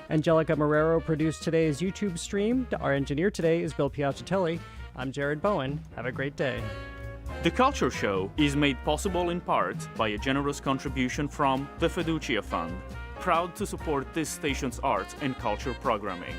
Angelica Marrero produced today's YouTube stream. Our engineer today is Bill Piacitelli. I'm Jared Bowen. Have a great day. The Culture Show is made possible in part by a generous contribution from the Fiducia Fund, proud to support this station's arts and culture programming.